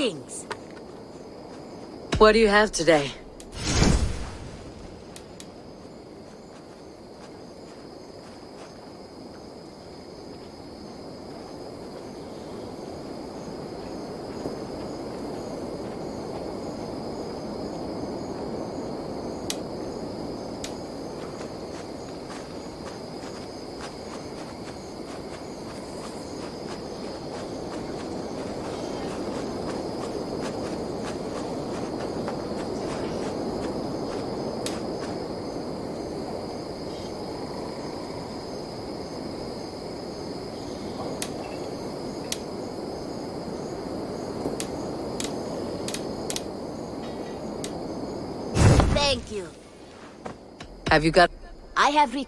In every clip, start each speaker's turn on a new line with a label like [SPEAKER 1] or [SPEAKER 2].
[SPEAKER 1] Greetings.
[SPEAKER 2] What do you have today?
[SPEAKER 1] Thank you.
[SPEAKER 2] Have you got...
[SPEAKER 1] I have The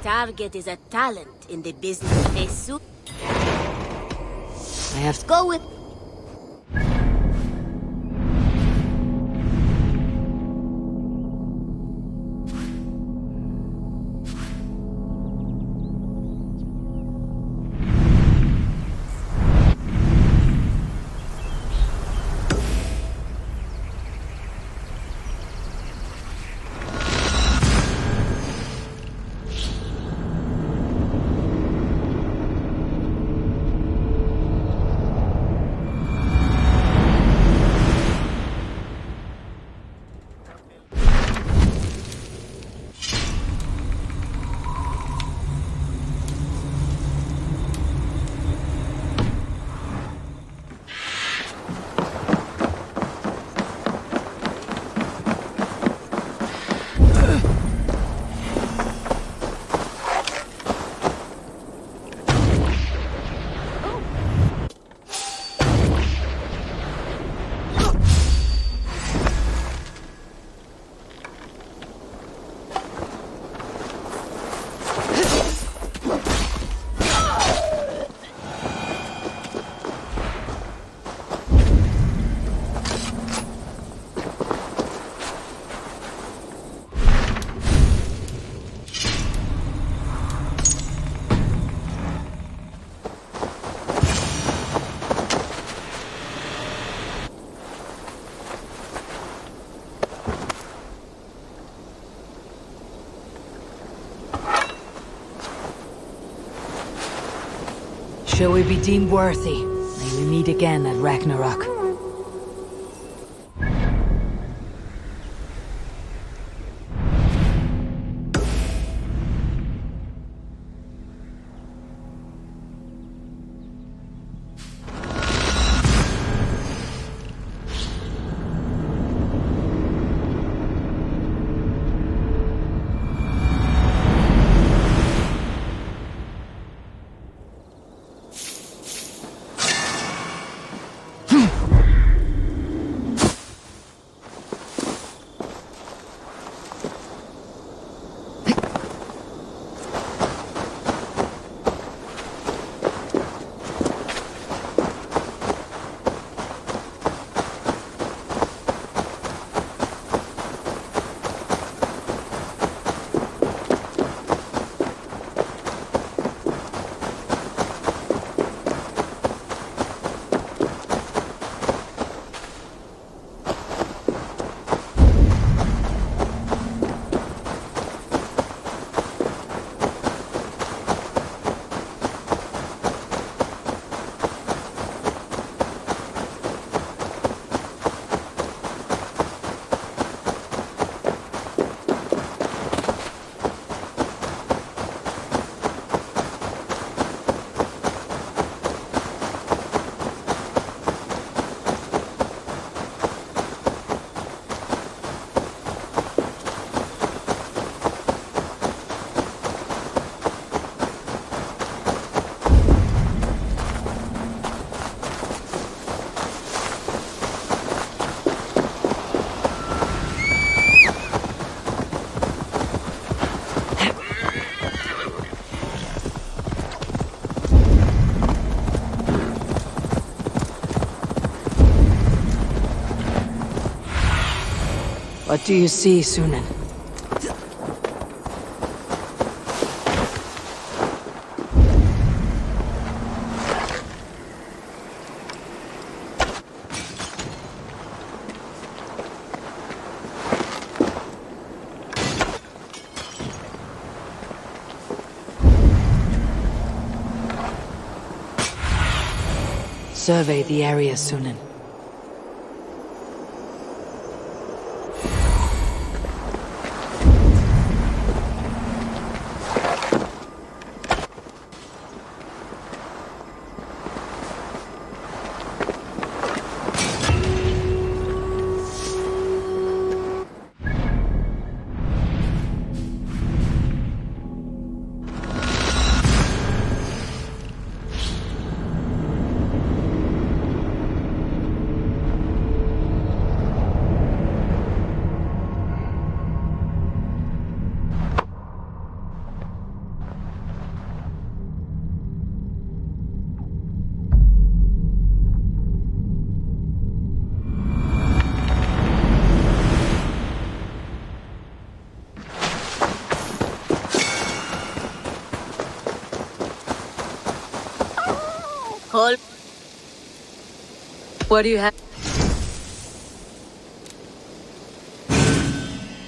[SPEAKER 1] target is a talent in the business they suit.
[SPEAKER 2] I have to...
[SPEAKER 1] Go with...
[SPEAKER 2] Shall we be deemed worthy? May we meet again at Ragnarok. What do you see, Sunan? survey the area, Sunan.
[SPEAKER 1] Hold.
[SPEAKER 2] What do you have?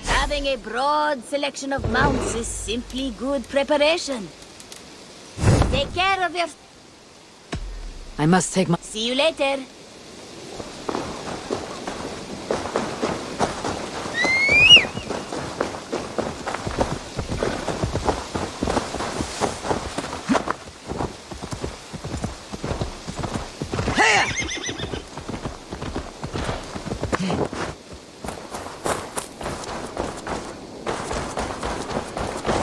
[SPEAKER 1] Having a broad selection of mounts is simply good preparation. Take care of your...
[SPEAKER 2] I must take my...
[SPEAKER 1] See you later.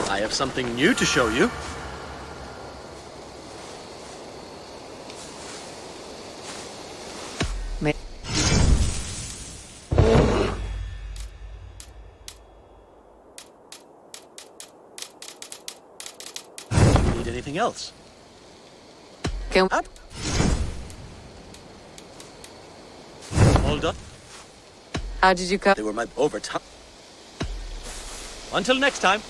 [SPEAKER 3] I have something new to show you.
[SPEAKER 2] May-
[SPEAKER 3] Need anything else?
[SPEAKER 2] Can...
[SPEAKER 3] Up. Hold up.
[SPEAKER 2] How did you come?
[SPEAKER 3] They were my overtime. Until next time.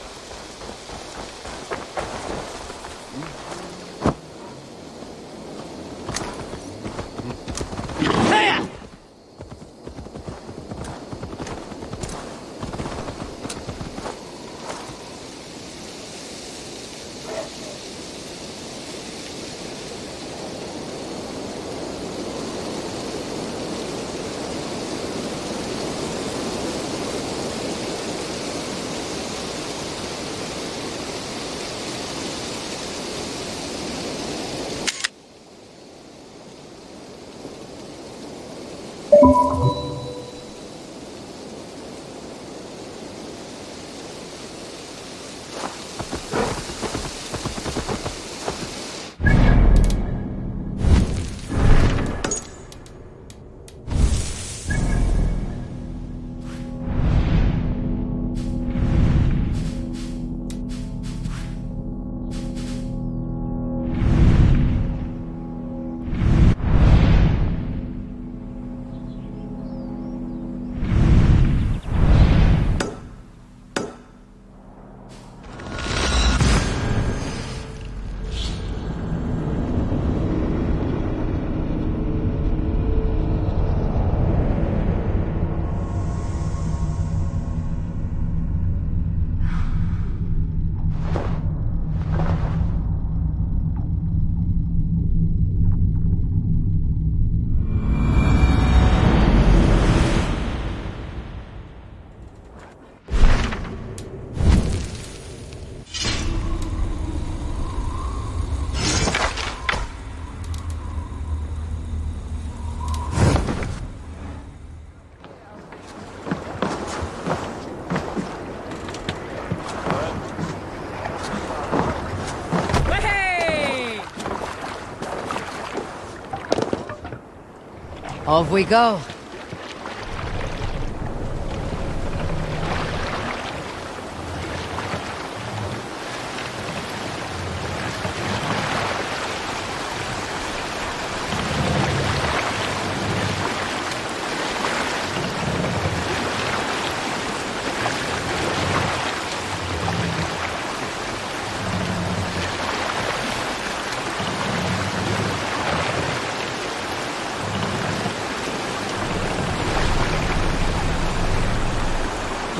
[SPEAKER 2] Off we go.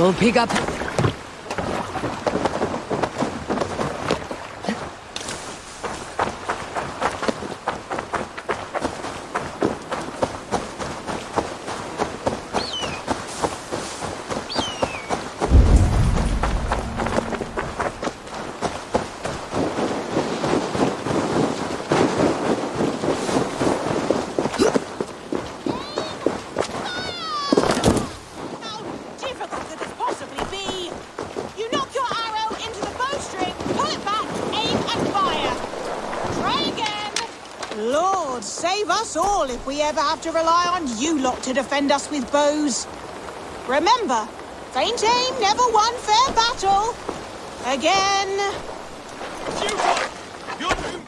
[SPEAKER 2] We'll pick up...
[SPEAKER 4] save us all if we ever have to rely on you lot to defend us with bows. Remember, faint aim never won fair battle. Again.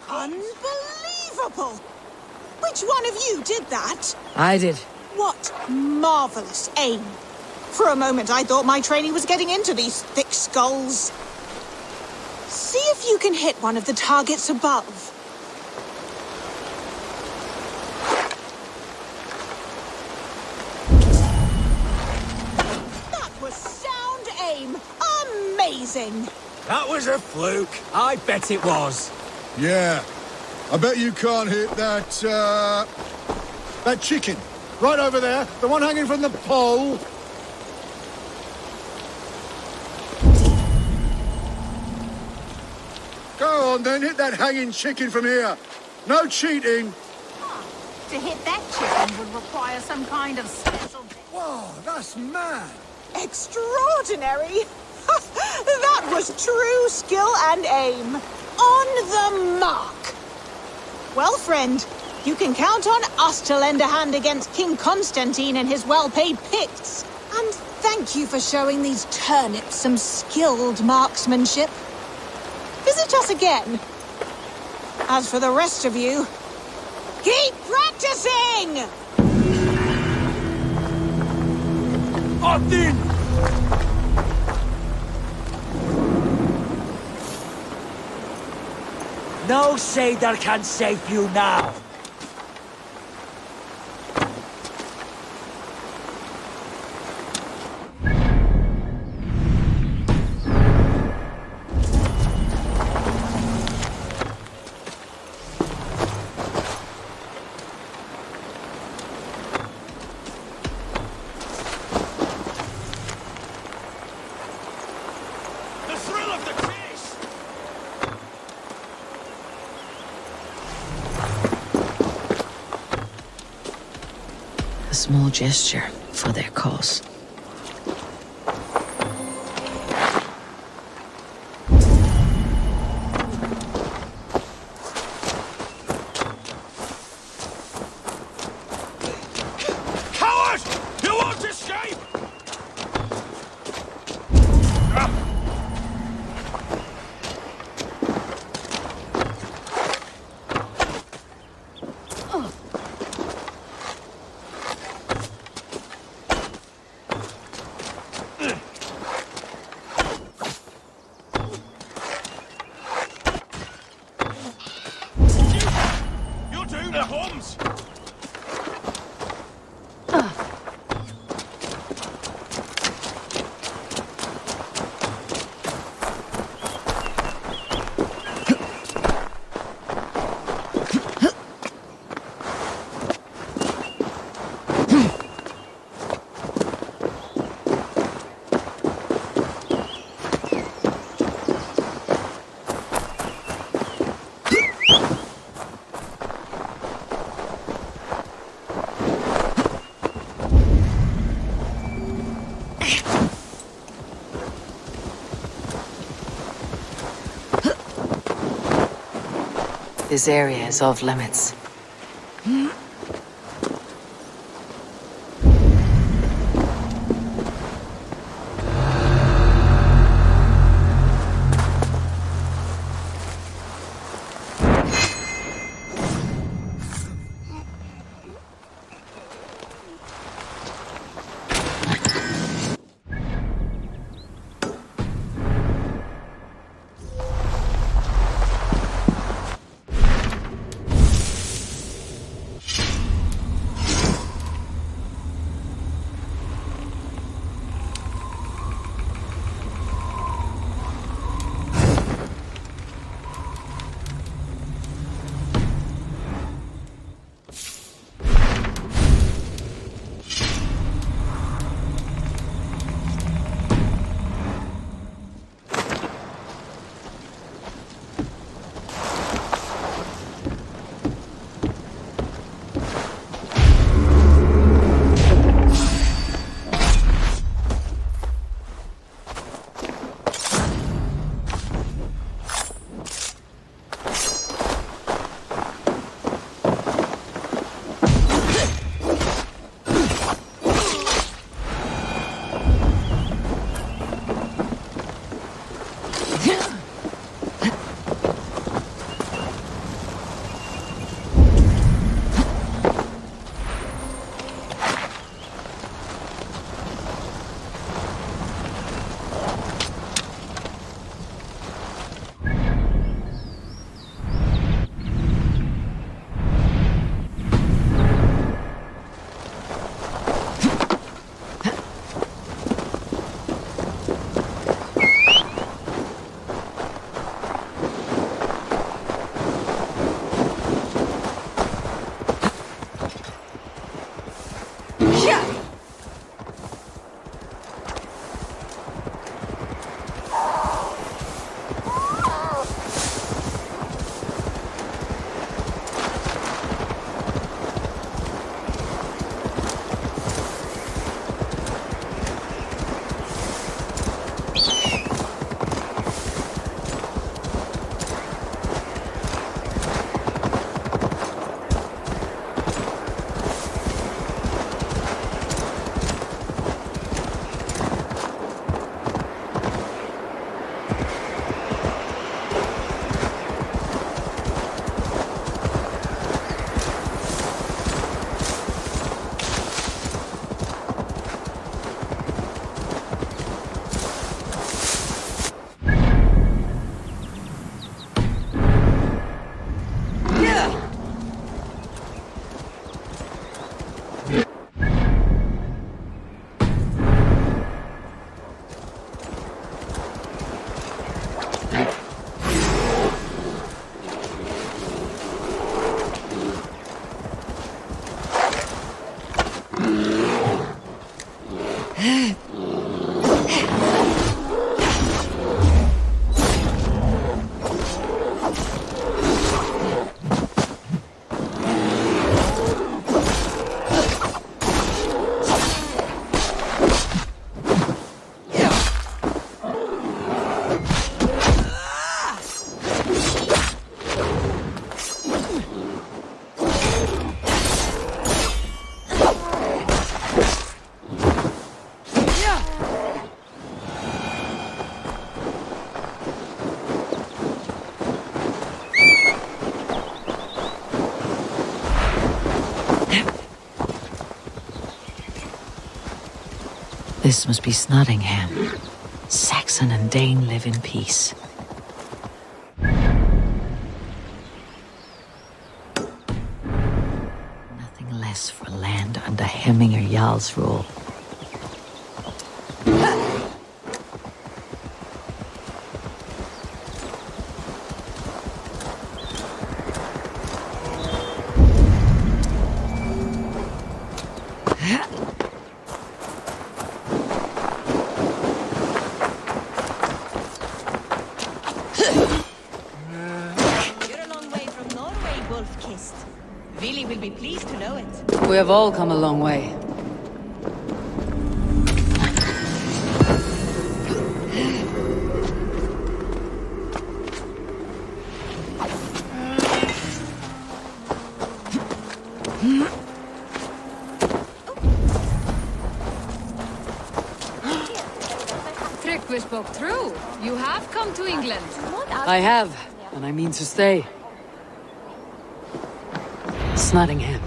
[SPEAKER 4] Unbelievable! Which one of you did that?
[SPEAKER 2] I did.
[SPEAKER 4] What marvelous aim. For a moment I thought my training was getting into these thick skulls. See if you can hit one of the targets above. That was sound aim. Amazing.
[SPEAKER 5] That was a fluke. I bet it was.
[SPEAKER 6] Yeah. I bet you can't hit that, that chicken. Right over there. The one hanging from the pole. Go on then, hit that hanging chicken from here. No cheating.
[SPEAKER 7] To hit that chicken would require some kind of special...
[SPEAKER 6] Whoa, that's mad.
[SPEAKER 4] Extraordinary. That was true skill and aim. On the mark. Well, friend, you can count on us to lend a hand against King Constantine and his well-paid Picts. And thank you for showing these turnips some skilled marksmanship. Visit us again. As for the rest of you, keep practicing!
[SPEAKER 5] Odin! No sailor can save you now. The thrill of the chase!
[SPEAKER 2] A small gesture for their cause.
[SPEAKER 5] Coward! You won't escape! You're doing the Holmes!
[SPEAKER 2] This area is off limits. This must be Snottingham. Saxon and Dane live in peace. Nothing less for land under Hemminger Jarl's rule. We have all come a long way.
[SPEAKER 8] Tryggvi spoke true. You have come to England.
[SPEAKER 2] I have, and I mean to stay. Snottingham.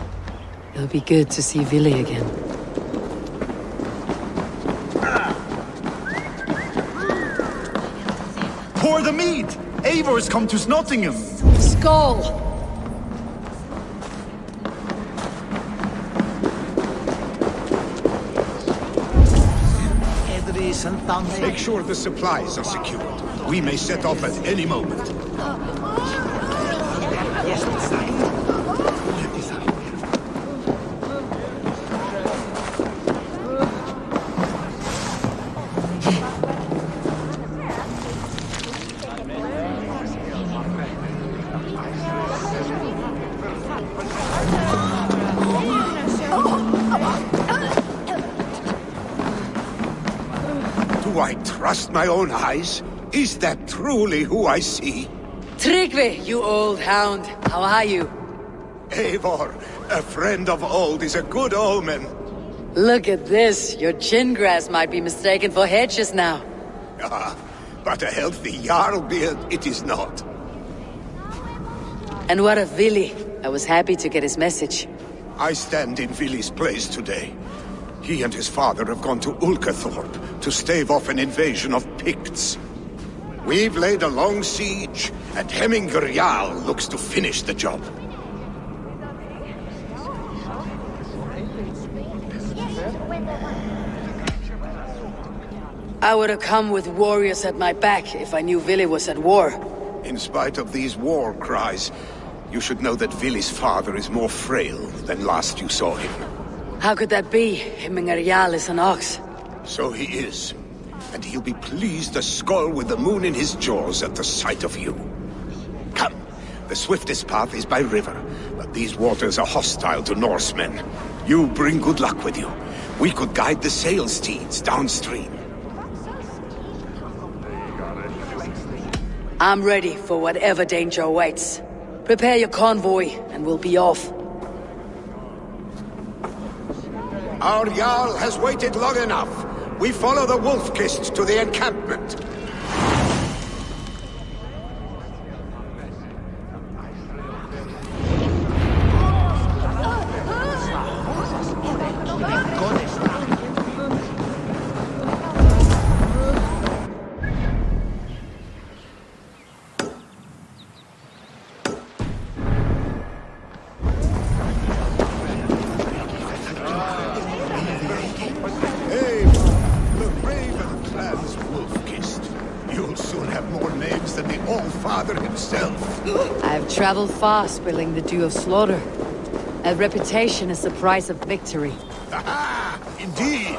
[SPEAKER 2] It'll be good to see Vili again.
[SPEAKER 9] Pour the mead! Eivor's come to Snottingham!
[SPEAKER 2] Skull!
[SPEAKER 6] Make sure the supplies are secured. We may set off at any moment. Do I trust my own eyes? Is that truly who I see?
[SPEAKER 2] Tryggvi, you old hound. How are you?
[SPEAKER 6] Eivor, a friend of old is a good omen.
[SPEAKER 2] Look at this. Your chin grass might be mistaken for hedges now.
[SPEAKER 6] Ah, but a healthy Jarl beard it is not.
[SPEAKER 2] And what of Vili? I was happy to get his message.
[SPEAKER 6] I stand in Vili's place today. He and his father have gone to Ulkathorpe to stave off an invasion of Picts. We've laid a long siege, and Hemminger Jarl looks to finish the job.
[SPEAKER 2] I would have come with warriors at my back if I knew Vili was at war.
[SPEAKER 6] In spite of these war cries, you should know that Vili's father is more frail than last you saw him.
[SPEAKER 2] How could that be? Hemminger Jarl is an ox.
[SPEAKER 6] So he is. And he'll be pleased to skull with the moon in his jaws at the sight of you. Come, the swiftest path is by river, but these waters are hostile to Norsemen. You bring good luck with you. We could guide the sail steeds downstream.
[SPEAKER 2] I'm ready for whatever danger awaits. Prepare your convoy, and we'll be off.
[SPEAKER 6] Our Jarl has waited long enough. We follow the Wolf-Kist to the encampment.
[SPEAKER 2] I've traveled far, spilling the dew of slaughter. A reputation is the price of victory.
[SPEAKER 6] Aha! Indeed!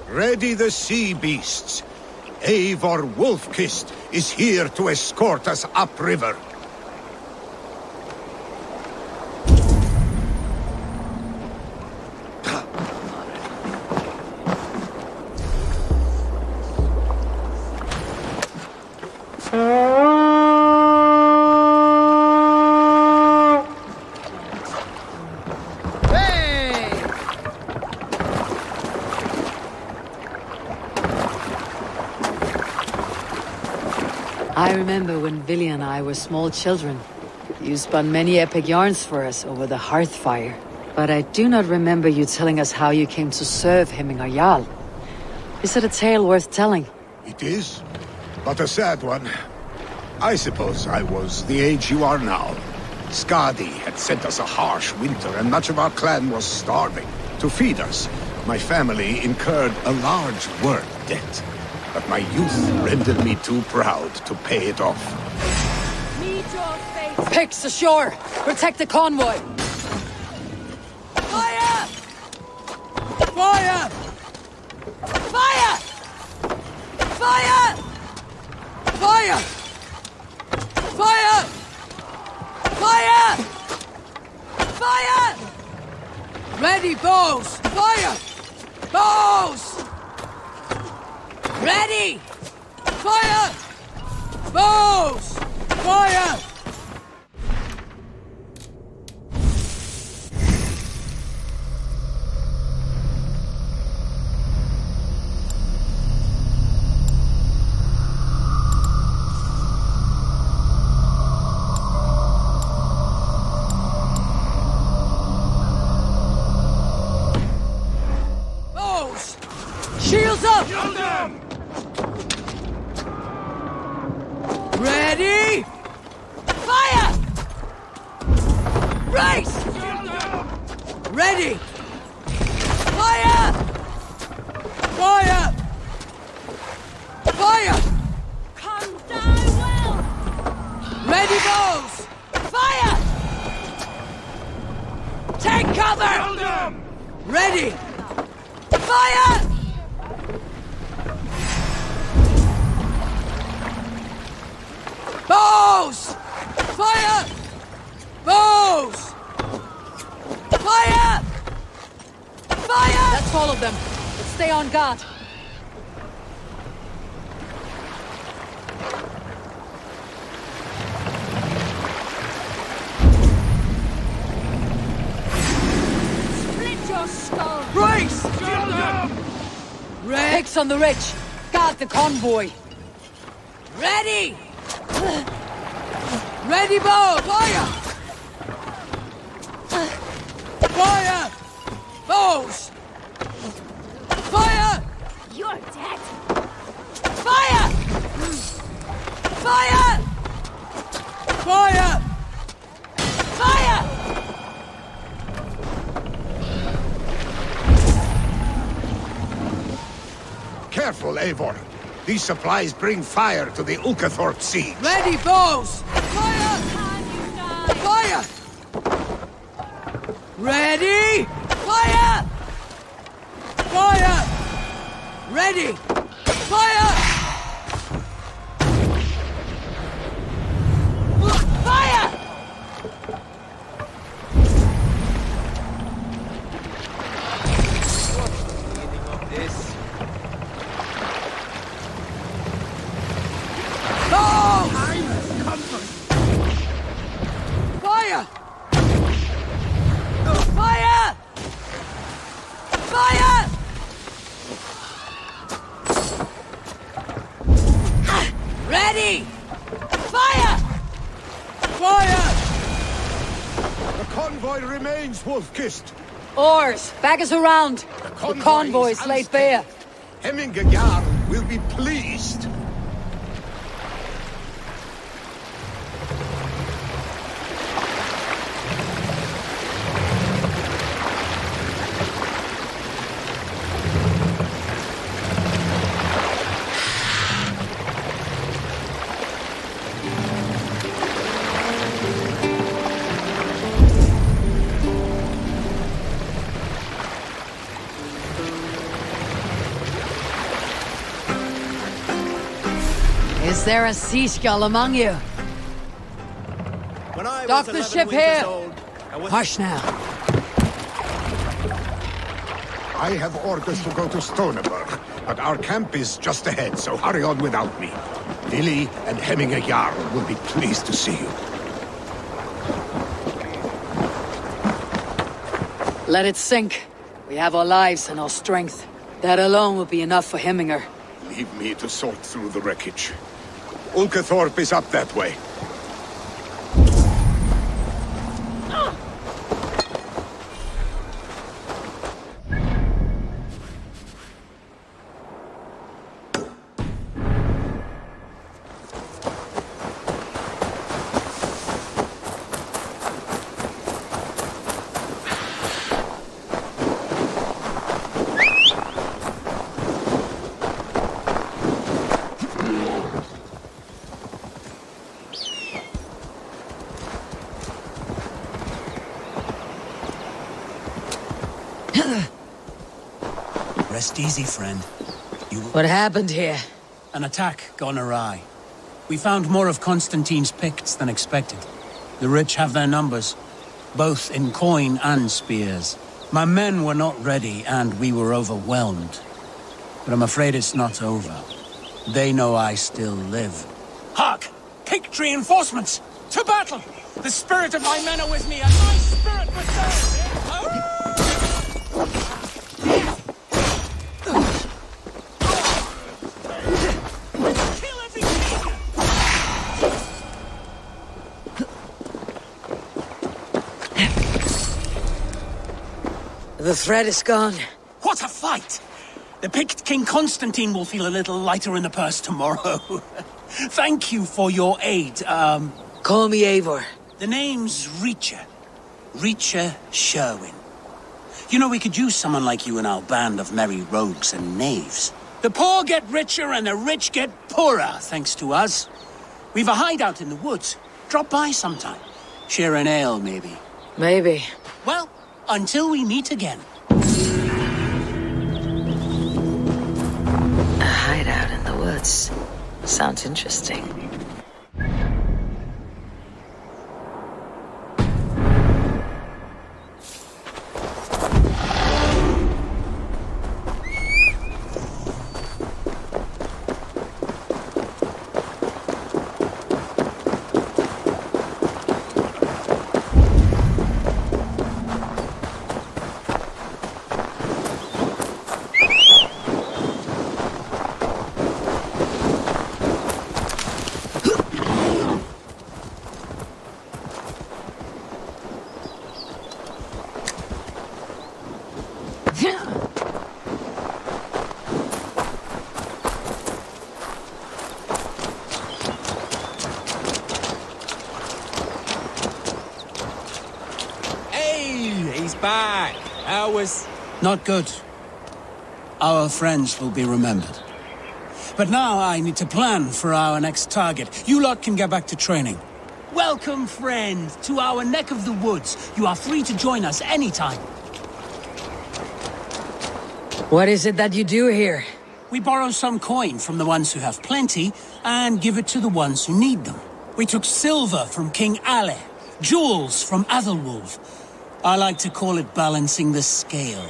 [SPEAKER 6] Ready the sea beasts. Eivor Wolf-Kissed is here to escort us upriver.
[SPEAKER 2] I remember when Villy and I were small children. You spun many epic yarns for us over the hearth fire. But I do not remember you telling us how you came to serve Hemminger Jarl. Is it a tale worth telling?
[SPEAKER 6] It is, but a sad one. I suppose I was the age you are now. Skadi had sent us a harsh winter, and much of our clan was starving. To feed us, my family incurred a large work debt. But my youth rendered me too proud to pay it off.
[SPEAKER 2] Picks ashore! Protect the convoy! Fire! Fire! Fire! Fire! Fire! Fire! Fire! Fire! Ready, bows! Fire! Bows! Ready! Fire! Bows! Fire! Bows! Shields up!
[SPEAKER 5] Kill them!
[SPEAKER 2] Ready? Fire! Race! Ready! Fire! Fire! Fire!
[SPEAKER 1] Come die well!
[SPEAKER 2] Ready, bows! Fire! Take cover!
[SPEAKER 5] Kill them!
[SPEAKER 2] Ready! Fire! Bows! Fire! Bows! Fire! Fire! Let's follow them. But stay on guard.
[SPEAKER 1] Split your skull!
[SPEAKER 2] Brace!
[SPEAKER 5] Kill them!
[SPEAKER 2] Picks on the rich. Guard the convoy. Ready! Ready, bow! Fire! Fire! Bows! Fire!
[SPEAKER 1] You're dead!
[SPEAKER 2] Fire! Fire! Fire! Fire!
[SPEAKER 6] Careful, Eivor. These supplies bring fire to the Ulkathort siege.
[SPEAKER 2] Ready, bows! Fire! Fire! Ready! Fire! Fire! Ready! Fire! Fire! Fire! Fire! Fire! Ready! Fire! Fire!
[SPEAKER 6] The convoy remains, Wolf-Kissed.
[SPEAKER 2] Oars, back us around. The convoy is laid bare.
[SPEAKER 6] Hemminger Jarl will be pleased.
[SPEAKER 2] Is there a seagull among you?
[SPEAKER 3] When I
[SPEAKER 2] Dock
[SPEAKER 3] was
[SPEAKER 2] the
[SPEAKER 3] 11
[SPEAKER 2] ship
[SPEAKER 3] winters
[SPEAKER 2] here.
[SPEAKER 3] old, I was...
[SPEAKER 2] Hush now.
[SPEAKER 6] I have orders to go to Stoneberg, but our camp is just ahead, so hurry on without me. Lily and Hemminger Jarl will be pleased to see you.
[SPEAKER 2] Let it sink. We have our lives and our strength. That alone will be enough for Hemminger.
[SPEAKER 6] Leave me to sort through the wreckage. Ulkathorpe is up that way.
[SPEAKER 5] Rest easy, friend.
[SPEAKER 2] What happened here?
[SPEAKER 5] An attack gone awry. We found more of Constantine's Picts than expected. The rich have their numbers, both in coin and spears. My men were not ready, and we were overwhelmed. But I'm afraid it's not over. They know I still live. Hark! Pict reinforcements! To battle! The spirit of my men are with me, and my spirit with theirs!
[SPEAKER 2] The threat is gone.
[SPEAKER 5] What a fight! The Pict King Constantine will feel a little lighter in the purse tomorrow. Thank you for your aid.
[SPEAKER 2] Call me Eivor.
[SPEAKER 5] The name's Reacher. Reacher Sherwin. You know, we could use someone like you in our band of merry rogues and knaves. The poor get richer and the rich get poorer, thanks to us. We've a hideout in the woods. Drop by sometime. Share an ale, maybe.
[SPEAKER 2] Maybe.
[SPEAKER 5] Well, until we meet again.
[SPEAKER 2] A hideout in the woods. Sounds interesting.
[SPEAKER 10] Back. How was...
[SPEAKER 5] Not good. Our friends will be remembered. But now I need to plan for our next target. You lot can get back to training. Welcome, friend, to our neck of the woods. You are free to join us anytime.
[SPEAKER 2] What is it that you do here?
[SPEAKER 5] We borrow some coin from the ones who have plenty and give it to the ones who need them. We took silver from King Ale, jewels from Athelwulf. I like to call it balancing the scale.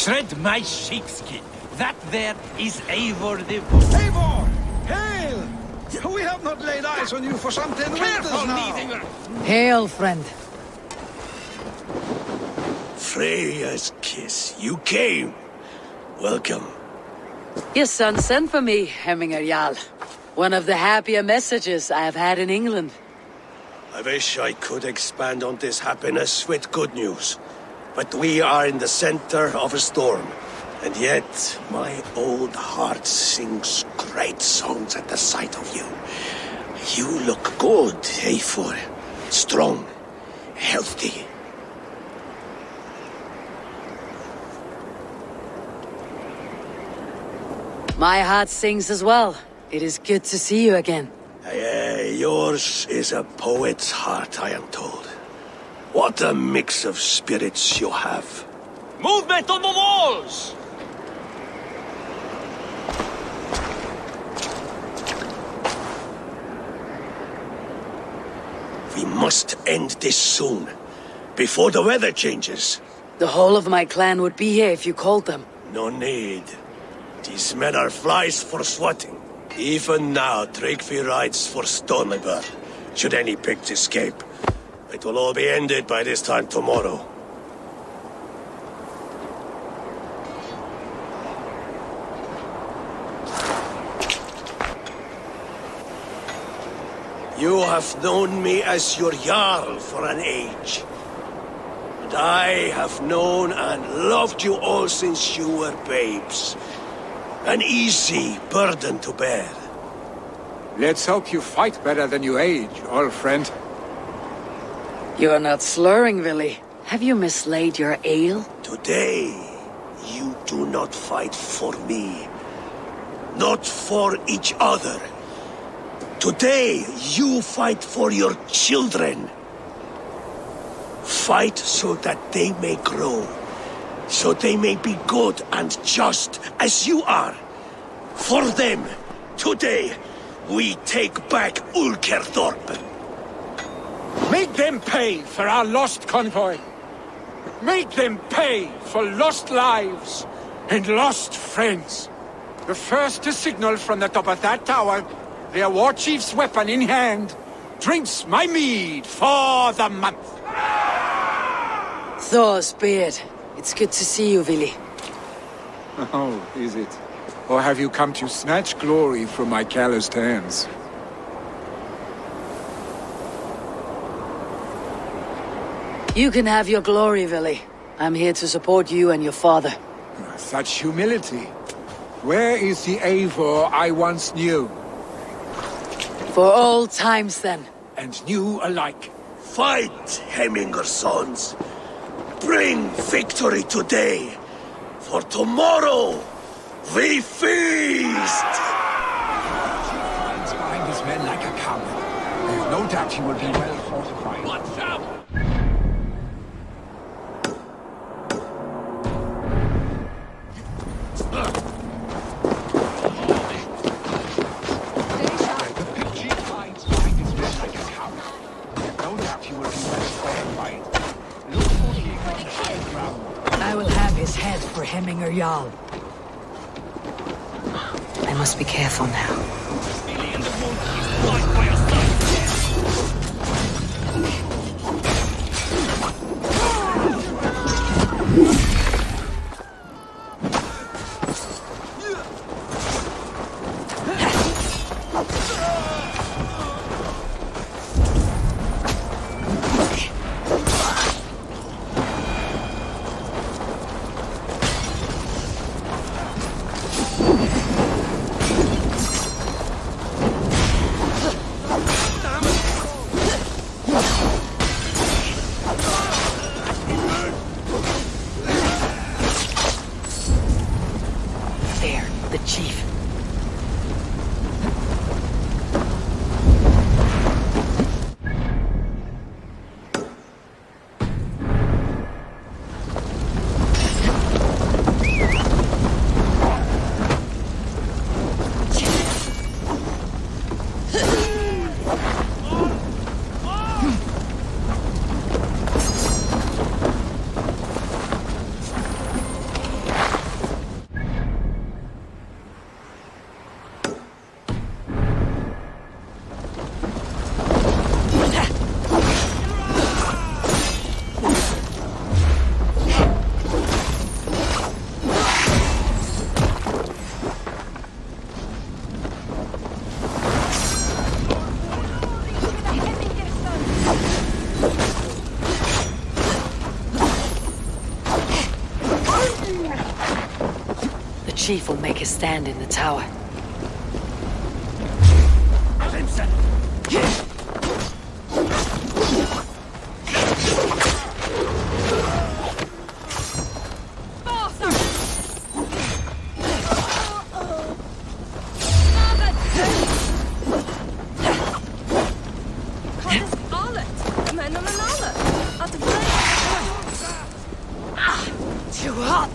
[SPEAKER 10] shred my sheepskin. That there is Eivor the...
[SPEAKER 11] Eivor! Hail! We have not laid eyes on you for some 10 winters now.
[SPEAKER 2] Hail, friend.
[SPEAKER 6] Freya's kiss. You came. Welcome.
[SPEAKER 2] Your son sent for me, Hemminger Jarl. One of the happier messages I have had in England.
[SPEAKER 6] I wish I could expand on this happiness with good news. But we are in the center of a storm. And yet, my old heart sings great songs at the sight of you. You look good, Eivor. Strong, healthy.
[SPEAKER 2] My heart sings as well. It is good to see you again.
[SPEAKER 6] Yours is a poet's heart, I am told. What a mix of spirits you have.
[SPEAKER 10] Movement on the walls!
[SPEAKER 6] We must end this soon, before the weather changes.
[SPEAKER 2] The whole of my clan would be here if you called them.
[SPEAKER 6] No need. These men are flies for swatting. Even now, Tryggvi rides for Stonebur. Should any Picts escape, it will all be ended by this time tomorrow. You have known me as your Jarl for an age. And I have known and loved you all since you were babes. An easy burden to bear.
[SPEAKER 11] Let's hope you fight better than you age, old friend.
[SPEAKER 2] You are not slurring, Willy. Have you mislaid your ale?
[SPEAKER 6] Today, you do not fight for me. Not for each other. Today, you fight for your children. Fight so that they may grow. So they may be good and just as you are. For them, today, we take back Ulkerthorpe.
[SPEAKER 11] Make them pay for our lost convoy. Make them pay for lost lives and lost friends. The first to signal from the top of that tower, their war chief's weapon in hand, drinks my mead for the month.
[SPEAKER 2] Thor's beard. It's good to see you, Willy.
[SPEAKER 11] Oh, is it? Or have you come to snatch glory from my calloused hands?
[SPEAKER 2] You can have your glory, Willy. I'm here to support you and your father.
[SPEAKER 11] Such humility. Where is the Eivor I once knew?
[SPEAKER 2] For all times, then.
[SPEAKER 11] And new alike.
[SPEAKER 6] Fight, Hemminger sons. Bring victory today. For tomorrow, we feast!
[SPEAKER 11] He behind his men like a coward. There's no doubt he will be well fortified.
[SPEAKER 10] Watch out!
[SPEAKER 2] I will have his head for Hemminger Jarl. I must be careful now. chief will make his stand in the tower.
[SPEAKER 1] Too hot!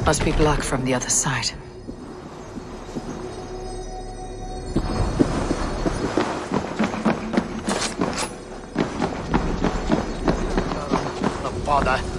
[SPEAKER 2] Must be blocked from the other side.
[SPEAKER 3] Not bother.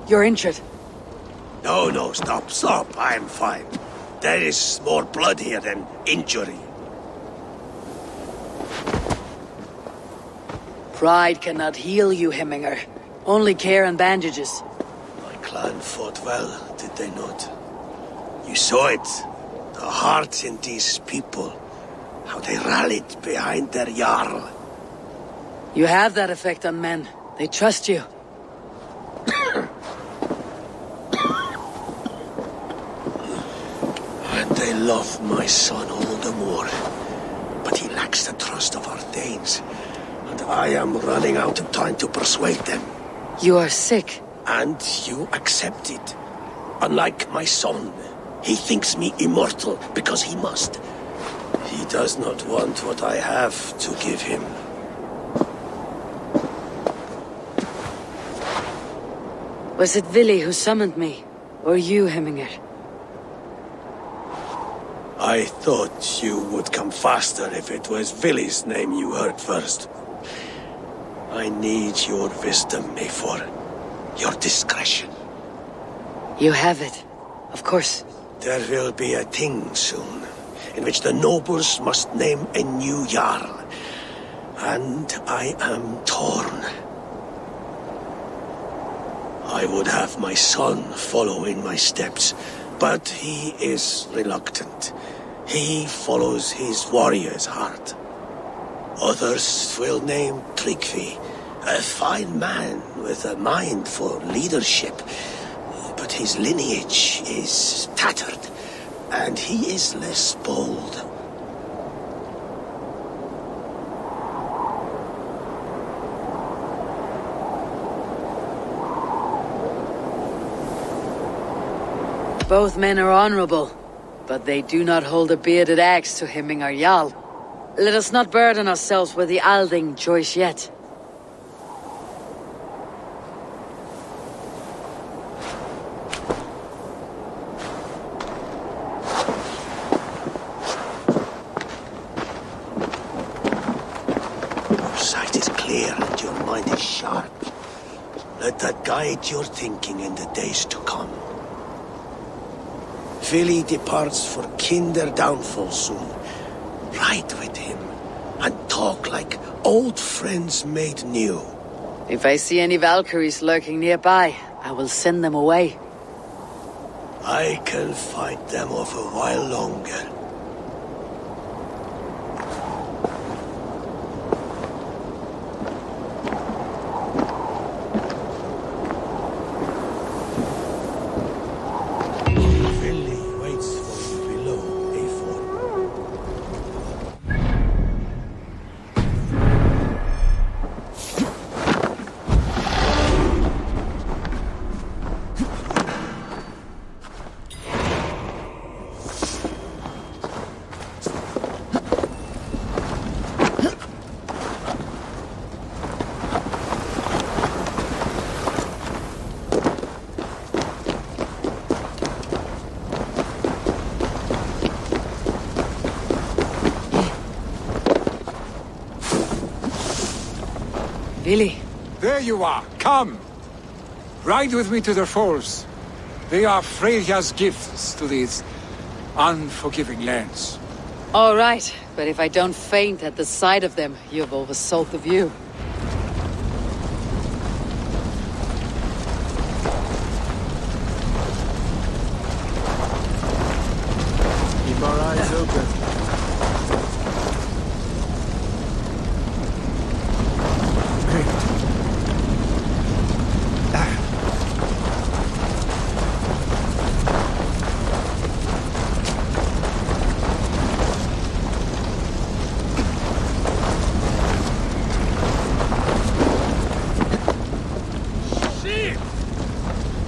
[SPEAKER 2] You're injured.
[SPEAKER 6] No, stop. I'm fine. There is more blood here than injury.
[SPEAKER 2] Pride cannot heal you, Hemminger. Only care and bandages.
[SPEAKER 6] My clan fought well, did they not? You saw it. The heart in these people. How they rallied behind their Jarl.
[SPEAKER 2] You have that effect on men. They trust you.
[SPEAKER 6] And they love my son all the more. But he lacks the trust of our Danes. And I am running out of time to persuade them.
[SPEAKER 2] You are sick.
[SPEAKER 6] And you accept it. Unlike my son, he thinks me immortal because he must. He does not want what I have to give him.
[SPEAKER 2] Was it Vili who summoned me? Or you, Hemminger?
[SPEAKER 6] I thought you would come faster if it was Vili's name you heard first. I need your wisdom, Eivor. Your discretion.
[SPEAKER 2] You have it. Of course.
[SPEAKER 6] There will be a thing soon, in which the nobles must name a new Jarl. And I am torn. I would have my son follow in my steps, but he is reluctant. He follows his warrior's heart. Others will name Tryggvi, a fine man with a mind for leadership. But his lineage is tattered, and he is less bold.
[SPEAKER 2] Both men are honorable, but they do not hold a bearded axe to Hemminger Jarl. Let us not burden ourselves with the Alding choice yet.
[SPEAKER 6] Your sight is clear and your mind is sharp. Let that guide your thinking in the days to come. Vili departs for Kinder downfall soon. Ride with him, and talk like old friends made new.
[SPEAKER 2] If I see any Valkyries lurking nearby, I will send them away.
[SPEAKER 6] I can fight them off a while longer.
[SPEAKER 2] Vili.
[SPEAKER 11] There you are. Come. Ride with me to the falls. They are Freya's gifts to these unforgiving lands.
[SPEAKER 2] All right, but if I don't faint at the sight of them, you've oversold the view.
[SPEAKER 9] Keep our eyes open.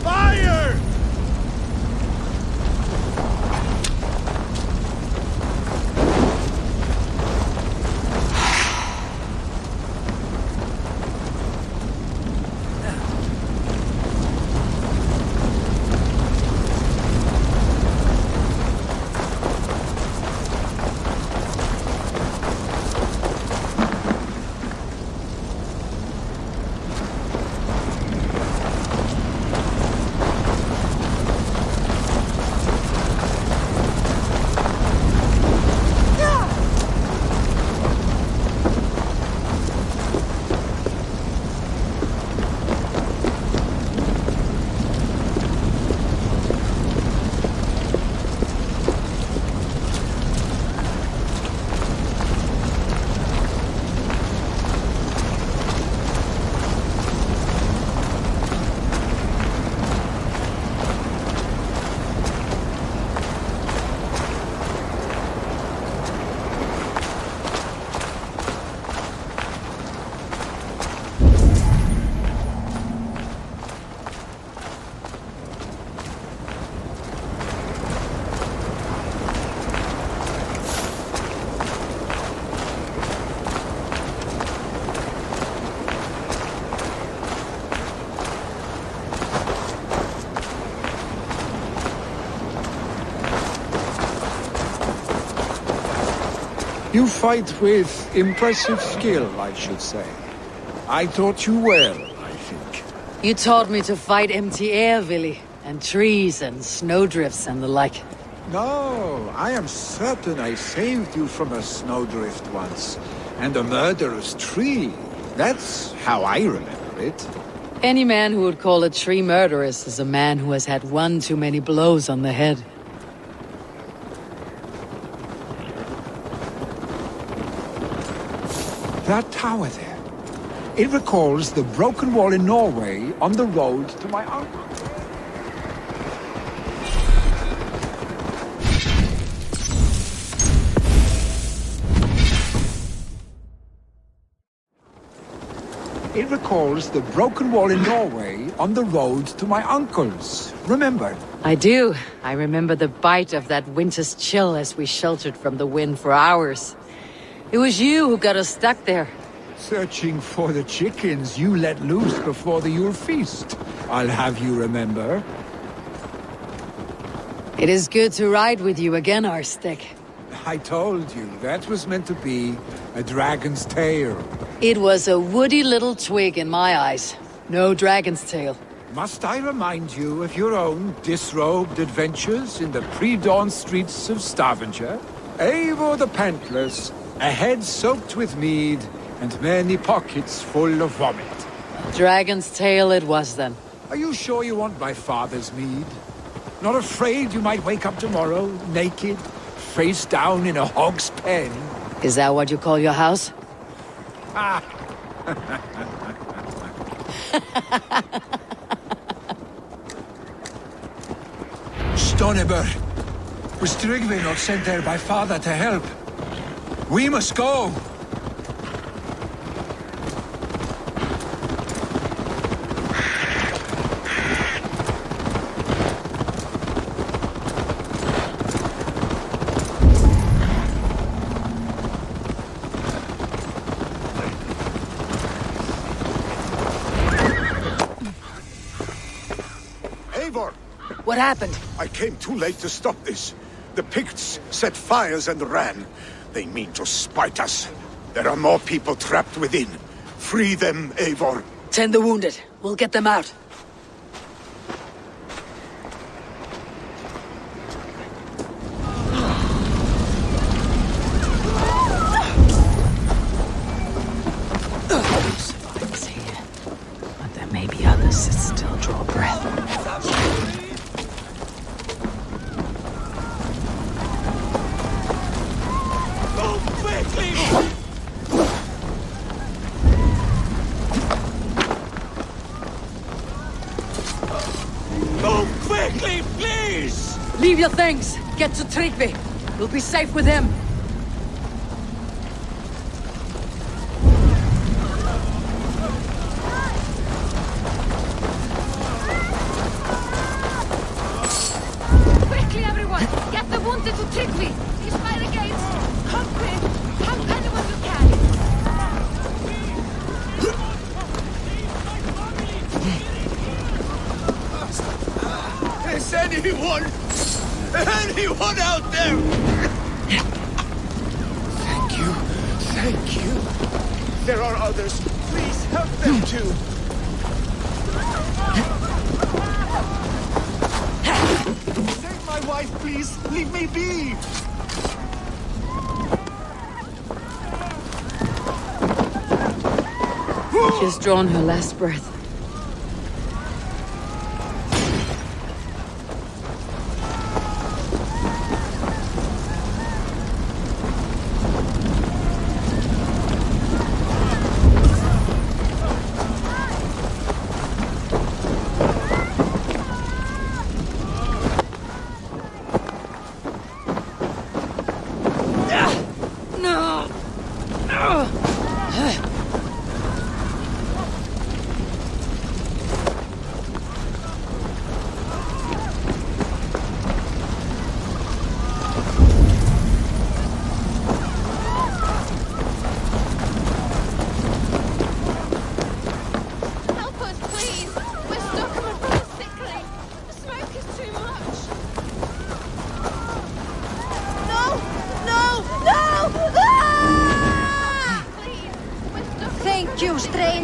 [SPEAKER 11] Fire! You fight with impressive skill, I should say. I taught you well, I think.
[SPEAKER 2] You taught me to fight empty air, Villy, and trees and snowdrifts and the like.
[SPEAKER 11] No, I am certain I saved you from a snowdrift once, and a murderous tree. That's how I remember it.
[SPEAKER 2] Any man who would call a tree murderous is a man who has had one too many blows on the head.
[SPEAKER 11] That tower there. It recalls the broken wall in Norway on the road to my uncle. It recalls the broken wall in Norway on the road to my uncle's. Remember?
[SPEAKER 2] I do. I remember the bite of that winter's chill as we sheltered from the wind for hours. It was you who got us stuck there.
[SPEAKER 11] Searching for the chickens you let loose before the Yule feast. I'll have you remember.
[SPEAKER 2] It is good to ride with you again, Arstic.
[SPEAKER 11] I told you, that was meant to be a dragon's tail.
[SPEAKER 2] It was a woody little twig in my eyes. No dragon's tail.
[SPEAKER 11] Must I remind you of your own disrobed adventures in the pre-dawn streets of Stavanger? Eivor the Pantless, a head soaked with mead, and many pockets full of vomit.
[SPEAKER 2] Dragon's tail it was then.
[SPEAKER 11] Are you sure you want my father's mead? Not afraid you might wake up tomorrow, naked, face down in a hog's pen?
[SPEAKER 2] Is that what you call your house?
[SPEAKER 11] Stonebur, was Tryggvi not sent there by father to help? We must go!
[SPEAKER 6] Eivor!
[SPEAKER 2] What happened?
[SPEAKER 6] I came too late to stop this. The Picts set fires and ran. They mean to spite us. There are more people trapped within. Free them, Eivor.
[SPEAKER 2] Tend the wounded. We'll get them out. Survivors here. But there may be others that still draw breath.
[SPEAKER 10] Move quickly, please!
[SPEAKER 2] Leave your things. Get to Tryggvi. We'll be safe with him.
[SPEAKER 8] Quickly, everyone! Get the wounded to Tryggvi! He's by the gates! Come quick! Help anyone you can!
[SPEAKER 10] Is anyone out there?
[SPEAKER 11] Thank you. Thank you.
[SPEAKER 10] There are others. Please help them too. Save my wife, please. Leave me be.
[SPEAKER 2] She's drawn her last breath.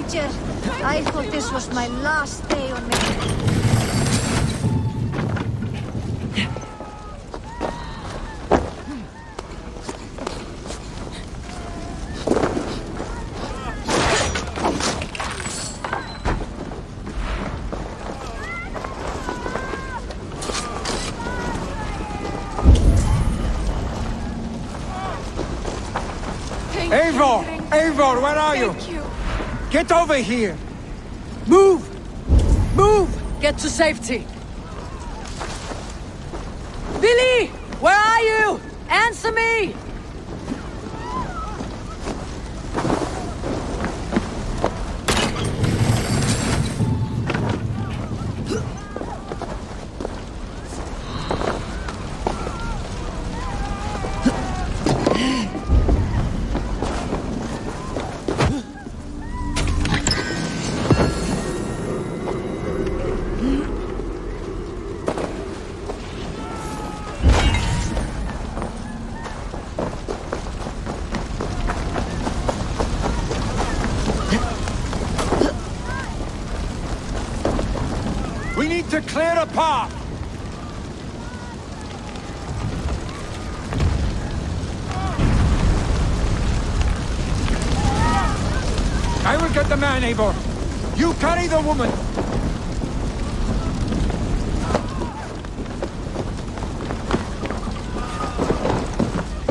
[SPEAKER 8] creature. I thought this was my last day on me.
[SPEAKER 11] Eivor! Eivor, where are you? Get over here!
[SPEAKER 2] Move! Move! Get to safety! Billy! Where are you? Answer me!
[SPEAKER 11] We need to clear a path! I will get the man, Eivor. You carry the woman.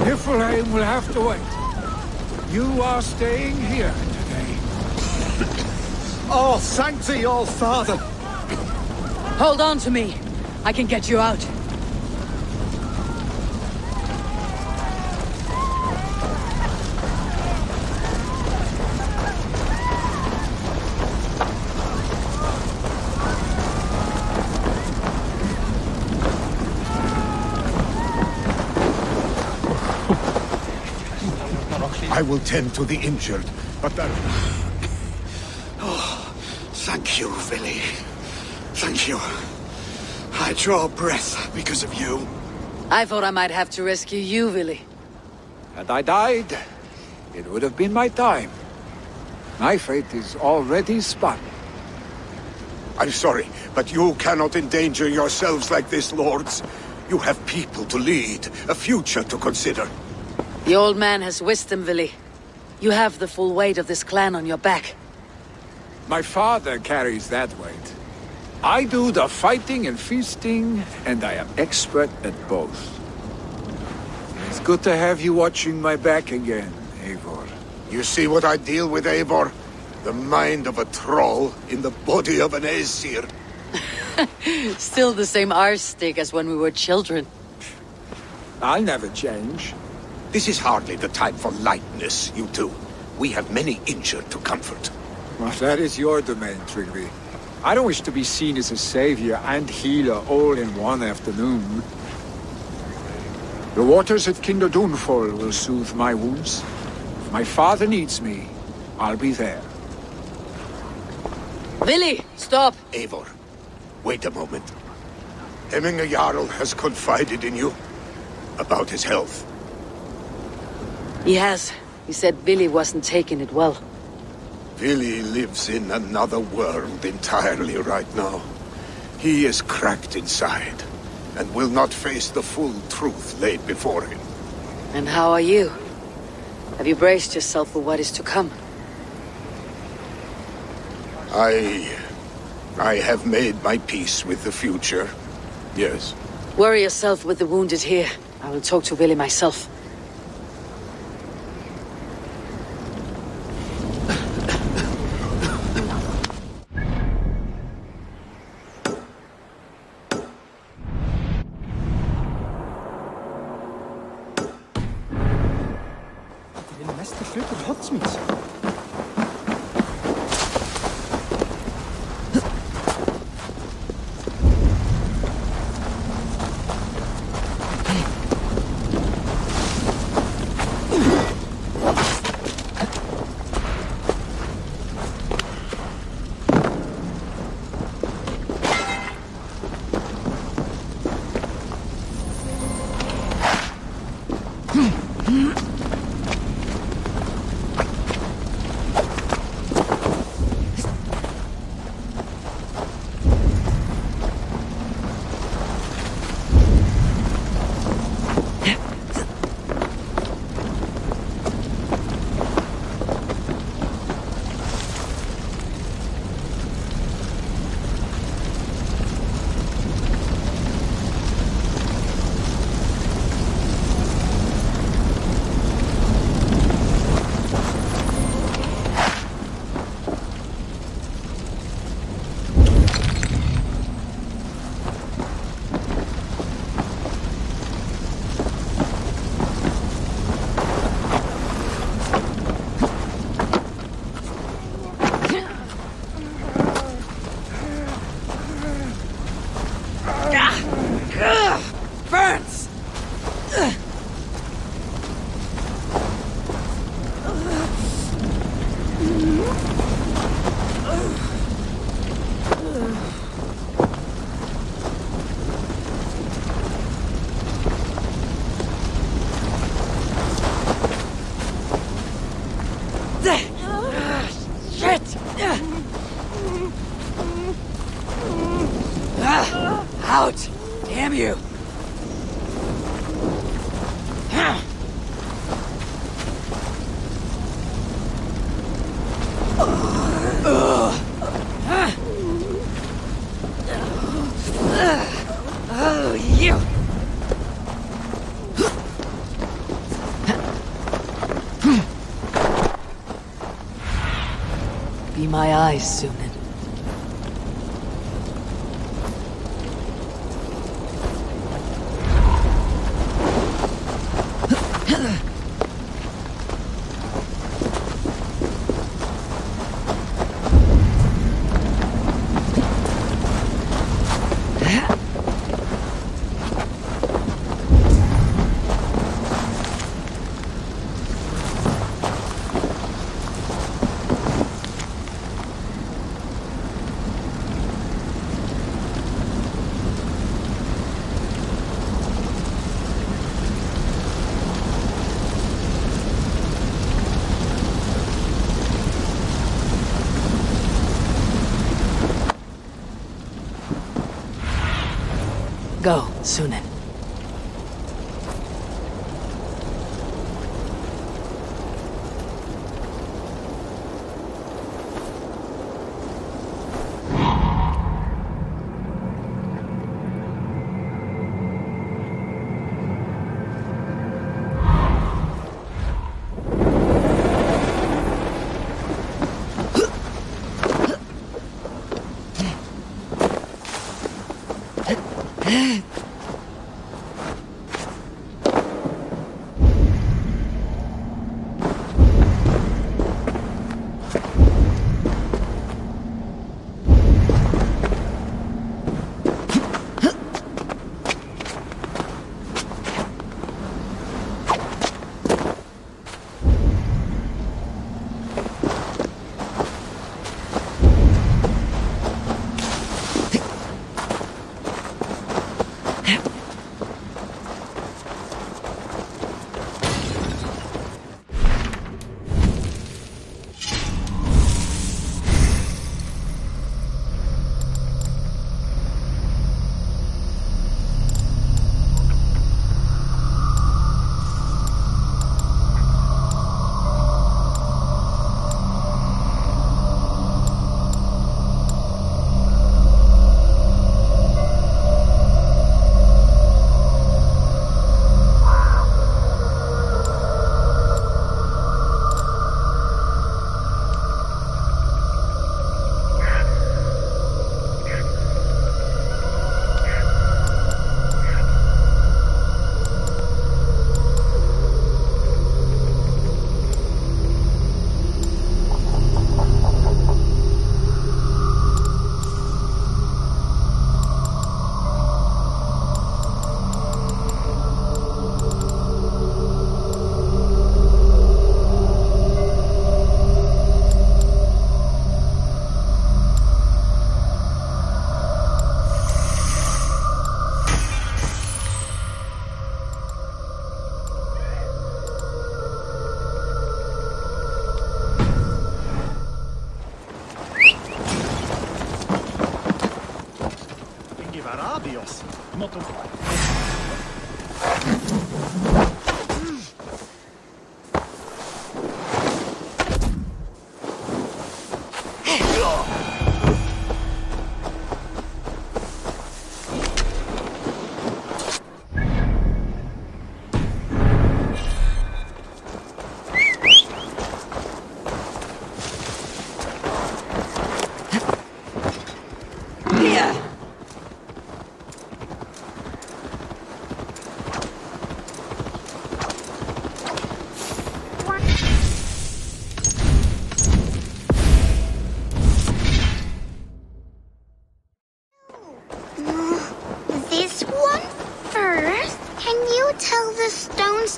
[SPEAKER 11] Niflheim will have to wait. You are staying here today.
[SPEAKER 3] Oh, thank thee, all father!
[SPEAKER 2] Hold on to me. I can get you out.
[SPEAKER 6] I will tend to the injured, but that... Oh, thank you, Vili. Thank you. I draw breath because of you.
[SPEAKER 2] I thought I might have to rescue you, Willy.
[SPEAKER 11] Had I died, it would have been my time. My fate is already spun.
[SPEAKER 6] I'm sorry, but you cannot endanger yourselves like this, lords. You have people to lead, a future to consider.
[SPEAKER 2] The old man has wisdom, Willy. You have the full weight of this clan on your back.
[SPEAKER 11] My father carries that weight. I do the fighting and feasting, and I am expert at both. It's good to have you watching my back again, Eivor.
[SPEAKER 6] You see what I deal with, Eivor? The mind of a troll in the body of an Aesir.
[SPEAKER 2] Still the same arse-stick as when we were children.
[SPEAKER 11] I'll never change.
[SPEAKER 6] This is hardly the time for lightness, you two. We have many injured to comfort.
[SPEAKER 11] Well, that is your domain, Trigby. I don't wish to be seen as a savior and healer all in one afternoon. The waters at Kinder Dunfall will soothe my wounds. If my father needs me, I'll be there.
[SPEAKER 2] Willy, stop!
[SPEAKER 6] Eivor, wait a moment. Hemminger Jarl has confided in you about his health.
[SPEAKER 2] He has. He said Willy wasn't taking it well.
[SPEAKER 6] Vili lives in another world entirely right now. He is cracked inside, and will not face the full truth laid before him.
[SPEAKER 2] And how are you? Have you braced yourself for what is to come?
[SPEAKER 6] I have made my peace with the future, yes.
[SPEAKER 2] Worry yourself with the wounded here. I will talk to Willy myself. Out! Damn you! Oh, you! Be my eyes, Sunan. Go, Sunan.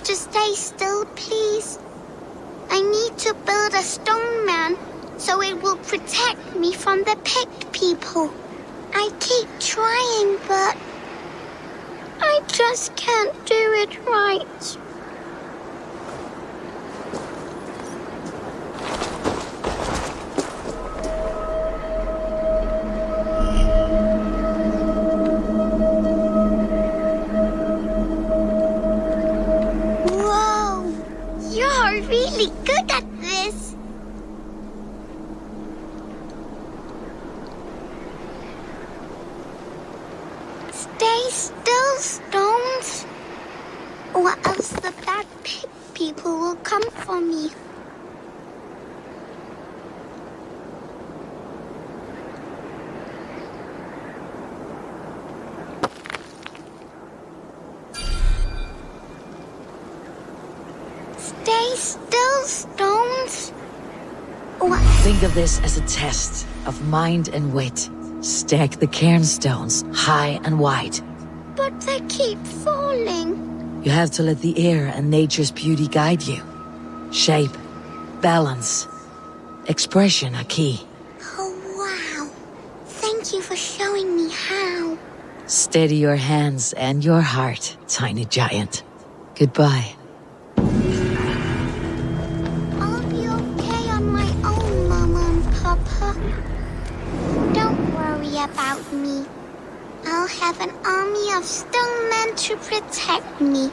[SPEAKER 12] To stay still, please. I need to build a stone man so it will protect me from the picked people. I keep trying, but I just can't do it right. Stay still, stones, or else the bad pig people will come for me. Stay still, stones.
[SPEAKER 2] Think of this as a test of mind and wit. Stack the cairnstones high and wide.
[SPEAKER 12] But they keep falling.
[SPEAKER 2] You have to let the air and nature's beauty guide you. Shape, balance, expression are key.
[SPEAKER 12] Oh, wow. Thank you for showing me how.
[SPEAKER 2] Steady your hands and your heart, tiny giant. Goodbye.
[SPEAKER 12] I'll be okay on my own, Mama and Papa. Don't worry about me. I'll have an army of stone men to protect me.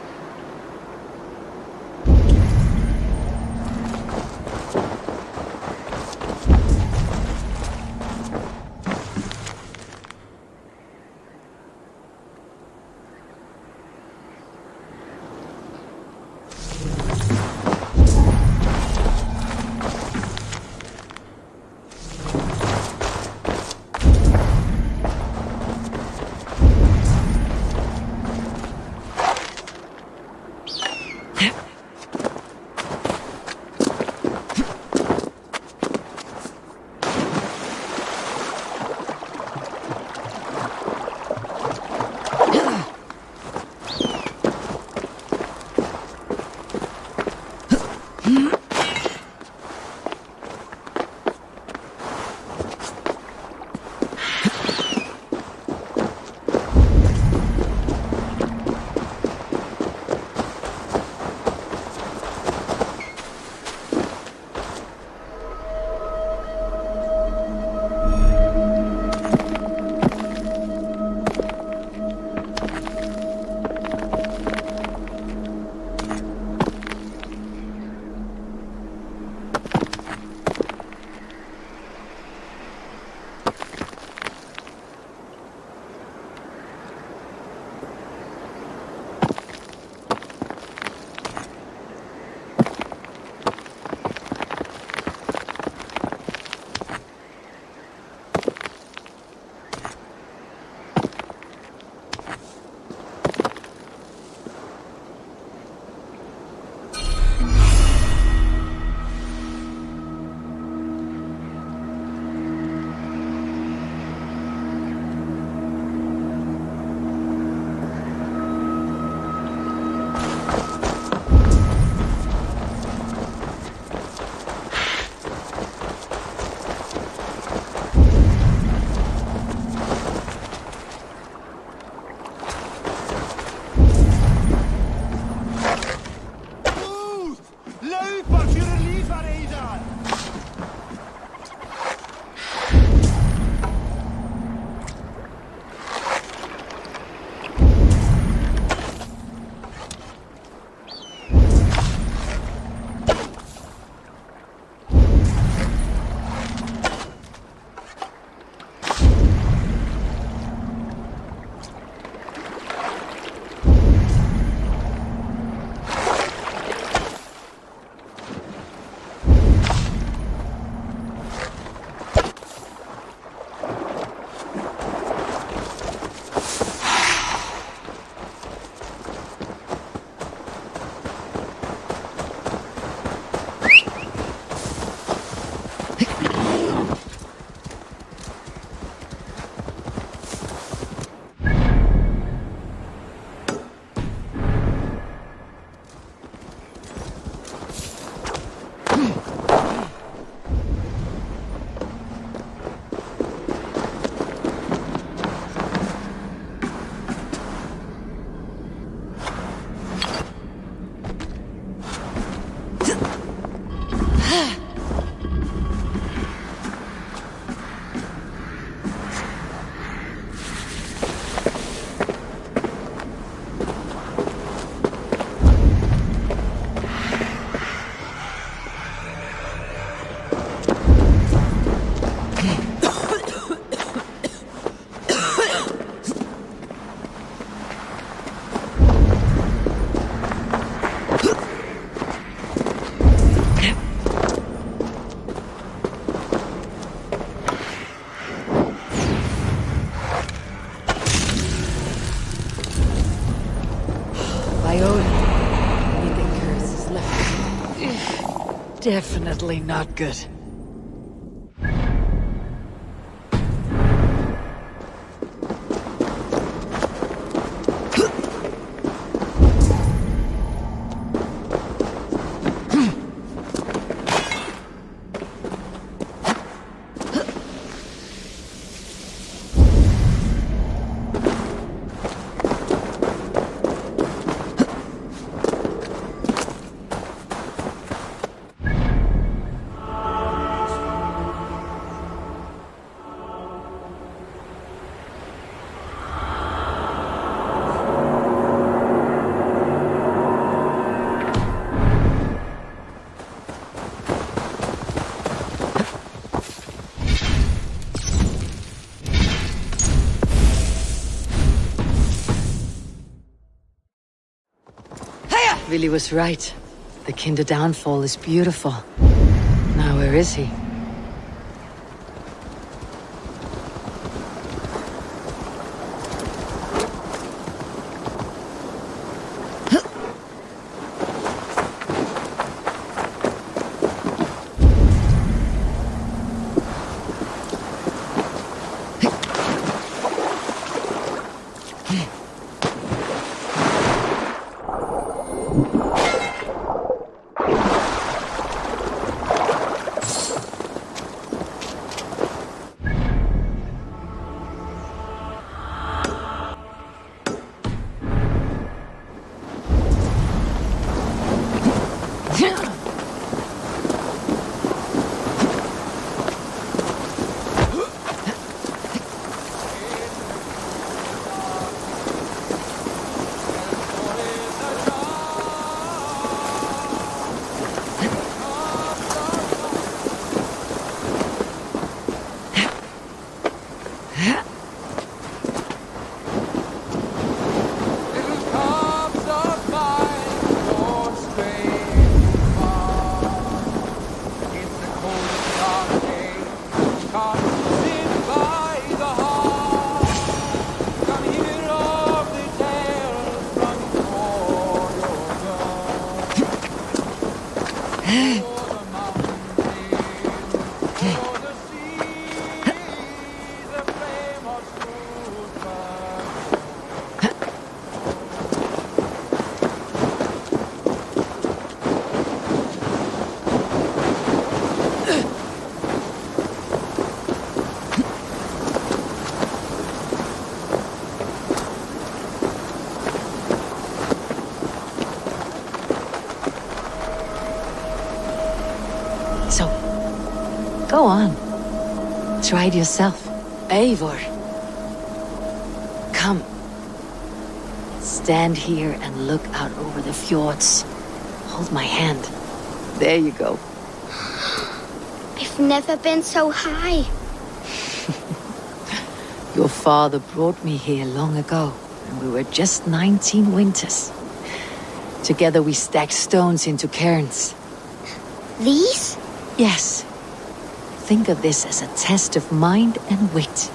[SPEAKER 2] odor. Anything cursed is left. Definitely not good. Willy was right. The Kinder downfall is beautiful. Now where is he? Go on. Try it yourself. Eivor. Come. Stand here and look out over the fjords. Hold my hand. There you go.
[SPEAKER 12] I've never been so high.
[SPEAKER 2] Your father brought me here long ago, when we were just 19 winters. Together we stacked stones into cairns.
[SPEAKER 12] These?
[SPEAKER 2] Yes. Think of this as a test of mind and wit.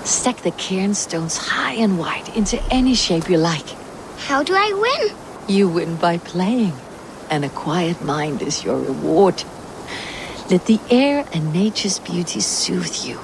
[SPEAKER 2] Stack the cairn stones high and wide into any shape you like.
[SPEAKER 12] How do I win?
[SPEAKER 2] You win by playing. And a quiet mind is your reward. Let the air and nature's beauty soothe you.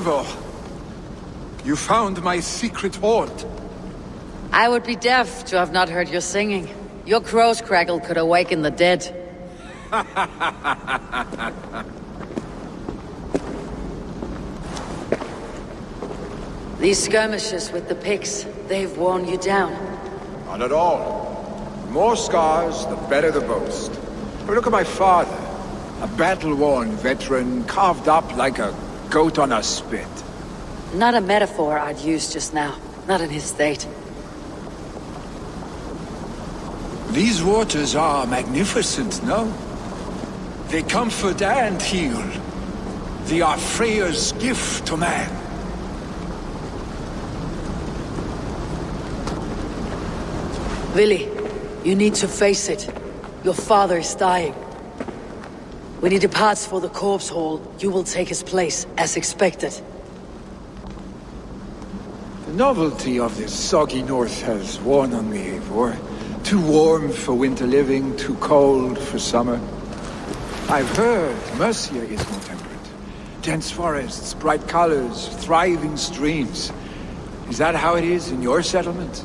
[SPEAKER 11] Eivor! You found my secret hoard.
[SPEAKER 2] I would be deaf to have not heard your singing. Your crow's crackle could awaken the dead. These skirmishes with the pigs, they've worn you down.
[SPEAKER 11] Not at all. The more scars, the better the boast. But look at my father. A battle-worn veteran, carved up like a goat on a spit.
[SPEAKER 2] Not a metaphor I'd use just now. Not in his state.
[SPEAKER 11] These waters are magnificent, no? They comfort and heal. They are Freya's gift to man.
[SPEAKER 2] Willy, you need to face it. Your father is dying. When he departs for the corpse hall, you will take his place, as expected.
[SPEAKER 11] The novelty of this soggy north has worn on me, Eivor. Too warm for winter living, too cold for summer. I've heard Mercia is more temperate. Dense forests, bright colors, thriving streams. Is that how it is in your settlement?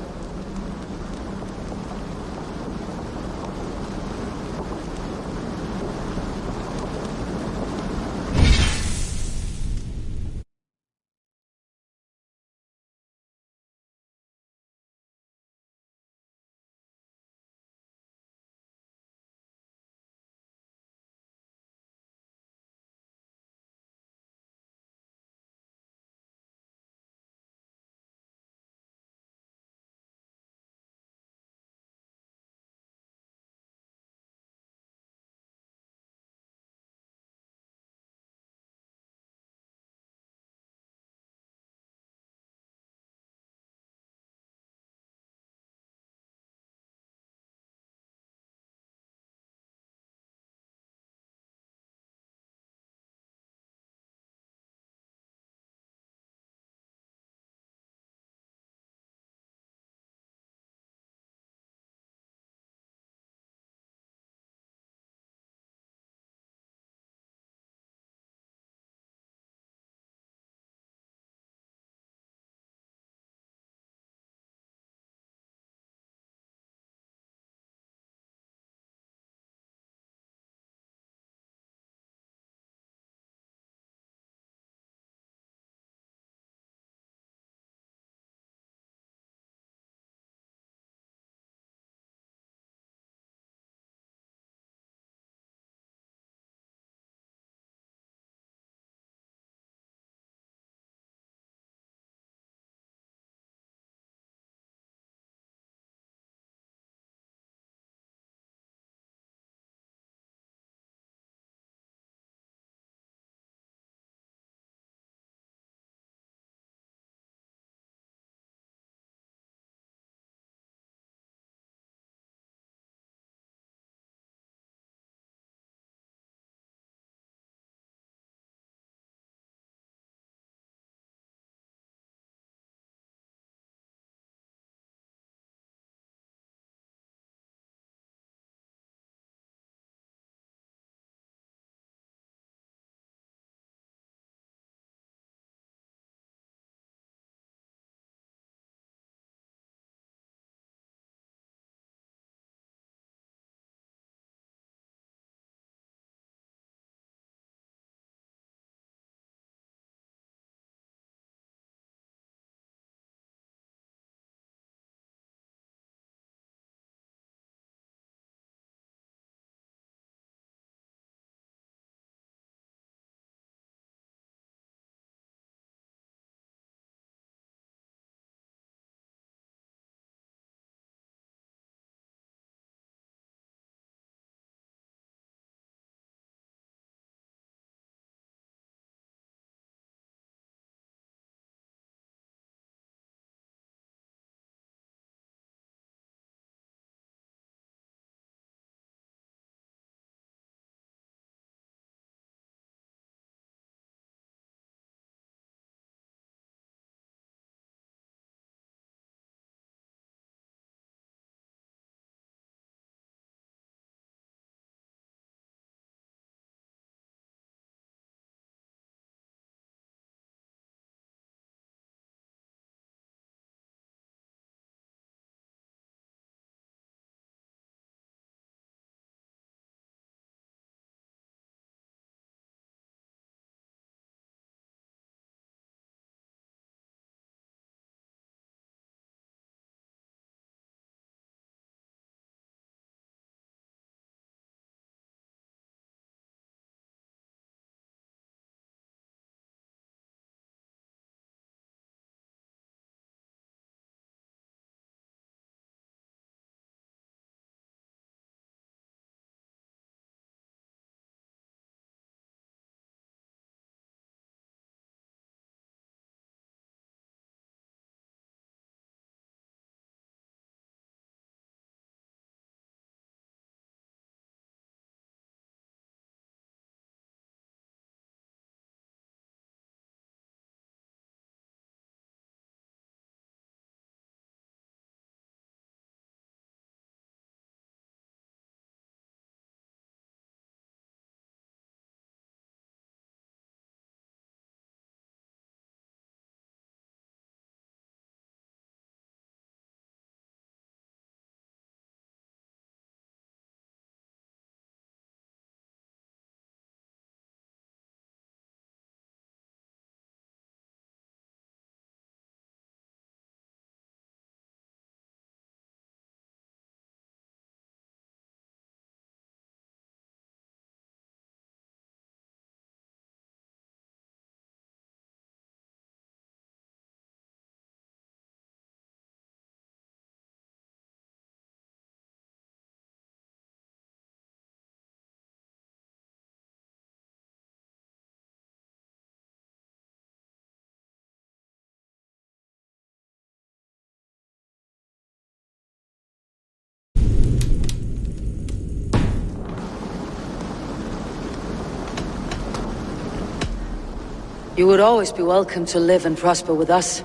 [SPEAKER 2] You would always be welcome to live and prosper with us.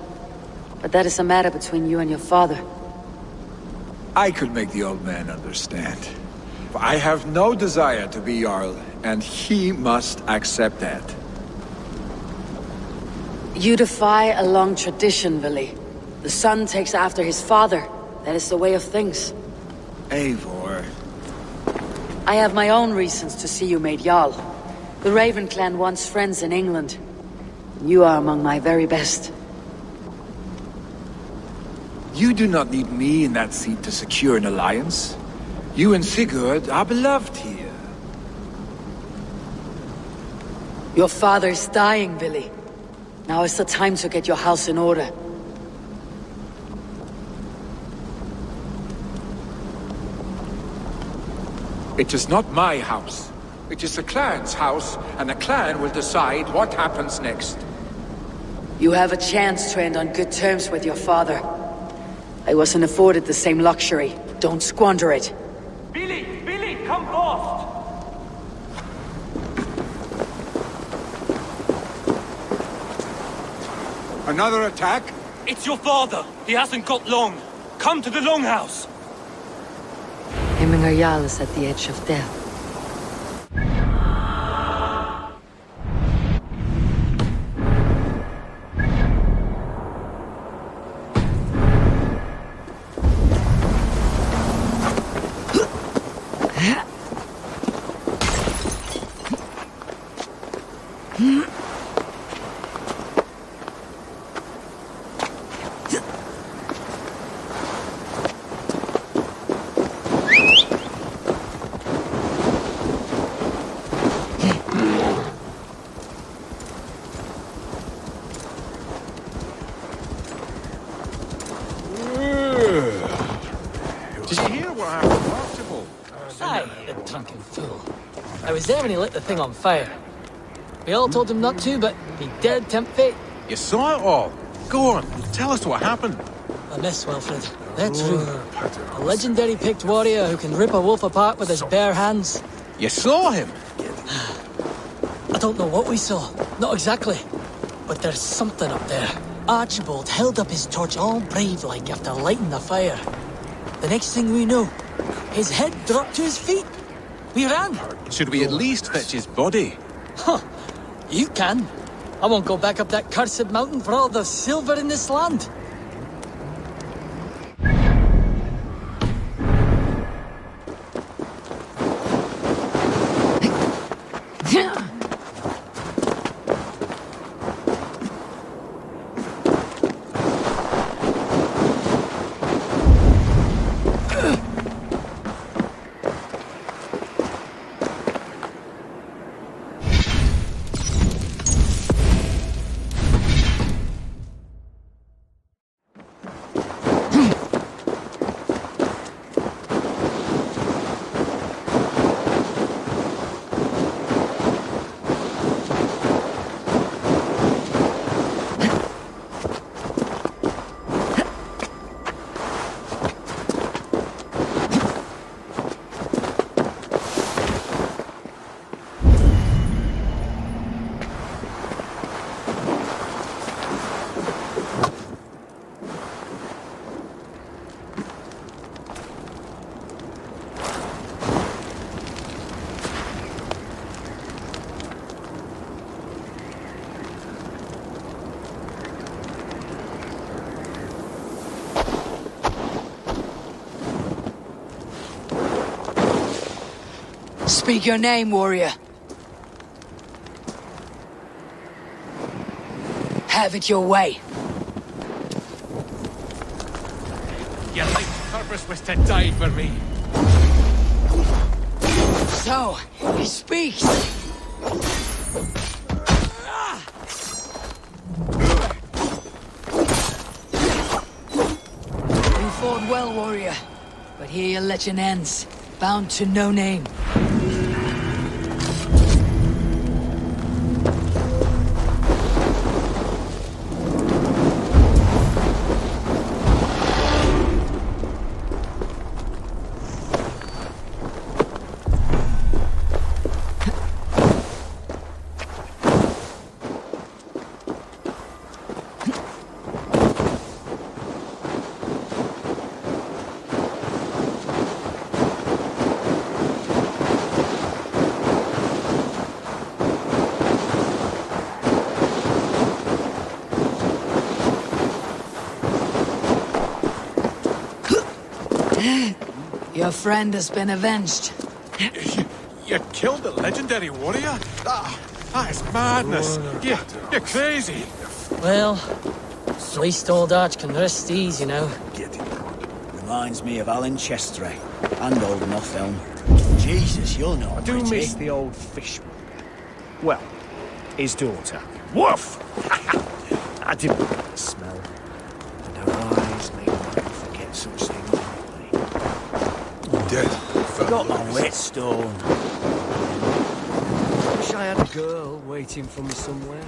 [SPEAKER 2] But that is a matter between you and your father.
[SPEAKER 9] I could make the old man understand. But I have no desire to be Jarl, and he must accept that.
[SPEAKER 2] You defy a long tradition, Vili. The son takes after his father. That is the way of things.
[SPEAKER 9] Eivor...
[SPEAKER 2] I have my own reasons to see you made Jarl. The Raven clan wants friends in England. You are among my very best.
[SPEAKER 9] You do not need me in that seat to secure an alliance. You and Sigurd are beloved here.
[SPEAKER 2] Your father is dying, Vili. Now is the time to get your house in order.
[SPEAKER 11] It is not my house. It is the clan's house, and the clan will decide what happens next.
[SPEAKER 2] You have a chance to end on good terms with your father. I wasn't afforded the same luxury. Don't squander it.
[SPEAKER 10] Billy, come fast!
[SPEAKER 11] Another attack?
[SPEAKER 10] It's your father. He hasn't got long. Come to the Longhouse.
[SPEAKER 2] Himmingar Jarl is at the edge of death.
[SPEAKER 13] Drunken fool. I was there when he lit the thing on fire. We all told him not to, but he dared tempt fate.
[SPEAKER 14] You saw it all. Go on, tell us what happened.
[SPEAKER 13] A miss, Wilfred. They're true. A legendary picked warrior who can rip a wolf apart with his bare hands.
[SPEAKER 14] You saw him?
[SPEAKER 13] I don't know what we saw. Not exactly. But there's something up there. Archibald held up his torch all brave-like after lighting the fire. The next thing we know, his head dropped to his feet. We ran.
[SPEAKER 14] Should we at least fetch his body?
[SPEAKER 13] Huh. You can. I won't go back up that cursed mountain for all the silver in this land.
[SPEAKER 2] Speak your name, warrior. Have it your way.
[SPEAKER 10] Your life's purpose was to die for me.
[SPEAKER 2] So, he speaks. You fought well, warrior. But here your legend ends, bound to no name. Your friend has been avenged.
[SPEAKER 14] You killed the legendary warrior? That is madness. You're crazy.
[SPEAKER 13] Well, at least old Arch can rest easy, you know.
[SPEAKER 15] Reminds me of Alan Chestray and old Nothelm. Jesus, you're not
[SPEAKER 16] I do miss the old fish. Well, his daughter. Woof! I didn't like the smell. And her eyes made me forget such things.
[SPEAKER 14] Dead.
[SPEAKER 15] Got my whetstone.
[SPEAKER 16] Wish I had a girl waiting for me somewhere.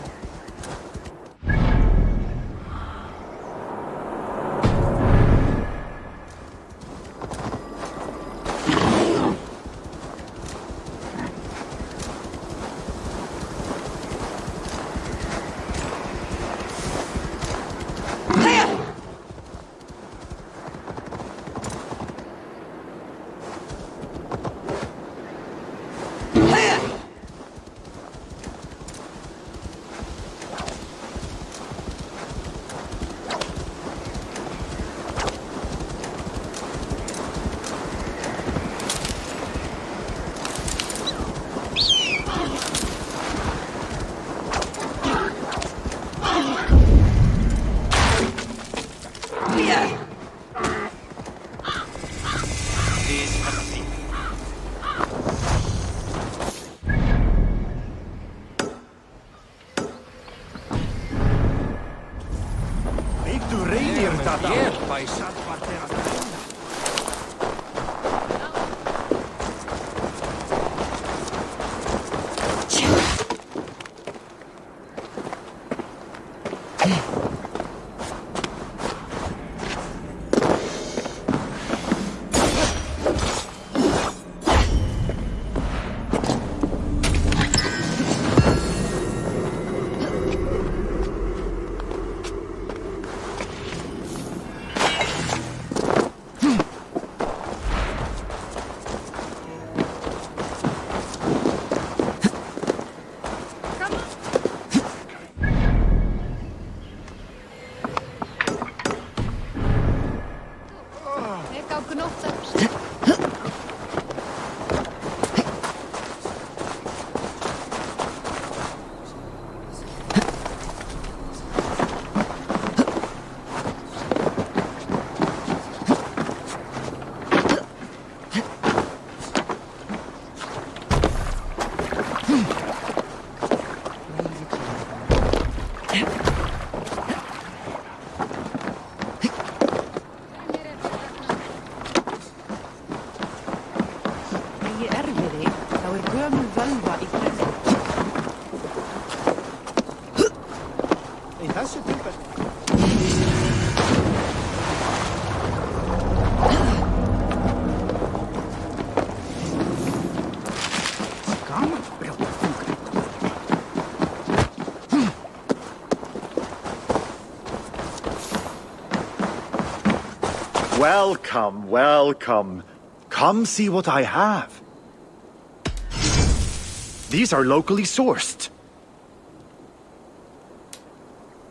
[SPEAKER 3] Welcome, welcome. Come see what I have. These are locally sourced.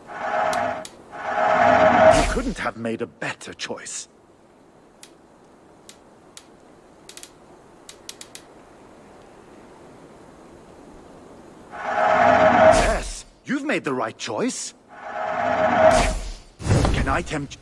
[SPEAKER 3] You couldn't have made a better choice. Yes, you've made the right choice. Can I tempt you?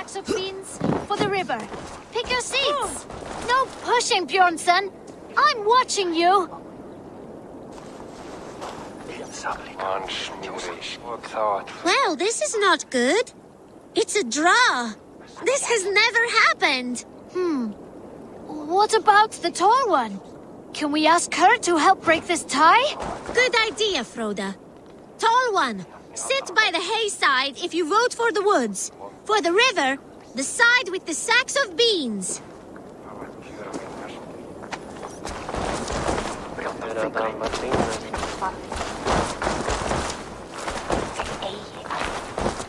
[SPEAKER 8] sacks of beans for the river. Pick your seats. No pushing, Bjornsson. I'm watching you.
[SPEAKER 12] Well, this is not good. It's a draw. This has never happened.
[SPEAKER 8] What about the tall one? Can we ask her to help break this tie?
[SPEAKER 12] Good idea, Froda. Tall one, sit by the hay side if you vote for the woods. For the river, the side with the sacks of beans.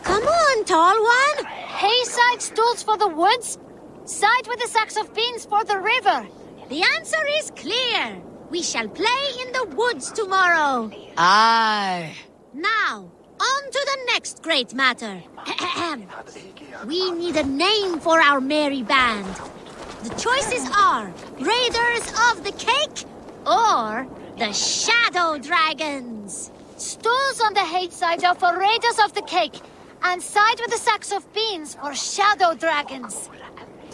[SPEAKER 12] Come on, tall one.
[SPEAKER 8] Hay side stools for the woods, side with the sacks of beans for the river.
[SPEAKER 12] The answer is clear. We shall play in the woods tomorrow.
[SPEAKER 2] Aye.
[SPEAKER 12] Now, on to the next great matter. We need a name for our merry band. The choices are Raiders of the Cake or the Shadow Dragons.
[SPEAKER 8] Stools on the hay side are for Raiders of the Cake, and side with the sacks of beans for Shadow Dragons.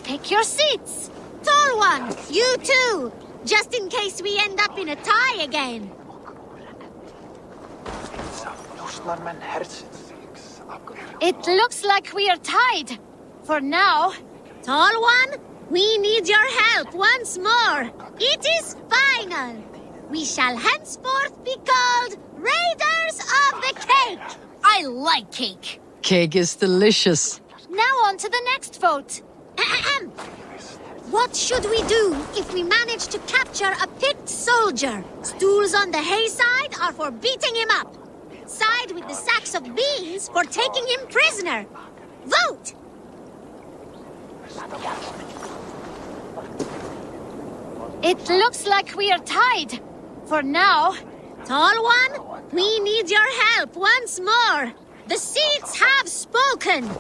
[SPEAKER 8] Pick your seats.
[SPEAKER 12] Tall one, you too, just in case we end up in a tie again.
[SPEAKER 8] It looks like we are tied. For now.
[SPEAKER 12] Tall one, we need your help once more. It is final. We shall henceforth be called Raiders of the Cake.
[SPEAKER 8] I like cake.
[SPEAKER 2] Cake is delicious.
[SPEAKER 8] Now on to the next vote.
[SPEAKER 12] What should we do if we manage to capture a picked soldier? Stools on the hay side are for beating him up. Side with the sacks of beans for taking him prisoner. Vote!
[SPEAKER 8] It looks like we are tied. For now.
[SPEAKER 12] Tall one, we need your help once more. The seats have spoken.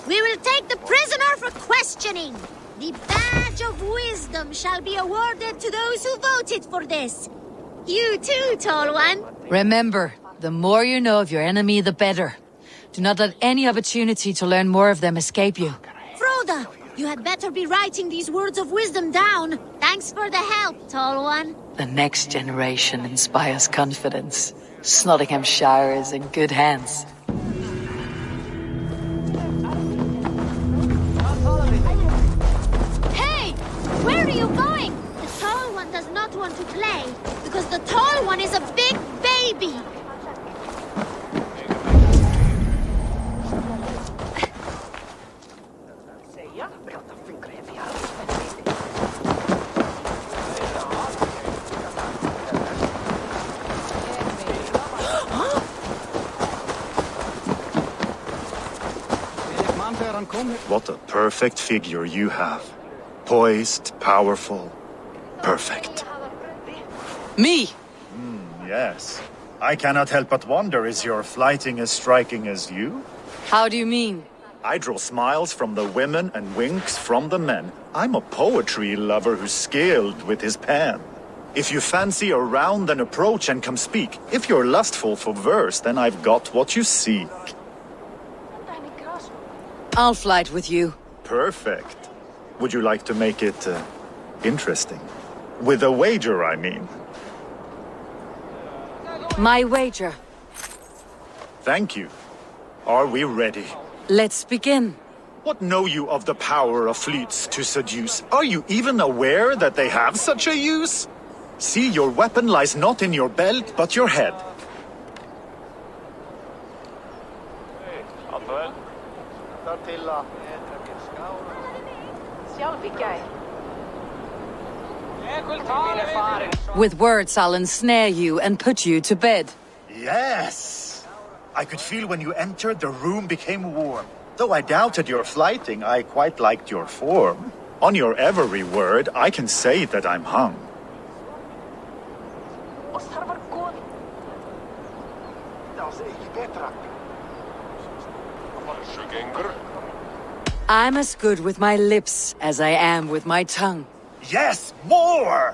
[SPEAKER 12] We will take the prisoner for questioning. The badge of wisdom shall be awarded to those who voted for this. You too, tall one.
[SPEAKER 2] Remember, the more you know of your enemy, the better. Do not let any opportunity to learn more of them escape you.
[SPEAKER 12] Froda, you had better be writing these words of wisdom down. Thanks for the help, tall one.
[SPEAKER 2] The next generation inspires confidence. Nottinghamshire is in good hands.
[SPEAKER 8] Hey! Where are you going?
[SPEAKER 12] The tall one does not want to play because the tall one is a big baby.
[SPEAKER 3] What a perfect figure you have. Poised, powerful, perfect.
[SPEAKER 2] Me?
[SPEAKER 3] Yes. I cannot help but wonder, is your flighting as striking as you?
[SPEAKER 2] How do you mean?
[SPEAKER 3] I draw smiles from the women and winks from the men. I'm a poetry lover who's skilled with his pen. If you fancy a round, then approach and come speak. If you're lustful for verse, then I've got what you seek.
[SPEAKER 2] I'll flight with you.
[SPEAKER 3] Perfect. Would you like to make it interesting? With a wager, I mean.
[SPEAKER 2] My wager.
[SPEAKER 3] Thank you. Are we ready?
[SPEAKER 2] Let's begin.
[SPEAKER 3] What know you of the power of fleets to seduce? Are you even aware that they have such a use? See, your weapon lies not in your belt, but your head.
[SPEAKER 2] With words, I'll ensnare you and put you to bed.
[SPEAKER 3] Yes! I could feel when you entered, the room became warm. Though I doubted your flighting, I quite liked your form. On your every word, I can say that I'm hung.
[SPEAKER 2] I'm as good with my lips as I am with my tongue.
[SPEAKER 3] Yes, more!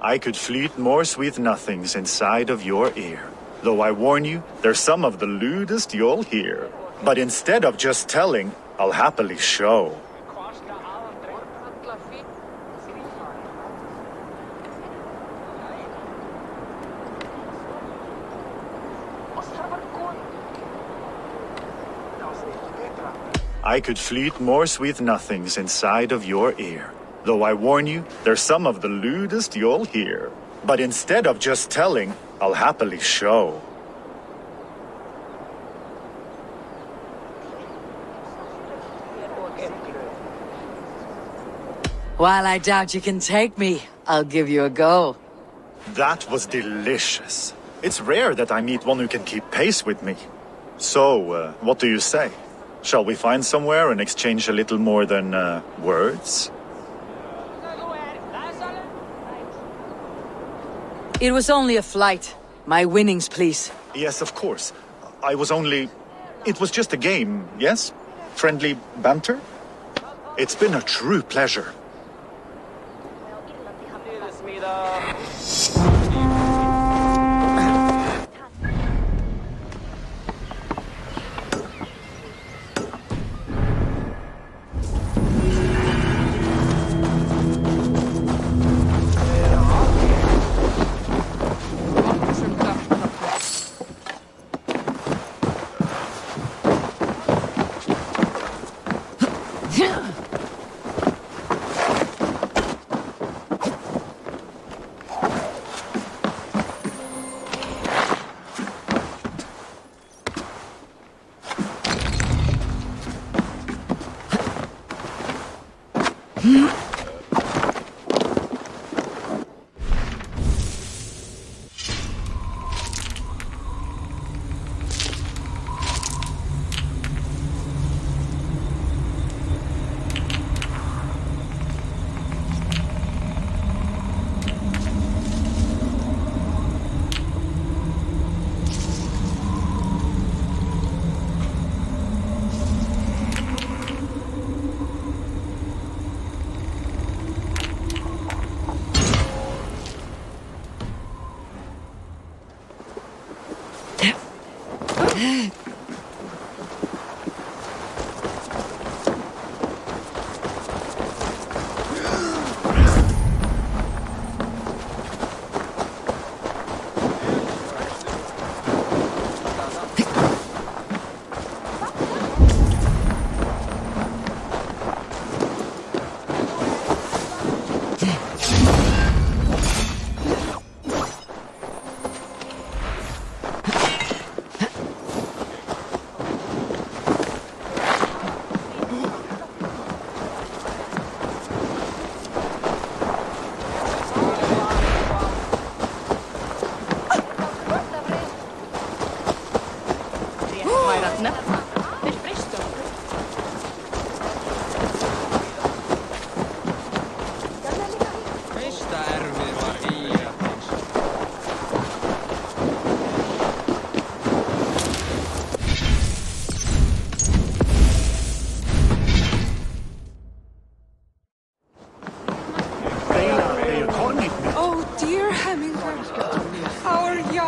[SPEAKER 3] I could fleet more sweet nothings inside of your ear. Though I warn you, they're some of the lewdest you'll hear. But instead of just telling, I'll happily show. I could fleet more sweet nothings inside of your ear. Though I warn you, they're some of the lewdest you'll hear. But instead of just telling, I'll happily show.
[SPEAKER 2] While I doubt you can take me, I'll give you a go.
[SPEAKER 3] That was delicious. It's rare that I meet one who can keep pace with me. So, what do you say? Shall we find somewhere and exchange a little more than, words?
[SPEAKER 2] It was only a flight. My winnings, please.
[SPEAKER 3] Yes, of course. It was just a game, yes? Friendly banter? It's been a true pleasure.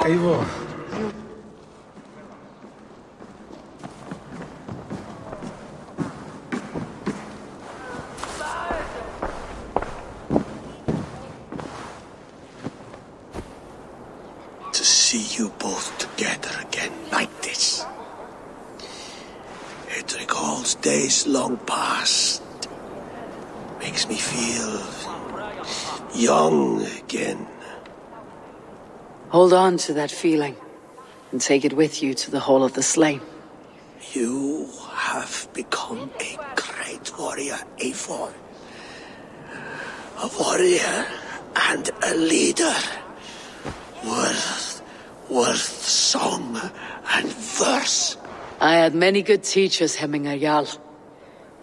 [SPEAKER 17] Eivor.
[SPEAKER 6] To see you both together again like this. It recalls days long past. Makes me feel young again.
[SPEAKER 2] Hold on to that feeling, and take it with you to the Hall of the Slain.
[SPEAKER 6] You have become a great warrior, Eivor. A warrior and a leader. Worth song and verse.
[SPEAKER 2] I had many good teachers, Hemminger Jarl.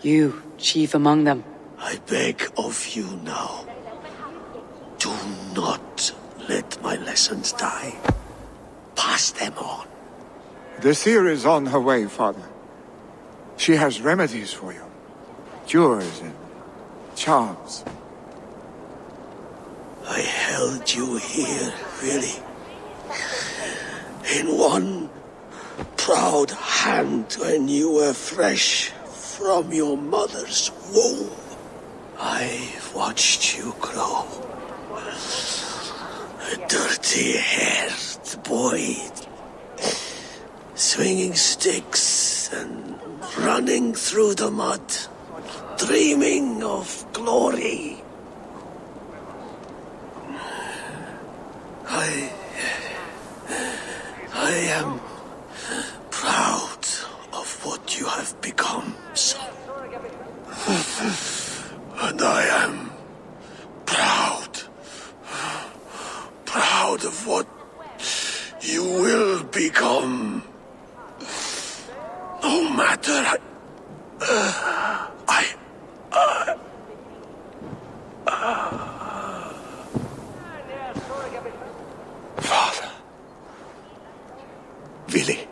[SPEAKER 2] You, chief among them.
[SPEAKER 6] I beg of you now, do not let my lessons die. Pass them on.
[SPEAKER 9] The seer is on her way, Father. She has remedies for you. Cures and charms.
[SPEAKER 6] I held you here, really. In one
[SPEAKER 17] proud hand when you were fresh from your mother's womb. I've watched you grow. A dirty-haired boy, swinging sticks and running through the mud, dreaming of glory. I am proud of what you have become, son. And I am proud of what you will become. No matter Father. Willi.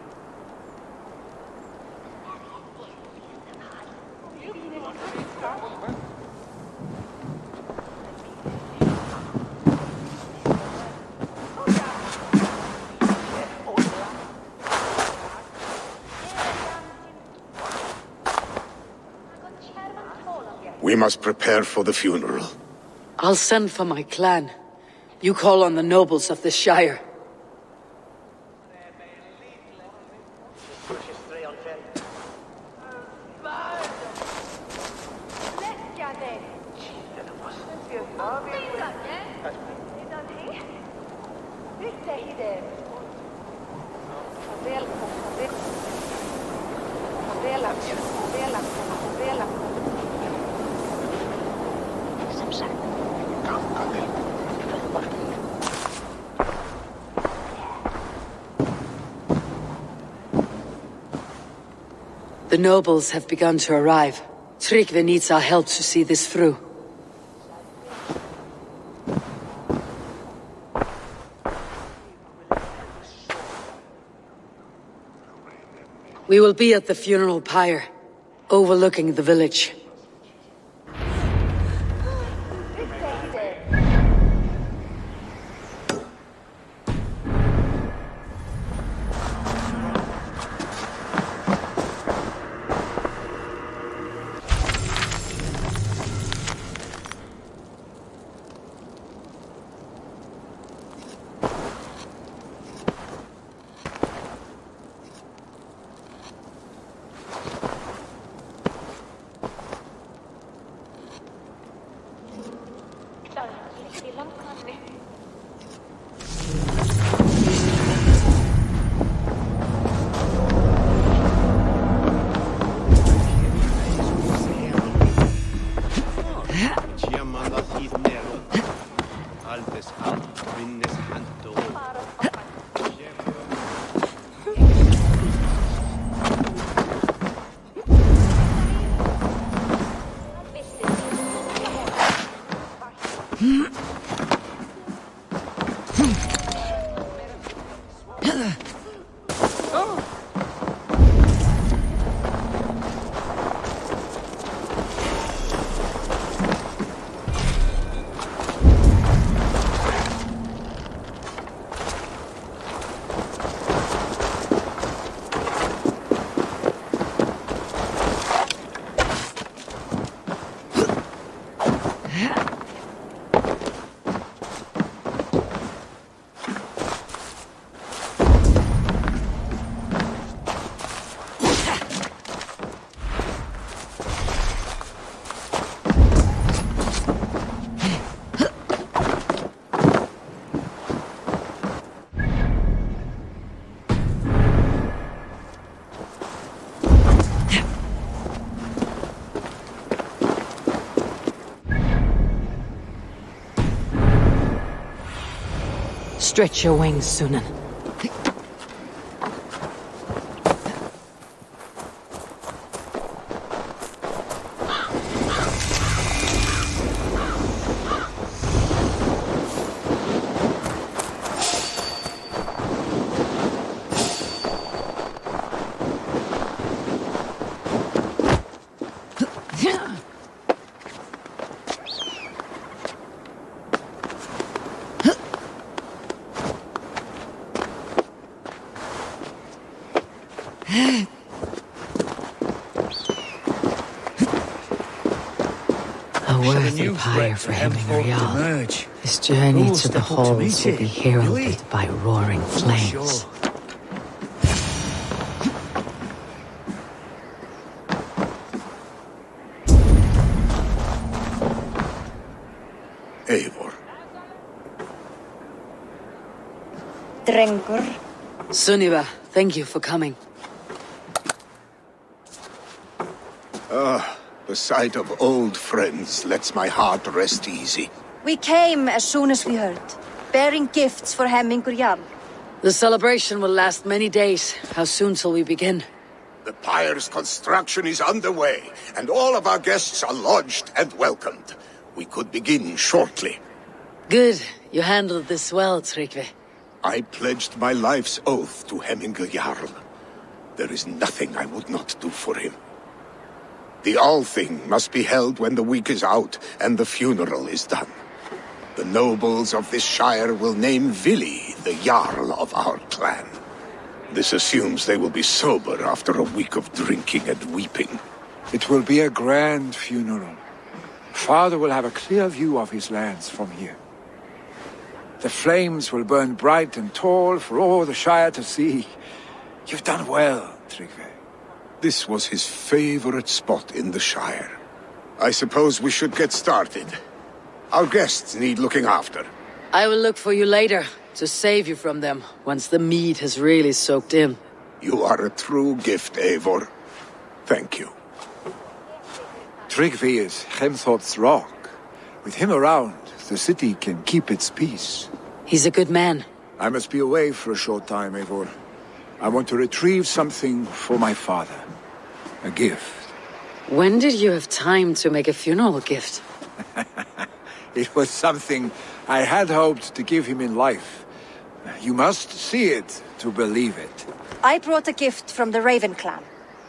[SPEAKER 6] We must prepare for the funeral.
[SPEAKER 2] I'll send for my clan. You call on the nobles of the Shire. The nobles have begun to arrive. Tryggve needs our help to see this through. We will be at the funeral pyre, overlooking the village. Stretch your wings, Sunan. worthy pyre for Hemminger Jarl. His journey to the halls will be heralded by roaring flames.
[SPEAKER 6] Eivor.
[SPEAKER 18] Drengur.
[SPEAKER 2] Sunniva, thank you for coming.
[SPEAKER 6] The sight of old friends lets my heart rest easy.
[SPEAKER 18] We came as soon as we heard, bearing gifts for Hemminger Jarl.
[SPEAKER 2] The celebration will last many days. How soon till we begin?
[SPEAKER 6] The pyre's construction is underway, and all of our guests are lodged and welcomed. We could begin shortly.
[SPEAKER 2] Good. You handled this well, Tryggvi.
[SPEAKER 6] I pledged my life's oath to Hemminger Jarl. There is nothing I would not do for him. The Althing must be held when the week is out and the funeral is done. The nobles of this shire will name Vili the Jarl of our clan. This assumes they will be sober after a week of drinking and weeping.
[SPEAKER 9] It will be a grand funeral. Father will have a clear view of his lands from here. The flames will burn bright and tall for all the Shire to see. You've done well, Tryggvi.
[SPEAKER 6] This was his favorite spot in the Shire. I suppose we should get started. Our guests need looking after.
[SPEAKER 2] I will look for you later, to save you from them, once the mead has really soaked in.
[SPEAKER 6] You are a true gift, Eivor. Thank you.
[SPEAKER 9] Tryggvi is Hemthorp's rock. With him around, the city can keep its peace.
[SPEAKER 2] He's a good man.
[SPEAKER 9] I must be away for a short time, Eivor. I want to retrieve something for my father. A gift.
[SPEAKER 2] When did you have time to make a funeral gift?
[SPEAKER 9] It was something I had hoped to give him in life. You must see it to believe it.
[SPEAKER 18] I brought a gift from the Raven clan.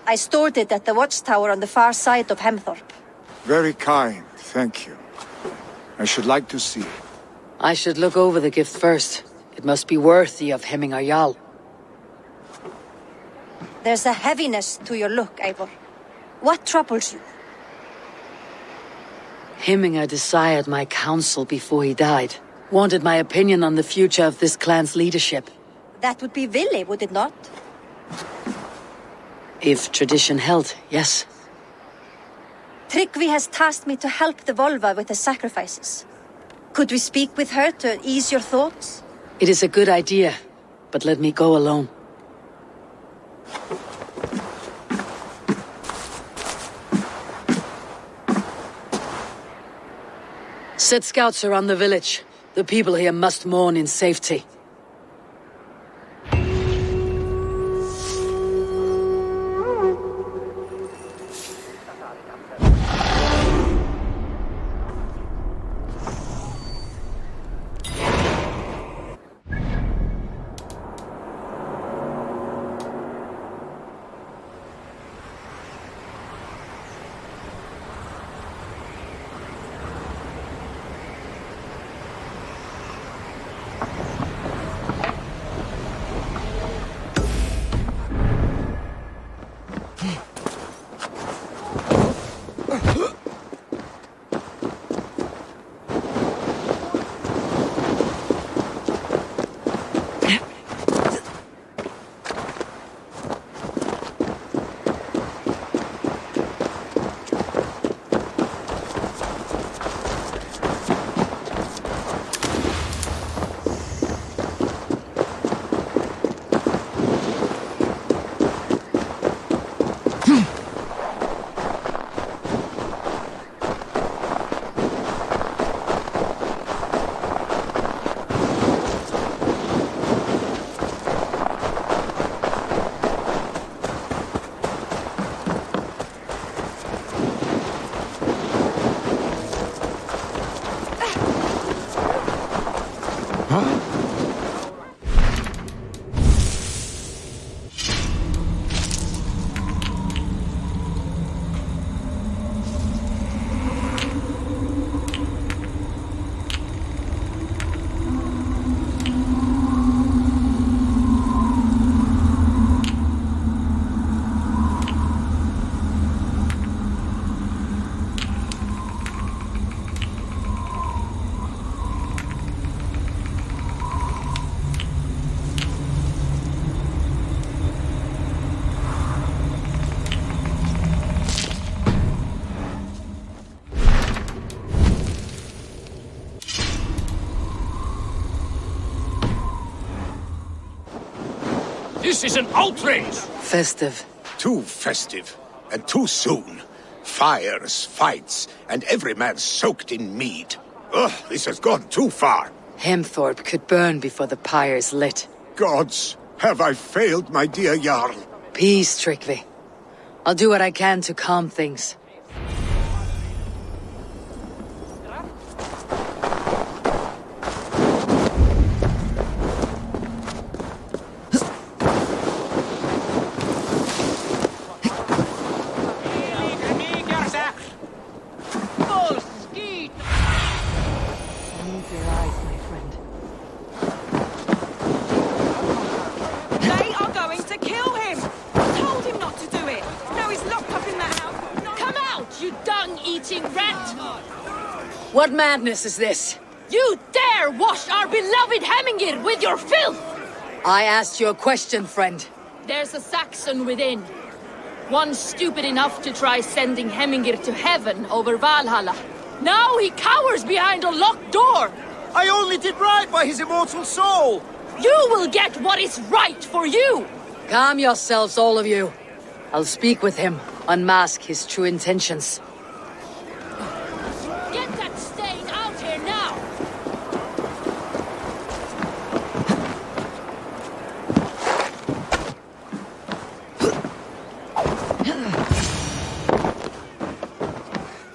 [SPEAKER 18] I stored it at the watchtower on the far side of Hemthorp.
[SPEAKER 9] Very kind, thank you. I should like to see it.
[SPEAKER 2] I should look over the gift first. It must be worthy of Hemminger Jarl.
[SPEAKER 18] There's a heaviness to your look, Eivor. What troubles you?
[SPEAKER 2] Hemminger desired my counsel before he died. Wanted my opinion on the future of this clan's leadership.
[SPEAKER 18] That would be Vili, would it not?
[SPEAKER 2] If tradition held, yes.
[SPEAKER 18] Tryggvi has tasked me to help the Volva with the sacrifices. Could we speak with her to ease your thoughts?
[SPEAKER 2] It is a good idea, but let me go alone. Set scouts around the village. The people here must mourn in safety.
[SPEAKER 6] This is an outrage!
[SPEAKER 2] Festive.
[SPEAKER 6] Too festive, and too soon. Fires, fights, and every man soaked in mead. Ugh, this has gone too far.
[SPEAKER 2] Hemthorpe could burn before the pyre's lit.
[SPEAKER 6] Gods, have I failed my dear Jarl?
[SPEAKER 2] Peace, Tryggvi. I'll do what I can to calm things. What madness is this?
[SPEAKER 1] You dare wash our beloved Hemmingir with your filth!
[SPEAKER 2] I asked you a question, friend.
[SPEAKER 1] There's a Saxon within. One stupid enough to try sending Hemmingir to heaven over Valhalla. Now he cowers behind a locked door!
[SPEAKER 16] I only did right by his immortal soul!
[SPEAKER 1] You will get what is right for you!
[SPEAKER 2] Calm yourselves, all of you. I'll speak with him, unmask his true intentions.
[SPEAKER 1] Get that stain out here now!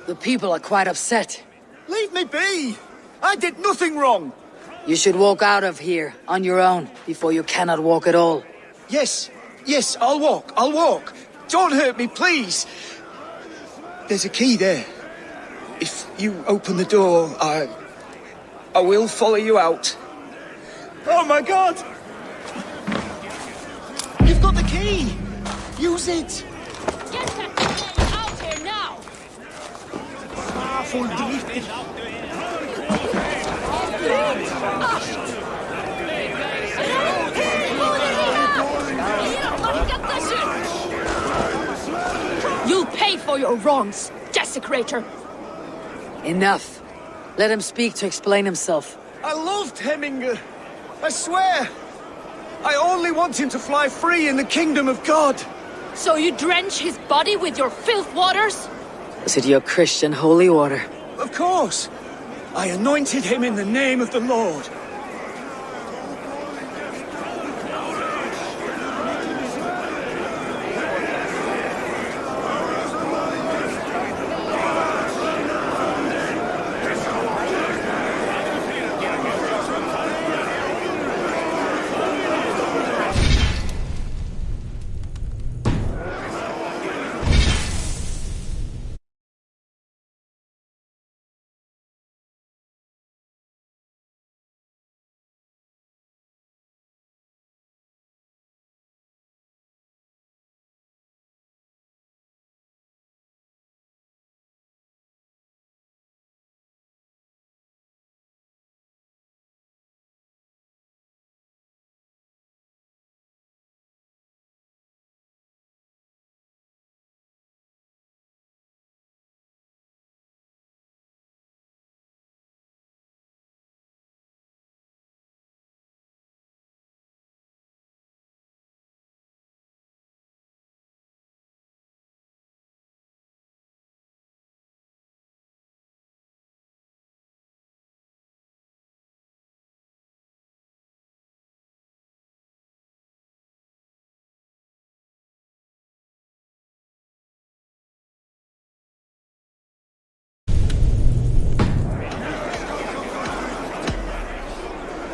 [SPEAKER 2] The people are quite upset.
[SPEAKER 16] Leave me be! I did nothing wrong!
[SPEAKER 2] You should walk out of here, on your own, before you cannot walk at all.
[SPEAKER 16] Yes, I'll walk. Don't hurt me, please! There's a key there. If you open the door, I will follow you out. Oh my god! You've got the key! Use it!
[SPEAKER 1] Get that stain out here now! You'll pay for your wrongs, desecrator!
[SPEAKER 2] Enough. Let him speak to explain himself.
[SPEAKER 16] I loved Hemmingr. I swear. I only want him to fly free in the kingdom of God.
[SPEAKER 1] So you drench his body with your filth waters?
[SPEAKER 2] Was it your Christian holy water?
[SPEAKER 16] Of course. I anointed him in the name of the Lord.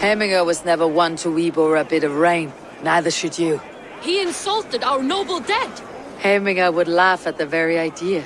[SPEAKER 2] Hemmingr was never one to Eivor a bit of rain. Neither should you.
[SPEAKER 1] He insulted our noble dead!
[SPEAKER 2] Hemmingr would laugh at the very idea.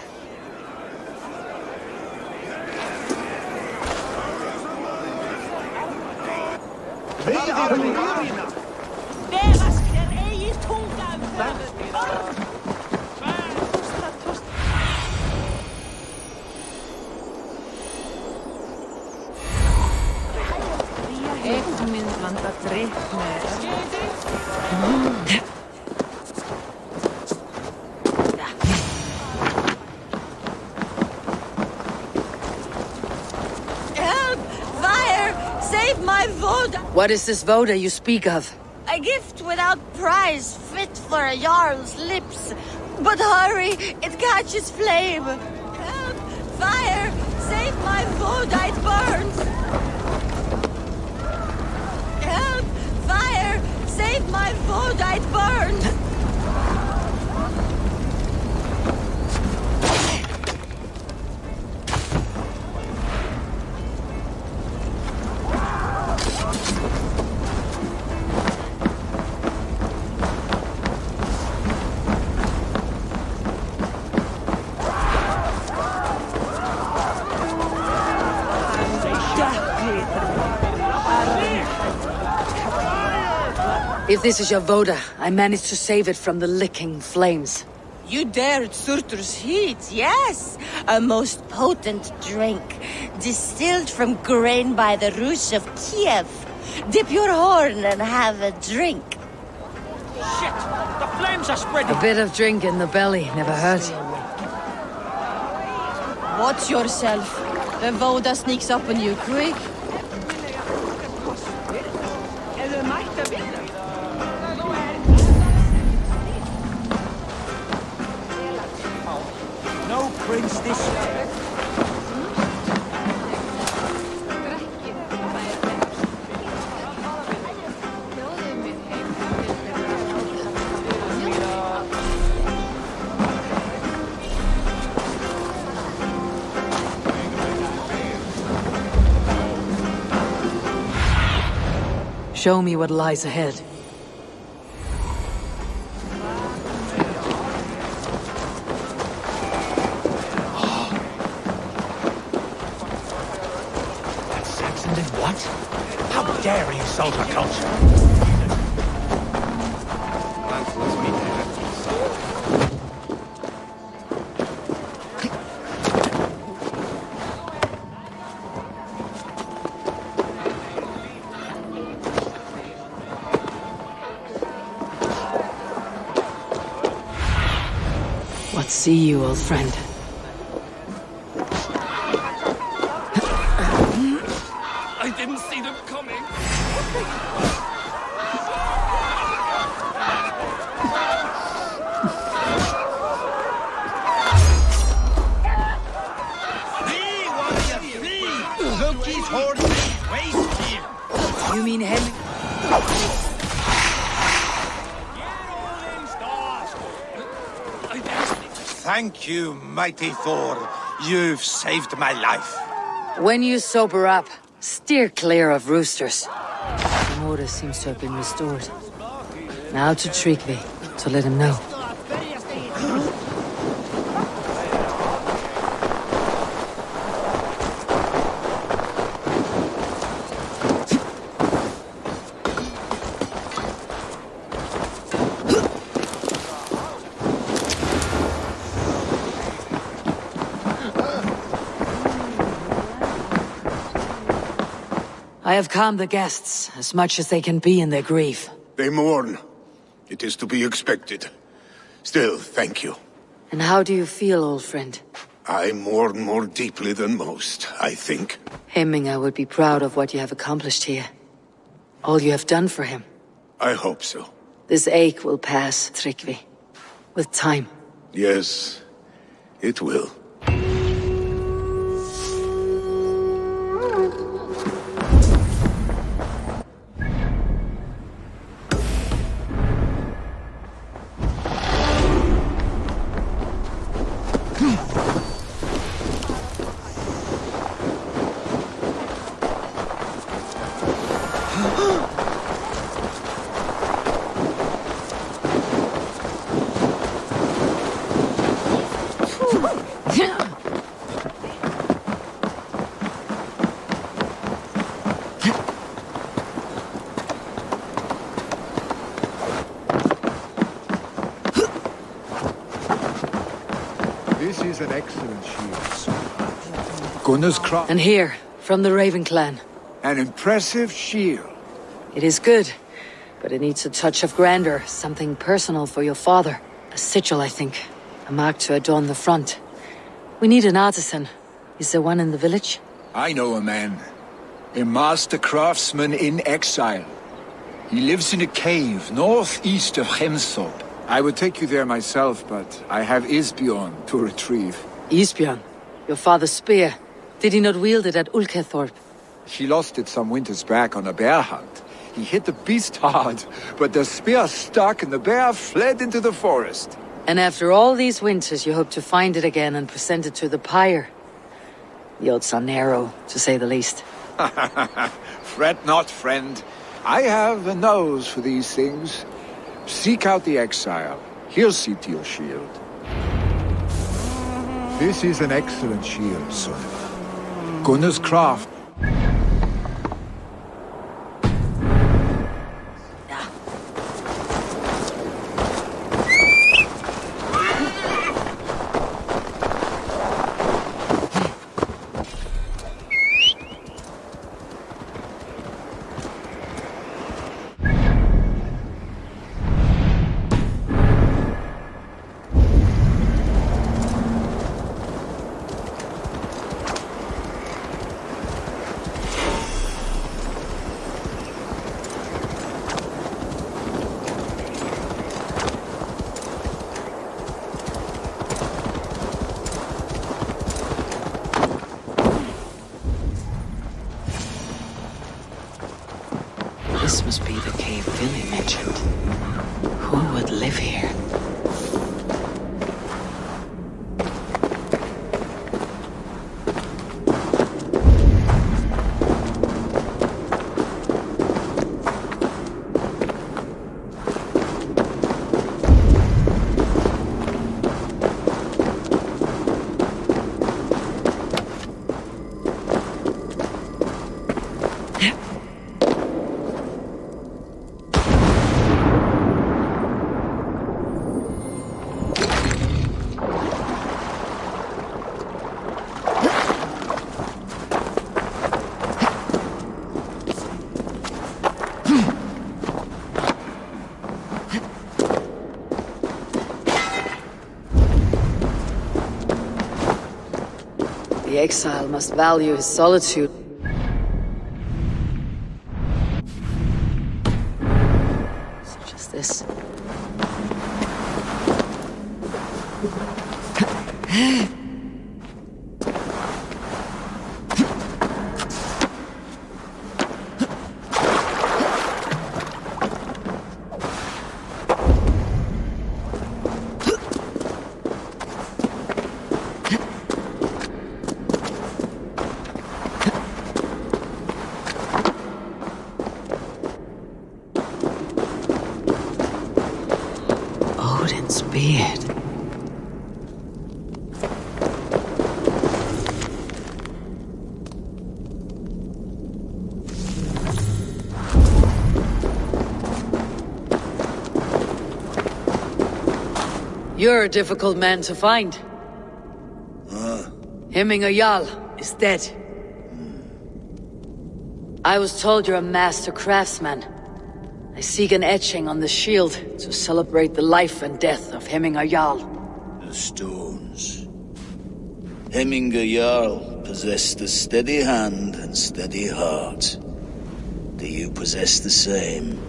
[SPEAKER 1] Help! Fire! Save my Voda!
[SPEAKER 2] What is this Voda you speak of?
[SPEAKER 19] A gift without price, fit for a Jarl's lips. But hurry, it catches flame. Help! Fire! Save my food, it burns! Help! Fire! Save my food, it burns!
[SPEAKER 2] If this is your Voda, I managed to save it from the licking flames.
[SPEAKER 19] You dared Surtur's heat, yes! A most potent drink, distilled from grain by the Rus of Kiev. Dip your horn and have a drink.
[SPEAKER 10] Shit! The flames are spreading!
[SPEAKER 2] A bit of drink in the belly never hurt.
[SPEAKER 19] Watch yourself. The Voda sneaks up on you quick.
[SPEAKER 10] No prince this way.
[SPEAKER 2] Show me what lies ahead.
[SPEAKER 10] What? How dare he insult our culture?
[SPEAKER 2] What see you, old friend?
[SPEAKER 10] I didn't see them coming.
[SPEAKER 15] Loki's horse is waste here.
[SPEAKER 2] You mean him?
[SPEAKER 6] Thank you, mighty Thor. You've saved my life.
[SPEAKER 2] When you sober up, steer clear of roosters. The order seems to have been restored. Now to Tryggvi, to let him know. I have calmed the guests as much as they can be in their grief.
[SPEAKER 6] They mourn. It is to be expected. Still, thank you.
[SPEAKER 2] And how do you feel, old friend?
[SPEAKER 6] I mourn more deeply than most, I think.
[SPEAKER 2] Hemminga would be proud of what you have accomplished here. All you have done for him.
[SPEAKER 6] I hope so.
[SPEAKER 2] This ache will pass, Tryggvi. With time.
[SPEAKER 6] Yes, it will.
[SPEAKER 9] This is an excellent shield. Gunnar's cross.
[SPEAKER 2] And here, from the Raven clan.
[SPEAKER 9] An impressive shield.
[SPEAKER 2] It is good, but it needs a touch of grandeur, something personal for your father. A sigil, I think. A mark to adorn the front. We need an artisan. Is there one in the village?
[SPEAKER 9] I know a man. A master craftsman in exile. He lives in a cave northeast of Hemthorpe. I would take you there myself, but I have Isbjorn to retrieve.
[SPEAKER 2] Isbjorn? Your father's spear. Did he not wield it at Ulkethorpe?
[SPEAKER 9] He lost it some winters back on a bear hunt. He hit the beast hard, but the spear stuck and the bear fled into the forest.
[SPEAKER 2] And after all these winters, you hope to find it again and present it to the pyre. The odds are narrow, to say the least.
[SPEAKER 9] Fret not, friend. I have a nose for these things. Seek out the exile. He'll see to your shield. This is an excellent shield, son. Gunnar's craft.
[SPEAKER 2] This must be the cave Billy mentioned. Who would live here? The exile must value his solitude. Such as this. Odin's beard. You're a difficult man to find. Hemminger Jarl is dead. I was told you're a master craftsman. I seek an etching on the shield to celebrate the life and death of Hemminger Jarl.
[SPEAKER 15] The stones. Hemminger Jarl possessed a steady hand and steady heart. Do you possess the same?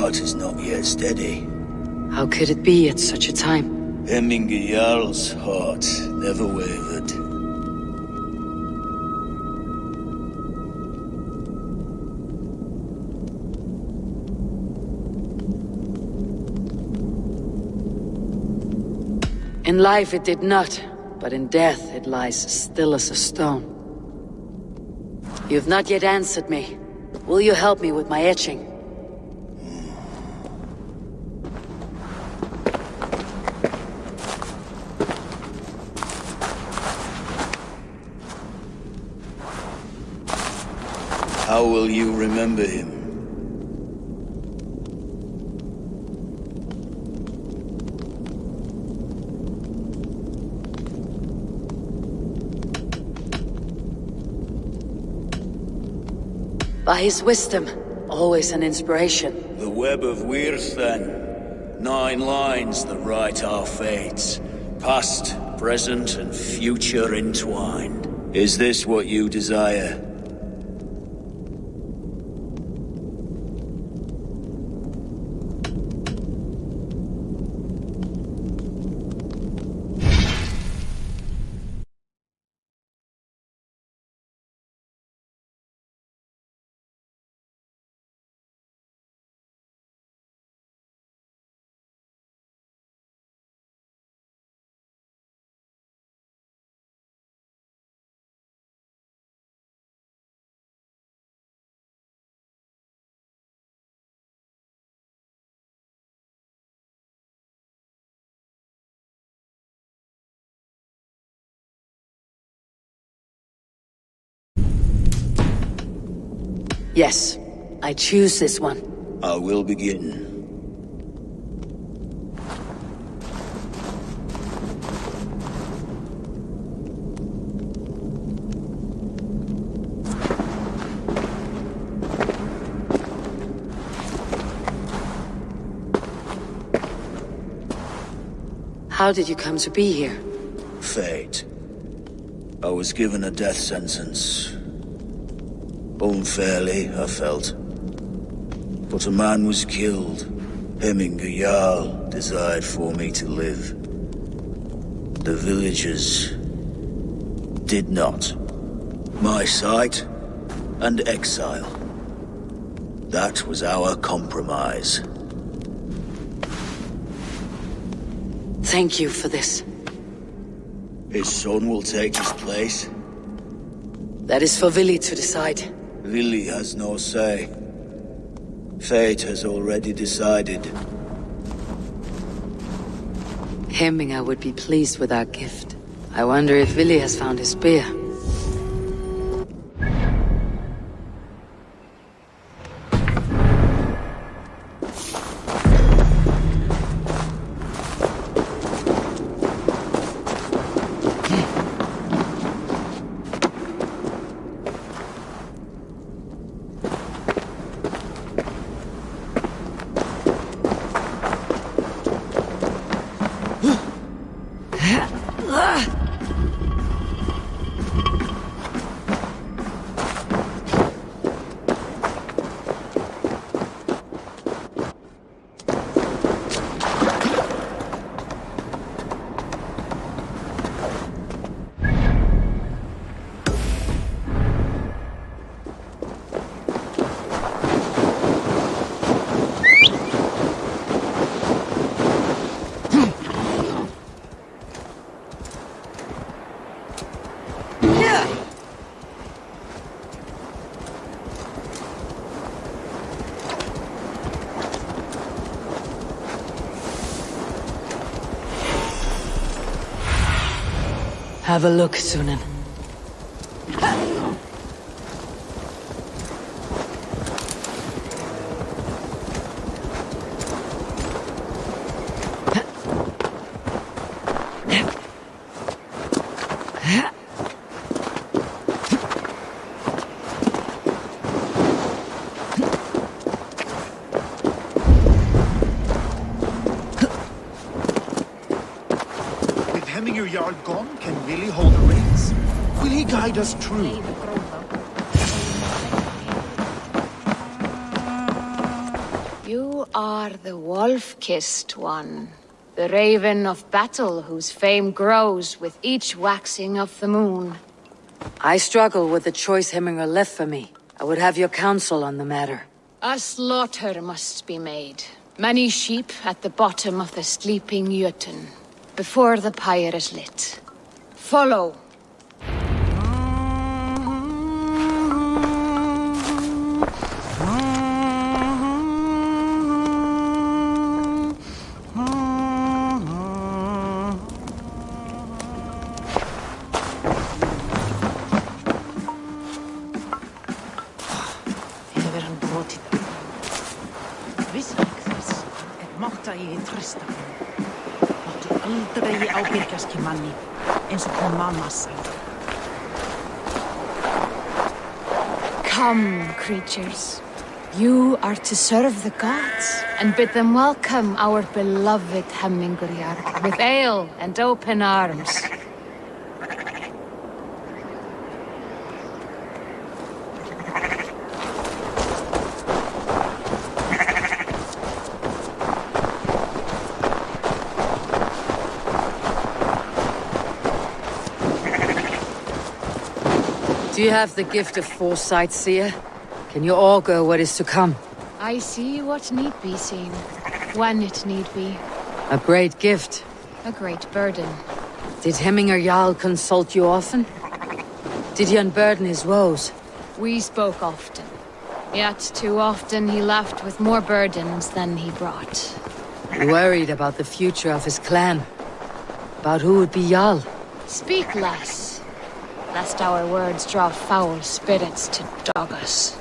[SPEAKER 15] Is not yet steady.
[SPEAKER 2] How could it be at such a time?
[SPEAKER 15] Hemminger Jarl's heart never wavered.
[SPEAKER 2] In life it did not, but in death it lies still as a stone. You have not yet answered me. Will you help me with my etching?
[SPEAKER 15] How will you remember him?
[SPEAKER 2] By his wisdom, always an inspiration.
[SPEAKER 15] The web of Wirth, then. 9 lines that write our fates. Past, present, and future entwined. Is this what you desire?
[SPEAKER 2] Yes, I choose this one.
[SPEAKER 15] I will begin.
[SPEAKER 2] How did you come to be here?
[SPEAKER 15] Fate. I was given a death sentence. Unfairly, I felt. But a man was killed. Hemminger Jarl desired for me to live. The villagers did not. My sight and exile. That was our compromise.
[SPEAKER 2] Thank you for this.
[SPEAKER 15] His son will take his place.
[SPEAKER 2] That is for Vili to decide.
[SPEAKER 15] Vili has no say. Fate has already decided.
[SPEAKER 2] Hemminger would be pleased with our gift. I wonder if Vili has found his spear. Have a look, Sunan.
[SPEAKER 3] Hemminger Jarl gone, can Vili hold the reins? Will he guide us true?
[SPEAKER 1] You are the wolf-kissed one. The raven of battle whose fame grows with each waxing of the moon.
[SPEAKER 2] I struggle with the choice Hemminger left for me. I would have your counsel on the matter.
[SPEAKER 1] A slaughter must be made. Many sheep at the bottom of the sleeping Jötun. Before the pyre is lit. Follow.
[SPEAKER 7] Aldrei ábyrgjast manni, eins og kom mamma sagði.
[SPEAKER 1] Come, creatures. You are to serve the gods, and bid them welcome our beloved Hemingurjarl with ale and open arms.
[SPEAKER 2] Do you have the gift of foresight, seer? Can you augur what is to come?
[SPEAKER 1] I see what need be seen, when it need be.
[SPEAKER 2] A great gift.
[SPEAKER 1] A great burden.
[SPEAKER 2] Did Hemminger Jarl consult you often? Did he unburden his woes?
[SPEAKER 1] We spoke often. Yet too often he left with more burdens than he brought.
[SPEAKER 2] Worried about the future of his clan? About who would be Jarl?
[SPEAKER 1] Speak less, lest our words draw foul spirits to dog us.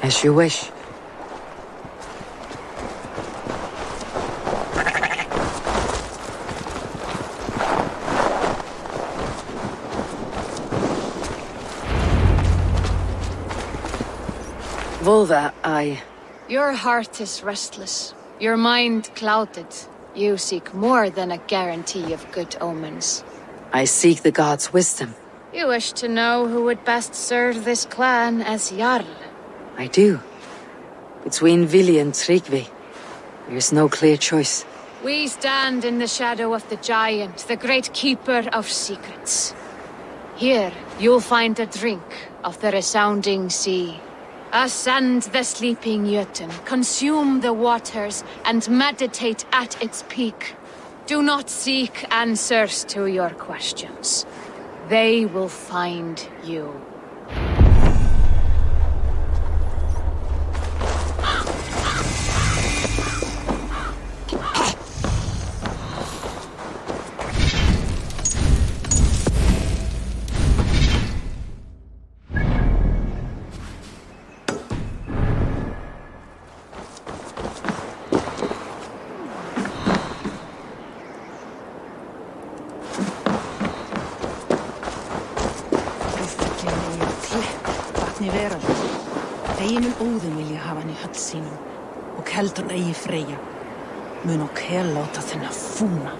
[SPEAKER 2] As you wish. Volva,
[SPEAKER 1] Your heart is restless, your mind clouded. You seek more than a guarantee of good omens.
[SPEAKER 2] I seek the gods' wisdom.
[SPEAKER 1] You wish to know who would best serve this clan as Jarl.
[SPEAKER 2] I do. Between Vili and Tryggvi, there is no clear choice.
[SPEAKER 1] We stand in the shadow of the giant, the great keeper of secrets. Here, you'll find a drink of the resounding sea. Ascend the sleeping Jötun, consume the waters, and meditate at its peak. Do not seek answers to your questions. They will find you.
[SPEAKER 7] Mun Óðinn vilja hafa hann í höll sínum og heldur eigi Freyja mun og Hel láta þennan fúna.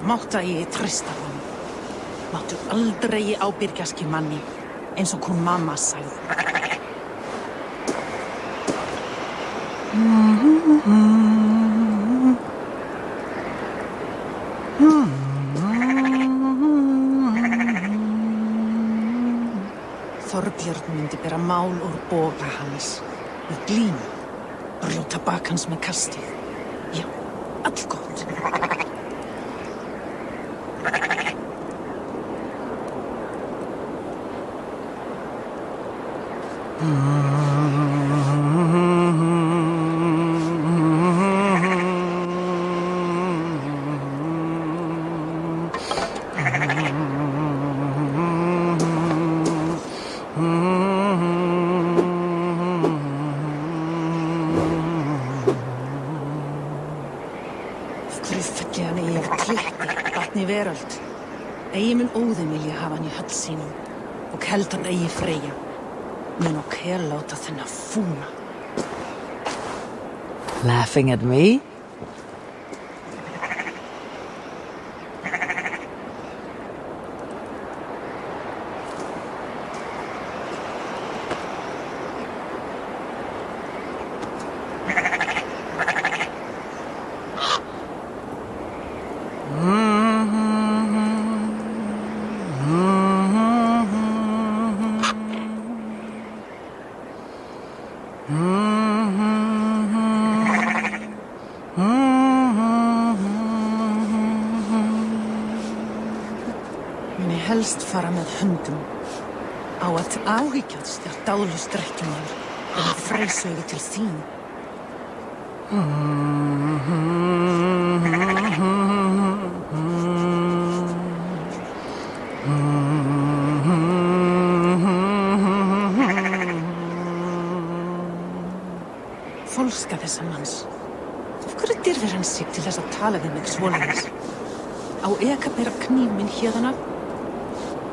[SPEAKER 7] Mátta ég treysta honum. Máttu aldrei ábyrgjast manni, eins og hún mamma sagði. Þorbjörn myndi bera mál úr boga hans, með glímu, brjóta bak hans með kasti. Já, allgott. Mun Óðinn vilja hafa hann í höll sínum og heldur eigi Freyja mun og Hel láta þennan fúna.
[SPEAKER 2] Laughing at me?
[SPEAKER 7] Helst fara með hundum. Á að áhyggjast dáðlust drykkjumaður með freysaugu til þín. Fólska þessa manns. Af hverju dyrfir hann sig til þess að tala við mig svoleiðis? Á ég að bera kníf minn hérðan af?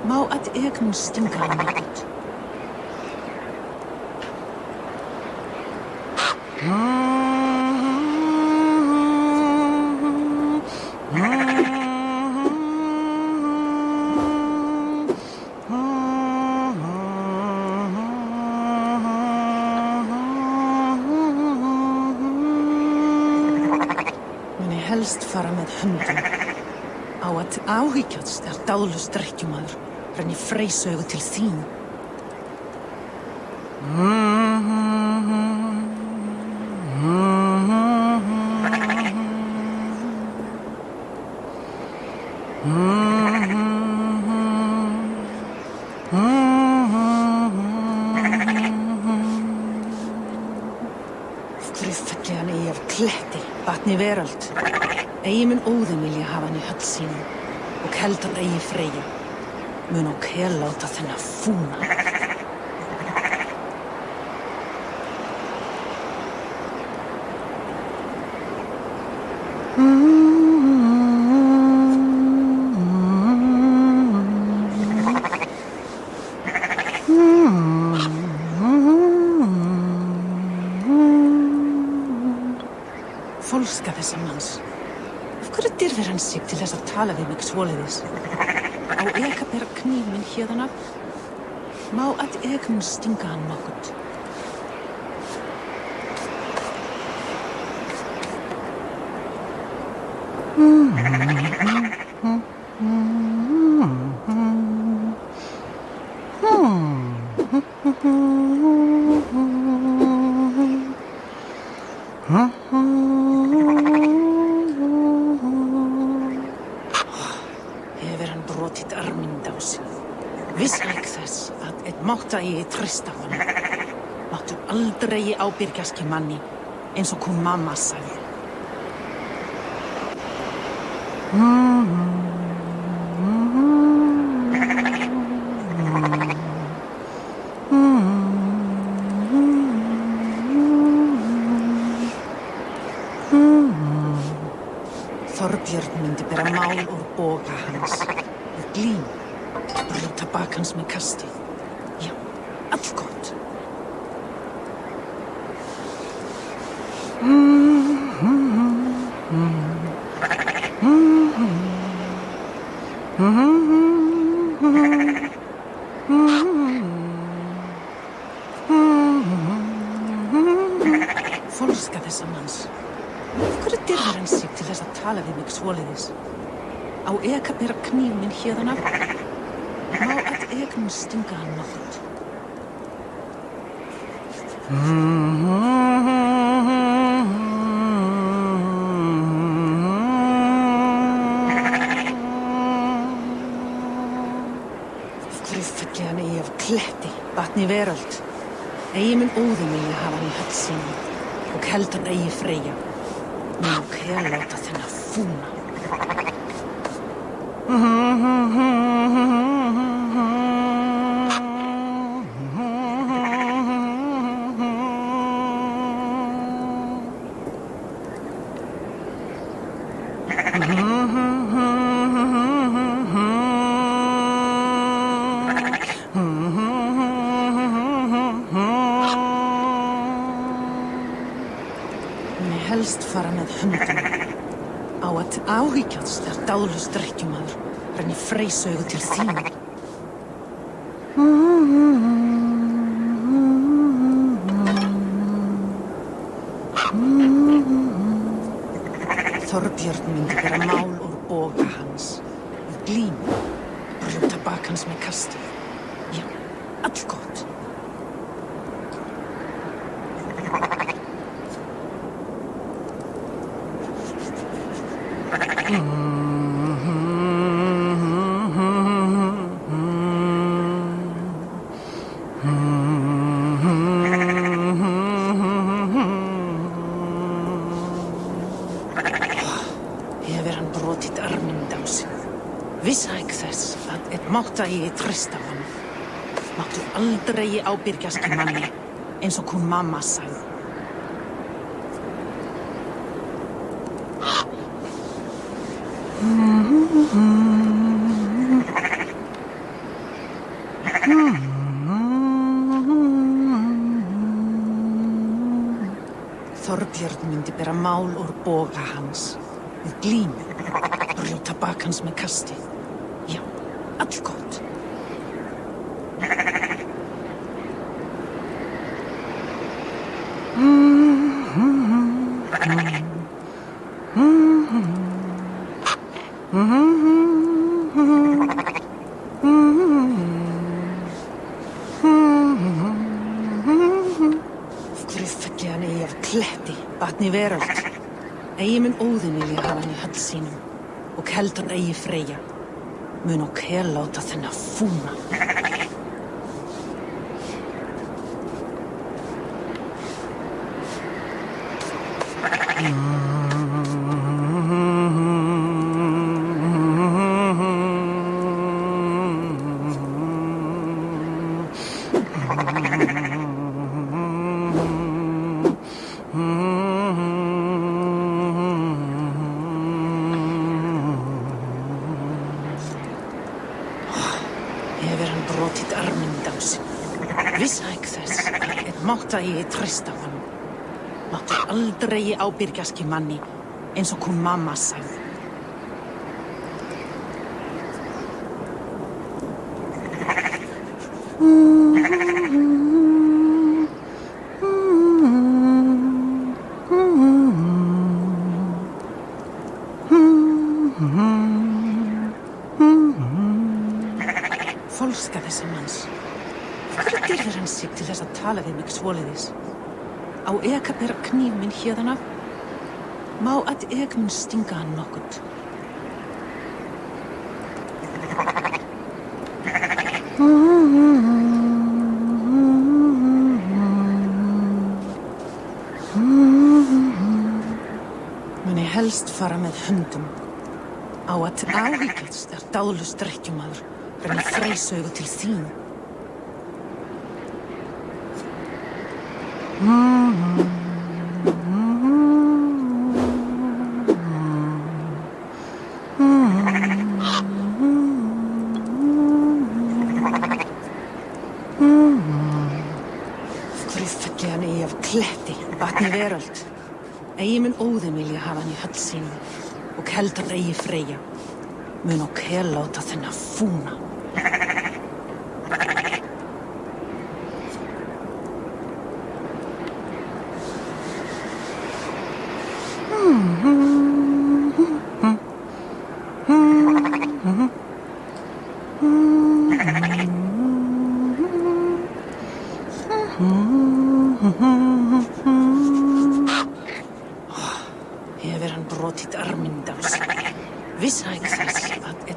[SPEAKER 7] Má að ég nú stinga hann nokkuð? Helst fara með höndum. Á að áhyggjast dáðlust drykkjumaður renni freysaugu til þín. Hverju felli hann eigi af kletti, vatni veröld. Eigi mun óðum vilja hafa hann í höll sínum og heldur eigi Freyja. Mun og láta þennan fúna. Fólska þessa manns. Af hverju dyrfir hann sig til þess að tala við mig svoleiðis? Á ég að bera kníf minn hérðan af? Má að ég nú stinga hann nokkuð? Hefur hann brotið arminn dásinn. Vissleik þess að einn mátta ég treysta honum. Máttu aldrei ábyrgjast manni eins og hún mamma sagði. Þorbjörn myndi bera mál úr boga hans og glím, brjóta bak hans með kasti. Já, allgott. Fólska þessa manns. Af hverju dyrfir hann sig til þess að tala við mig svoleiðis? Á ég að bera kníf minn hérðan af? Má að ég nú stinga hann nokkuð? Af hverju felli hann eigi af kletti, vatni veröld? Eigi mun óðum vilja hafa hann í höll sínum og heldur eigi Freyja. Mun og láta þennan fúna. Helst fara með höndum. Á að áhyggjast dáðlust drykkjumaður renni freysaugu til þín. Þorbjörn myndi bera mál úr boga hans og glím, brjóta bak hans með kasti. Já, allgott. Vissi ekki þess að mátta ég treysta honum. Máttu aldrei ábyrgjast í manni, eins og hún mamma sagði. Þorbjörn myndi bera mál úr boga hans, við glímu, brjóta bak hans með kasti. Já, allgott. Vatni veröld. Eigi mun Óðinn vilja hafa hann í höll sínum og heldur eigi Freyja. Mun og láta þennan fúna. Mátta ég treysta honum. Máttu aldrei ábyrgjast í manni, eins og hún mamma sagði. Fólska þessa manns. Hvernig dyrfir hann sig til þess að tala við mig svoleiðis? Á ég að bera kníf minn hérðan af? Má að ég mun stinga hann nokkuð? Mun ég helst fara með hundum. Á að áhyggjast dáðlaus drekkjumaður renni freysaugu til þín. Vatni veröld. Eigi mun Óðinn vilja hafa hann í höll sínum og heldur eigi Freyja. Mun og láta þennan fúna.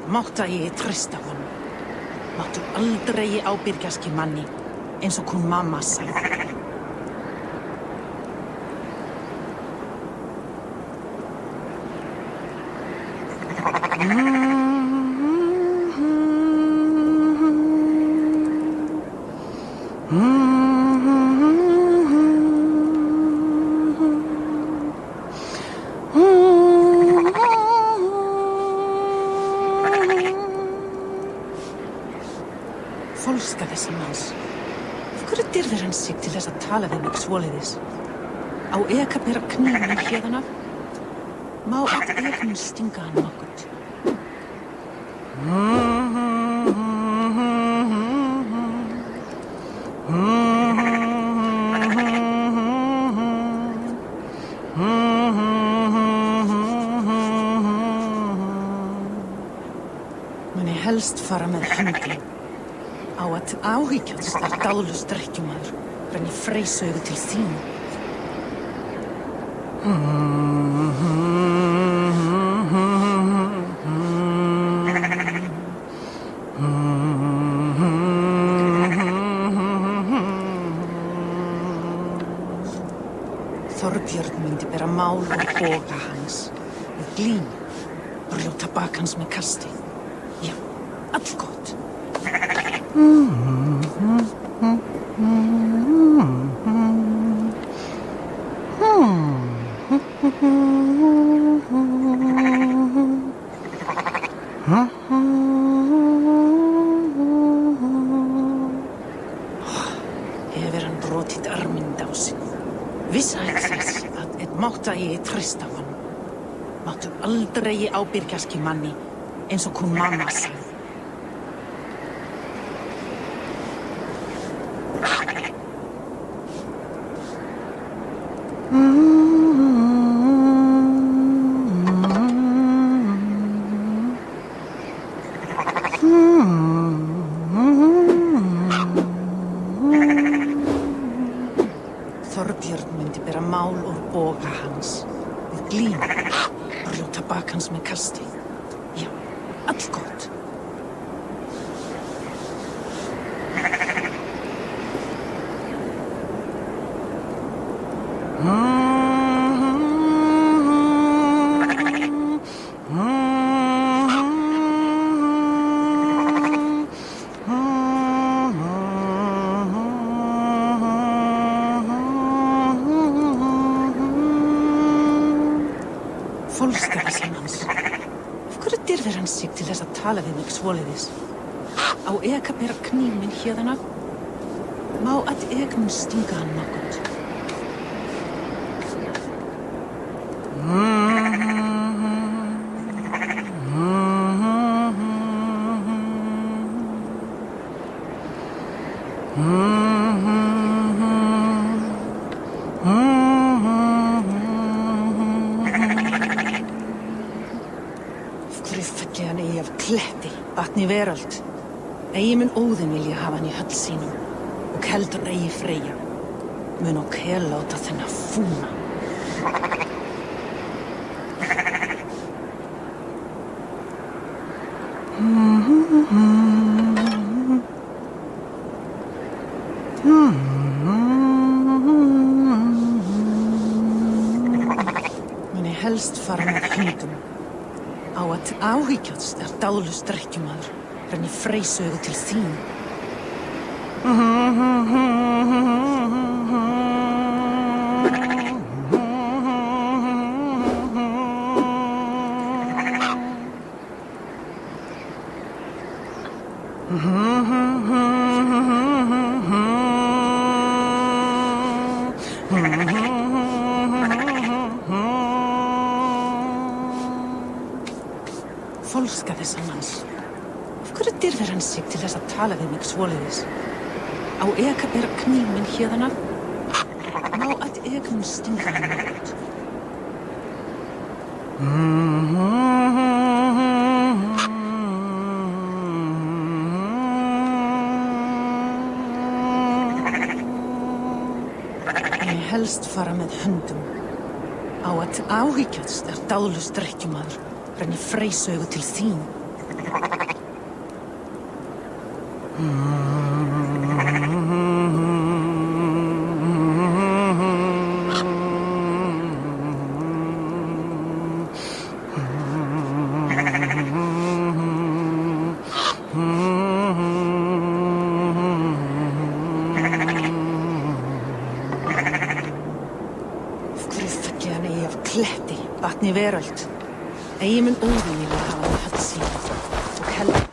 [SPEAKER 7] Mátta ég treysta honum. Máttu aldrei ábyrgjast í manni, eins og hún mamma sagði. Fólska þessa manns. Hvernig dyrfir hann sig til þess að tala við mig svoleiðis? Á ég að bera kníf minn hérðan af? Má að ég mun stinga hann nokkuð? Mun ég helst fara með hundum. Á að áhyggjast dáðlaus drekkjumaður renni freysaugu til þín. Þorbjörn myndi bera mál úr boga hans, við glímu, brjóta bak hans með kasti. Já, allt gott. Hefur hann brotið arminn dásinn. Vissa þess að mátta ég treysta honum. Máttu aldrei ábyrgjast í manni eins og hún mamma sagði. Þorbjörn myndi bera mál úr boga hans við glímu og brjóta bak hans með kasti. Já, allt gott. Fólkskapar sem hans. Af hverju dirfir hann sig til þess að tala við mig svoleiðis? Á ég að bera kníf minn hérðan af? Má að ég mun stinga hann nokkurt? Kletti, vatni veröld. Eigi mun óðin vilja hafa hann í höll sínum og heldur eigi Freyja. Mun og láta þennan fúna. Mun helst fara með hundum. Á að áhyggjast dáðlaus drekkjumaður renni freysaugu til þín. Fólkska þessa manns. Af hverju dirfir hann sig til þess að tala við mig svoleiðis? Á ég að bera kníf minn hérðan af? Má að ég mun stinga hann nokkurt? Ég helst fara með hundum. Á að áhyggjast dáðlaus drekkjumaður renni freysaugu til þín. Af hverju felli hann eigi af kletti, vatni veröld? Eigi mun óðin vilja hafa hann í höll sínum og heldur.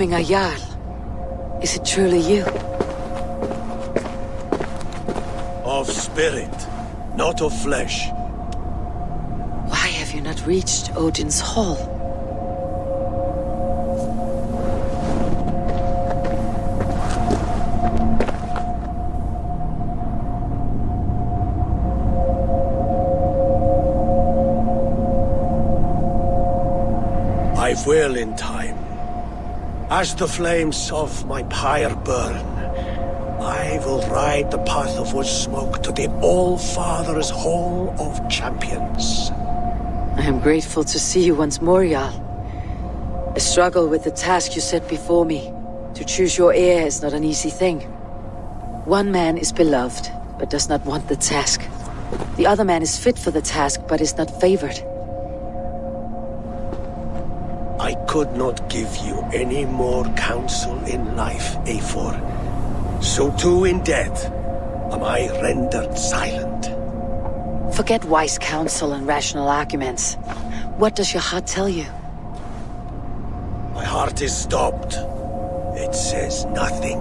[SPEAKER 2] Hemming a Jarl. Is it truly you?
[SPEAKER 17] Of spirit, not of flesh.
[SPEAKER 2] Why have you not reached Odin's Hall?
[SPEAKER 17] I will in time. As the flames of my pyre burn, I will ride the path of wood smoke to the All-Father's Hall of Champions.
[SPEAKER 2] I am grateful to see you once more, Jarl. A struggle with the task you set before me. To choose your heir is not an easy thing. One man is beloved, but does not want the task. The other man is fit for the task, but is not favored.
[SPEAKER 17] I could not give you any more counsel in life, Eivor. So too in death am I rendered silent.
[SPEAKER 2] Forget wise counsel and rational arguments. What does your heart tell you?
[SPEAKER 17] My heart is stopped. It says nothing.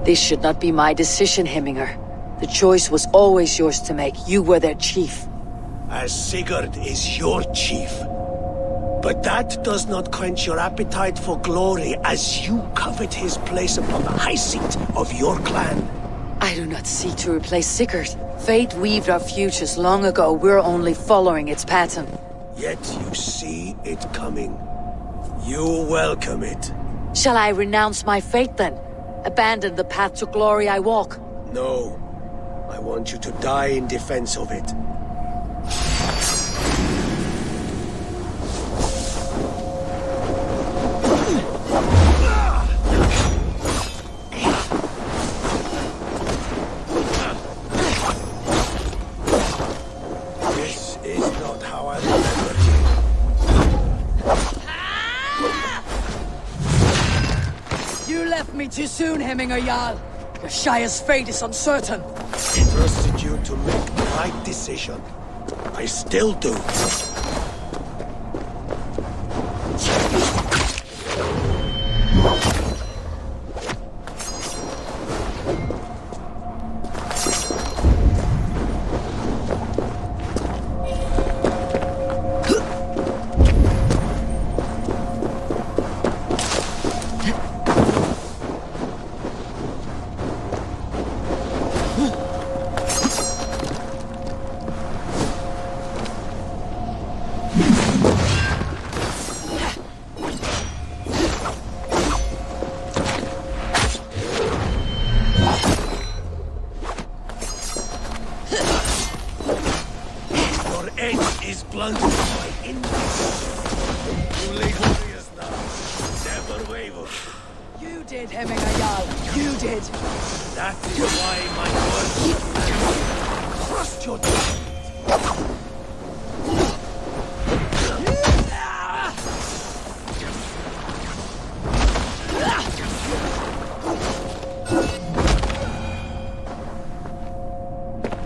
[SPEAKER 2] This should not be my decision, Hemminger. The choice was always yours to make. You were their chief.
[SPEAKER 17] As Sigurd is your chief. But that does not quench your appetite for glory as you covet his place upon the high seat of your clan.
[SPEAKER 2] I do not seek to replace Sigurd. Fate weaved our futures long ago. We're only following its pattern.
[SPEAKER 17] Yet you see it coming. You welcome it.
[SPEAKER 2] Shall I renounce my fate then? Abandon the path to glory I walk?
[SPEAKER 17] No. I want you to die in defense of it.
[SPEAKER 2] Too soon, Hemminger Jarl. Your Shire's fate is uncertain.
[SPEAKER 17] I trusted you to make the right decision. I still do.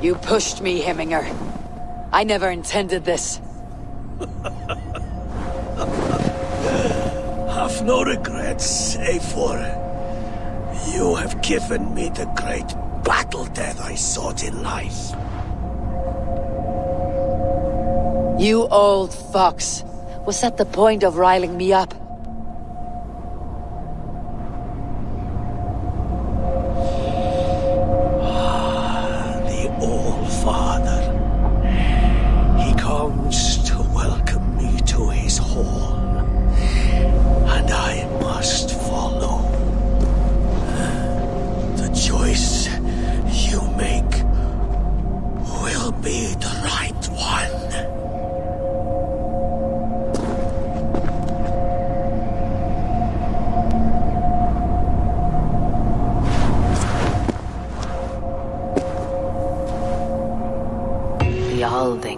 [SPEAKER 2] You pushed me, Hemminger. I never intended this.
[SPEAKER 17] Have no regrets, Eivor. You have given me the great battle death I sought in life.
[SPEAKER 2] You old fox. Was that the point of riling me up?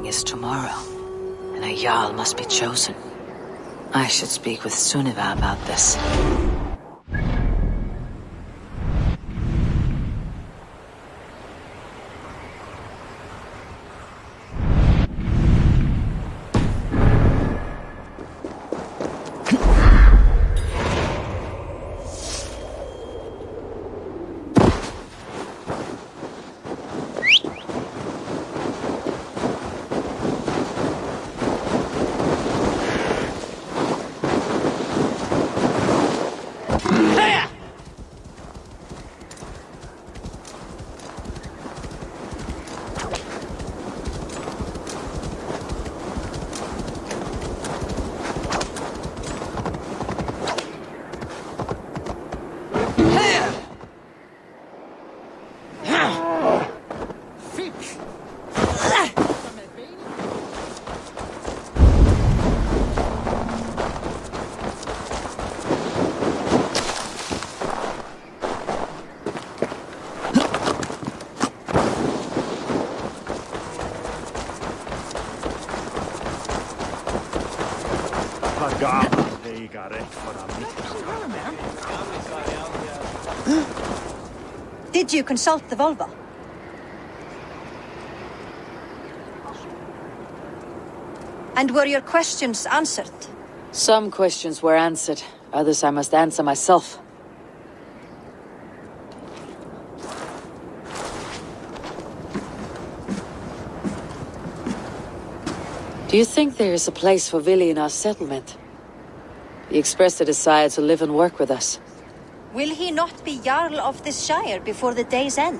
[SPEAKER 2] Is tomorrow, and a Jarl must be chosen. I should speak with Sunniva about this.
[SPEAKER 18] Did you consult the Volva? And were your questions answered?
[SPEAKER 2] Some questions were answered, others I must answer myself. Do you think there is a place for Vili in our settlement? He expressed a desire to live and work with us.
[SPEAKER 18] Will he not be Jarl of this shire before the day's end?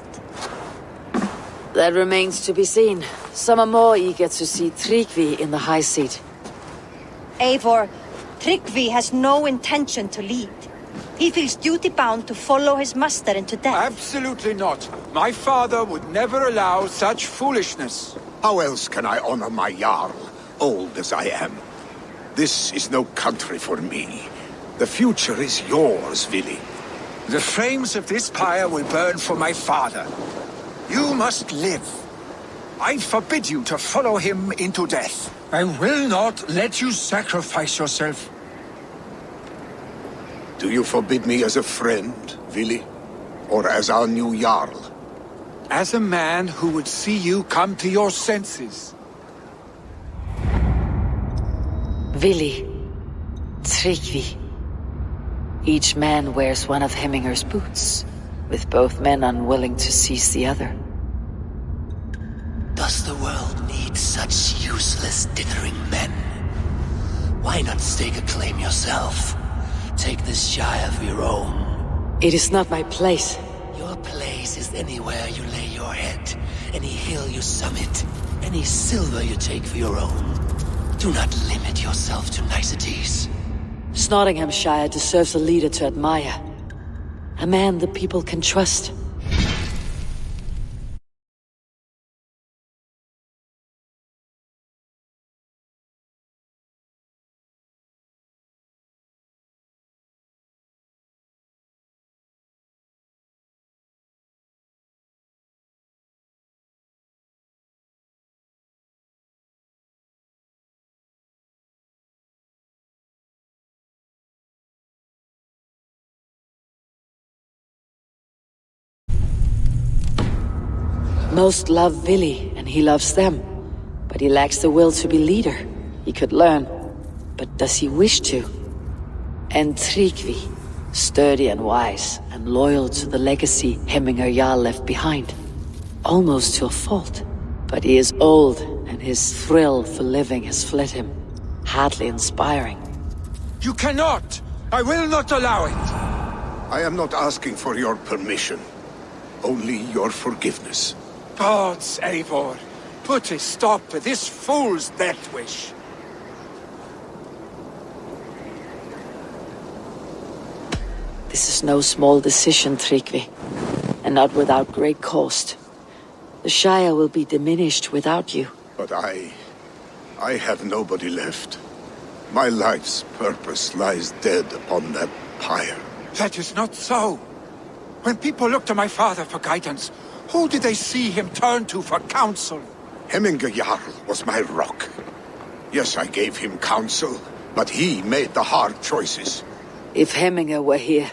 [SPEAKER 2] That remains to be seen. Some are more eager to see Tryggvi in the high seat.
[SPEAKER 18] Eivor, Tryggvi has no intention to lead. He feels duty-bound to follow his master into death.
[SPEAKER 9] Absolutely not. My father would never allow such foolishness.
[SPEAKER 6] How else can I honor my Jarl, old as I am? This is no country for me. The future is yours, Vili.
[SPEAKER 9] The flames of this pyre will burn for my father. You must live. I forbid you to follow him into death. I will not let you sacrifice yourself.
[SPEAKER 6] Do you forbid me as a friend, Vili? Or as our new Jarl?
[SPEAKER 9] As a man who would see you come to your senses.
[SPEAKER 2] Vili. Tryggvi. Each man wears one of Hemminger's boots, with both men unwilling to seize the other.
[SPEAKER 17] Does the world need such useless, dithering men? Why not stake a claim yourself? Take this shire of your own.
[SPEAKER 2] It is not my place.
[SPEAKER 17] Your place is anywhere you lay your head, any hill you summit, any silver you take for your own. Do not limit yourself to niceties.
[SPEAKER 2] Nottinghamshire deserves a leader to admire. A man the people can trust. Most love Vili, and he loves them. But he lacks the will to be leader. He could learn, but does he wish to? And Tryggvi, sturdy and wise, and loyal to the legacy Hemminger Jarl left behind. Almost to a fault. But he is old, and his thrill for living has fled him. Hardly inspiring.
[SPEAKER 9] You cannot! I will not allow it!
[SPEAKER 6] I am not asking for your permission. Only your forgiveness.
[SPEAKER 9] Gods, Eivor, put a stop to this fool's death wish.
[SPEAKER 2] This is no small decision, Tryggvi, and not without great cost. The Shire will be diminished without you.
[SPEAKER 6] But I have nobody left. My life's purpose lies dead upon that pyre.
[SPEAKER 9] That is not so. When people look to my father for guidance, who did they see him turn to for counsel?
[SPEAKER 6] Hemminger Jarl was my rock. Yes, I gave him counsel, but he made the hard choices.
[SPEAKER 2] If Hemminger were here,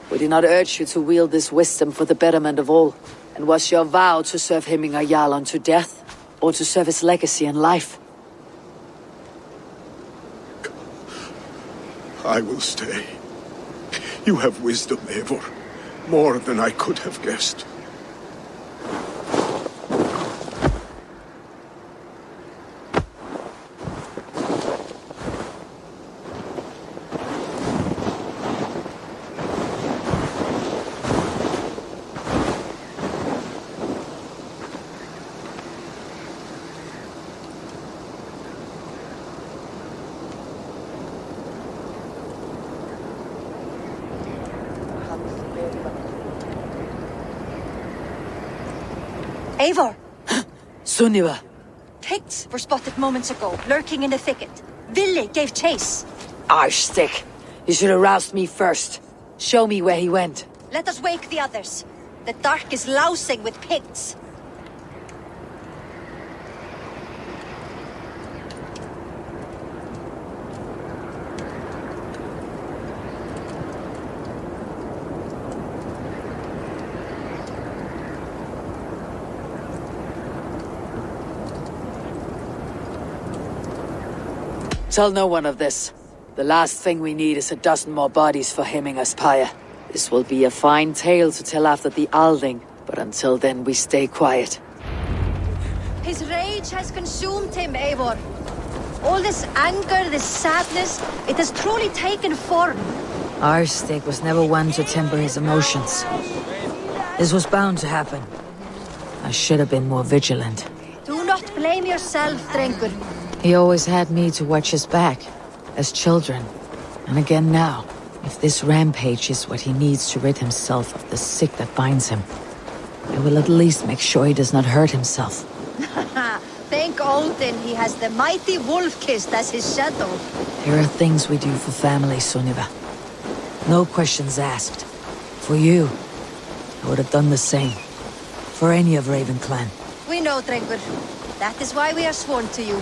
[SPEAKER 2] would he not urge you to wield this wisdom for the betterment of all? And was your vow to serve Hemminger Jarl unto death, or to serve his legacy in life?
[SPEAKER 6] I will stay. You have wisdom, Eivor. More than I could have guessed.
[SPEAKER 18] Eivor!
[SPEAKER 2] Sunniva!
[SPEAKER 18] Picts were spotted moments ago, lurking in the thicket. Vili gave chase.
[SPEAKER 2] Arshstick! You should have roused me first. Show me where he went.
[SPEAKER 18] Let us wake the others. The dark is lousing with Picts.
[SPEAKER 2] Tell no one of this. The last thing we need is a dozen more bodies for hemming Aspire. This will be a fine tale to tell after the Alding, but until then we stay quiet.
[SPEAKER 18] His rage has consumed him, Eivor. All this anger, this sadness, it has truly taken form.
[SPEAKER 2] Our stake was never one to temper his emotions. This was bound to happen. I should have been more vigilant.
[SPEAKER 18] Do not blame yourself, Drengur.
[SPEAKER 2] He always had me to watch his back, as children. And again now, if this rampage is what he needs to rid himself of the sick that binds him, I will at least make sure he does not hurt himself.
[SPEAKER 18] Thank Odin he has the mighty Wolf-Kissed as his shadow.
[SPEAKER 2] There are things we do for family, Sunniva. No questions asked. For you, I would have done the same. For any of Raven Clan.
[SPEAKER 18] We know, Drengur. That is why we are sworn to you.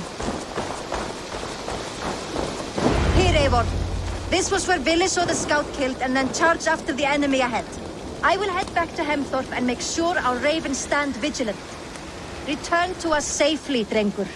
[SPEAKER 18] Here, Eivor. This was where Vili saw the scout killed and then charged after the enemy ahead. I will head back to Hemthorpe and make sure our ravens stand vigilant. Return to us safely, Drengur.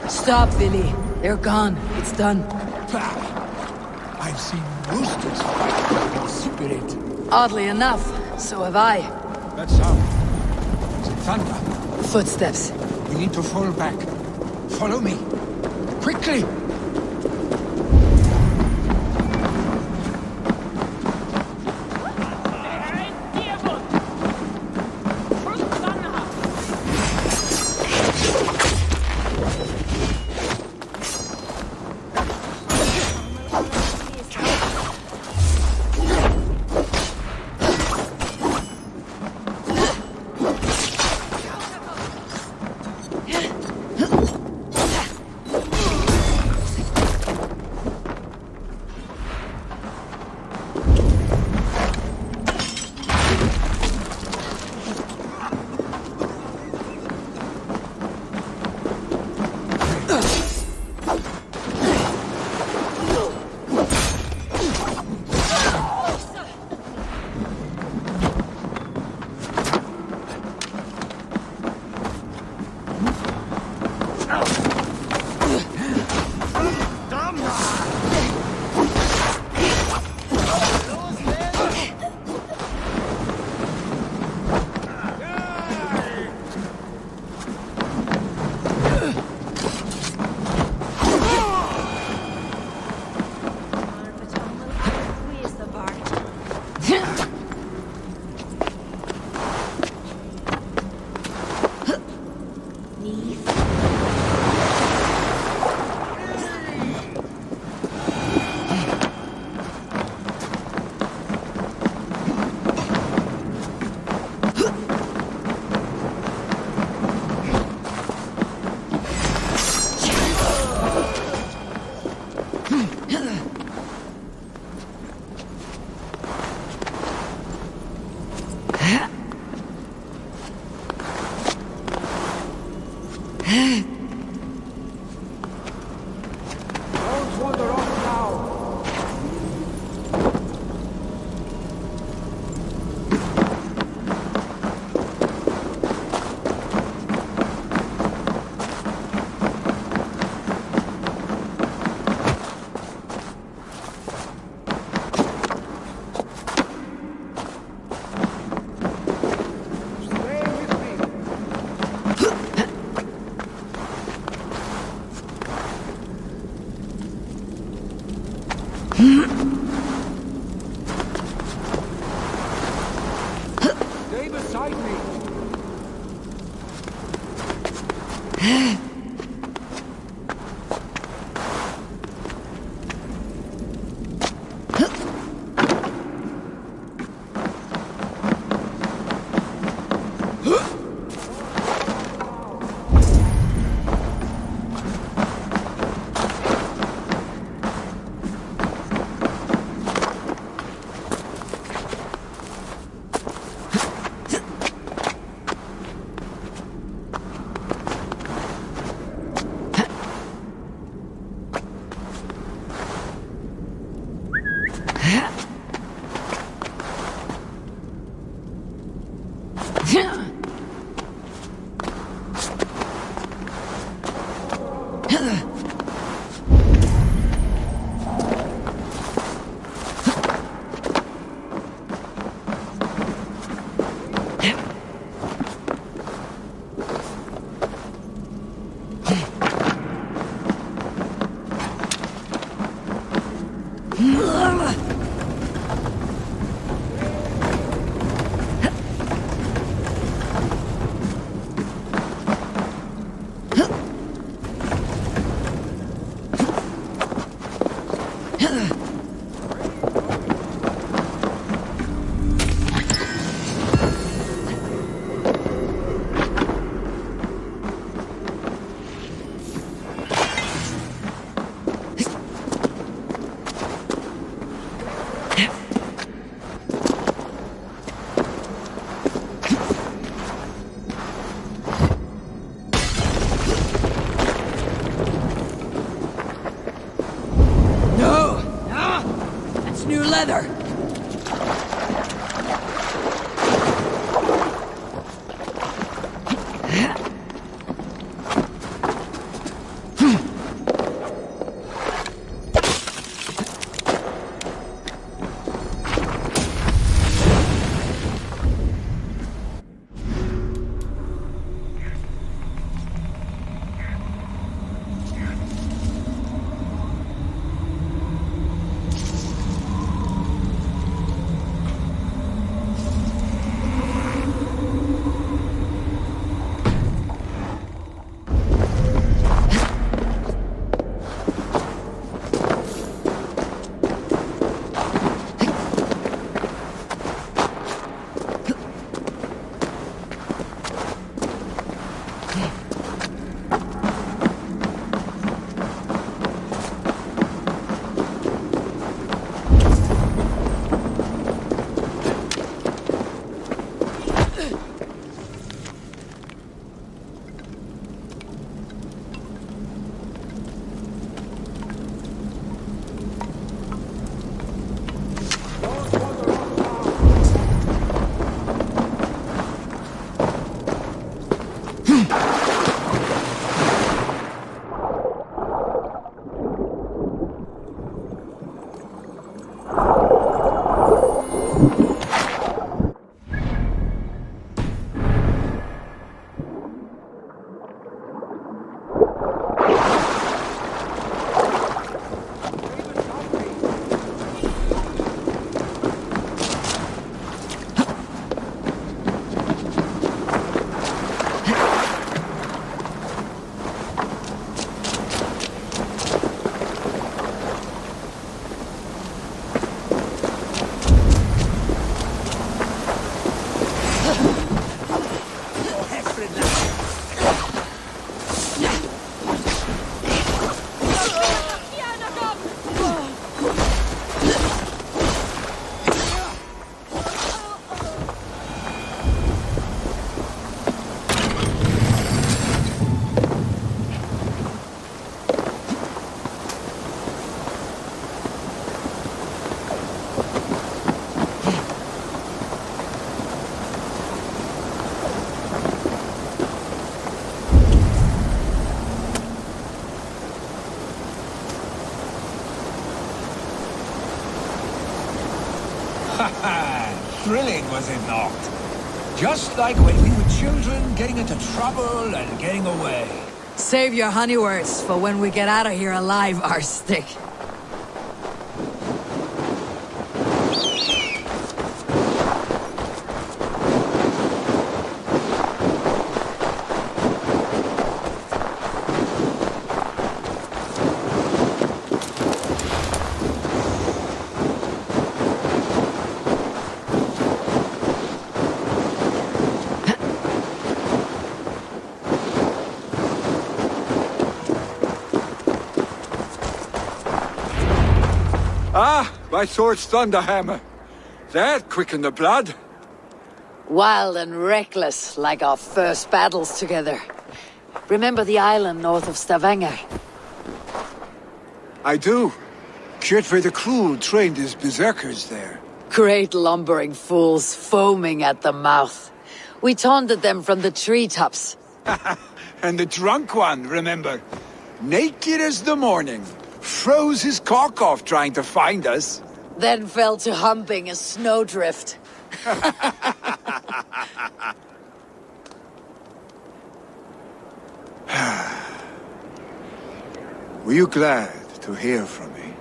[SPEAKER 2] Stop, Vili. They're gone. It's done.
[SPEAKER 10] I've seen roosters fight in spirit.
[SPEAKER 2] Oddly enough, so have I.
[SPEAKER 10] That sound. Is it thunder?
[SPEAKER 2] Footsteps.
[SPEAKER 10] We need to fall back. Follow me. Quickly!
[SPEAKER 9] Don't wander off now. Stay beside me.
[SPEAKER 2] New leather!
[SPEAKER 10] was it not? Just like when we were children, getting into trouble and getting away.
[SPEAKER 2] Save your honey words for when we get out of here alive, Arstick.
[SPEAKER 9] Ah, my sword's thunderhammer. That quickened the blood.
[SPEAKER 2] Wild and reckless, like our first battles together. Remember the island north of Stavanger?
[SPEAKER 9] I do. Kjotve the Cruel trained his berserkers there.
[SPEAKER 2] Great lumbering fools, foaming at the mouth. We taunted them from the treetops.
[SPEAKER 9] And the drunk one, remember? Naked as the morning. Froze his cock off trying to find us.
[SPEAKER 2] Then fell to humping a snowdrift.
[SPEAKER 9] Were you glad to hear from me?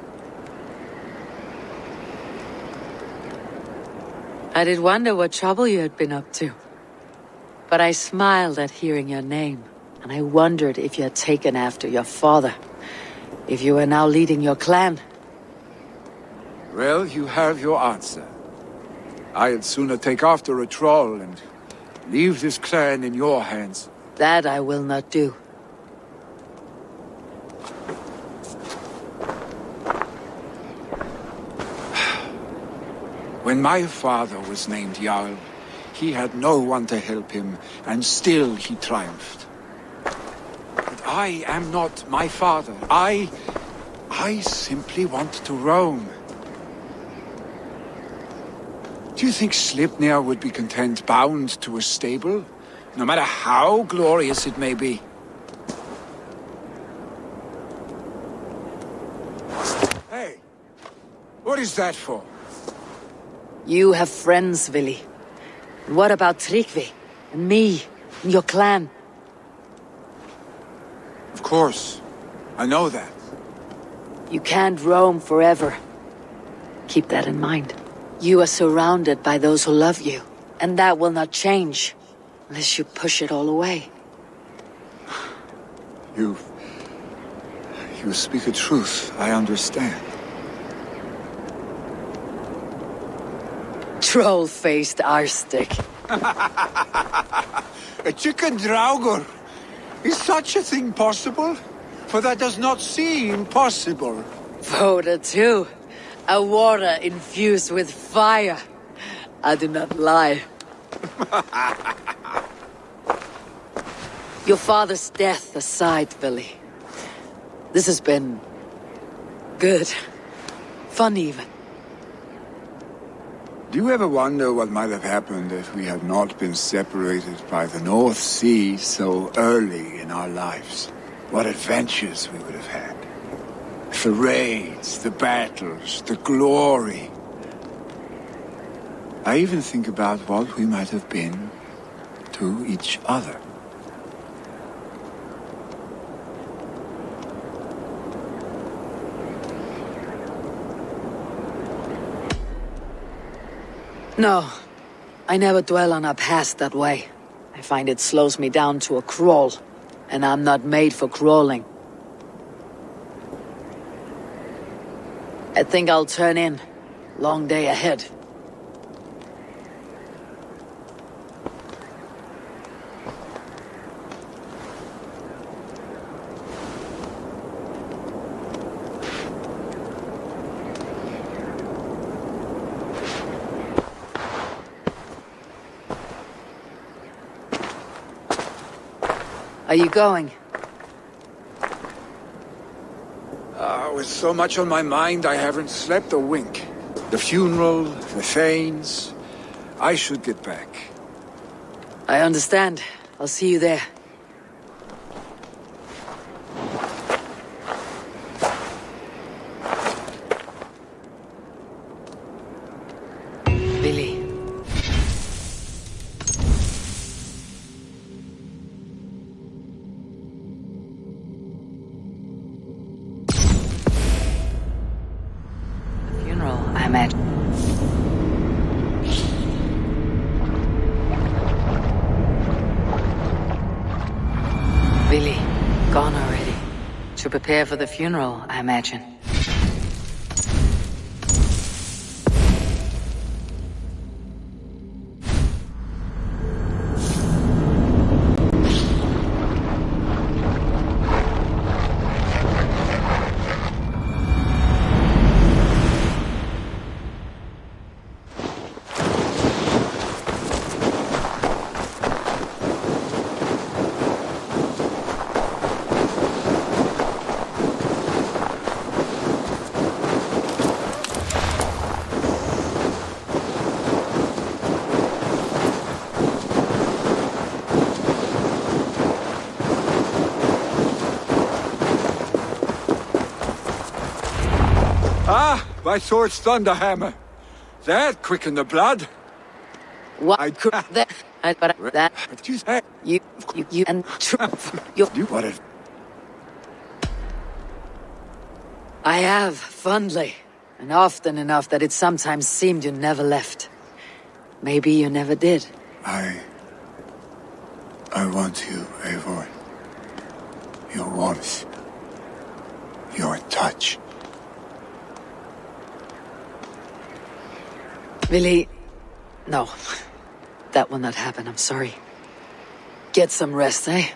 [SPEAKER 2] I did wonder what trouble you had been up to. But I smiled at hearing your name, and I wondered if you had taken after your father. If you were now leading your clan.
[SPEAKER 9] Well, you have your answer. I'd sooner take after a troll and leave this clan in your hands.
[SPEAKER 2] That I will not do.
[SPEAKER 9] When my father was named Jarl, he had no one to help him, and still he triumphed. But I am not my father. I simply want to roam. Do you think Sleipnir would be content bound to a stable, no matter how glorious it may be? Hey, what is that for?
[SPEAKER 2] You have friends, Vili. And what about Tryggvi? And me? And your clan?
[SPEAKER 9] Of course. I know that.
[SPEAKER 2] You can't roam forever. Keep that in mind. You are surrounded by those who love you. And that will not change. Unless you push it all away.
[SPEAKER 9] You speak a truth. I understand.
[SPEAKER 2] Troll-faced Arstick.
[SPEAKER 9] A chicken Draugr! Is such a thing possible? For that does not seem possible.
[SPEAKER 2] Voda too. A water infused with fire. I do not lie. Your father's death aside, Billy. This has been... good. Fun even.
[SPEAKER 9] Do you ever wonder what might have happened if we had not been separated by the North Sea so early in our lives? What adventures we would have had. The raids, the battles, the glory. I even think about what we might have been to each other.
[SPEAKER 2] No, I never dwell on our past that way. I find it slows me down to a crawl, and I'm not made for crawling. I think I'll turn in. Long day ahead. Are you going?
[SPEAKER 9] With so much on my mind, I haven't slept a wink. The funeral, the Thanes. I should get back.
[SPEAKER 2] I understand. I'll see you there. Billy, imagine. Really? Gone already? To prepare for the funeral, I imagine.
[SPEAKER 9] My sword's thunderhammer. That quickened the blood.
[SPEAKER 2] What?
[SPEAKER 9] I could.
[SPEAKER 2] But that.
[SPEAKER 9] But you say
[SPEAKER 2] You and
[SPEAKER 9] you what it?
[SPEAKER 2] I have, fondly. And often enough that it sometimes seemed you never left. Maybe you never did.
[SPEAKER 9] I want you, Eivor. Your warmth. Your touch.
[SPEAKER 2] Really? No. That will not happen, I'm sorry. Get some rest, eh?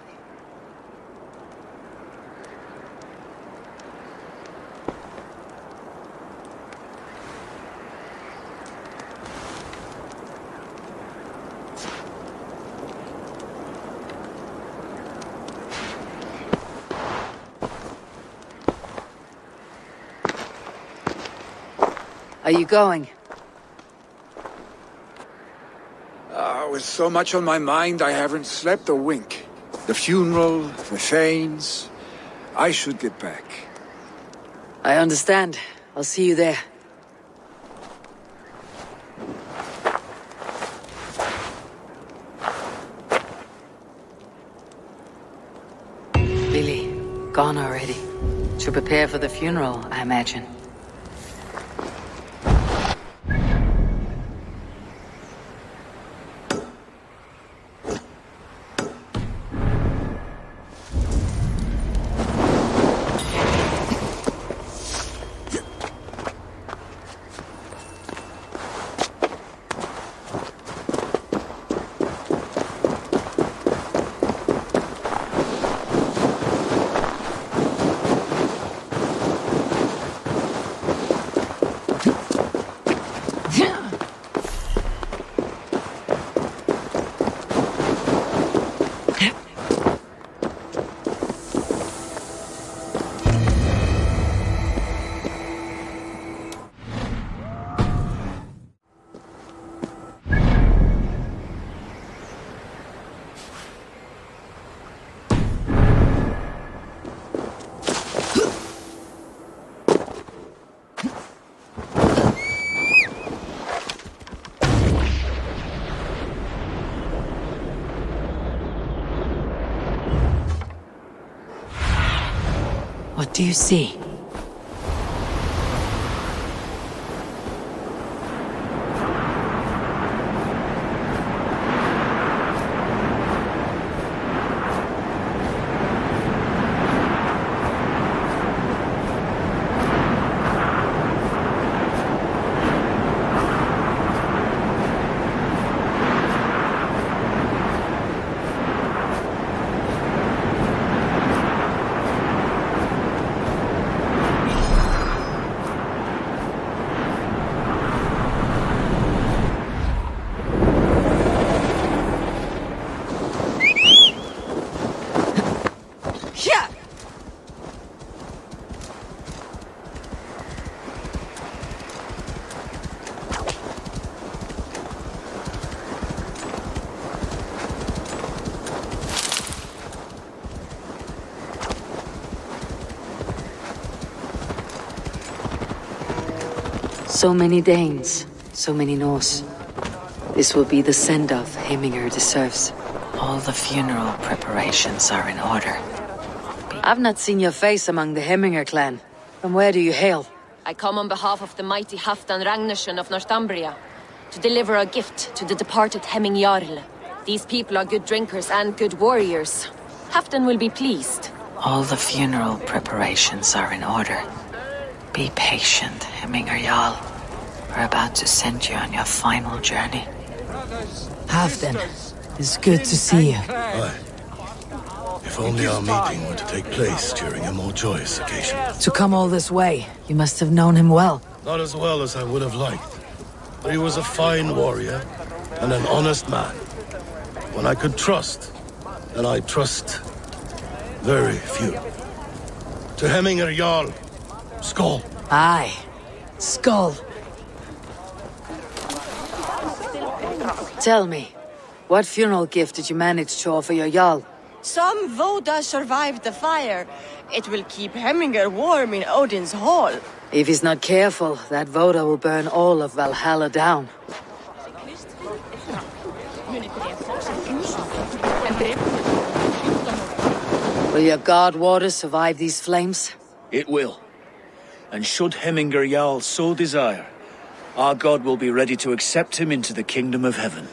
[SPEAKER 2] Are you going?
[SPEAKER 9] With so much on my mind, I haven't slept a wink. The funeral, the Thanes. I should get back.
[SPEAKER 2] I understand. I'll see you there. Billy, gone already. To prepare for the funeral, I imagine. What do you see? So many Danes, so many Norse. This will be the send-off Heminger deserves. All the funeral preparations are in order. I've not seen your face among the Heminger clan. From where do you hail?
[SPEAKER 20] I come on behalf of the mighty Halfdan Ragnarsson of Northumbria to deliver a gift to the departed Hemming Jarl. These people are good drinkers and good warriors. Halfdan will be pleased.
[SPEAKER 2] All the funeral preparations are in order. Be patient, Hemminger Jarl. We're about to send you on your final journey.
[SPEAKER 13] Halfdan, it's good to see you.
[SPEAKER 21] Aye. If only our meeting were to take place during a more joyous occasion.
[SPEAKER 13] To come all this way, you must have known him well.
[SPEAKER 21] Not as well as I would have liked. But he was a fine warrior and an honest man. One I could trust, and I trust very few. To Hemminger Jarl, Skål.
[SPEAKER 13] Aye, Skål.
[SPEAKER 2] Tell me, what funeral gift did you manage to offer your Jarl?
[SPEAKER 19] Some Voda survived the fire. It will keep Hemminger warm in Odin's hall.
[SPEAKER 2] If he's not careful, that Voda will burn all of Valhalla down. Will your god water survive these flames?
[SPEAKER 15] It will. And should Hemminger Jarl so desire, our god will be ready to accept him into the kingdom of heaven.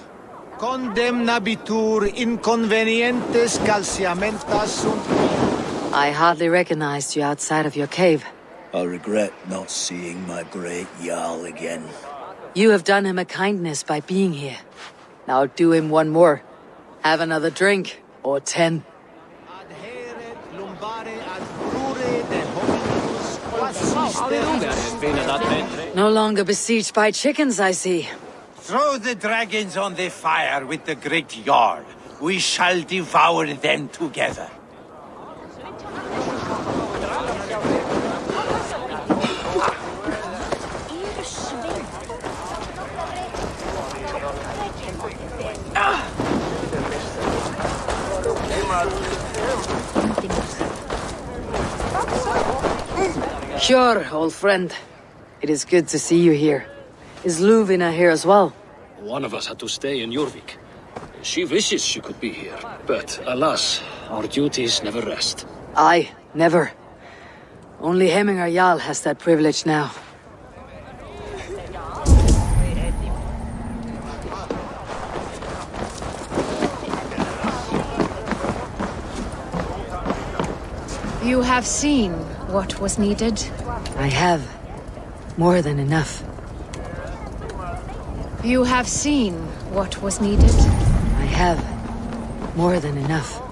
[SPEAKER 16] Condemnabitur inconvenientes calciamentas sunt...
[SPEAKER 2] I hardly recognized you outside of your cave.
[SPEAKER 15] I regret not seeing my great Jarl again.
[SPEAKER 2] You have done him a kindness by being here. Now do him one more. Have another drink, or 10. No longer besieged by chickens, I see.
[SPEAKER 22] Throw the dragons on the fire with the great Jarl. We shall devour them together.
[SPEAKER 2] Sure, old friend. It is good to see you here. Is Luvina here as well?
[SPEAKER 23] One of us had to stay in Jorvik. She wishes she could be here, but alas, our duties never rest.
[SPEAKER 2] Aye, never. Only Hemminger Jarl has that privilege now.
[SPEAKER 1] You have seen what was needed?
[SPEAKER 2] I have. More than enough.
[SPEAKER 1] You have seen what was needed?
[SPEAKER 2] I have. More than enough.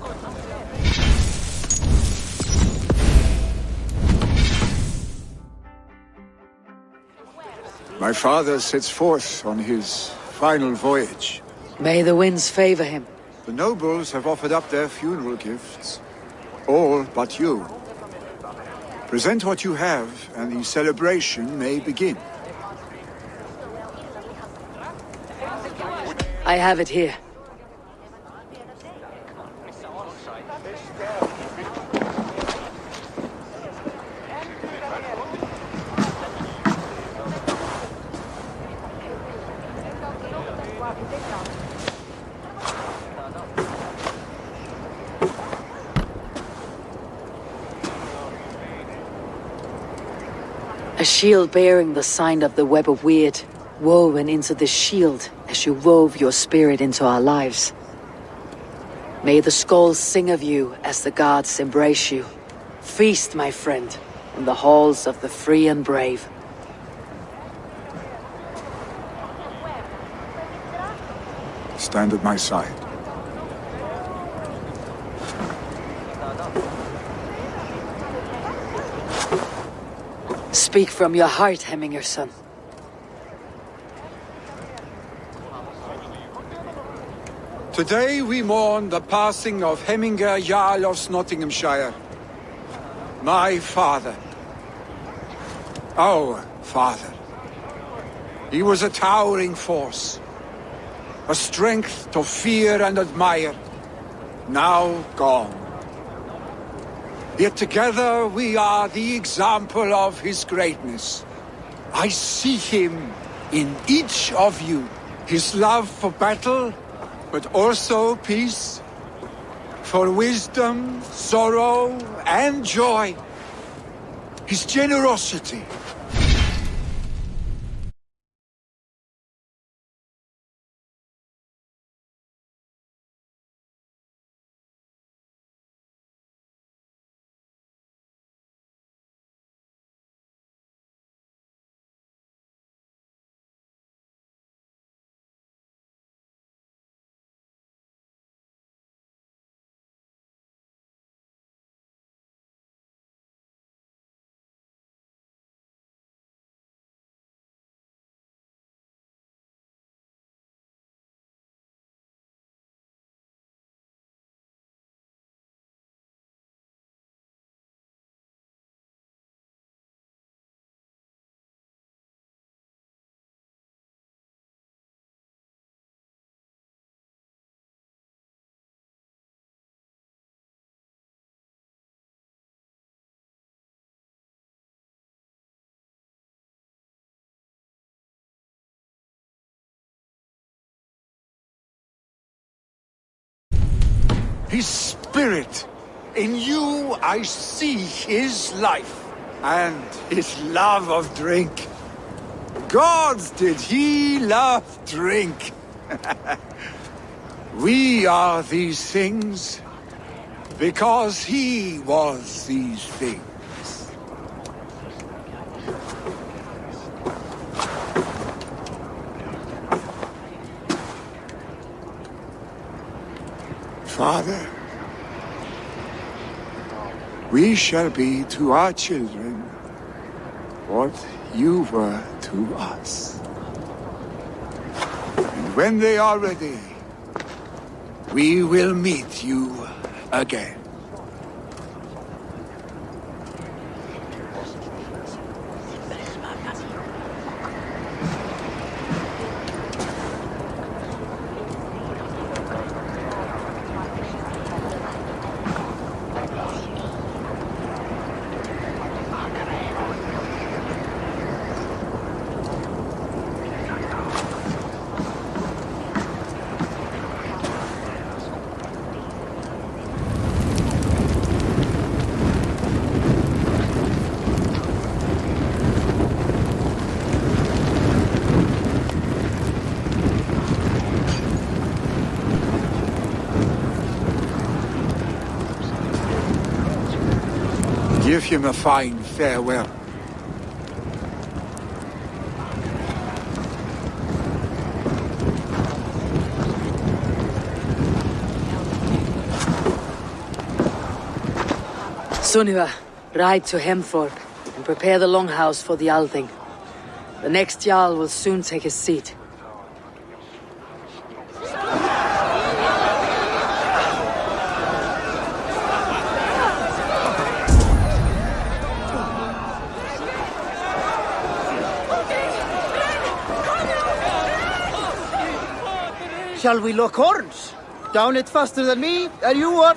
[SPEAKER 9] My father sets forth on his final voyage.
[SPEAKER 2] May the winds favor him.
[SPEAKER 9] The nobles have offered up their funeral gifts. All but you. Present what you have, and the celebration may begin.
[SPEAKER 2] I have it here. A shield bearing the sign of the Web of Weird, woven into the shield as you wove your spirit into our lives. May the skulls sing of you as the gods embrace you. Feast, my friend, in the halls of the free and brave.
[SPEAKER 9] Stand at my side.
[SPEAKER 2] Speak from your heart, Hemminger son.
[SPEAKER 9] Today we mourn the passing of Hemminger Jarl of Nottinghamshire. My father. Our father. He was a towering force. A strength to fear and admire. Now gone. Yet together we are the example of his greatness. I see him in each of you. His love for battle, but also peace. For wisdom, sorrow, and joy. His generosity, his spirit. In you I see his life, and his love of drink. Gods, did he love drink! We are these things, because he was these things. Father, we shall be to our children what you were to us. And when they are ready, we will meet you again. Give him a fine farewell.
[SPEAKER 2] Sunniva, ride to Hemthorpe and prepare the longhouse for the Althing. The next Jarl will soon take his seat.
[SPEAKER 4] Shall we lock horns? Down it faster than me, and you what?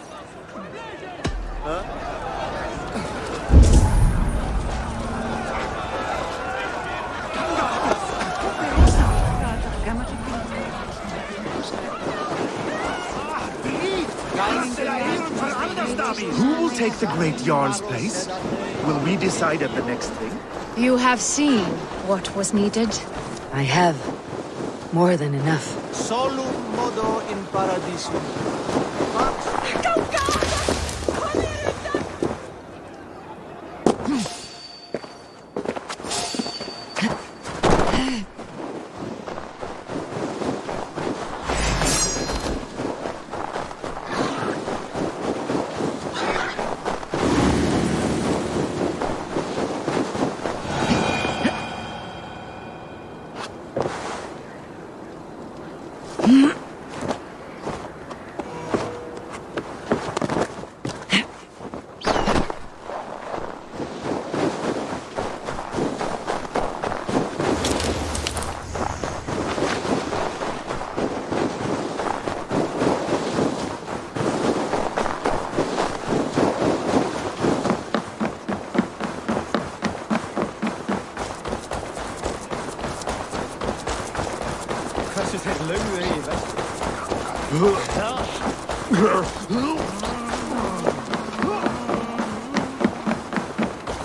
[SPEAKER 5] Who will take the Great Jarl's place? Will we decide at the next thing?
[SPEAKER 1] You have seen what was needed.
[SPEAKER 2] I have. More than enough.
[SPEAKER 4] Solum modo in paradisum.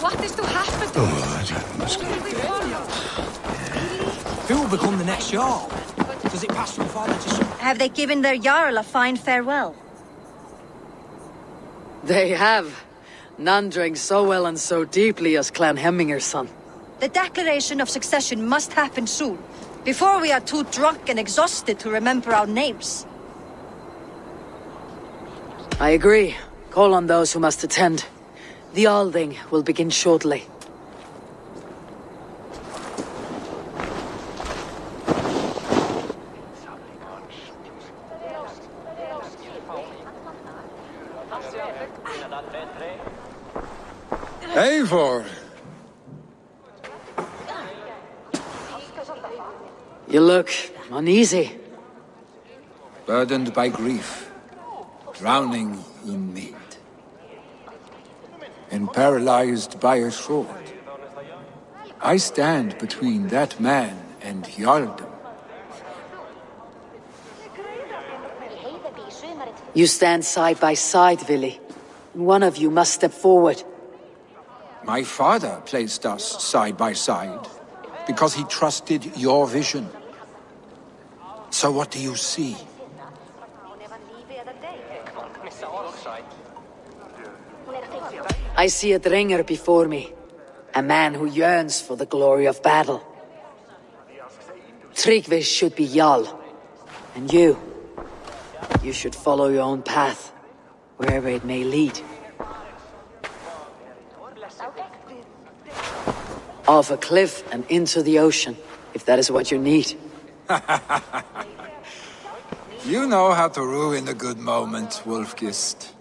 [SPEAKER 1] What is to happen?
[SPEAKER 13] Who will become the next Jarl? Does it pass from father to son?
[SPEAKER 18] Have they given their Jarl a fine farewell?
[SPEAKER 2] They have. None drank so well and so deeply as Clan Hemminger's son.
[SPEAKER 18] The declaration of succession must happen soon, before we are too drunk and exhausted to remember our names.
[SPEAKER 2] I agree. Call on those who must attend. The Althing will begin shortly.
[SPEAKER 9] Eivor!
[SPEAKER 2] You look uneasy.
[SPEAKER 9] Burdened by grief, drowning in mead, and paralyzed by a sword. I stand between that man and Jarldom.
[SPEAKER 2] You stand side by side, Vili. One of you must step forward.
[SPEAKER 9] My father placed us side by side because he trusted your vision. So what do you see?
[SPEAKER 2] I see a Dringer before me. A man who yearns for the glory of battle. Tryggvi should be Jarl. And you should follow your own path, wherever it may lead. Off a cliff and into the ocean, if that is what you need.
[SPEAKER 9] You know how to ruin a good moment, Wolfgist.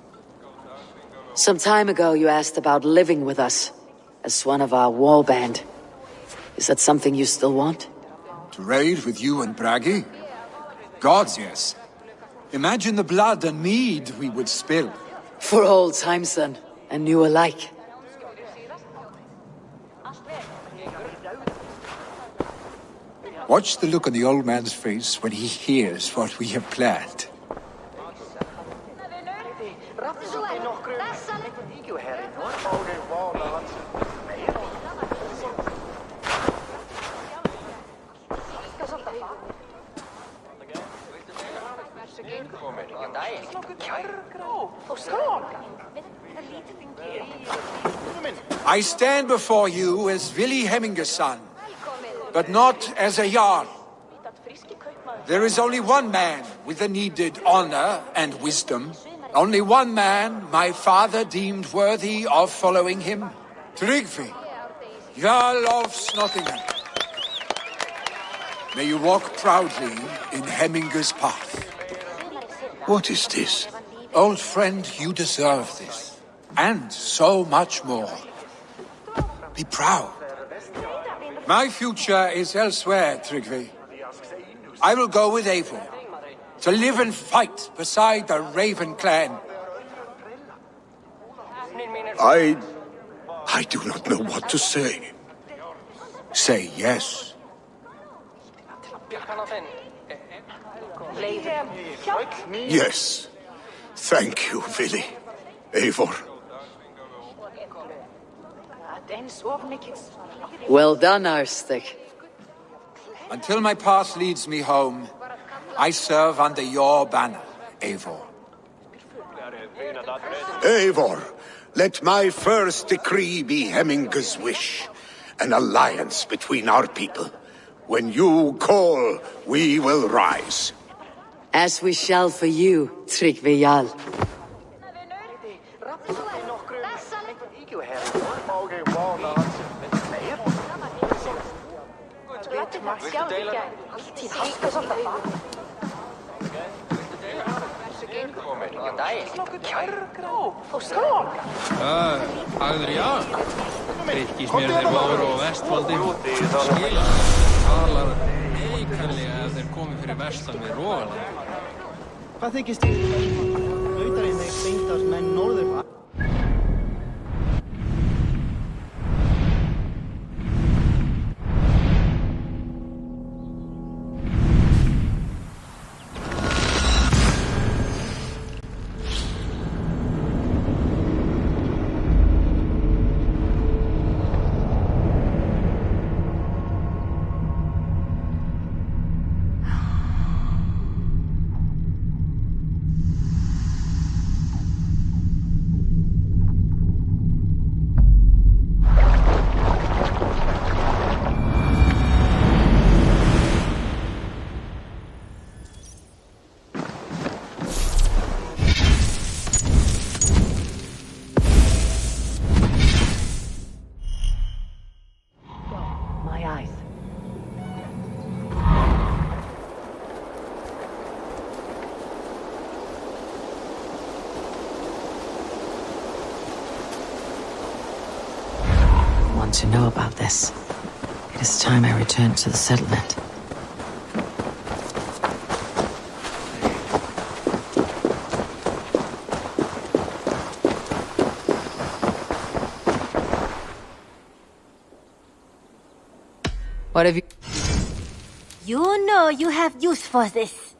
[SPEAKER 2] Some time ago you asked about living with us, as one of our war band. Is that something you still want?
[SPEAKER 9] To raid with you and Bragi? Gods, yes. Imagine the blood and mead we would spill.
[SPEAKER 2] For old times then, and new alike.
[SPEAKER 9] Watch the look on the old man's face when he hears what we have planned. I stand before you as Vili Hemminger's son, but not as a Jarl. There is only one man with the needed honor and wisdom. Only one man my father deemed worthy of following him. Tryggvi, Jarl of Snottingham. May you walk proudly in Hemminger's path.
[SPEAKER 6] What is this?
[SPEAKER 9] Old friend, you deserve this. And so much more. Be proud. My future is elsewhere, Tryggvi. I will go with Eivor, to live and fight beside the Raven clan.
[SPEAKER 6] I do not know what to say.
[SPEAKER 9] Say yes.
[SPEAKER 6] Yes. Thank you, Vili. Eivor.
[SPEAKER 2] Well done, Arstig.
[SPEAKER 9] Until my path leads me home, I serve under your banner, Eivor.
[SPEAKER 6] Eivor, let my first decree be Hemminger's wish. An alliance between our people. When you call, we will rise.
[SPEAKER 2] As we shall for you, Tryggvi Jarl.
[SPEAKER 8] Adrian. Drykkismjörnir voru og vestvaldi. Skila. Talar eikanlega ef þeir komi fyrir vestan við Rogaland.
[SPEAKER 4] Hvað þykist þið? Auðarinn þeir beint ás menn norður.
[SPEAKER 2] To know about this. It is time I returned to the settlement. What have you...
[SPEAKER 19] You know you have use for this.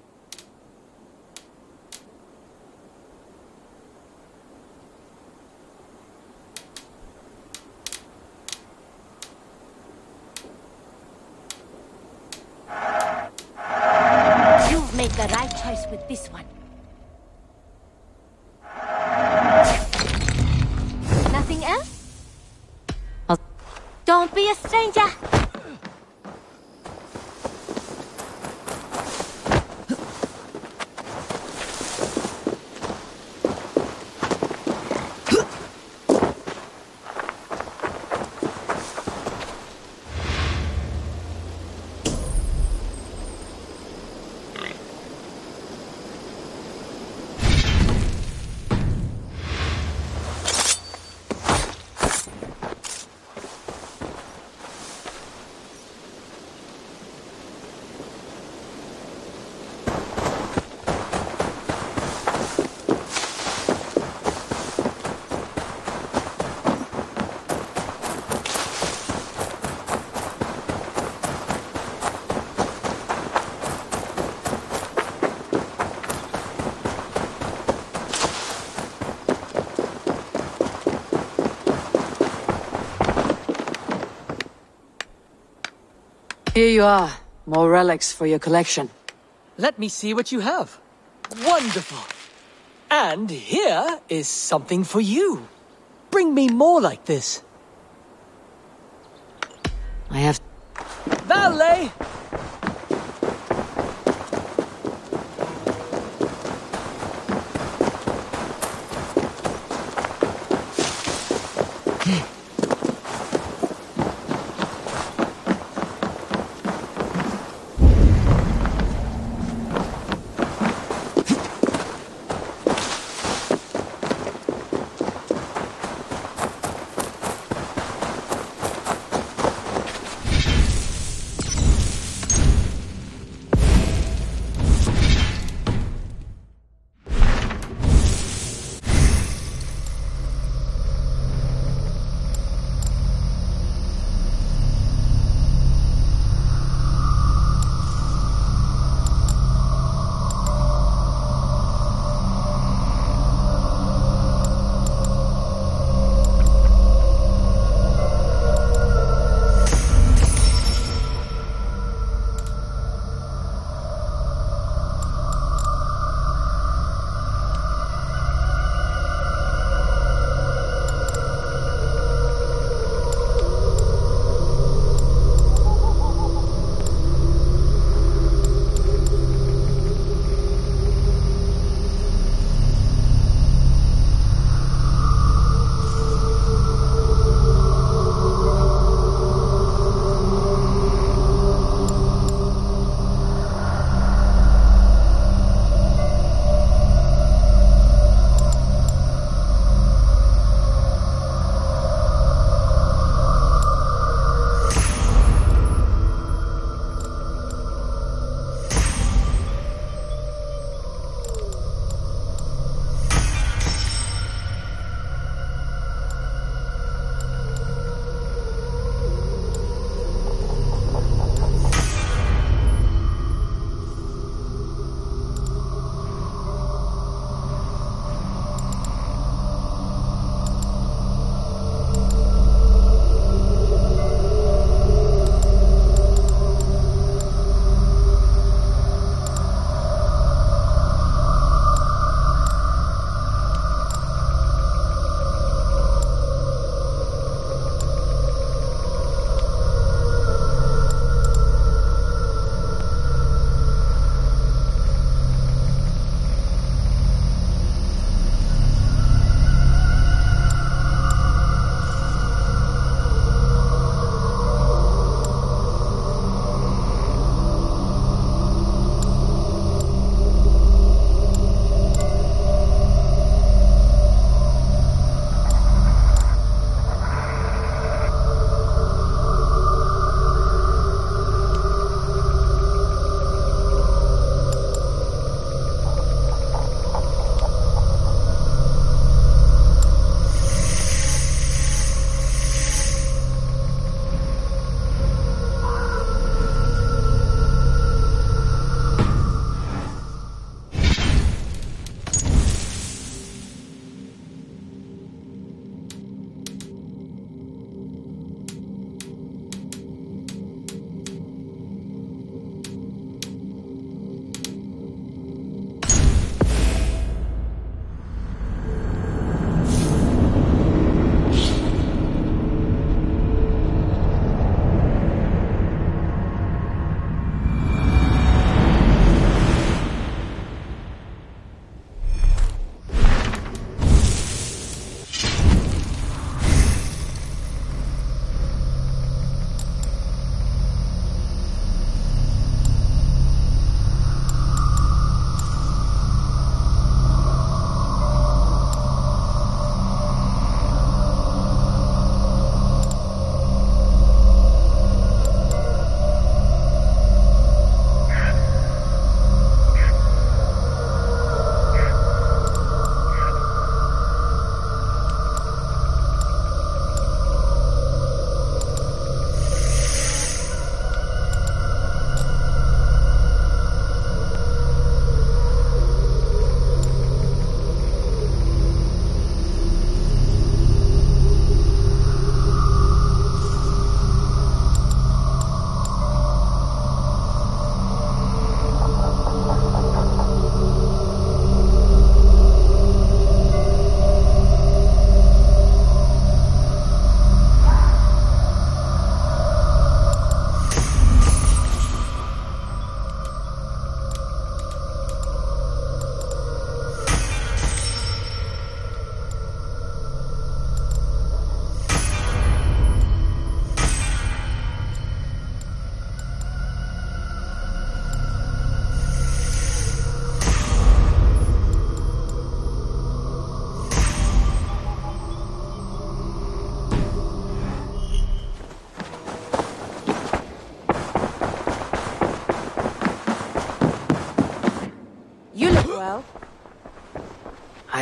[SPEAKER 19] this one. Nothing else? Don't be a stranger.
[SPEAKER 2] Here you are. More relics for your collection.
[SPEAKER 13] Let me see what you have. Wonderful. And here is something for you. Bring me more like this.
[SPEAKER 2] I have...
[SPEAKER 13] Valet!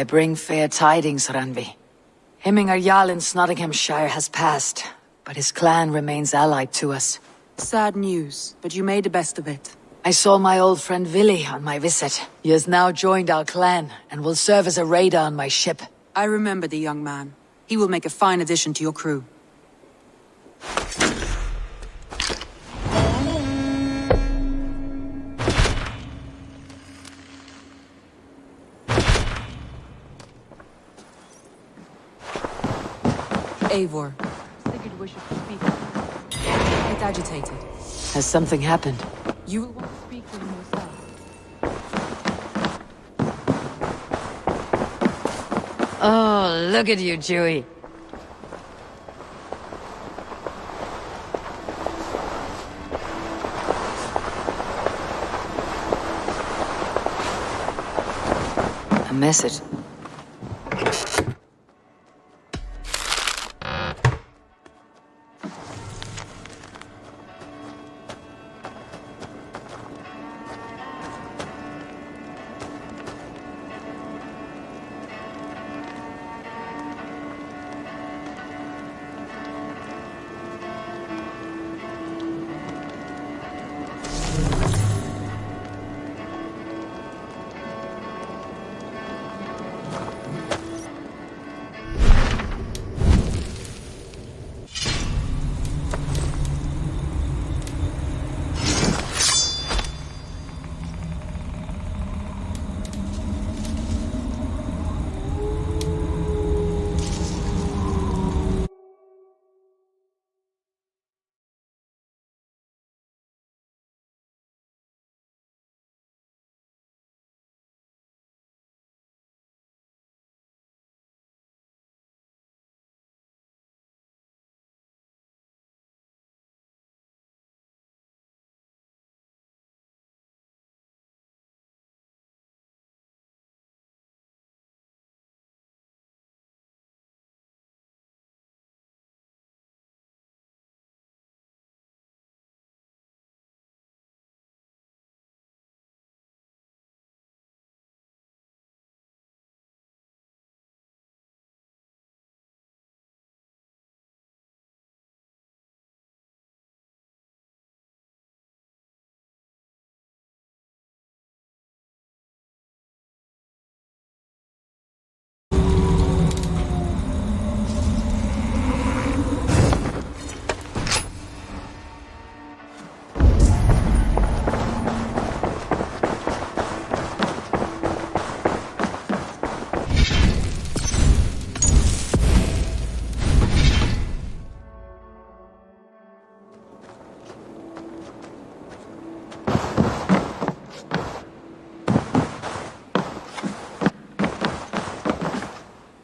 [SPEAKER 2] I bring fair tidings, Randvi. Hemmingar Jarl in Nottinghamshire has passed, but his clan remains allied to us.
[SPEAKER 7] Sad news, but you made the best of it.
[SPEAKER 2] I saw my old friend Vili on my visit. He has now joined our clan, and will serve as a raider on my ship.
[SPEAKER 7] I remember the young man. He will make a fine addition to your crew. Eivor. Sigurd wishes to speak. It's agitated.
[SPEAKER 2] Has something happened?
[SPEAKER 7] You will want to speak to him yourself.
[SPEAKER 2] Oh, look at you, Dewey. A message.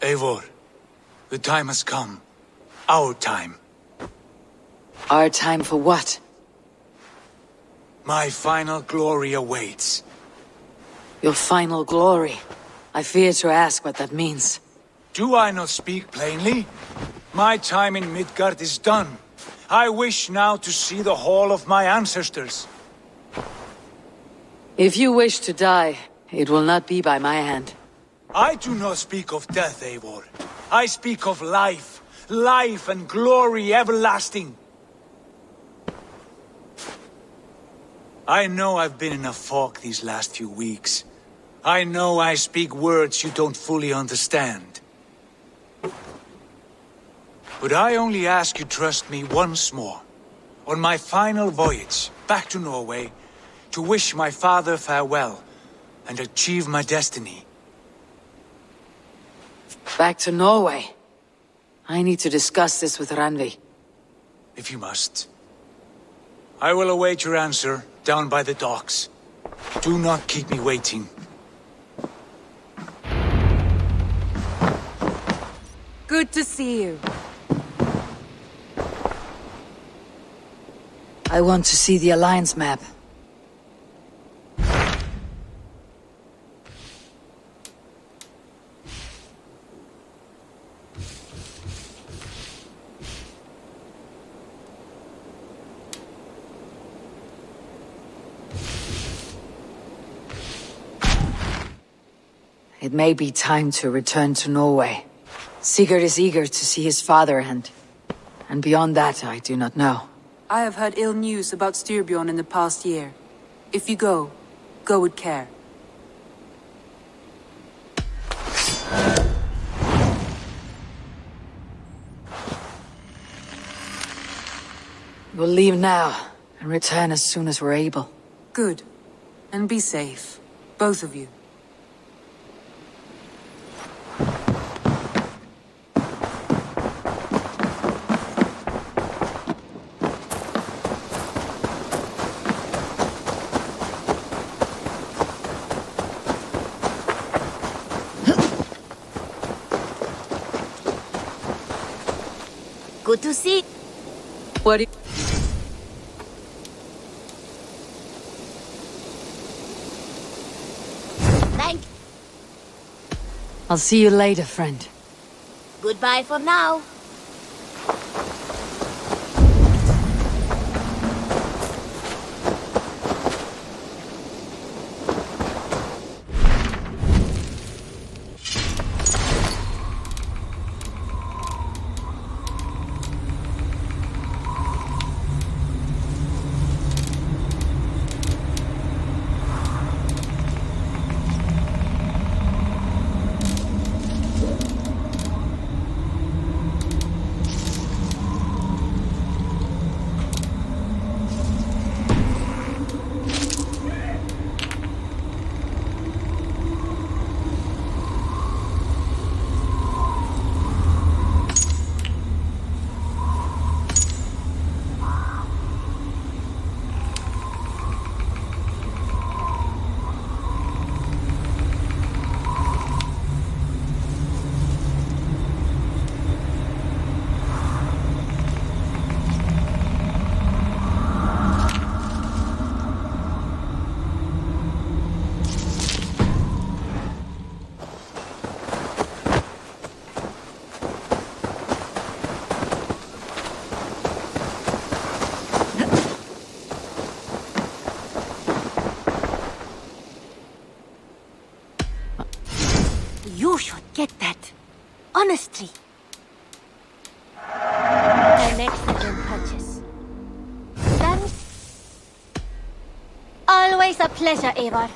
[SPEAKER 9] Eivor, the time has come. Our time.
[SPEAKER 2] Our time for what?
[SPEAKER 9] My final glory awaits.
[SPEAKER 2] Your final glory. I fear to ask what that means.
[SPEAKER 9] Do I not speak plainly? My time in Midgard is done. I wish now to see the hall of my ancestors.
[SPEAKER 2] If you wish to die, it will not be by my hand.
[SPEAKER 9] I do not speak of death, Eivor. I speak of life. Life and glory everlasting. I know I've been in a fog these last few weeks. I know I speak words you don't fully understand. But I only ask you trust me once more. On my final voyage back to Norway, to wish my father farewell and achieve my destiny.
[SPEAKER 2] Back to Norway. I need to discuss this with Randvi.
[SPEAKER 9] If you must. I will await your answer down by the docks. Do not keep me waiting.
[SPEAKER 7] Good to see you.
[SPEAKER 2] I want to see the Alliance map. It may be time to return to Norway. Sigurd is eager to see his father, and beyond that, I do not know.
[SPEAKER 11] I have heard ill news about Styrbjorn in the past year. If you go with care.
[SPEAKER 2] We'll leave now, and return as soon as we're able.
[SPEAKER 11] Good. And be safe. Both of you.
[SPEAKER 19] Good to see.
[SPEAKER 11] What do you...
[SPEAKER 19] Thank.
[SPEAKER 2] I'll see you later, friend.
[SPEAKER 19] Goodbye for now. You should get that. Honestly. An excellent purchase. Then... Always a pleasure, Eivor.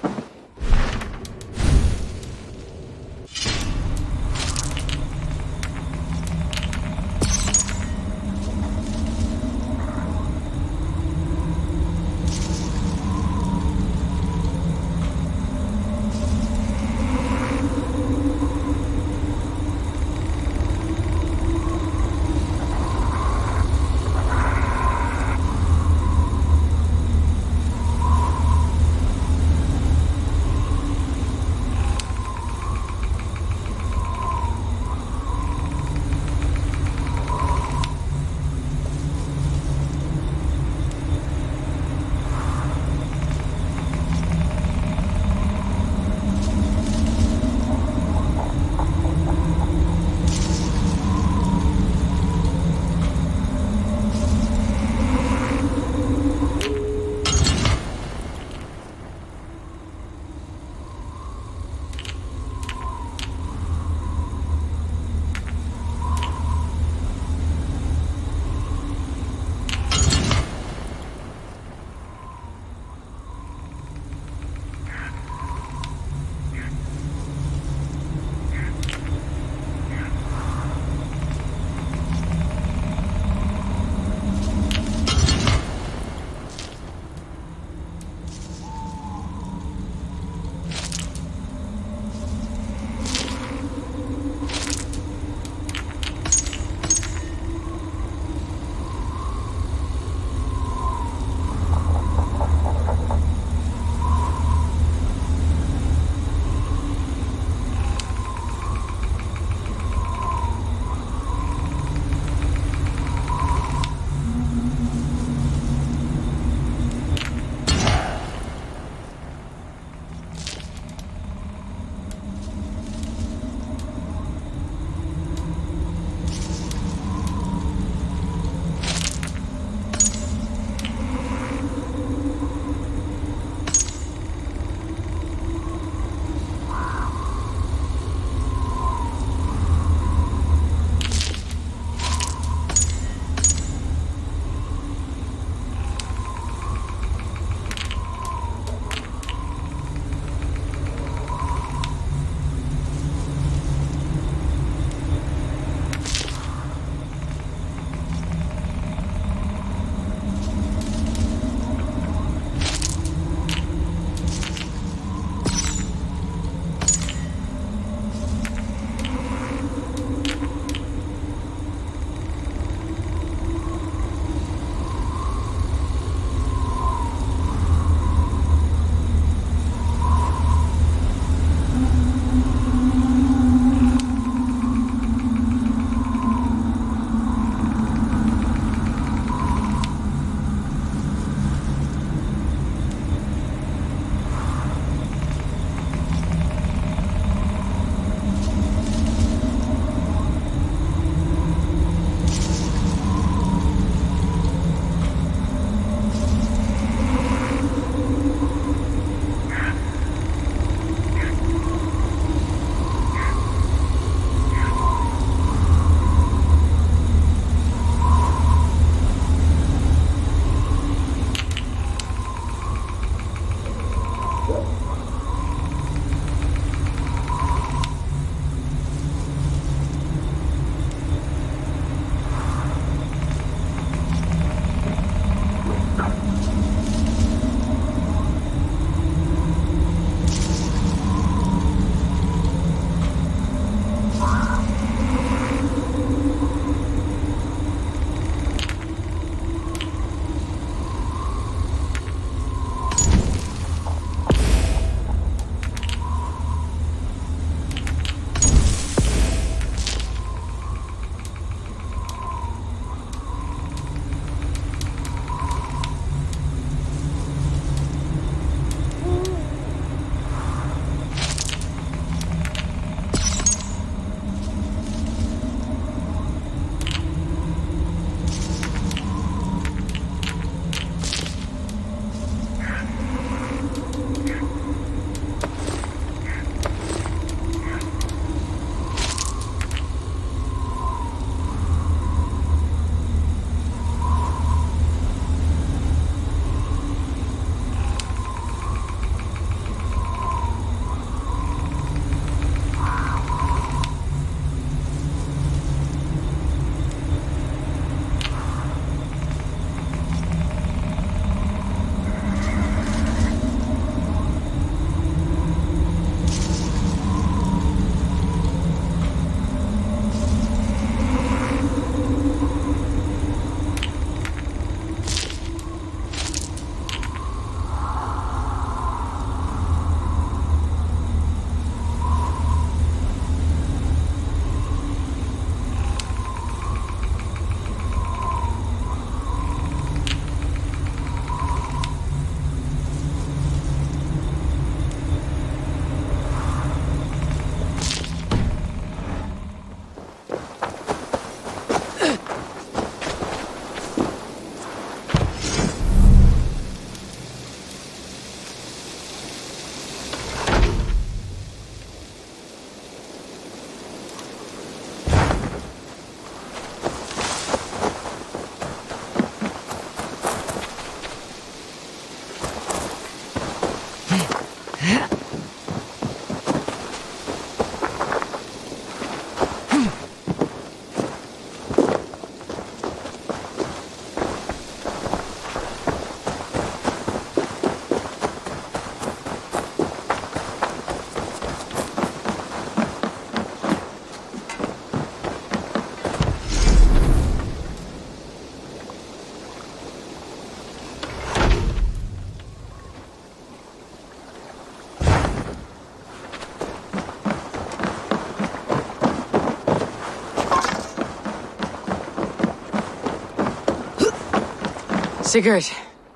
[SPEAKER 2] Sigurd.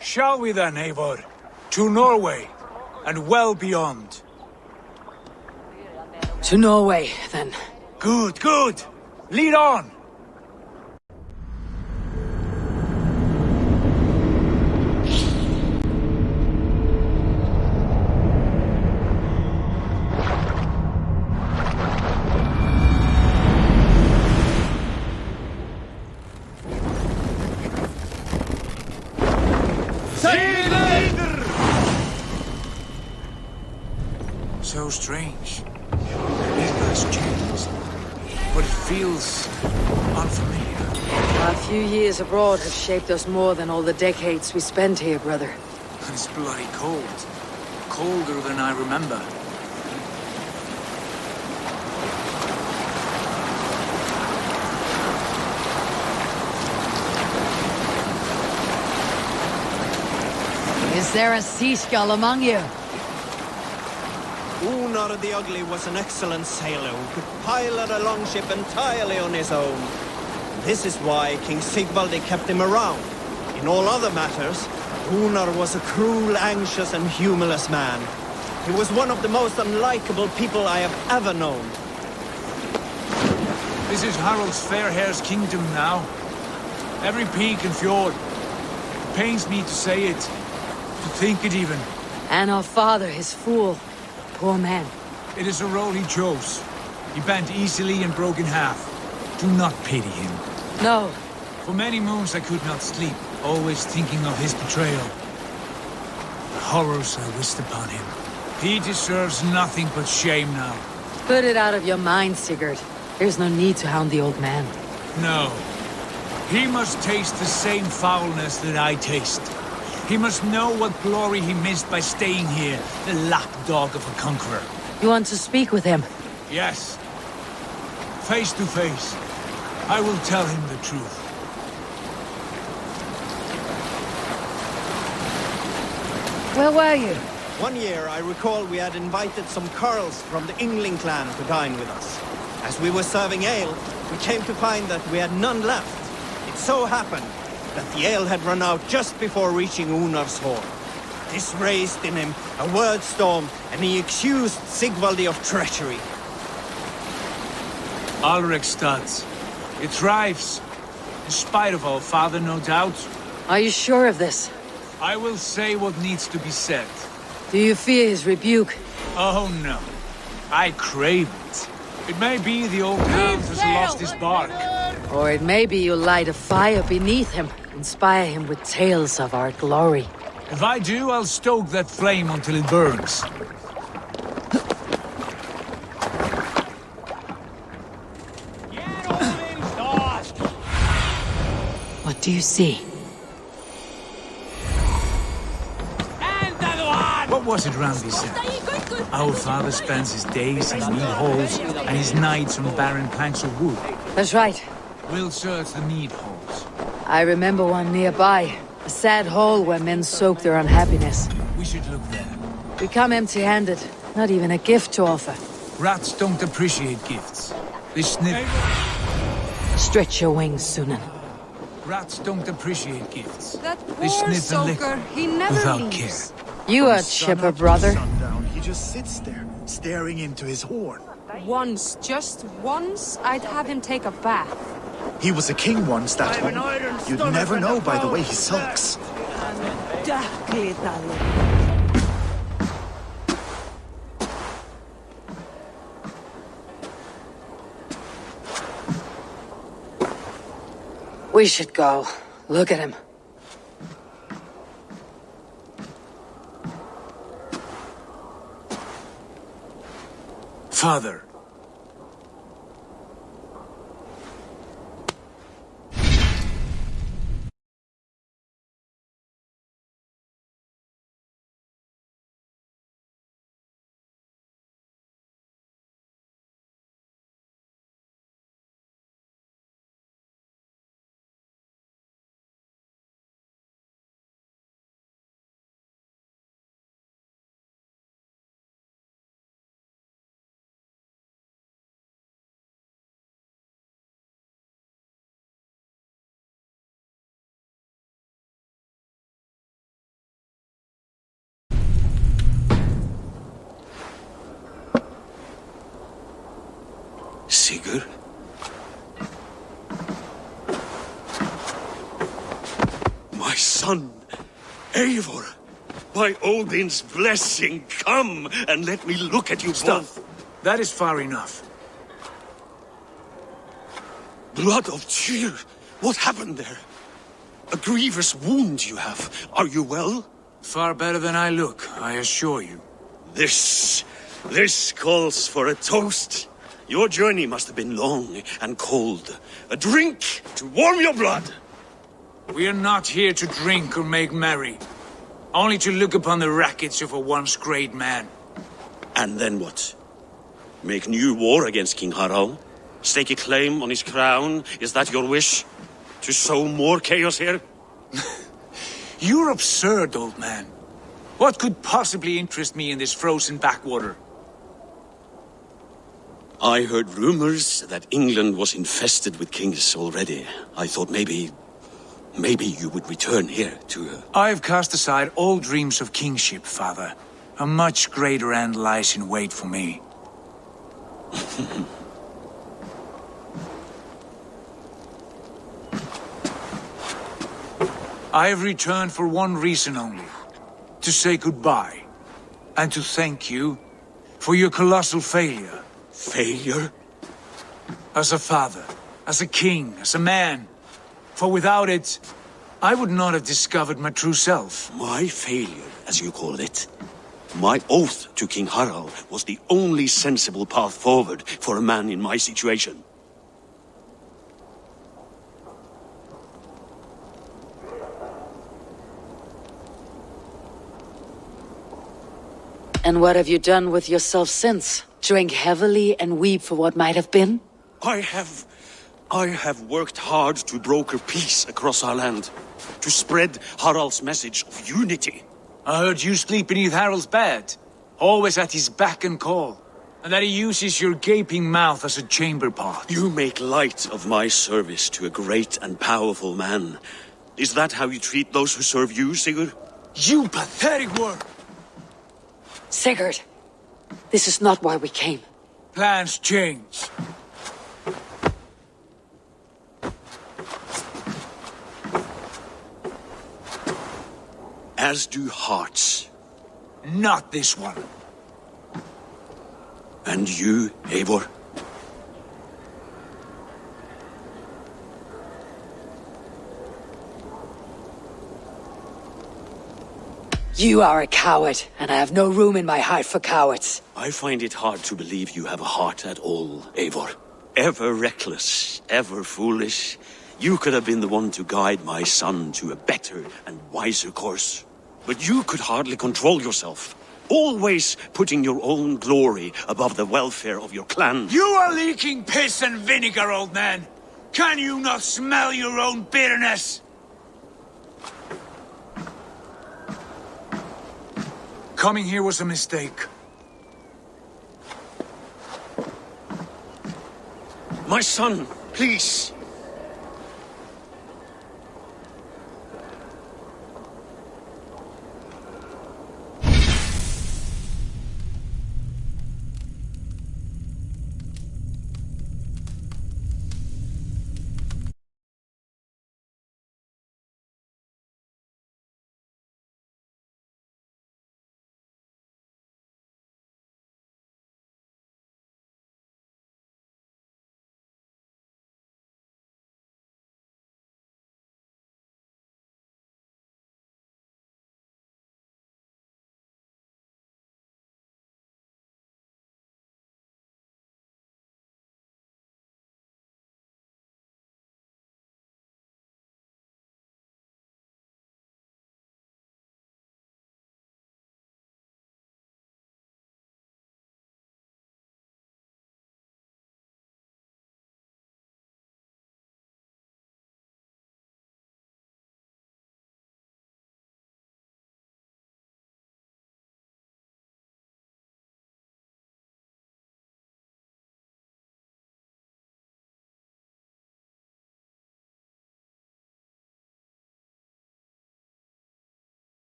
[SPEAKER 9] Shall we then, Eivor? To Norway, and well beyond.
[SPEAKER 2] To Norway, then.
[SPEAKER 9] Good, good! Lead on! So strange. It has changed, but it feels unfamiliar.
[SPEAKER 2] Our few years abroad have shaped us more than all the decades we spent here, brother.
[SPEAKER 9] And it's bloody cold. Colder than I remember.
[SPEAKER 2] Is there a seagull among you?
[SPEAKER 3] Unar the Ugly was an excellent sailor who could pilot a longship entirely on his own. This is why King Sigvaldi kept him around. In all other matters, Unar was a cruel, anxious and humorless man. He was one of the most unlikable people I have ever known.
[SPEAKER 9] This is Harald's Fairhair's kingdom now. Every peak and fjord. It pains me to say it, to think it even.
[SPEAKER 2] And our father, his fool. Poor man.
[SPEAKER 9] It is a role he chose. He bent easily and broke in half. Do not pity him.
[SPEAKER 2] No.
[SPEAKER 9] For many moons I could not sleep, always thinking of his betrayal. The horrors I wished upon him. He deserves nothing but shame now.
[SPEAKER 2] Put it out of your mind, Sigurd. There's no need to hound the old man.
[SPEAKER 9] No. He must taste the same foulness that I taste. He must know what glory he missed by staying here, the lapdog of a conqueror.
[SPEAKER 2] You want to speak with him?
[SPEAKER 9] Yes. Face to face. I will tell him the truth.
[SPEAKER 2] Where were you?
[SPEAKER 3] One year, I recall we had invited some Carls from the Yngling clan to dine with us. As we were serving ale, we came to find that we had none left. It so happened that the ale had run out just before reaching Unar's hall. This raised in him a word storm, and he accused Sigvaldi of treachery.
[SPEAKER 9] Alrekstad. It thrives. In spite of our father, no doubt.
[SPEAKER 2] Are you sure of this?
[SPEAKER 9] I will say what needs to be said.
[SPEAKER 2] Do you fear his rebuke?
[SPEAKER 9] Oh no. I crave it. It may be the old hound has lost his bark.
[SPEAKER 2] Or it may be you light a fire beneath him, inspire him with tales of our glory.
[SPEAKER 9] If I do, I'll stoke that flame until it burns.
[SPEAKER 2] What do you see?
[SPEAKER 9] What was it Randi said? Our father spends his days in mead halls and his nights on barren planks of wood.
[SPEAKER 2] That's right.
[SPEAKER 9] We'll search the mead halls.
[SPEAKER 2] I remember one nearby. A sad hole where men soak their unhappiness.
[SPEAKER 9] We should look there.
[SPEAKER 2] We come empty-handed. Not even a gift to offer.
[SPEAKER 9] Rats don't appreciate gifts. They sniff.
[SPEAKER 2] Stretch your wings, Sunan.
[SPEAKER 9] Rats don't appreciate gifts.
[SPEAKER 11] That
[SPEAKER 9] They
[SPEAKER 11] poor
[SPEAKER 9] sniff and lick
[SPEAKER 11] soaker, he never
[SPEAKER 9] without
[SPEAKER 11] leaves.
[SPEAKER 9] care.
[SPEAKER 2] You are a chipper, brother.
[SPEAKER 5] Sundown, he just sits there, staring into his horn.
[SPEAKER 11] Once, just once, I'd have him take a bath.
[SPEAKER 5] He was a king once, that one. You'd never know by the way he sulks.
[SPEAKER 2] We should go. Look at him.
[SPEAKER 9] Father,
[SPEAKER 6] Sigurd? My son, Eivor! By Odin's blessing, come and let me look at you both.
[SPEAKER 9] That is far enough.
[SPEAKER 6] Blood of Tyr! What happened there? A grievous wound you have. Are you well?
[SPEAKER 9] Far better than I look, I assure you.
[SPEAKER 6] This calls for a toast. Your journey must have been long and cold. A drink to warm your blood.
[SPEAKER 9] We are not here to drink or make merry. Only to look upon the rackets of a once great man.
[SPEAKER 6] And then what? Make new war against King Harald? Stake a claim on his crown? Is that your wish? To sow more chaos here?
[SPEAKER 9] You're absurd, old man. What could possibly interest me in this frozen backwater?
[SPEAKER 6] I heard rumors that England was infested with kings already. I thought maybe you would return here to...
[SPEAKER 9] I've cast aside all dreams of kingship, father. A much greater end lies in wait for me. I have returned for one reason only. To say goodbye. And to thank you for your colossal failure.
[SPEAKER 6] Failure?
[SPEAKER 9] As a father, as a king, as a man. For without it, I would not have discovered my true self.
[SPEAKER 6] My failure, as you call it. My oath to King Harald was the only sensible path forward for a man in my situation.
[SPEAKER 2] And what have you done with yourself since? Drink heavily and weep for what might have been?
[SPEAKER 6] I have worked hard to broker peace across our land. To spread Harald's message of unity.
[SPEAKER 9] I heard you sleep beneath Harald's bed. Always at his beck and call. And that he uses your gaping mouth as a chamber pot.
[SPEAKER 6] You make light of my service to a great and powerful man. Is that how you treat those who serve you, Sigurd?
[SPEAKER 9] You pathetic worm!
[SPEAKER 2] Sigurd, this is not why we came.
[SPEAKER 9] Plans change.
[SPEAKER 6] As do hearts.
[SPEAKER 9] Not this one.
[SPEAKER 6] And you, Eivor?
[SPEAKER 2] You are a coward, and I have no room in my heart for cowards.
[SPEAKER 6] I find it hard to believe you have a heart at all, Eivor. Ever reckless, ever foolish. You could have been the one to guide my son to a better and wiser course. But you could hardly control yourself. Always putting your own glory above the welfare of your clan.
[SPEAKER 9] You are leaking piss and vinegar, old man! Can you not smell your own bitterness? Coming here was a mistake.
[SPEAKER 6] My son, please.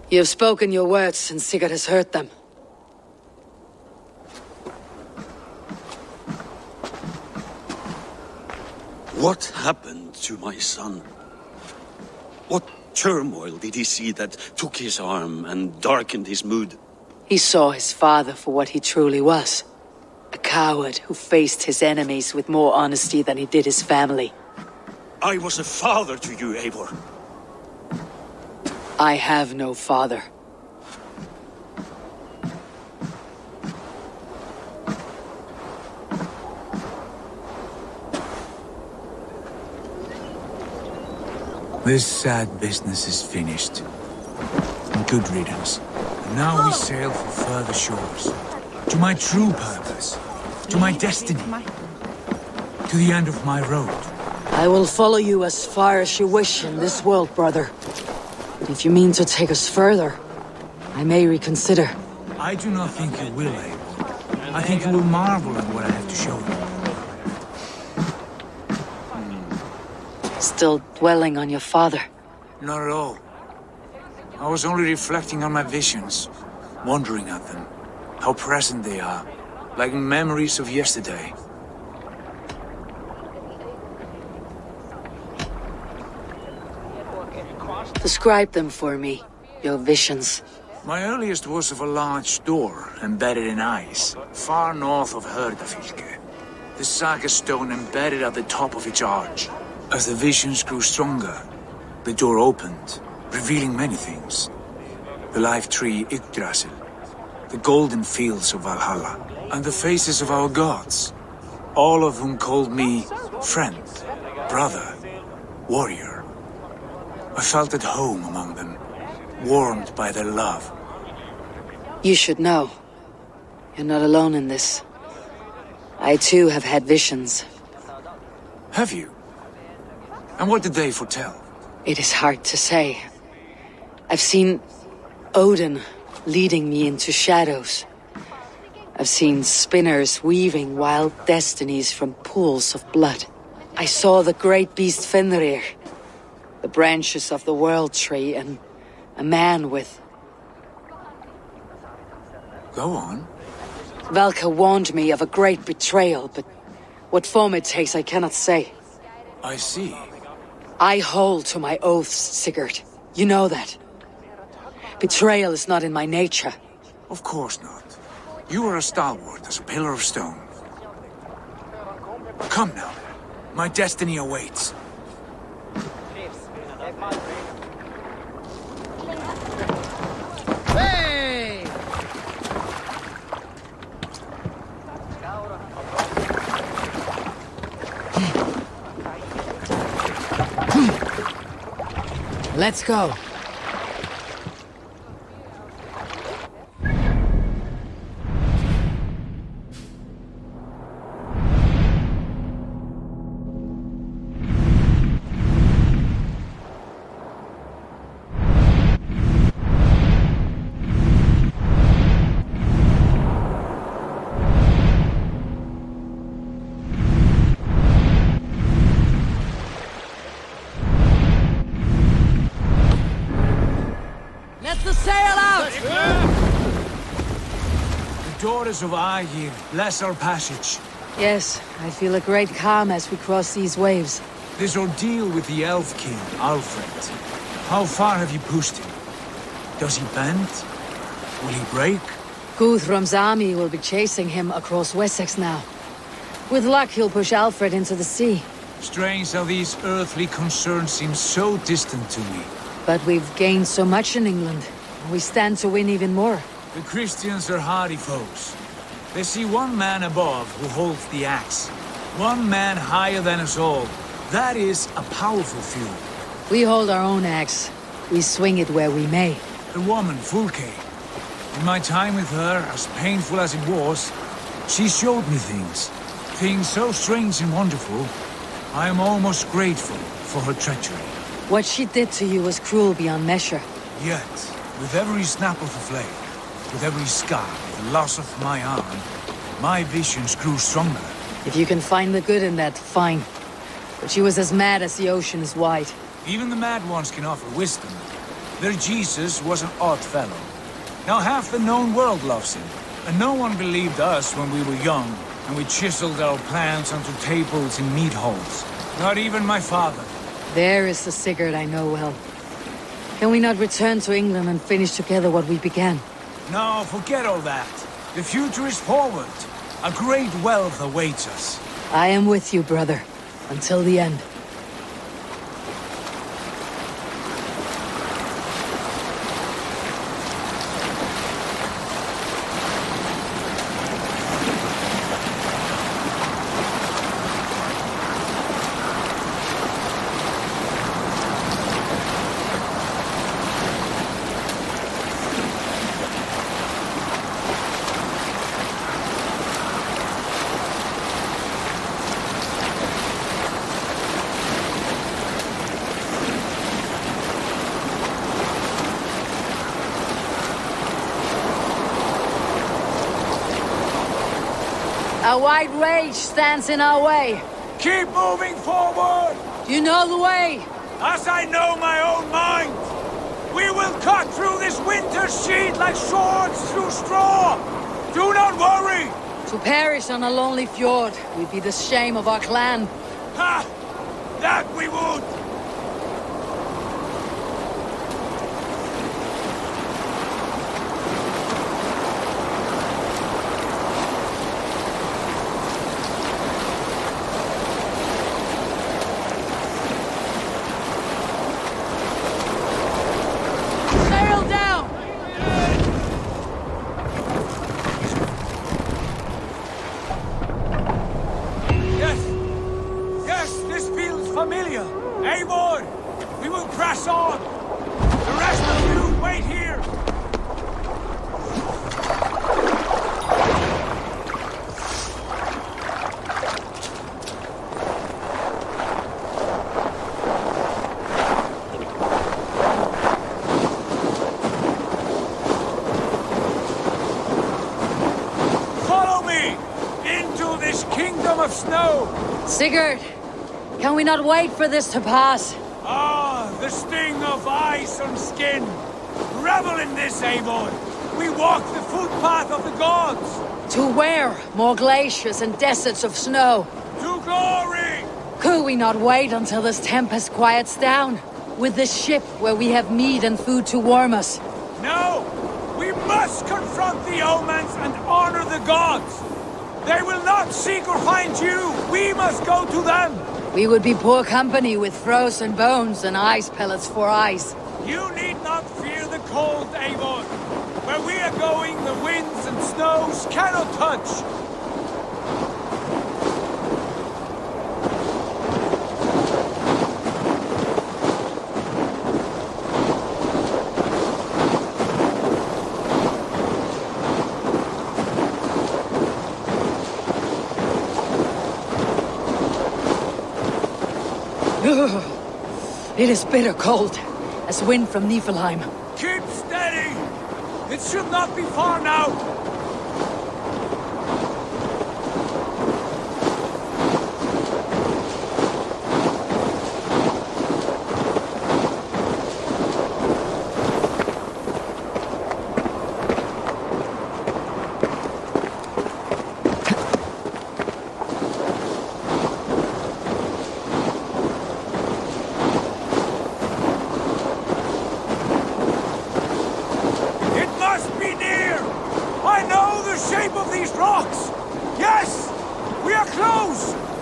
[SPEAKER 2] You have spoken your words, and Sigurd has heard them.
[SPEAKER 12] What happened to my son? What turmoil did he see that took his arm and darkened his mood?
[SPEAKER 2] He saw his father for what he truly was. A coward who faced his enemies with more honesty than he did his family.
[SPEAKER 12] I was a father to you, Eivor.
[SPEAKER 2] I have no father.
[SPEAKER 10] This sad business is finished. Good riddance. And now we sail for further shores. To my true purpose. To my destiny. To the end of my road.
[SPEAKER 2] I will follow you as far as you wish in this world, brother. But if you mean to take us further, I may reconsider.
[SPEAKER 10] I do not think you will, Eivor. I think you will marvel at what I have to show you.
[SPEAKER 2] Still dwelling on your father?
[SPEAKER 10] Not at all. I was only reflecting on my visions, wondering at them. How present they are, like memories of yesterday.
[SPEAKER 2] Describe them for me, your visions.
[SPEAKER 10] My earliest was of a large door embedded in ice, far north of Herdafylke. The saga stone embedded at the top of its arch. As the visions grew stronger, the door opened, revealing many things. The life tree Yggdrasil, the golden fields of Valhalla, and the faces of our gods, all of whom called me friend, brother, warrior. I felt at home among them, warmed by their love.
[SPEAKER 2] You should know. You're not alone in this. I too have had visions.
[SPEAKER 10] Have you? And what did they foretell?
[SPEAKER 2] It is hard to say. I've seen Odin leading me into shadows. I've seen spinners weaving wild destinies from pools of blood. I saw the great beast Fenrir, the branches of the world tree, and a man with...
[SPEAKER 10] Go on.
[SPEAKER 2] Valka warned me of a great betrayal, but what form it takes I cannot say.
[SPEAKER 10] I see.
[SPEAKER 2] I hold to my oaths, Sigurd. You know that. Betrayal is not in my nature.
[SPEAKER 10] Of course not. You are a stalwart as a pillar of stone. Come now. My destiny awaits.
[SPEAKER 2] Hey! Let's go.
[SPEAKER 10] Daughters of Aegir, bless our passage.
[SPEAKER 2] Yes, I feel a great calm as we cross these waves.
[SPEAKER 10] This ordeal with the Elf King, Alfred. How far have you pushed him? Does he bend? Will he break?
[SPEAKER 2] Guthrum's army will be chasing him across Wessex now. With luck, he'll push Alfred into the sea.
[SPEAKER 10] Strange how these earthly concerns seem so distant to me.
[SPEAKER 2] But we've gained so much in England. We stand to win even more.
[SPEAKER 10] The Christians are hardy foes. They see one man above who holds the axe. One man higher than us all. That is a powerful feud.
[SPEAKER 2] We hold our own axe. We swing it where we may.
[SPEAKER 10] The woman, Fulke. In my time with her, as painful as it was, she showed me things. Things so strange and wonderful. I am almost grateful for her treachery.
[SPEAKER 2] What she did to you was cruel beyond measure.
[SPEAKER 10] Yet, with every snap of the flame, with every scar, the loss of my arm, my visions grew stronger.
[SPEAKER 2] If you can find the good in that, fine. But she was as mad as the ocean is wide.
[SPEAKER 10] Even the mad ones can offer wisdom. Their Jesus was an odd fellow. Now half the known world loves him, and no one believed us when we were young, and we chiseled our plans onto tables in meat halls. Not even my father.
[SPEAKER 2] There is the Sigurd I know well. Can we not return to England and finish together what we began?
[SPEAKER 10] No, forget all that. The future is forward. A great wealth awaits us.
[SPEAKER 2] I am with you, brother. Until the end. A wide rage stands in our way.
[SPEAKER 10] Keep moving forward!
[SPEAKER 2] Do you know the way?
[SPEAKER 10] As I know my own mind! We will cut through this winter sheet like swords through straw! Do not worry!
[SPEAKER 2] To perish on a lonely fjord would be the shame of our clan.
[SPEAKER 10] Ha! That we would! Familiar! Eivor! We will press on! The rest of you, wait here! Follow me! Into this kingdom of snow!
[SPEAKER 2] Sigurd! Can we not wait for this to pass?
[SPEAKER 10] Ah, the sting of ice on skin! Revel in this, Eivor! We walk the footpath of the gods!
[SPEAKER 2] To where? More glaciers and deserts of snow.
[SPEAKER 10] To glory!
[SPEAKER 2] Could we not wait until this tempest quiets down? With this ship where we have meat and food to warm us?
[SPEAKER 10] No! We must confront the omens and honor the gods! They will not seek or find you! We must go to them!
[SPEAKER 2] We would be poor company with frozen bones and ice pellets for eyes.
[SPEAKER 10] You need not fear the cold, Eivor. Where we are going, the winds and snows cannot touch.
[SPEAKER 2] It is bitter cold, as wind from Niflheim.
[SPEAKER 10] Keep steady! It should not be far now!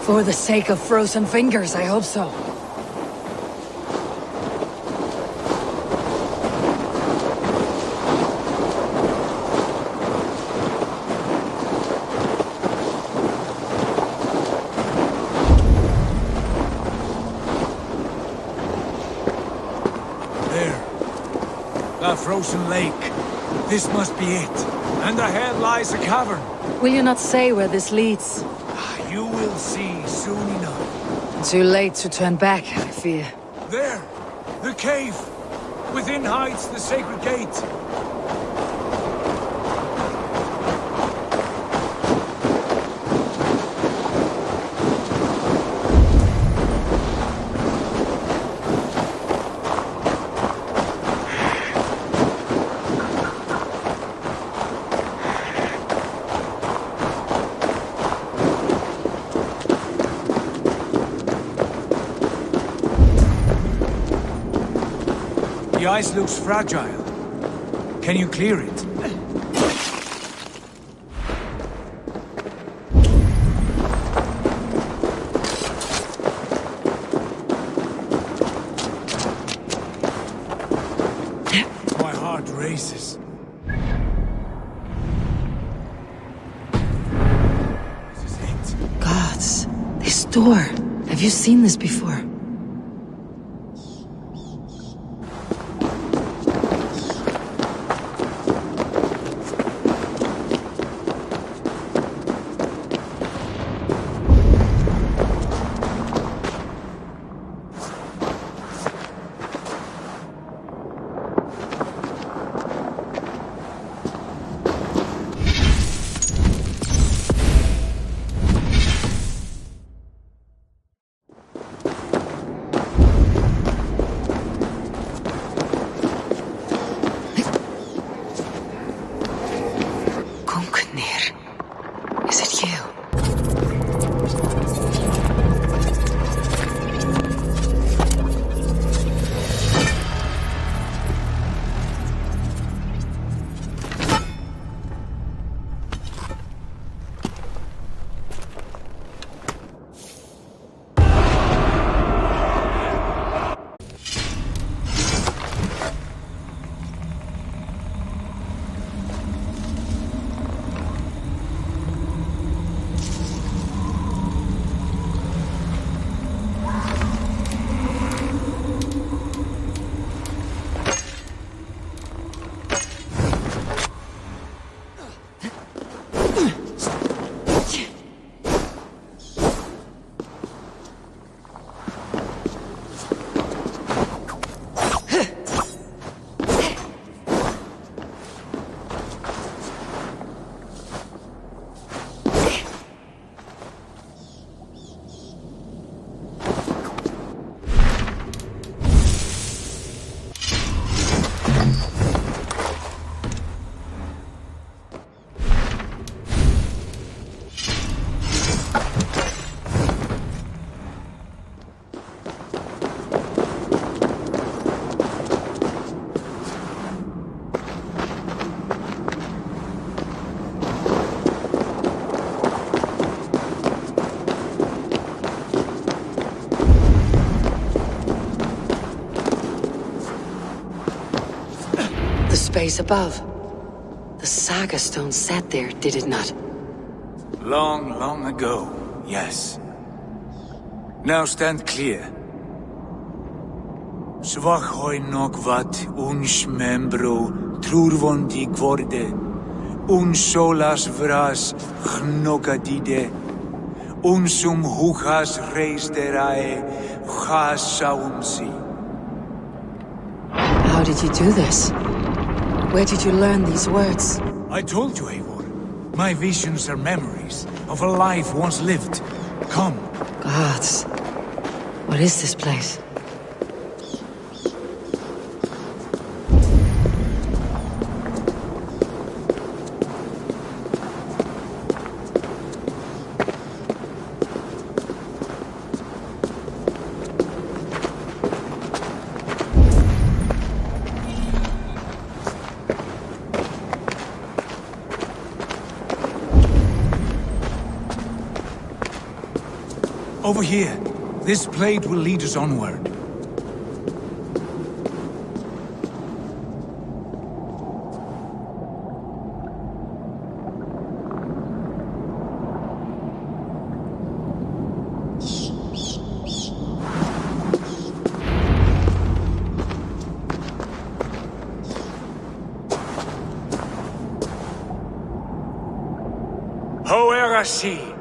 [SPEAKER 2] For the sake of frozen fingers, I hope so.
[SPEAKER 10] There. A frozen lake. This must be it. And ahead lies a cavern.
[SPEAKER 2] Will you not say where this leads?
[SPEAKER 10] You will see soon enough.
[SPEAKER 2] Too late to turn back, I fear.
[SPEAKER 10] There! The cave! Within hides the sacred gate. The ice looks fragile. Can you clear it? My heart races.
[SPEAKER 2] Gods, this door. Have you seen this before? Is it you? Space above. The Saga Stone sat there, did it not?
[SPEAKER 10] Long, long ago, yes. Now stand clear. Svach hoi nog wat uns membro trurvondi gvorde, solas vras gnogadide, huchas reisderae chasaumsi.
[SPEAKER 2] How did you do this? Where did you learn these words?
[SPEAKER 10] I told you, Eivor. My visions are memories of a life once lived. Come.
[SPEAKER 2] Gods. What is this place?
[SPEAKER 10] Over here. This blade will lead us onward. Hoerasi!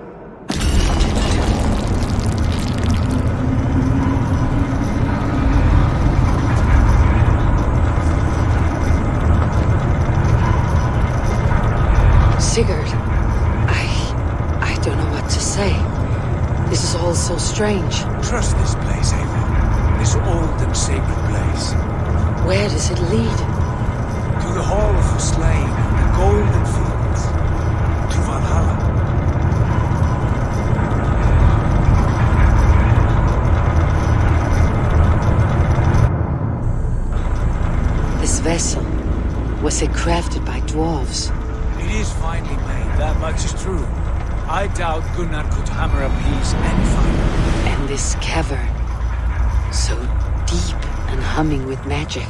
[SPEAKER 2] Sigurd, I don't know what to say. This is all so strange.
[SPEAKER 10] Trust this place, Eivor. This old and sacred place.
[SPEAKER 2] Where does it lead?
[SPEAKER 10] To the Hall of the Slain, the Golden Fields. To Valhalla.
[SPEAKER 2] vessel. Was it crafted by dwarves?
[SPEAKER 10] It is finely made, that much is true. I doubt Gunnar could hammer a piece any finer.
[SPEAKER 2] And this cavern, so deep and humming with magic.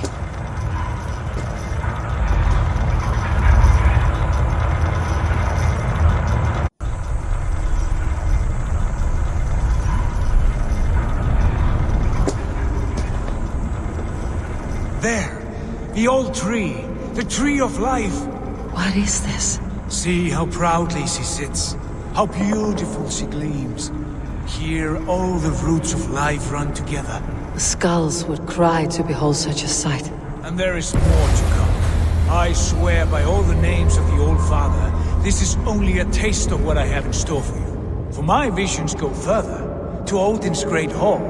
[SPEAKER 10] There! The old tree! The tree of life!
[SPEAKER 2] What is this?
[SPEAKER 10] See how proudly she sits. How beautiful she gleams. Here all the roots of life run together.
[SPEAKER 2] The skulls would cry to behold such a sight.
[SPEAKER 10] And there is more to come. I swear by all the names of the Old Father, this is only a taste of what I have in store for you. For my visions go further, to Odin's great hall.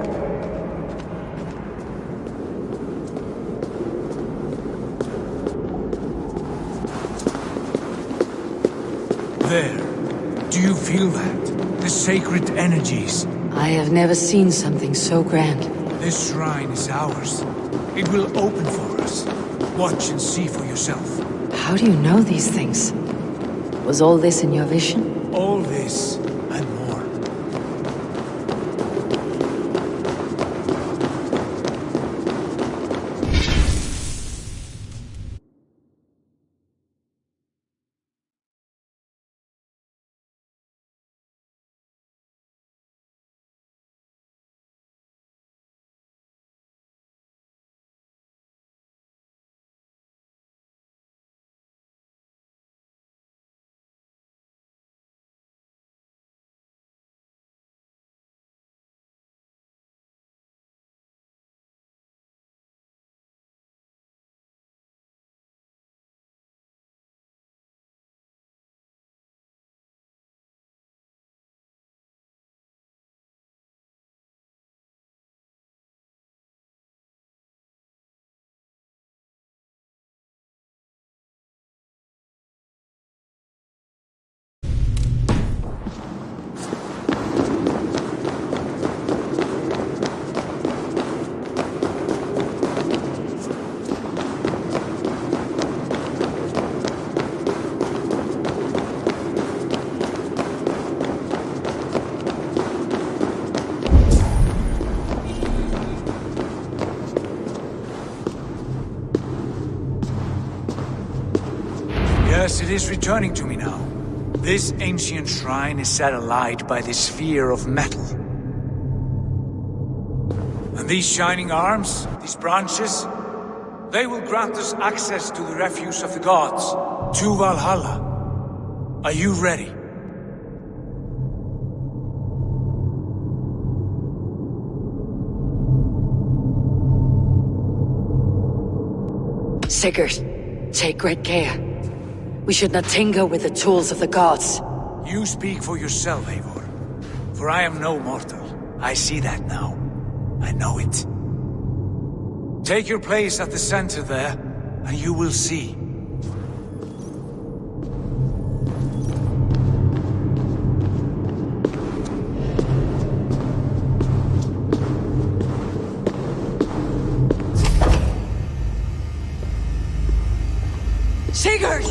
[SPEAKER 10] There. Do you feel that? The sacred energies.
[SPEAKER 2] I have never seen something so grand.
[SPEAKER 10] This shrine is ours. It will open for us. Watch and see for yourself.
[SPEAKER 2] How do you know these things? Was all this in your vision?
[SPEAKER 10] All this and more. Yes, it is returning to me now. This ancient shrine is set alight by this sphere of metal. And these shining arms, these branches, they will grant us access to the refuse of the gods, to Valhalla. Are you ready?
[SPEAKER 2] Sigurd, take great care. We should not tinker with the tools of the gods.
[SPEAKER 10] You speak for yourself, Eivor. For I am no mortal. I see that now. I know it. Take your place at the center there, and you will see.
[SPEAKER 2] Sigurd!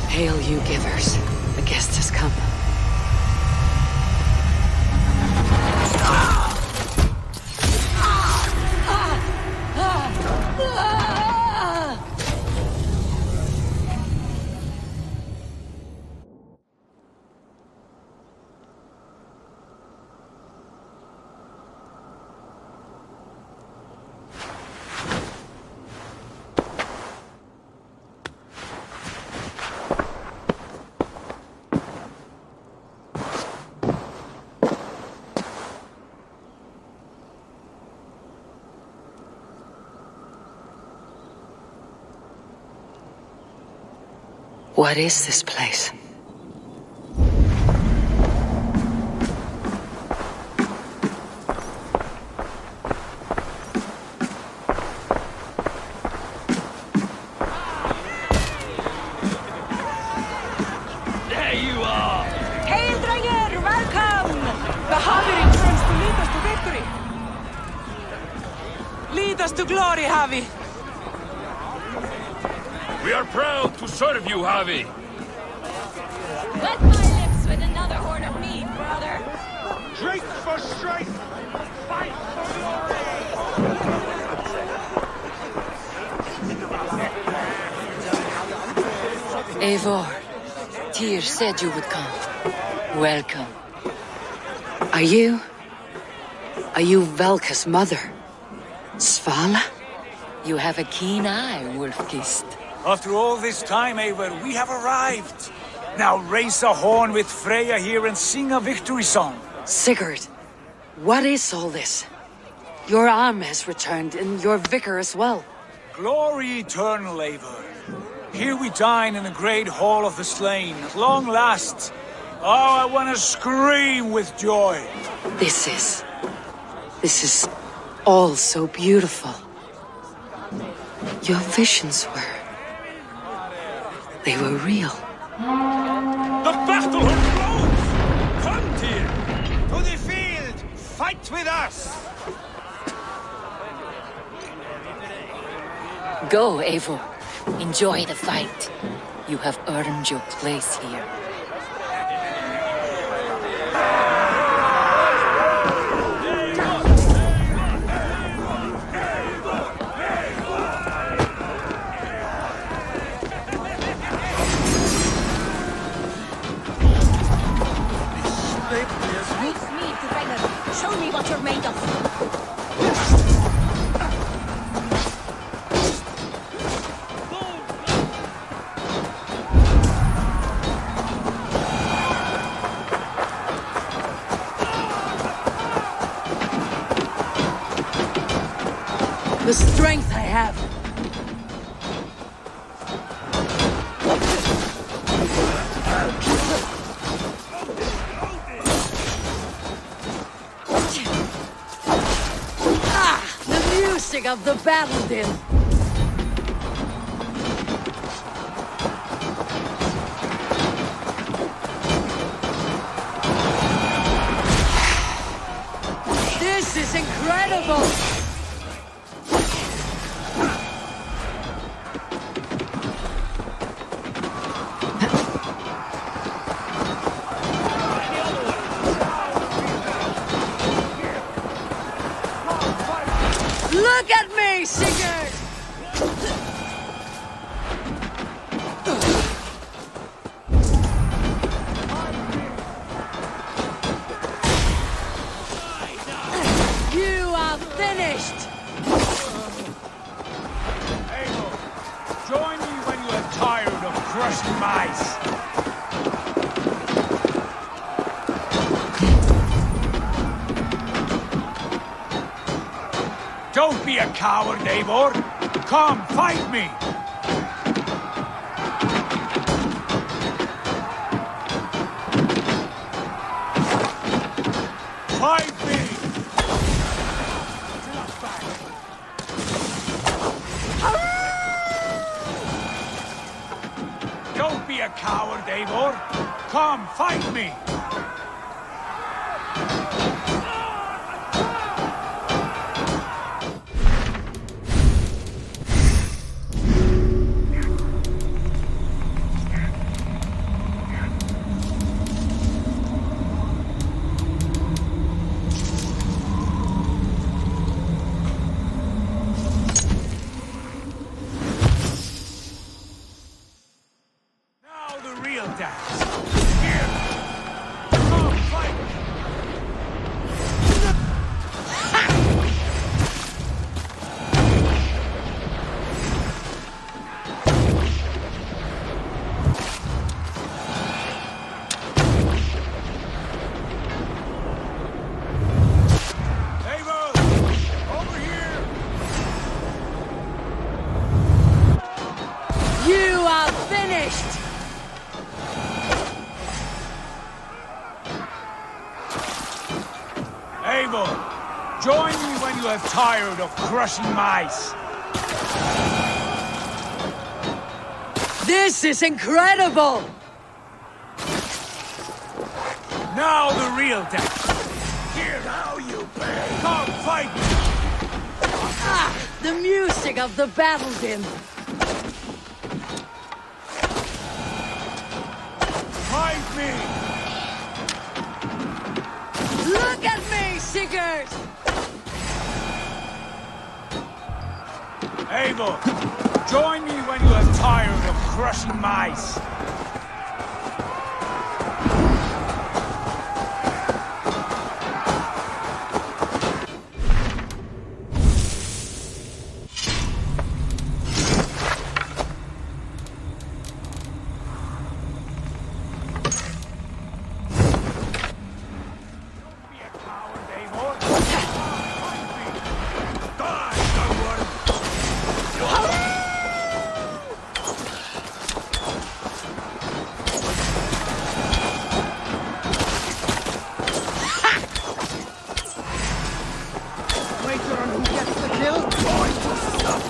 [SPEAKER 2] Hail, you givers. The guest has come. What is this place?
[SPEAKER 10] to glory, Javi!
[SPEAKER 23] We are proud to serve you, Javi.
[SPEAKER 19] Wet my lips with another horn of mead, brother.
[SPEAKER 22] Drink for strength! Fight for glory!
[SPEAKER 2] Eivor, Tyr said you would come. Welcome. Are you Velka's mother? Svala? You have a keen eye, Wolfkist.
[SPEAKER 10] After all this time, Eivor, we have arrived. Now raise a horn with Freya here and sing a victory song.
[SPEAKER 2] Sigurd, what is all this? Your arm has returned, and your vicar as well.
[SPEAKER 10] Glory eternal, Eivor. Here we dine in the great hall of the slain, at long last. Oh, I want to scream with joy.
[SPEAKER 2] This is all so beautiful. Your visions they were real.
[SPEAKER 22] The battle blows! Come, Tyr! To the field! Fight with us!
[SPEAKER 2] Go, Eivor. Enjoy the fight. You have earned your place here.
[SPEAKER 19] Show me what you're made of.
[SPEAKER 2] The strength I have. The music of the battle din. This is incredible! Look at me, Sigurd! You are finished!
[SPEAKER 10] Eivor, join me when you are tired of crushing mice. Don't be a coward, Eivor. Come, fight me! Fight me! Don't be a coward, Eivor. Come, fight me! Eivor, join me when you are tired of crushing mice.
[SPEAKER 2] This is incredible!
[SPEAKER 10] Now the real death. Here, now you pay. Come, fight me!
[SPEAKER 2] the music of the battle din.
[SPEAKER 22] Hide me!
[SPEAKER 2] Look at me, Sigurd!
[SPEAKER 22] Eivor, join me when you are tired of crushing mice.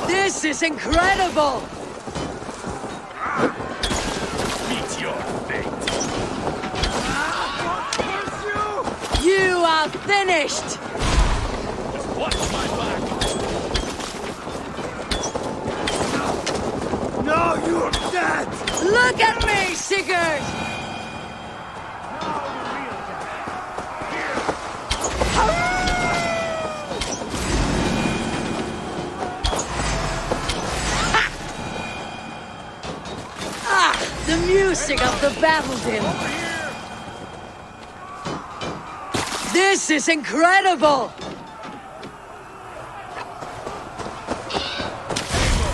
[SPEAKER 2] This is incredible!
[SPEAKER 22] Meet your fate.
[SPEAKER 2] You are finished!
[SPEAKER 22] Just watch my back.
[SPEAKER 4] No, you're dead!
[SPEAKER 2] Look at me, Sigurd! The music of the battle din. This is incredible!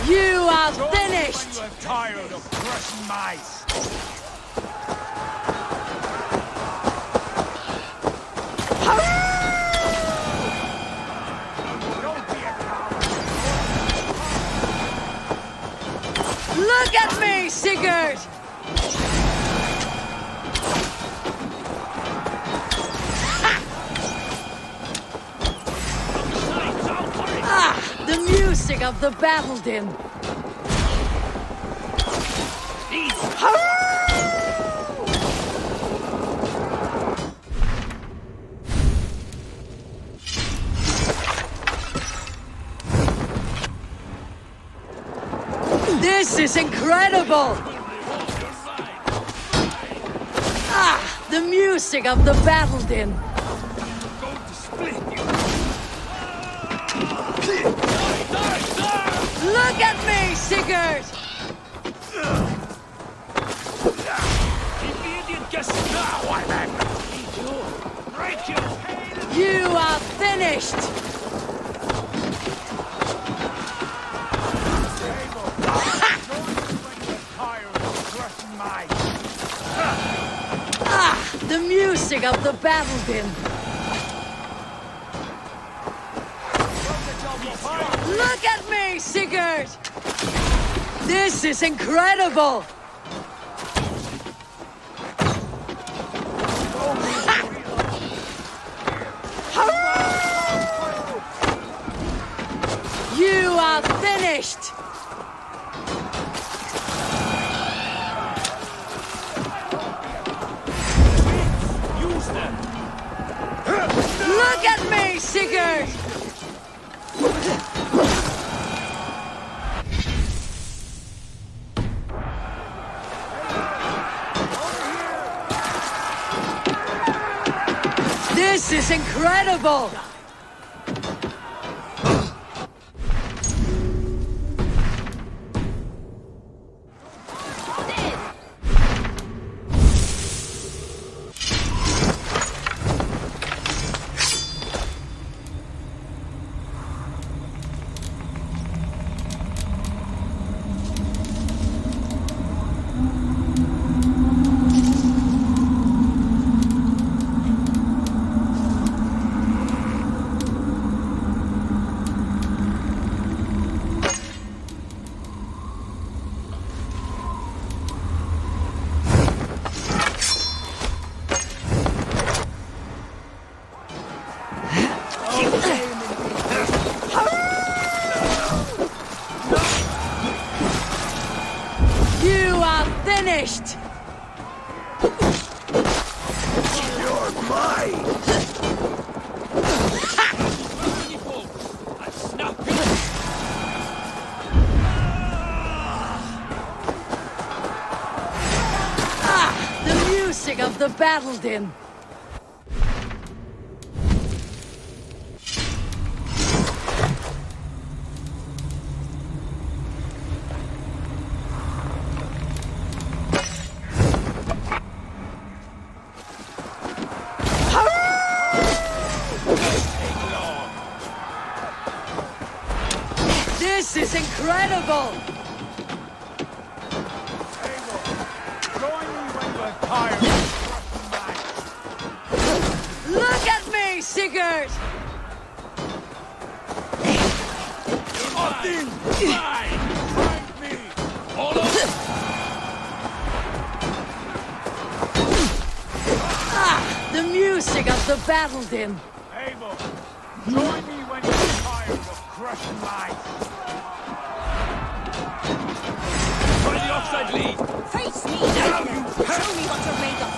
[SPEAKER 2] You are finished!
[SPEAKER 22] When you are tired of crushing mice. Don't be a coward.
[SPEAKER 2] Look at me, Sigurd! The music of the battle din. This is incredible! The music of the battle din. Look at me, Sigurd! You are finished! The music of the battle din. Look at me, Sigurd! This is incredible! You are finished!
[SPEAKER 22] Use them!
[SPEAKER 2] Look at me, Sigurd! This is incredible! Finished!
[SPEAKER 22] You're mine!
[SPEAKER 2] the battle din. This is incredible! Look at me, Sigurd! The music of the battle din.
[SPEAKER 22] Eivor, join me when you're tired of crushing life.
[SPEAKER 8] Try the offside lead.
[SPEAKER 19] Face me! Show me what you're made of!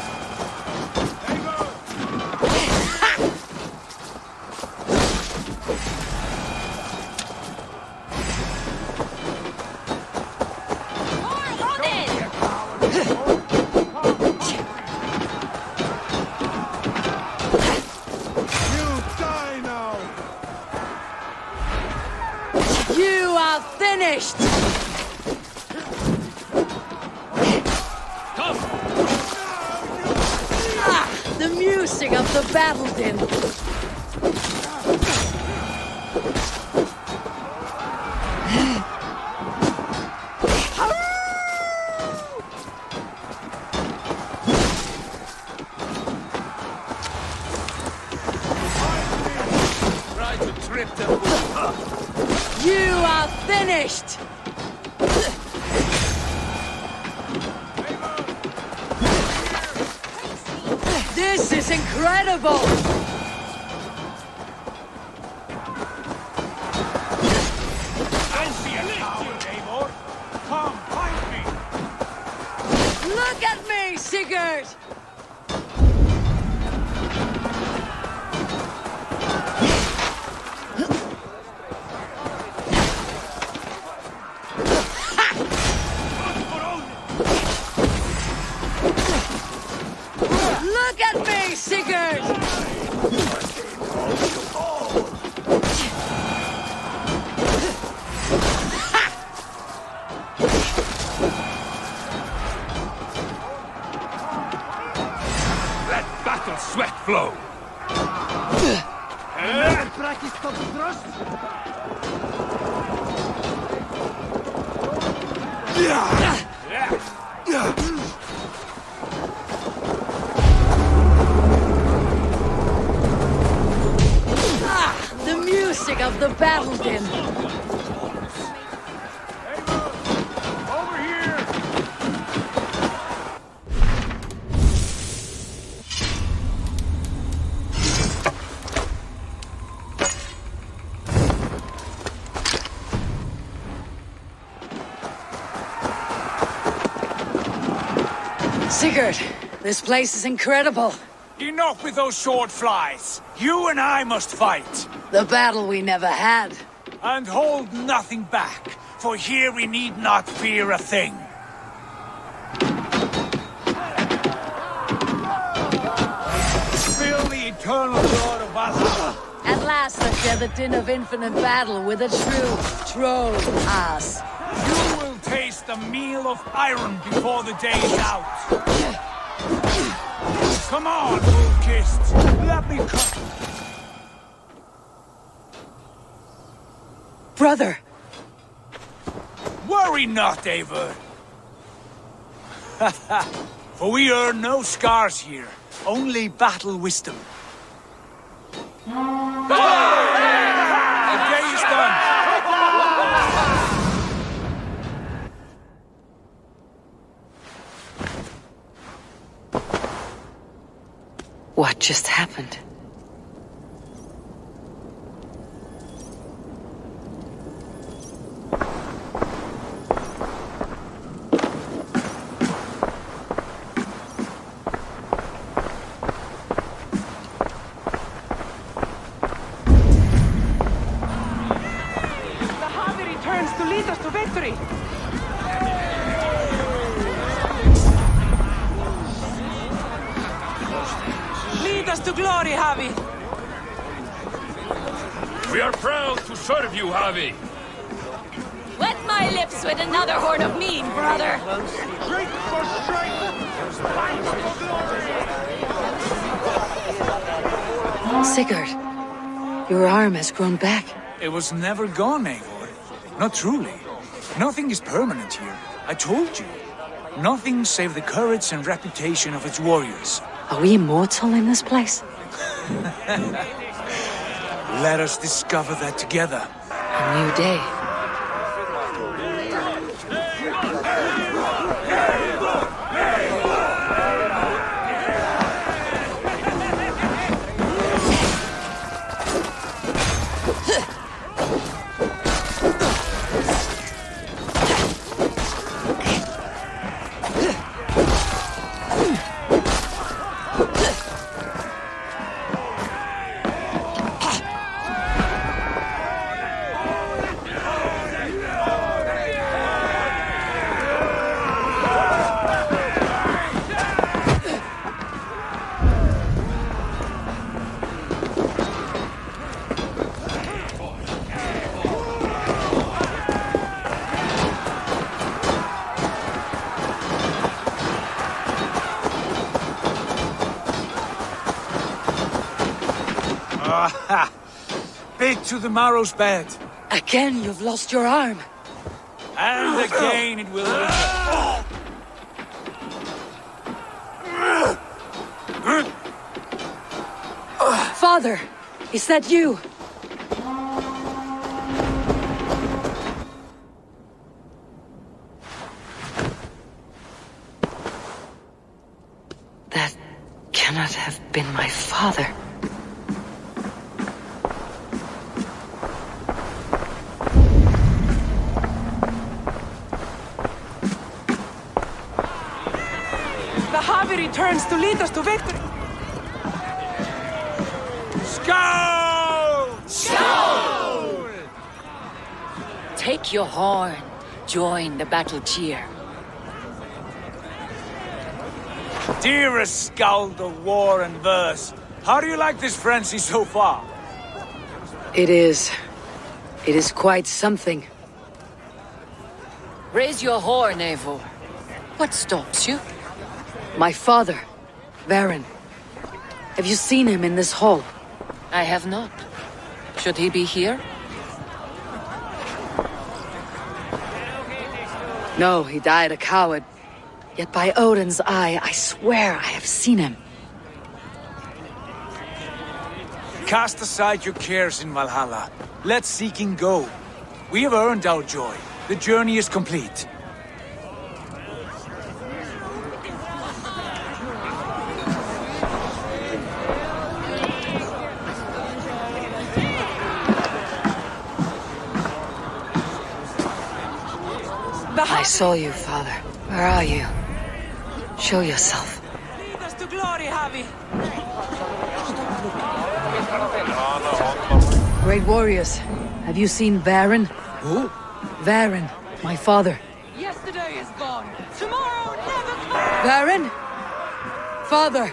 [SPEAKER 2] You are finished! The music of the battle din.
[SPEAKER 22] Try to trip them.
[SPEAKER 2] You are finished! This is incredible!
[SPEAKER 22] Don't be a coward, Eivor. Come, fight me.
[SPEAKER 2] Look at me, Sigurd! Look at me, Sigurd!
[SPEAKER 22] Let battle sweat flow.
[SPEAKER 4] Practice top thrust.
[SPEAKER 2] The music of the battle din.
[SPEAKER 22] Over here.
[SPEAKER 2] Sigurd, this place is incredible.
[SPEAKER 22] Enough with those short flies. You and I must fight.
[SPEAKER 2] The battle we never had.
[SPEAKER 22] And hold nothing back, for here we need not fear a thing. Spill the eternal blood of Valhalla.
[SPEAKER 2] At last I share the din of infinite battle with a true troll ass.
[SPEAKER 22] You will taste the meal of iron before the day is out. Come on, Wolf-Kissed. Let me come.
[SPEAKER 2] Brother!
[SPEAKER 22] Worry not, Eivor. For we earn no scars here, only battle wisdom. The day is done.
[SPEAKER 2] What just happened?
[SPEAKER 7] to glory, Javi.
[SPEAKER 22] We are proud to serve you, Javi.
[SPEAKER 19] Wet my lips with another horn of mead, brother.
[SPEAKER 22] Drink for strength!
[SPEAKER 2] Sigurd, your arm has grown back.
[SPEAKER 10] It was never gone, Eivor. Not truly. Nothing is permanent here. I told you. Nothing save the courage and reputation of its warriors.
[SPEAKER 2] Are we immortal in this place?
[SPEAKER 10] Let us discover that together.
[SPEAKER 2] A new day.
[SPEAKER 10] Aha! Bit to the marrow's bed.
[SPEAKER 2] Again, you've lost your arm.
[SPEAKER 10] And again it will return.
[SPEAKER 2] Father, is that you? That cannot have been my father.
[SPEAKER 7] The Javi returns to lead us to victory.
[SPEAKER 10] Skull!
[SPEAKER 2] Skull! Take your horn. Join the battle cheer.
[SPEAKER 10] Dearest Skald of war and verse, how do you like this frenzy so far?
[SPEAKER 2] It is quite something.
[SPEAKER 11] Raise your horn, Eivor. What stops you?
[SPEAKER 2] My father, Varin. Have you seen him in this hall?
[SPEAKER 11] I have not. Should he be here?
[SPEAKER 2] No, he died a coward. Yet by Odin's eye, I swear I have seen him.
[SPEAKER 10] Cast aside your cares in Valhalla. Let seeking go. We have earned our joy. The journey is complete.
[SPEAKER 2] I saw you, father. Where are you? Show yourself.
[SPEAKER 7] Lead us to glory, Javi.
[SPEAKER 2] Great warriors, have you seen Varin?
[SPEAKER 10] Who?
[SPEAKER 2] Varin, my father.
[SPEAKER 7] Yesterday is gone. Tomorrow never comes.
[SPEAKER 2] Varin? Father!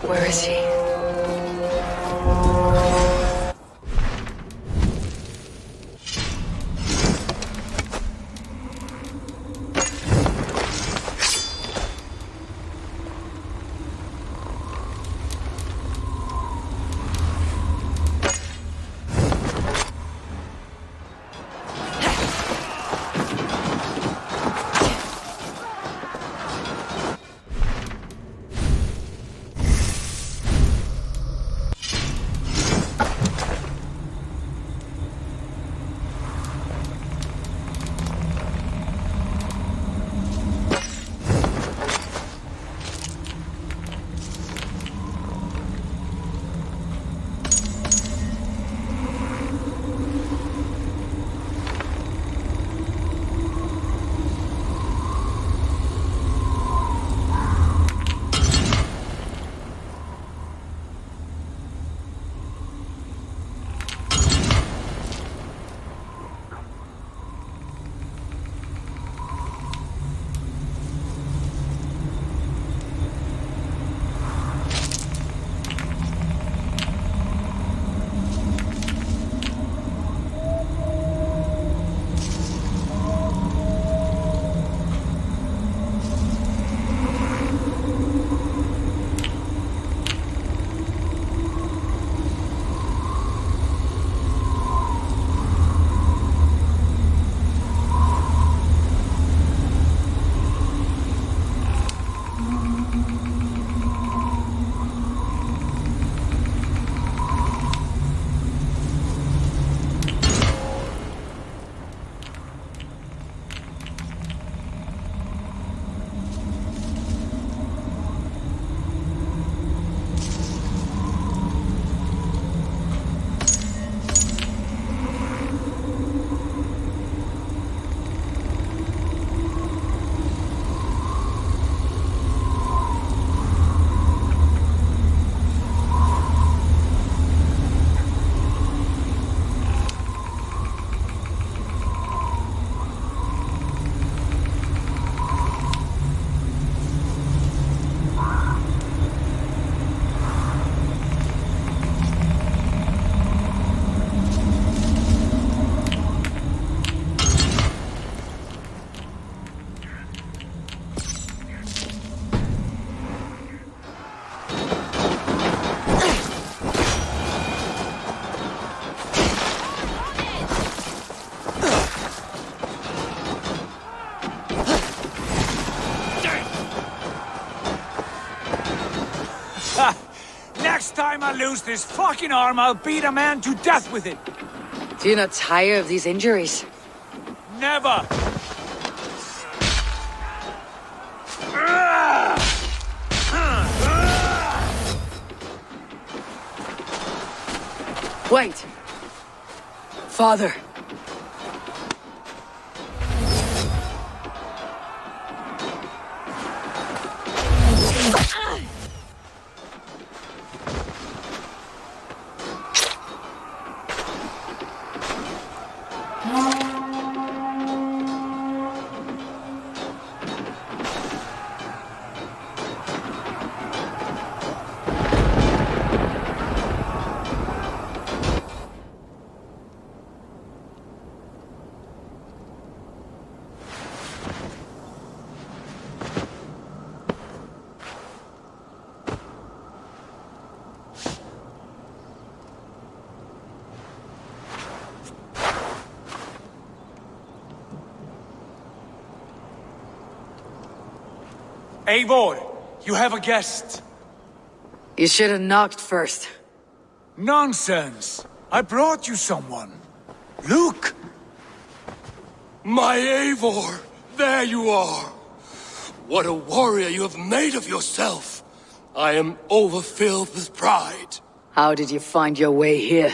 [SPEAKER 2] Where is he?
[SPEAKER 10] Next time I lose this fucking arm, I'll beat a man to death with it.
[SPEAKER 2] Do you not tire of these injuries?
[SPEAKER 10] Never!
[SPEAKER 2] Wait! Father!
[SPEAKER 10] Eivor, you have a guest.
[SPEAKER 2] You should have knocked first.
[SPEAKER 10] Nonsense! I brought you someone. Look!
[SPEAKER 22] My Eivor! There you are! What a warrior you have made of yourself! I am overfilled with pride.
[SPEAKER 2] How did you find your way here?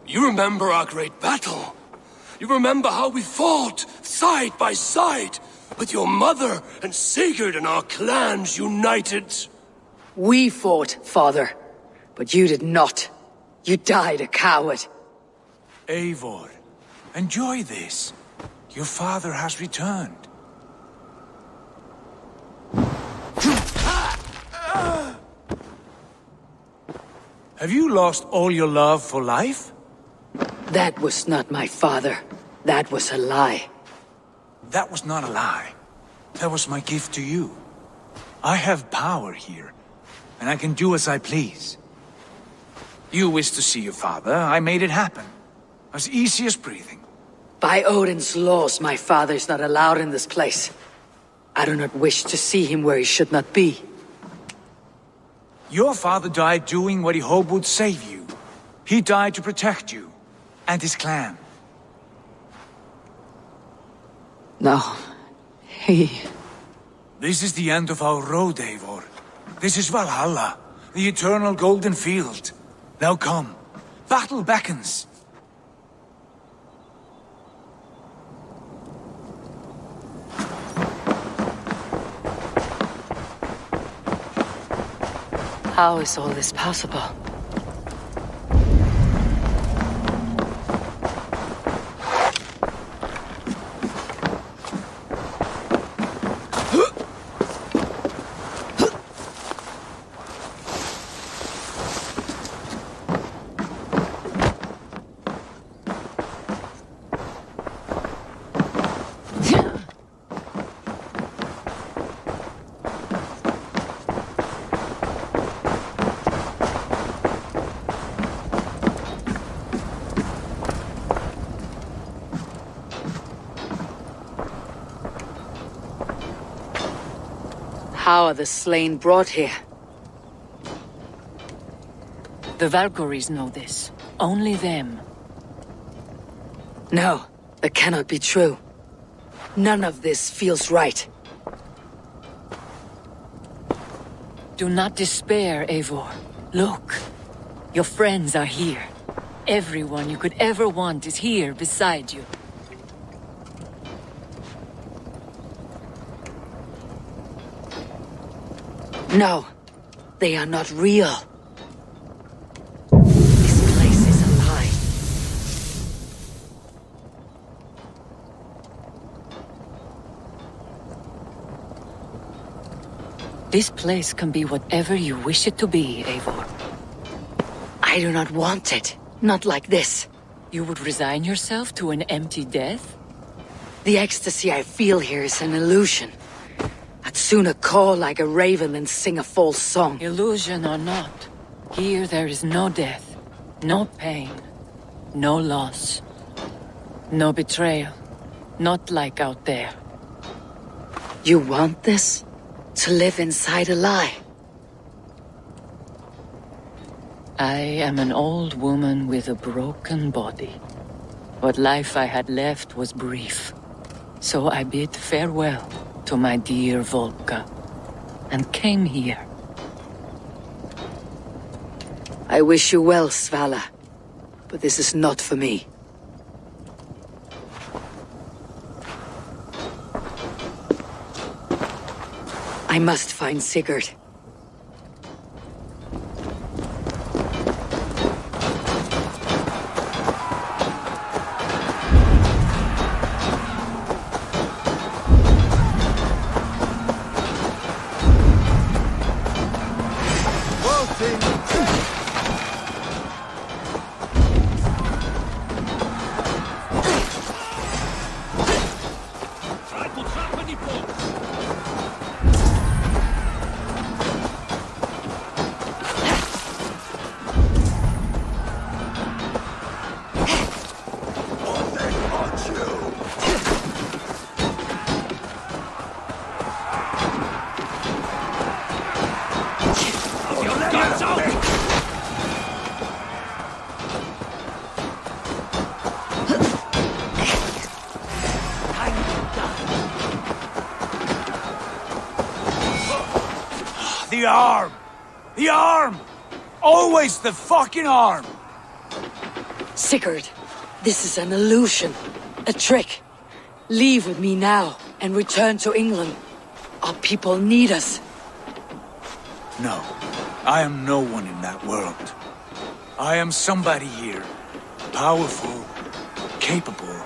[SPEAKER 22] You remember our great battle? You remember how we fought, side by side, with your mother and Sigurd and our clans united?
[SPEAKER 2] We fought, father, but you did not. You died a coward.
[SPEAKER 10] Eivor, enjoy this. Your father has returned. Have you lost all your love for life?
[SPEAKER 2] That was not my father. That was a lie.
[SPEAKER 10] That was not a lie. That was my gift to you. I have power here, and I can do as I please. You wish to see your father, I made it happen. As easy as breathing.
[SPEAKER 2] By Odin's laws, my father is not allowed in this place. I do not wish to see him where he should not be.
[SPEAKER 10] Your father died doing what he hoped would save you. He died to protect you, and his clan.
[SPEAKER 2] No, he...
[SPEAKER 10] This is the end of our road, Eivor. This is Valhalla, the eternal golden field. Now come, battle beckons.
[SPEAKER 2] How is all this possible? How are the slain brought here?
[SPEAKER 14] The Valkyries know this. Only them.
[SPEAKER 2] No, that cannot be true. None of this feels right.
[SPEAKER 14] Do not despair, Eivor. Look. Your friends are here. Everyone you could ever want is here beside you.
[SPEAKER 2] No, they are not real. This place is a lie.
[SPEAKER 14] This place can be whatever you wish it to be, Eivor.
[SPEAKER 2] I do not want it. Not like this.
[SPEAKER 14] You would resign yourself to an empty death?
[SPEAKER 2] The ecstasy I feel here is an illusion. I'd sooner call like a raven than sing a false song.
[SPEAKER 14] Illusion or not, here there is no death, no pain, no loss, no betrayal. Not like out there.
[SPEAKER 2] You want this? To live inside a lie.
[SPEAKER 14] I am an old woman with a broken body. What life I had left was brief. So I bid farewell to my dear Volka, and came here.
[SPEAKER 2] I wish you well, Svala, but this is not for me. I must find Sigurd.
[SPEAKER 10] The arm! The arm! Always the fucking arm!
[SPEAKER 2] Sigurd, this is an illusion. A trick. Leave with me now and return to England. Our people need us.
[SPEAKER 10] No, I am no one in that world. I am somebody here. Powerful, capable,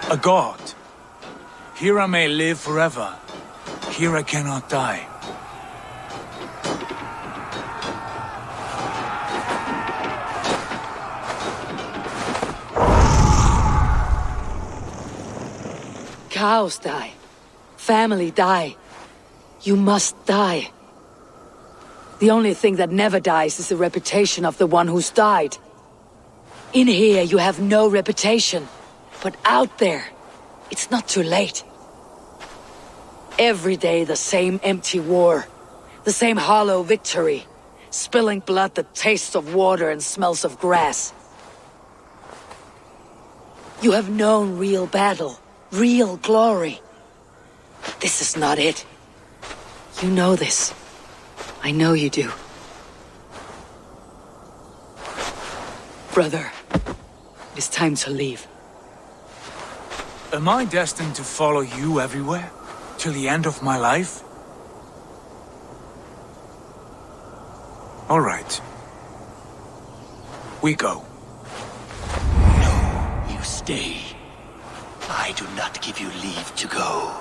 [SPEAKER 10] a god. Here I may live forever. Here I cannot die.
[SPEAKER 2] Cows die. Family die. You must die. The only thing that never dies is the reputation of the one who's died. In here, you have no reputation. But out there, it's not too late. Every day, the same empty war. The same hollow victory. Spilling blood that tastes of water and smells of grass. You have known real battle. Real glory. But this is not it. You know this. I know you do. Brother, it's time to leave.
[SPEAKER 10] Am I destined to follow you everywhere? Till the end of my life? All right. We go.
[SPEAKER 17] No, you stay. I do not give you leave to go.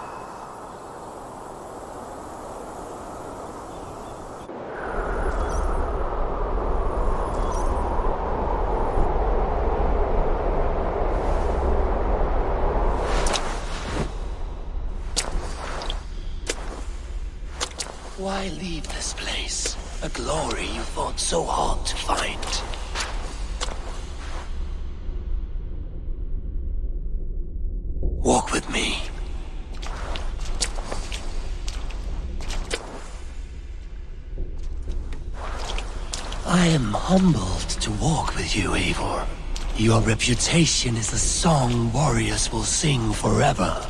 [SPEAKER 17] Why leave this place? A glory you fought so hard to find. Walk with me. I am humbled to walk with you, Eivor. Your reputation is a song warriors will sing forever.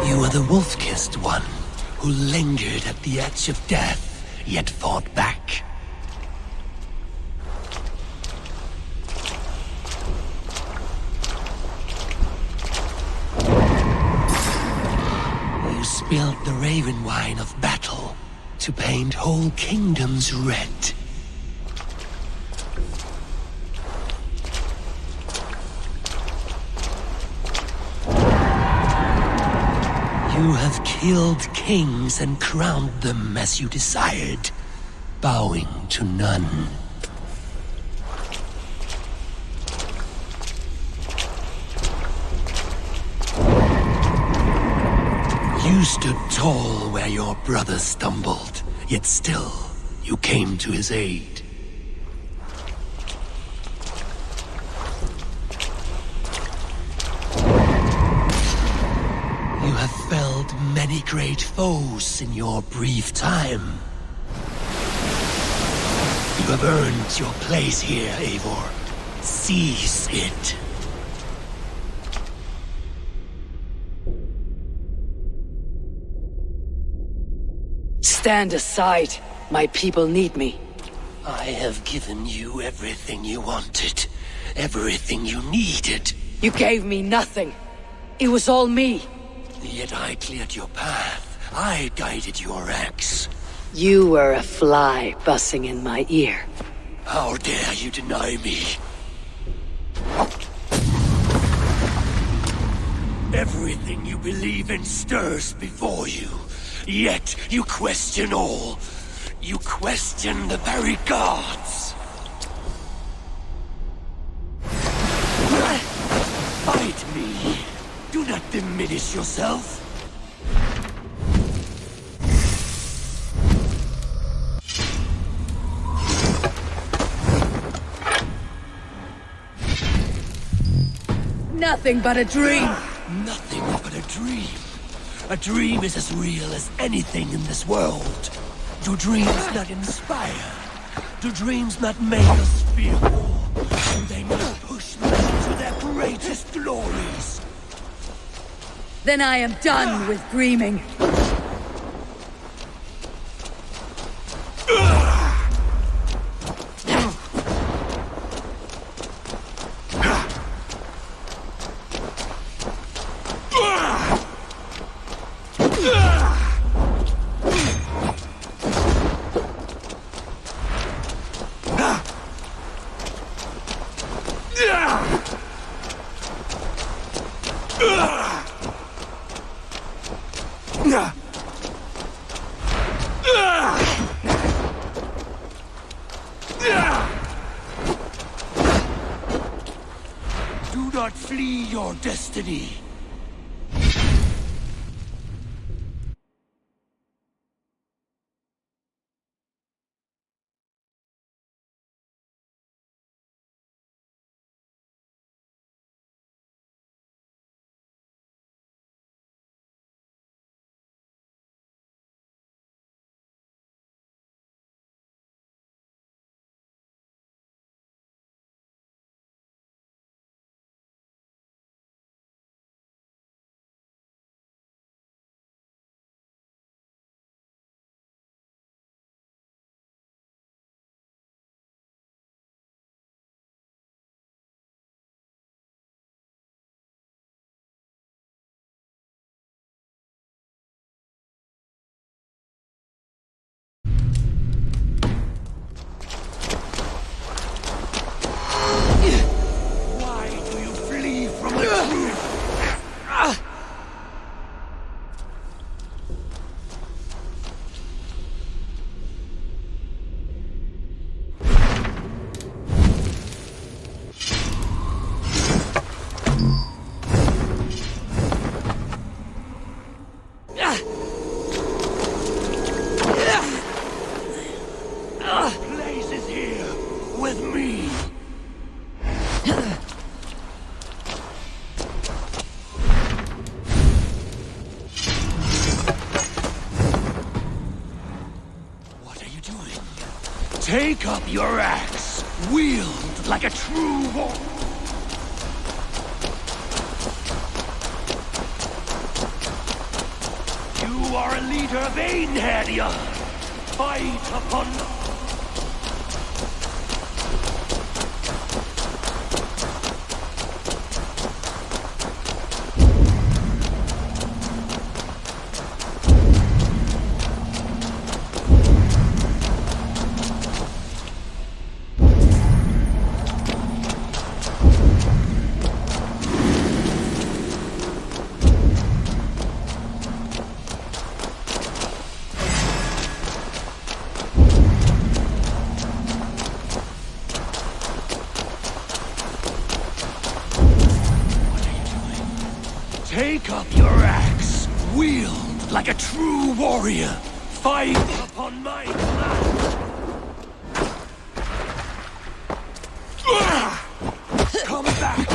[SPEAKER 17] You are the wolf-kissed one, who lingered at the edge of death, yet fought back. You spilled the raven wine of battle to paint whole kingdoms red. You have killed kings and crowned them as you desired, bowing to none. You stood tall where your brother stumbled, yet still you came to his aid. many great foes in your brief time. You have earned your place here, Eivor. Seize it.
[SPEAKER 2] Stand aside. My people need me.
[SPEAKER 17] I have given you everything you wanted. Everything you needed.
[SPEAKER 2] You gave me nothing. It was all me.
[SPEAKER 17] Yet I cleared your path. I guided your axe.
[SPEAKER 2] You were a fly buzzing in my ear.
[SPEAKER 17] How dare you deny me? Everything you believe in stirs before you. Yet you question all. You question the very gods. Fight me. Do not diminish yourself.
[SPEAKER 2] Nothing but a dream.
[SPEAKER 17] Nothing but a dream. A dream is as real as anything in this world. Do dreams not inspire? Do dreams not make us fearful? Do they not push men to their greatest glories?
[SPEAKER 2] Then I am done with dreaming.
[SPEAKER 17] Do not flee your destiny. Place is here with me. What are you doing? Take up your axe, wield like a true warrior. You are a leader of Einherjar. Fight upon... Take up your axe, wield like a true warrior. Fight upon my land. Come back.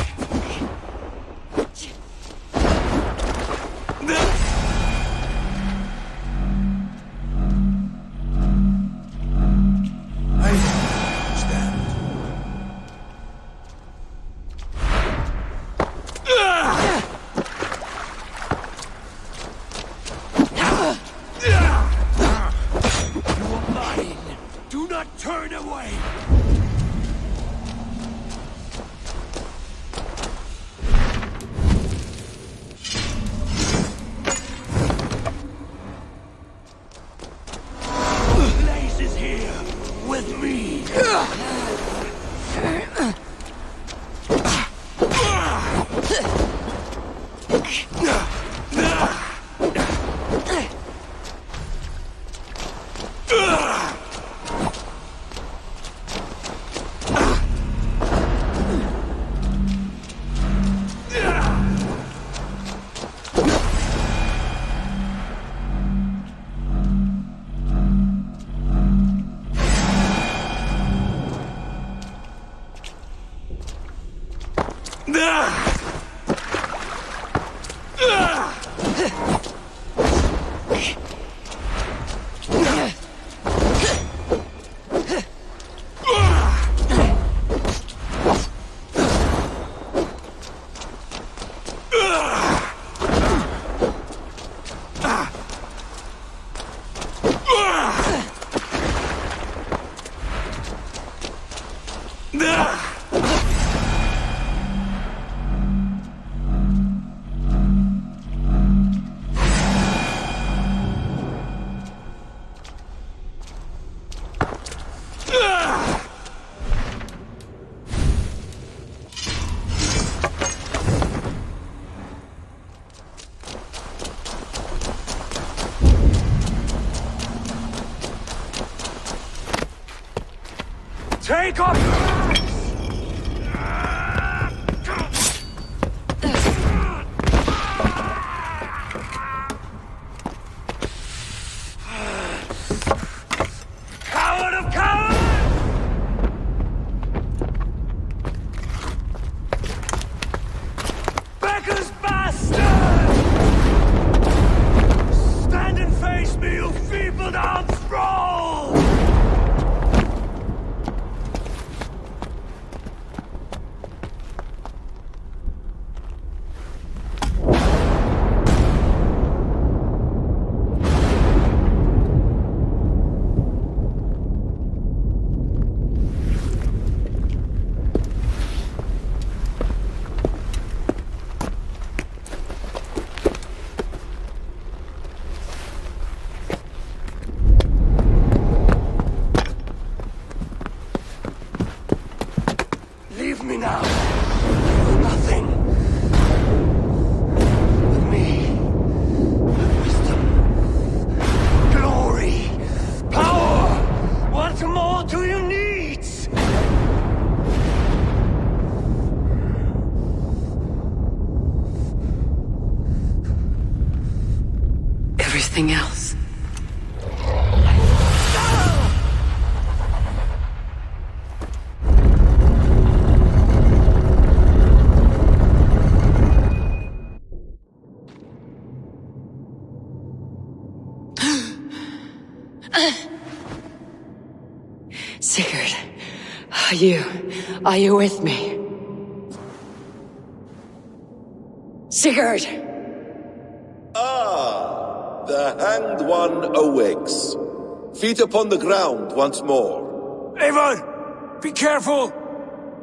[SPEAKER 22] Take off! Coward of cowards! Becker's bastard! Stand and face me, you feeble-down thrall! Leave me now. Nothing. With me. Wisdom. Glory. Power. What more do you need?
[SPEAKER 2] Everything else. Sigurd, are you with me? Sigurd!
[SPEAKER 16] Ah, the hanged one awakes. Feet upon the ground once more.
[SPEAKER 22] Eivor! Be careful!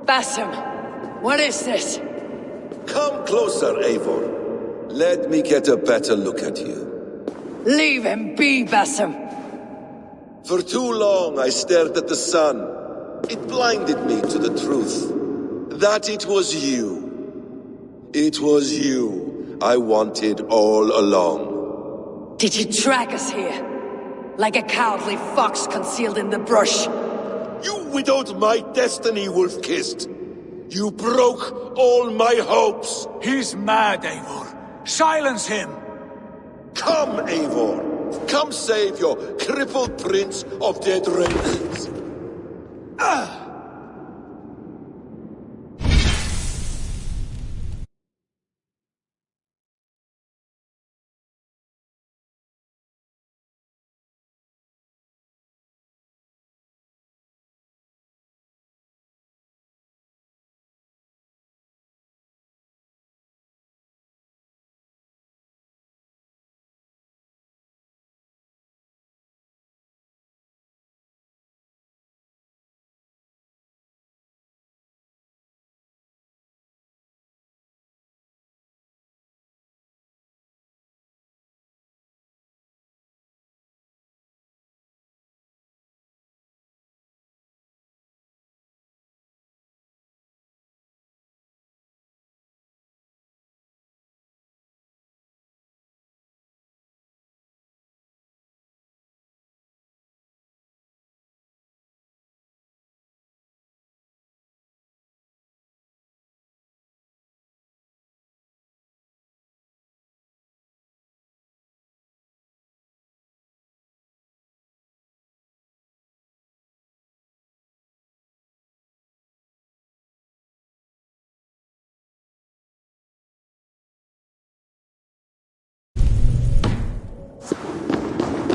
[SPEAKER 2] Basim, what is this?
[SPEAKER 16] Come closer, Eivor. Let me get a better look at you.
[SPEAKER 2] Leave him be, Basim!
[SPEAKER 16] For too long I stared at the sun. It blinded me to the truth. That it was you. It was you I wanted all along.
[SPEAKER 2] Did you drag us here? Like a cowardly fox concealed in the brush?
[SPEAKER 16] You widowed my destiny, wolf-kissed. You broke all my hopes.
[SPEAKER 10] He's mad, Eivor. Silence him!
[SPEAKER 16] Come, Eivor. Come save your crippled prince of dead ravens.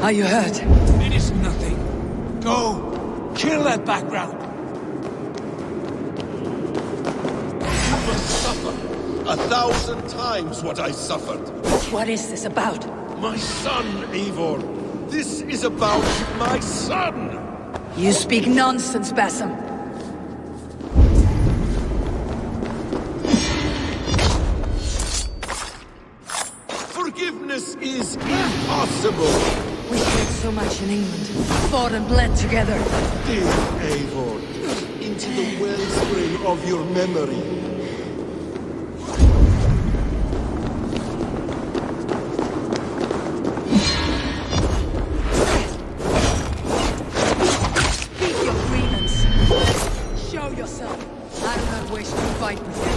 [SPEAKER 2] Are you hurt?
[SPEAKER 10] It is nothing. Go! Kill that background!
[SPEAKER 16] You must suffer 1,000 times what I suffered.
[SPEAKER 2] What is this about?
[SPEAKER 16] My son, Eivor. This is about my son!
[SPEAKER 2] You speak nonsense, Basim.
[SPEAKER 16] Forgiveness is impossible!
[SPEAKER 2] We shared so much in England. Fought and bled together.
[SPEAKER 16] Dig, Eivor, into the wellspring of your memory.
[SPEAKER 2] Speak your grievance. Show yourself. I do not wish to fight with you.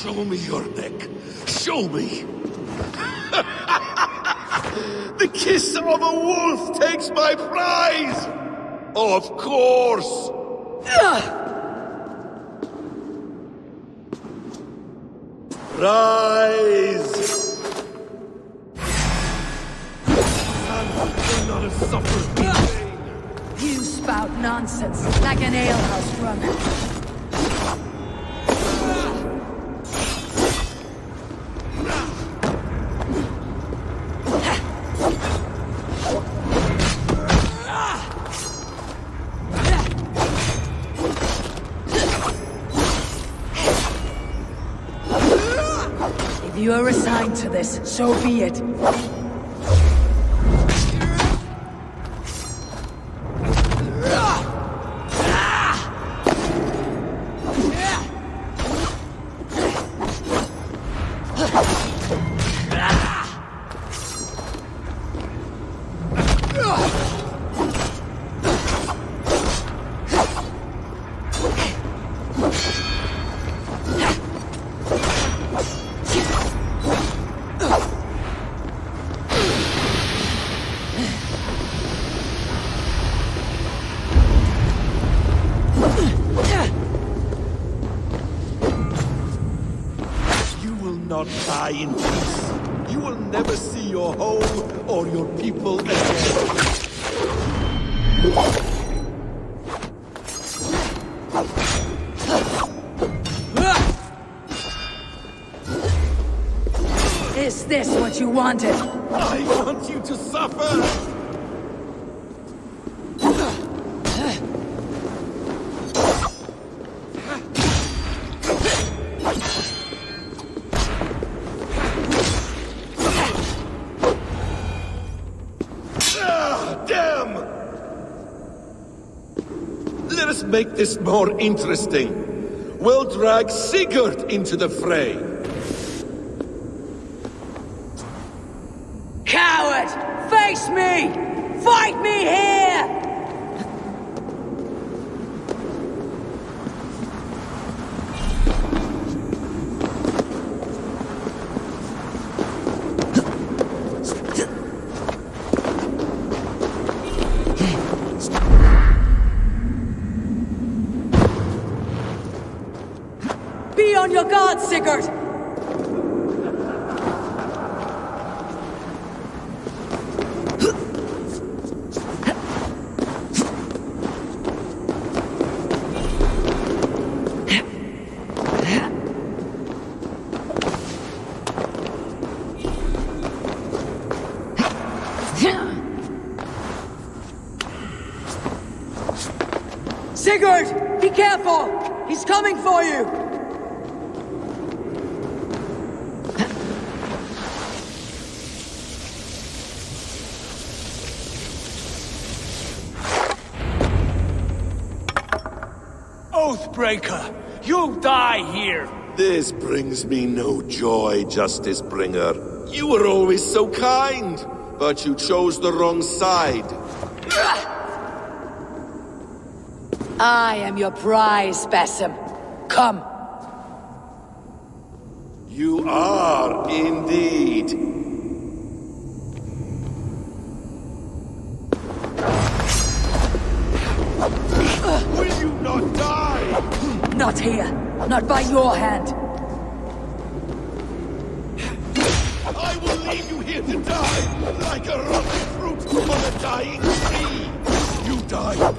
[SPEAKER 16] Show me your neck. Show me. The kiss of a wolf takes my prize. Of course. Rise. Son will not have suffered in vain.
[SPEAKER 2] You spout nonsense, like an alehouse runner. If you are assigned to this, so be it.
[SPEAKER 16] Not die in peace. You will never see your home or your people again.
[SPEAKER 2] this what you wanted?
[SPEAKER 16] I want you to suffer! Damn! Let us make this more interesting. We'll drag Sigurd into the fray.
[SPEAKER 2] Coward! Face me! Fight me here! Be on your guard, Sigurd! Sigurd! Be careful! He's coming for you!
[SPEAKER 10] Oathbreaker! You'll die here!
[SPEAKER 16] This brings me no joy, Justice Bringer. You were always so kind, but you chose the wrong side.
[SPEAKER 2] I am your prize, Basim. Come.
[SPEAKER 16] You are indeed. Will you not die?
[SPEAKER 2] Not here. Not by your hand.
[SPEAKER 16] I will leave you here to die, like a rotten fruit on a dying tree. You die.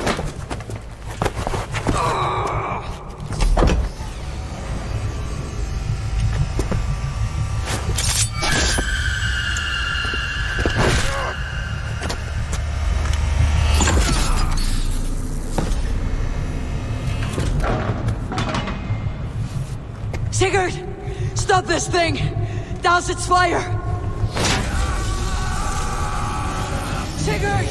[SPEAKER 2] Sigurd! Stop this thing! Douse its fire! Sigurd!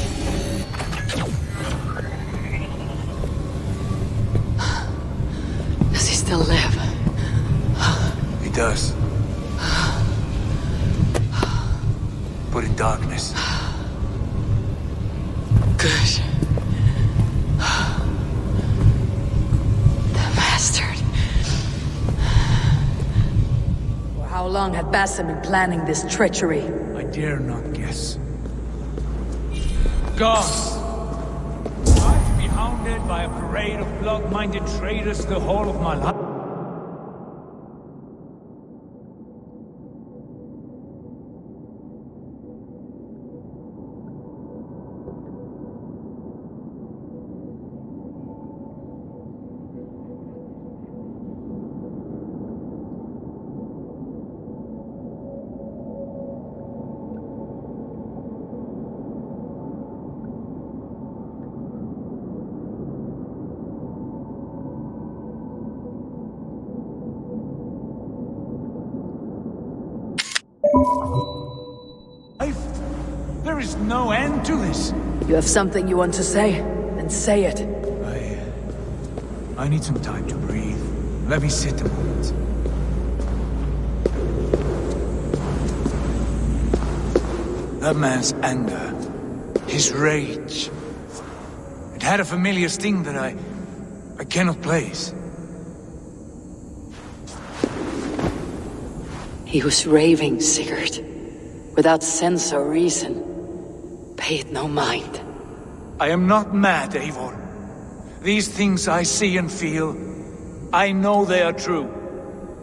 [SPEAKER 2] Does he still live?
[SPEAKER 10] He does. But in darkness.
[SPEAKER 2] Good. The bastard. For how long had Basim been planning this treachery?
[SPEAKER 10] I dare not guess. Gods! I've to be hounded by a parade of blood-minded traitors the whole of my life. There is no end to this.
[SPEAKER 2] You have something you want to say? Then say it.
[SPEAKER 10] I need some time to breathe. Let me sit a moment. That man's anger, his rage. It had a familiar sting that I cannot place.
[SPEAKER 2] He was raving, Sigurd. Without sense or reason. Pay it no mind.
[SPEAKER 10] I am not mad, Eivor. These things I see and feel, I know they are true.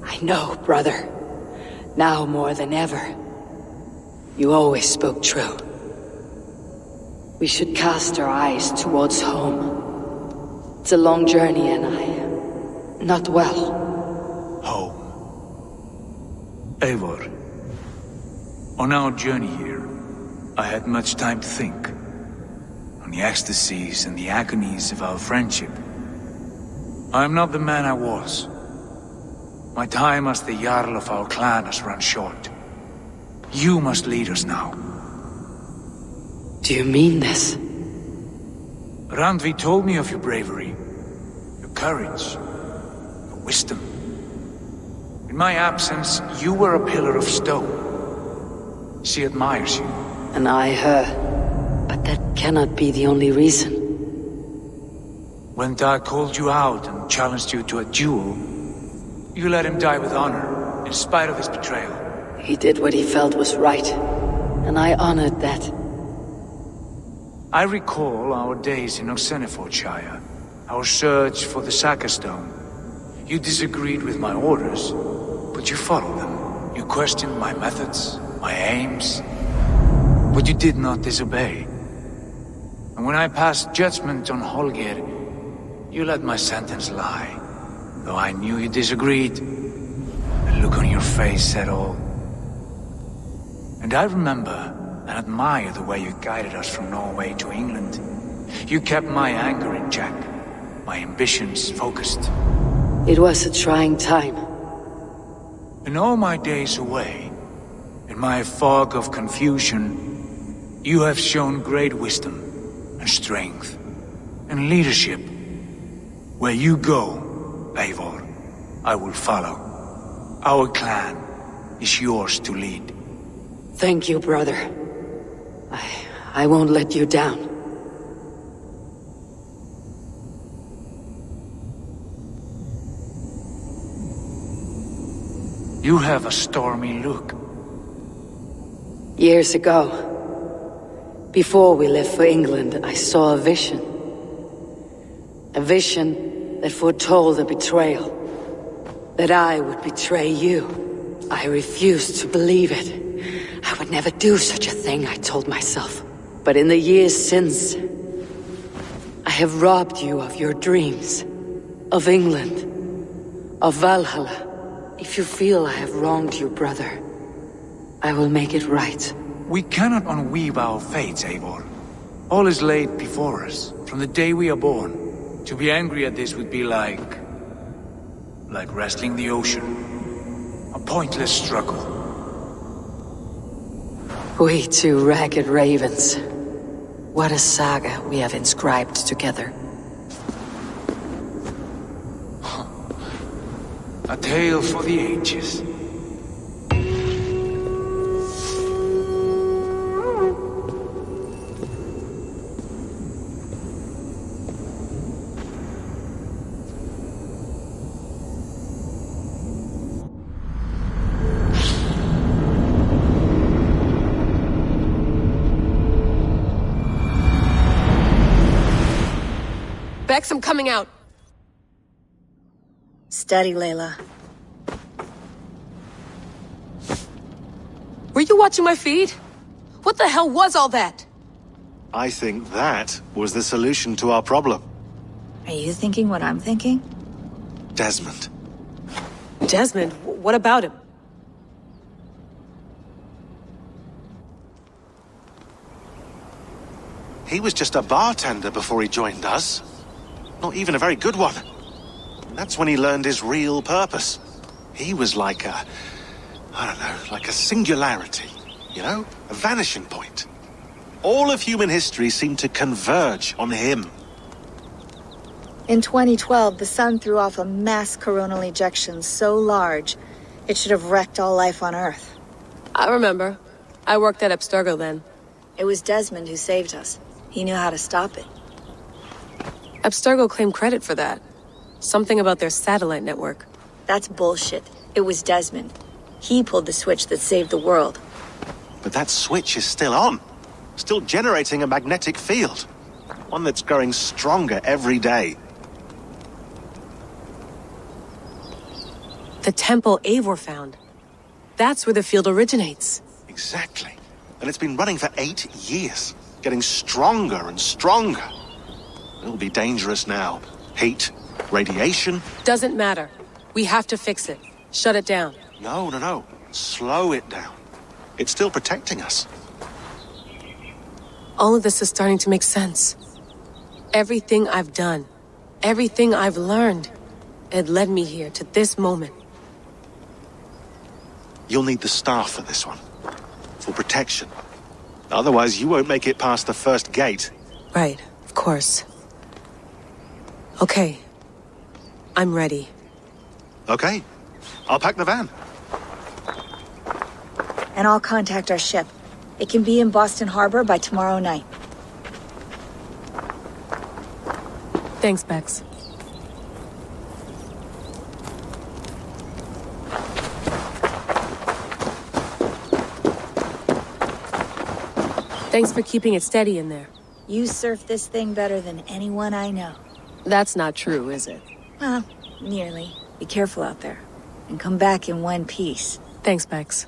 [SPEAKER 2] I know, brother. Now more than ever. You always spoke true. We should cast our eyes towards home. It's a long journey and I am not well.
[SPEAKER 10] Home. Eivor. On our journey here, I had much time to think. On the ecstasies and the agonies of our friendship. I am not the man I was. My time as the Jarl of our clan has run short. You must lead us now.
[SPEAKER 2] Do you mean this?
[SPEAKER 10] Randvi told me of your bravery, your courage, your wisdom. In my absence, you were a pillar of stone. She admires you.
[SPEAKER 2] And I her. But that cannot be the only reason.
[SPEAKER 10] When Dag called you out and challenged you to a duel, you let him die with honor, in spite of his betrayal.
[SPEAKER 2] He did what he felt was right, and I honored that.
[SPEAKER 10] I recall our days in Oxenifordshire, our search for the Saga Stone. You disagreed with my orders, but you followed them. You questioned my methods, my aims, but you did not disobey. And when I passed judgment on Holger, you let my sentence lie. Though I knew you disagreed, the look on your face said all. And I remember and admire the way you guided us from Norway to England. You kept my anger in check, my ambitions focused.
[SPEAKER 2] It was a trying time.
[SPEAKER 10] In all my days away, in my fog of confusion, you have shown great wisdom and strength and leadership. Where you go, Eivor, I will follow. Our clan is yours to lead.
[SPEAKER 2] Thank you, brother. I won't let you down.
[SPEAKER 10] You have a stormy look.
[SPEAKER 2] Years ago, before we left for England, I saw a vision. A vision that foretold a betrayal. That I would betray you. I refused to believe it. I would never do such a thing, I told myself. But in the years since, I have robbed you of your dreams. Of England. Of Valhalla. If you feel I have wronged you, brother, I will make it right.
[SPEAKER 10] We cannot unweave our fates, Eivor. All is laid before us, from the day we are born. To be angry at this would be like wrestling the ocean. A pointless struggle.
[SPEAKER 2] We two ragged ravens. What a saga we have inscribed together.
[SPEAKER 10] A tale for the ages.
[SPEAKER 15] Bex, I'm coming out.
[SPEAKER 18] Steady, Layla.
[SPEAKER 15] Were you watching my feed? What the hell was all that?
[SPEAKER 5] I think that was the solution to our problem.
[SPEAKER 20] Are you thinking what I'm thinking?
[SPEAKER 5] Desmond.
[SPEAKER 15] Desmond? What about him?
[SPEAKER 5] He was just a bartender before he joined us. Not even a very good one. That's when he learned his real purpose. He was like a... I don't know, like a singularity, you know? A vanishing point. All of human history seemed to converge on him.
[SPEAKER 20] In 2012, the sun threw off a mass coronal ejection so large, it should have wrecked all life on Earth.
[SPEAKER 15] I remember. I worked at Abstergo then.
[SPEAKER 20] It was Desmond who saved us. He knew how to stop it.
[SPEAKER 15] Abstergo claimed credit for that. Something about their satellite network.
[SPEAKER 20] That's bullshit. It was Desmond. He pulled the switch that saved the world.
[SPEAKER 5] But that switch is still on. Still generating a magnetic field. One that's growing stronger every day.
[SPEAKER 15] The temple Eivor found. That's where the field originates.
[SPEAKER 5] Exactly. And it's been running for 8 years. Getting stronger and stronger. It'll be dangerous now. Heat, radiation.
[SPEAKER 15] Doesn't matter. We have to fix it. Shut it down.
[SPEAKER 5] No. Slow it down. It's still protecting us.
[SPEAKER 15] All of this is starting to make sense. Everything I've done, everything I've learned, it led me here to this moment.
[SPEAKER 5] You'll need the staff for this one. For protection. Otherwise, you won't make it past the first gate.
[SPEAKER 15] Right, of course. Okay. I'm ready.
[SPEAKER 5] Okay. I'll pack the van.
[SPEAKER 20] And I'll contact our ship. It can be in Boston Harbor by tomorrow night.
[SPEAKER 15] Thanks, Bex. Thanks for keeping it steady in there.
[SPEAKER 20] You surf this thing better than anyone I know.
[SPEAKER 15] That's not true, is it?
[SPEAKER 20] Well, nearly. Be careful out there. And come back in one piece.
[SPEAKER 15] Thanks, Bex.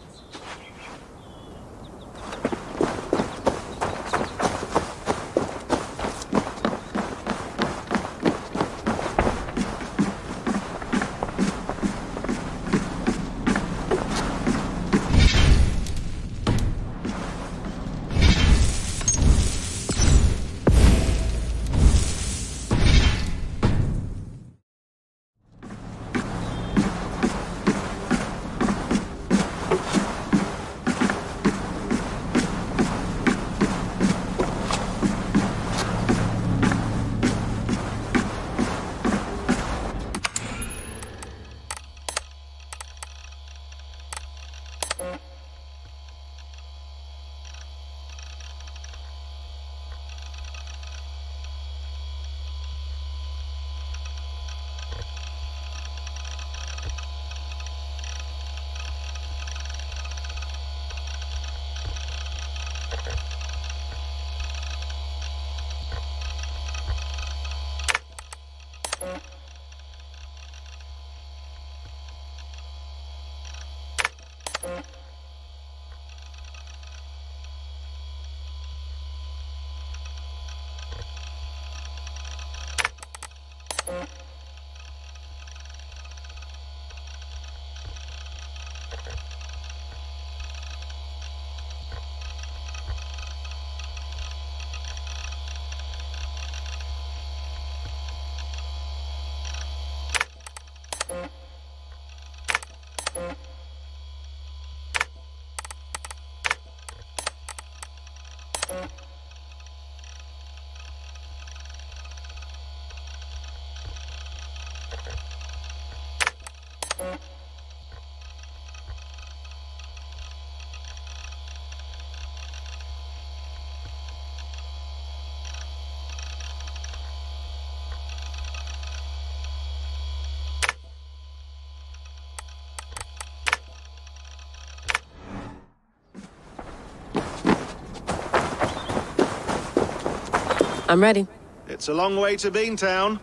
[SPEAKER 15] I'm ready.
[SPEAKER 5] It's a long way to Beantown.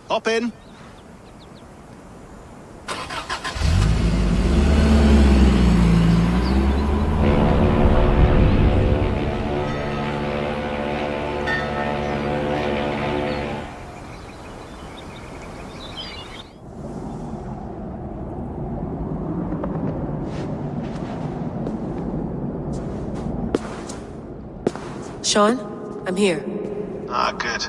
[SPEAKER 5] Hop in.
[SPEAKER 15] Sean, I'm here.
[SPEAKER 5] Ah, good.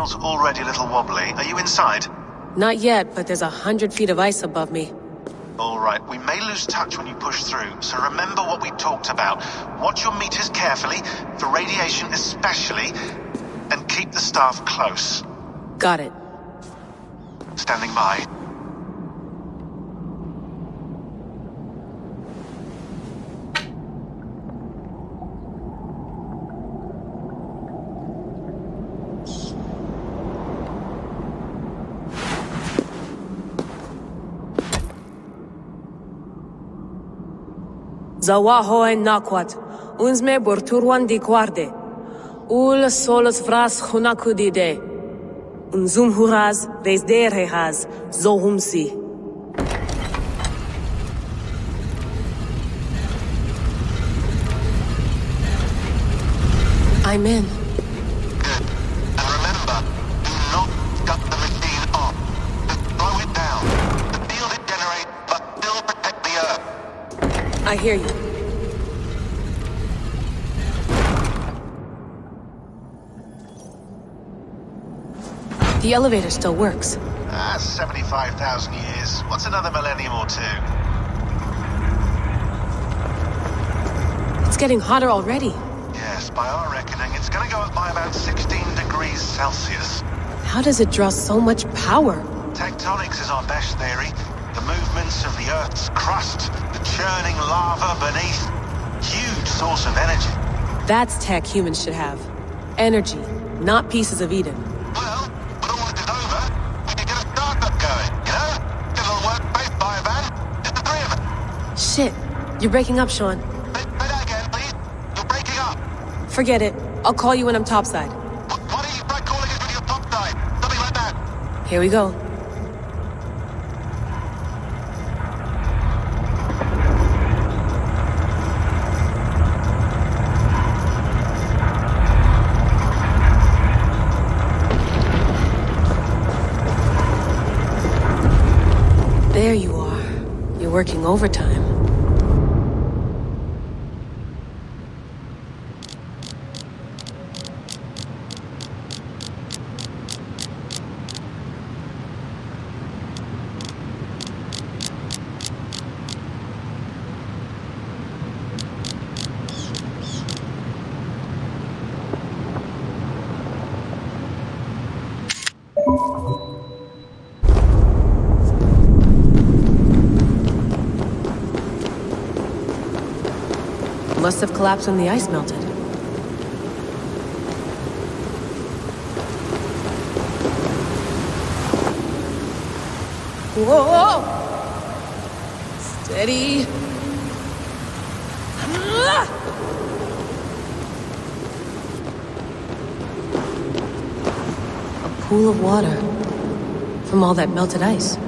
[SPEAKER 5] signal's already a little wobbly. Are you inside?
[SPEAKER 15] Not yet, but there's 100 feet of ice above me.
[SPEAKER 5] Alright, we may lose touch when you push through, so remember what we talked about. Watch your meters carefully, for radiation especially, and keep the staff close.
[SPEAKER 15] Got it.
[SPEAKER 5] Standing by.
[SPEAKER 15] Zawaho en nakwat, uns me borturwan di guarde. Ul solos vras hunakudide. Unzum huraz, ves derehaz, zohumsi. I'm in.
[SPEAKER 5] Good. And remember, do not shut the machine off. Just slow it down. The field it generates must still protect the Earth.
[SPEAKER 15] I hear you. The elevator still works.
[SPEAKER 5] 75,000 years. What's another millennium or two?
[SPEAKER 15] It's getting hotter already.
[SPEAKER 5] Yes, by our reckoning, it's gonna go up by about 16 degrees Celsius.
[SPEAKER 15] How does it draw so much power?
[SPEAKER 5] Tectonics is our best theory. The movements of the Earth's crust, the churning lava beneath. Huge source of energy.
[SPEAKER 15] That's tech humans should have. Energy, not pieces of Eden.
[SPEAKER 5] Well, when all this is over, we can get a startup going, you know? Get a little workspace, buy a van, just the three of us.
[SPEAKER 15] Shit, you're breaking up, Sean.
[SPEAKER 5] Say that again, please. You're breaking up.
[SPEAKER 15] Forget it. I'll call you when I'm topside.
[SPEAKER 5] Why don't you try calling us when you're topside? Something like that.
[SPEAKER 15] Here we go. There you are. You're working overtime. Must have collapsed when the ice melted. Whoa! Steady. A pool of water from all that melted ice.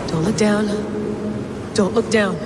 [SPEAKER 15] Don't look down. Don't look down.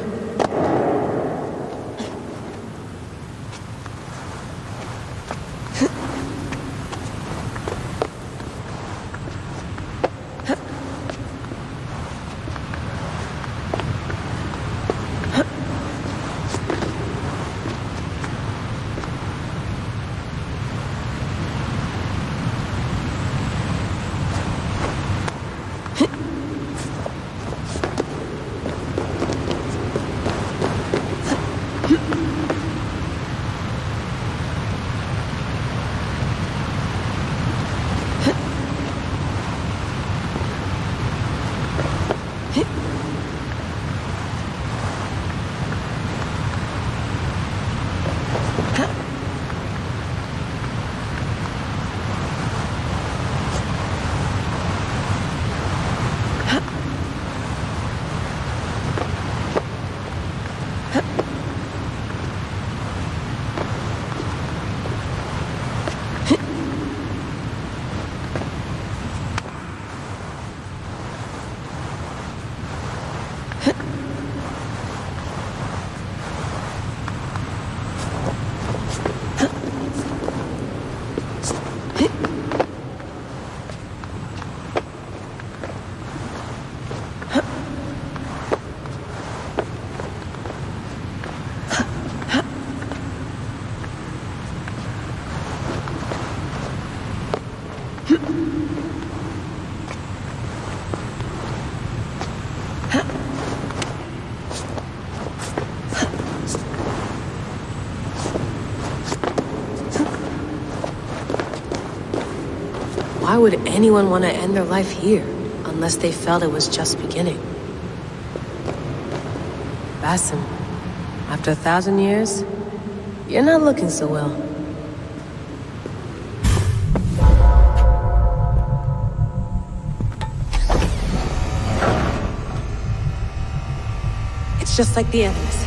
[SPEAKER 15] Why would anyone want to end their life here, unless they felt it was just beginning? Basim, after 1,000 years, you're not looking so well. It's just like the Animus.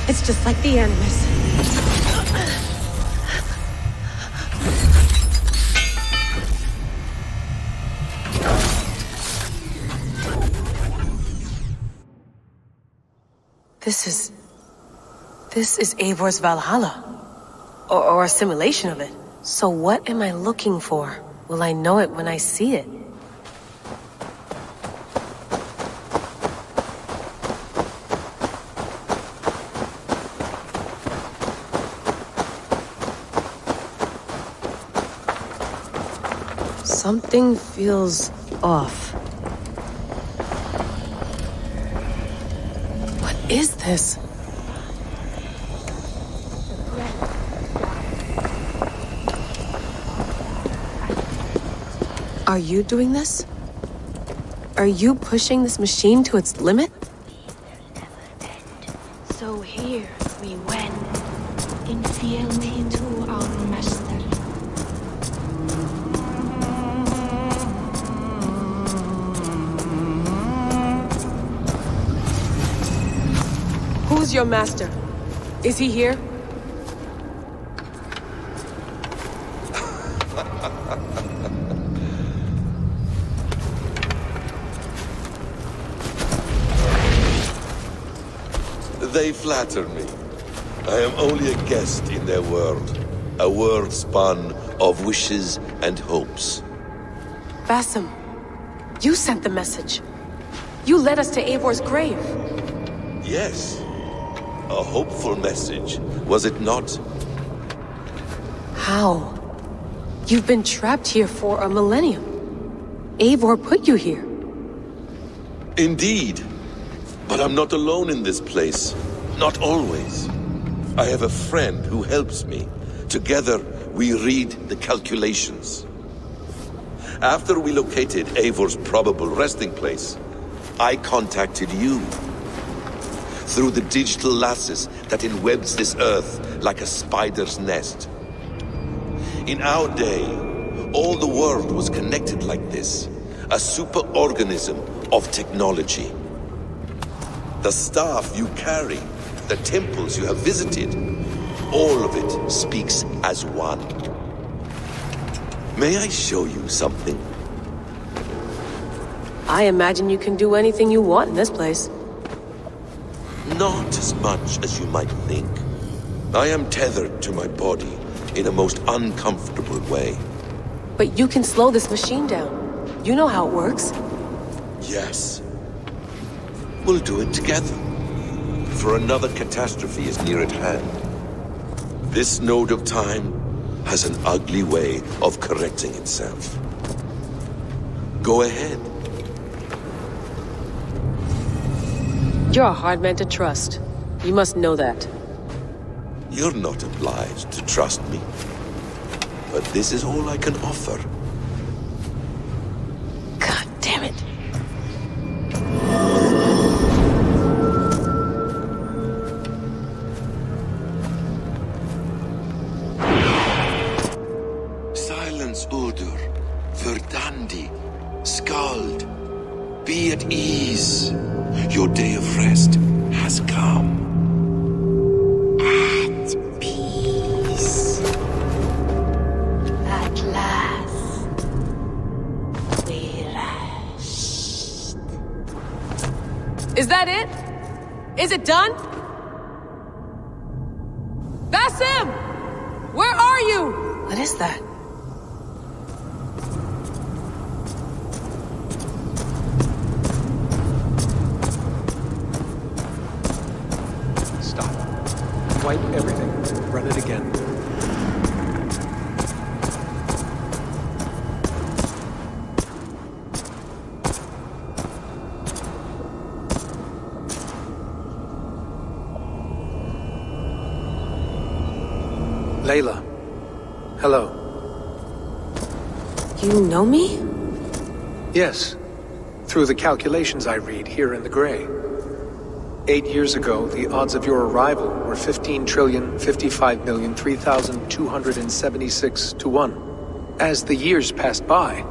[SPEAKER 15] It's just like the Animus. This is Eivor's Valhalla. Or a simulation of it. So what am I looking for? Will I know it when I see it? Something feels off. What is this? Are you doing this? Are you pushing this machine to its limit?
[SPEAKER 1] So here we went, in fealty to our master.
[SPEAKER 15] Who's your master? Is he here?
[SPEAKER 16] They flatter me. I am only a guest in their world. A world spun of wishes and hopes.
[SPEAKER 15] Basim, you sent the message. You led us to Eivor's grave.
[SPEAKER 16] Yes. A hopeful message, was it not?
[SPEAKER 15] How? You've been trapped here for a millennium. Eivor put you here.
[SPEAKER 16] Indeed. But I'm not alone in this place. Not always. I have a friend who helps me. Together, we read the calculations. After we located Eivor's probable resting place, I contacted you. Through the digital lasses that enwebs this earth like a spider's nest. In our day, all the world was connected like this. A superorganism of technology. The staff you carry, the temples you have visited, all of it speaks as one. May I show you something?
[SPEAKER 15] I imagine you can do anything you want in this place.
[SPEAKER 16] Not as much as you might think. I am tethered to my body in a most uncomfortable way.
[SPEAKER 15] But you can slow this machine down. You know how it works.
[SPEAKER 16] Yes. We'll do it together. For another catastrophe is near at hand. This node of time has an ugly way of correcting itself. Go ahead.
[SPEAKER 15] You're a hard man to trust. You must know that.
[SPEAKER 16] You're not obliged to trust me. But this is all I can offer.
[SPEAKER 15] God damn it.
[SPEAKER 16] Silence, Uldur. Verdandi. Skald. Be at ease. Your day of rest has come.
[SPEAKER 1] At peace. At last. We rest.
[SPEAKER 15] Is that it? Is it done? That's him! Where are you?
[SPEAKER 7] What is that?
[SPEAKER 3] Stop. Wipe everything. Run it again.
[SPEAKER 13] Layla. Hello.
[SPEAKER 15] You know me?
[SPEAKER 13] Yes. Through the calculations I read here in the gray. 8 years ago, the odds of your arrival were 15,055,003,276 to 1. As the years passed by,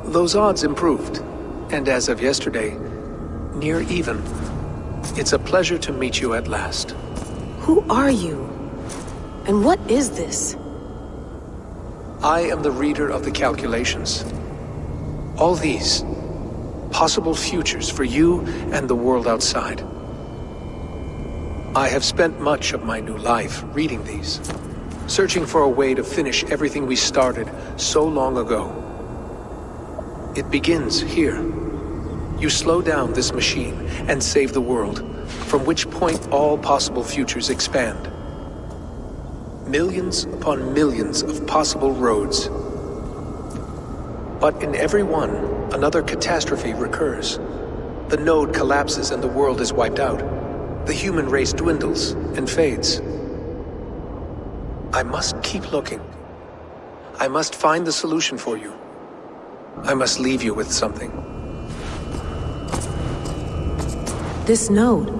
[SPEAKER 13] those odds improved. And as of yesterday, near even. It's a pleasure to meet you at last.
[SPEAKER 15] Who are you? And what is this?
[SPEAKER 13] I am the reader of the calculations. All these, possible futures for you and the world outside. I have spent much of my new life reading these, searching for a way to finish everything we started so long ago. It begins here. You slow down this machine and save the world, from which point all possible futures expand. Millions upon millions of possible roads. But in every one, another catastrophe recurs. The node collapses and the world is wiped out. The human race dwindles and fades. I must keep looking. I must find the solution for you. I must leave you with something.
[SPEAKER 15] This node.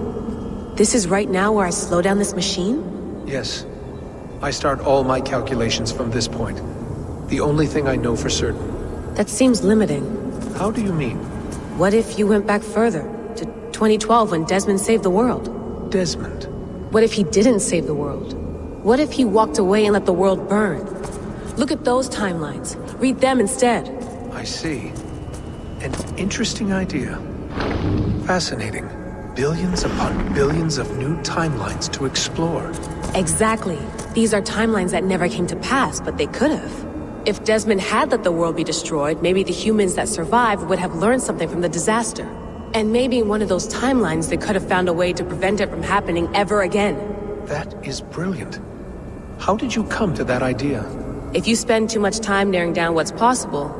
[SPEAKER 15] This is right now where I slow down this machine?
[SPEAKER 13] Yes. I start all my calculations from this point. The only thing I know for certain.
[SPEAKER 15] That seems limiting.
[SPEAKER 13] How do you mean?
[SPEAKER 15] What if you went back further, to 2012 when Desmond saved the world?
[SPEAKER 13] Desmond?
[SPEAKER 15] What if he didn't save the world? What if he walked away and let the world burn? Look at those timelines. Read them instead.
[SPEAKER 13] I see. An interesting idea. Fascinating. Billions upon billions of new timelines to explore.
[SPEAKER 15] Exactly. These are timelines that never came to pass, but they could have. If Desmond had let the world be destroyed, maybe the humans that survived would have learned something from the disaster. And maybe in one of those timelines they could have found a way to prevent it from happening ever again.
[SPEAKER 13] That is brilliant. How did you come to that idea?
[SPEAKER 15] If you spend too much time narrowing down what's possible,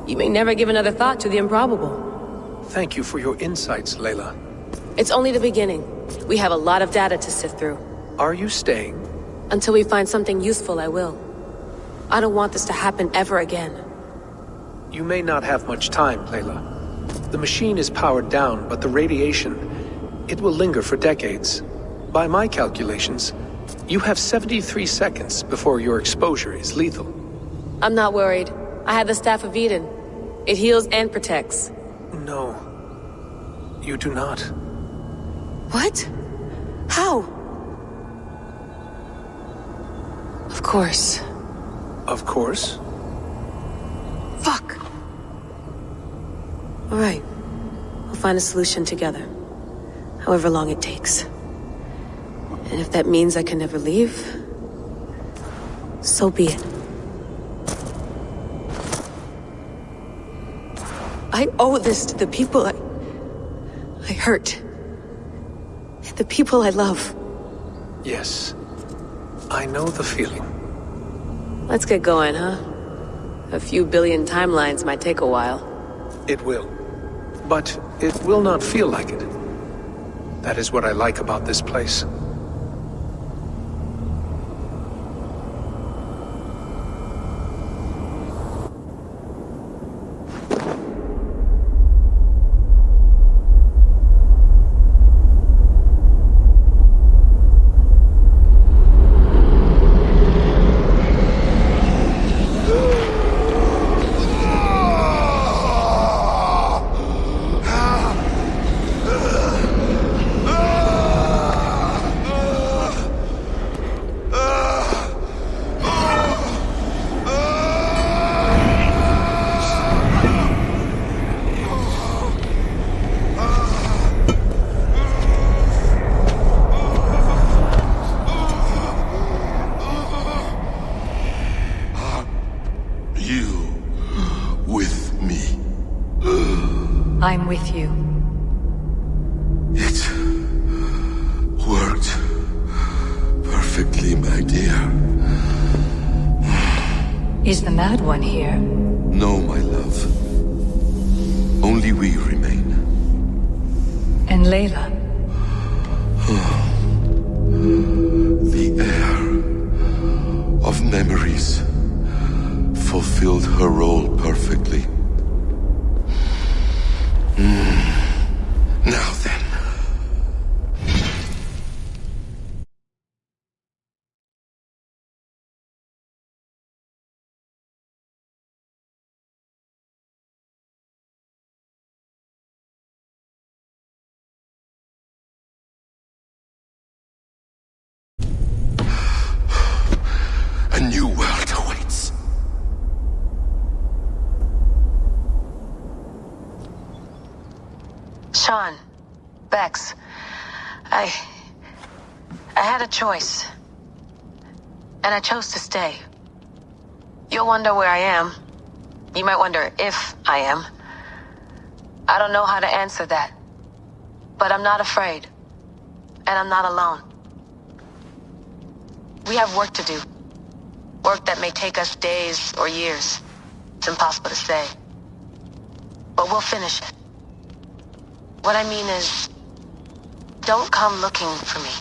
[SPEAKER 15] you may never give another thought to the improbable.
[SPEAKER 13] Thank you for your insights, Layla.
[SPEAKER 15] It's only the beginning. We have a lot of data to sift through.
[SPEAKER 13] Are you staying?
[SPEAKER 15] Until we find something useful, I will. I don't want this to happen ever again.
[SPEAKER 13] You may not have much time, Layla. The machine is powered down, but the radiation, it will linger for decades. By my calculations, you have 73 seconds before your exposure is lethal.
[SPEAKER 15] I'm not worried. I have the Staff of Eden. It heals and protects.
[SPEAKER 13] No. You do not.
[SPEAKER 15] What? How? Of course.
[SPEAKER 13] Of course?
[SPEAKER 15] Fuck! Alright. We'll find a solution together. However long it takes. And if that means I can never leave, so be it. I owe this to the people I hurt. The people I love.
[SPEAKER 13] Yes. I know the feeling.
[SPEAKER 15] Let's get going, huh? A few billion timelines might take a while.
[SPEAKER 13] It will. But it will not feel like it. That is what I like about this place.
[SPEAKER 2] with you.
[SPEAKER 16] It worked perfectly, my dear.
[SPEAKER 2] Is the Mad One here?
[SPEAKER 16] No, my love. Only we remain.
[SPEAKER 2] And Layla?
[SPEAKER 16] The air of memories fulfilled her role perfectly. Now then. A new world awaits.
[SPEAKER 11] Sean, Bex, I had a choice. And I chose to stay. You'll wonder where I am. You might wonder if I am. I don't know how to answer that. But I'm not afraid. And I'm not alone. We have work to do. Work that may take us days or years. It's impossible to say. But we'll finish it. What I mean is, don't come looking for me.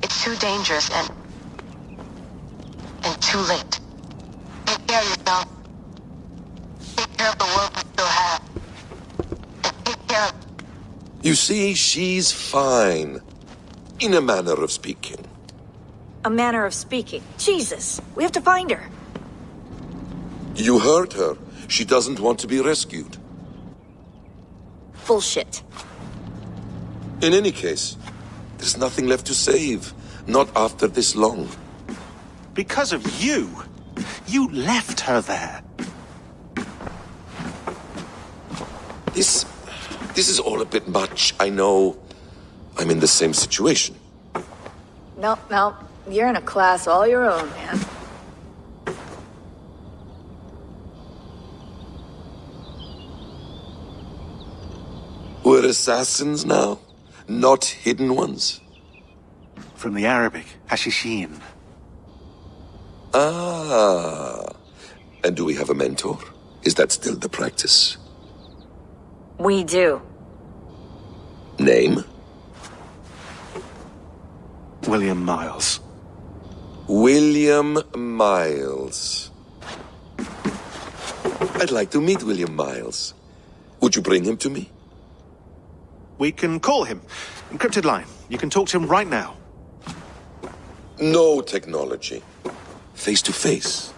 [SPEAKER 11] It's too dangerous and too late. Take care of yourself. Take care of the world we still have. And take care of...
[SPEAKER 16] You see, she's fine. In a manner of speaking.
[SPEAKER 20] A manner of speaking. Jesus, we have to find her.
[SPEAKER 16] You heard her. She doesn't want to be rescued.
[SPEAKER 20] Bullshit.
[SPEAKER 16] In any case, there's nothing left to save. Not after this long.
[SPEAKER 5] Because of you. You left her there.
[SPEAKER 16] This is all a bit much. I know. I'm in the same situation.
[SPEAKER 20] No. You're in a class all your own, man.
[SPEAKER 16] We're assassins now, not hidden ones.
[SPEAKER 5] From the Arabic, Hashishin.
[SPEAKER 16] Ah. And do we have a mentor? Is that still the practice?
[SPEAKER 20] We do.
[SPEAKER 16] Name?
[SPEAKER 5] William Miles.
[SPEAKER 16] William Miles. I'd like to meet William Miles. Would you bring him to me?
[SPEAKER 5] We can call him. Encrypted line. You can talk to him right now.
[SPEAKER 16] No technology. Face to face.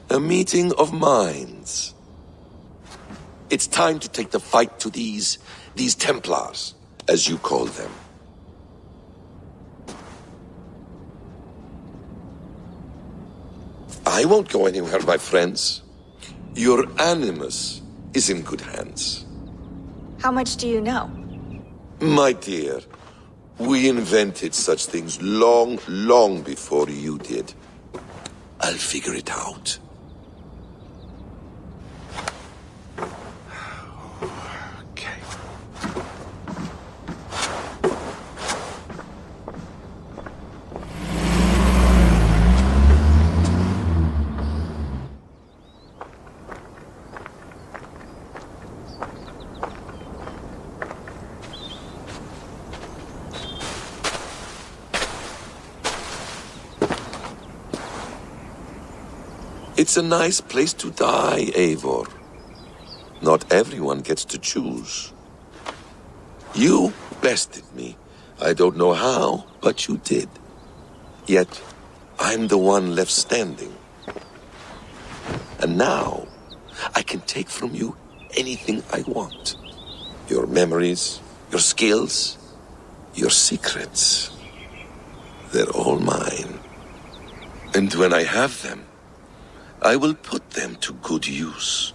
[SPEAKER 16] A meeting of minds. It's time to take the fight to these Templars, as you call them. I won't go anywhere, my friends. Your animus is in good hands.
[SPEAKER 20] How much do you know?
[SPEAKER 16] My dear, we invented such things long before you did. I'll figure it out.
[SPEAKER 5] Okay.
[SPEAKER 16] It's a nice place to die, Eivor. Not everyone gets to choose. You bested me. I don't know how, but you did. Yet, I'm the one left standing. And now, I can take from you anything I want. Your memories, your skills, your secrets. They're all mine. And when I have them, I will put them to good use.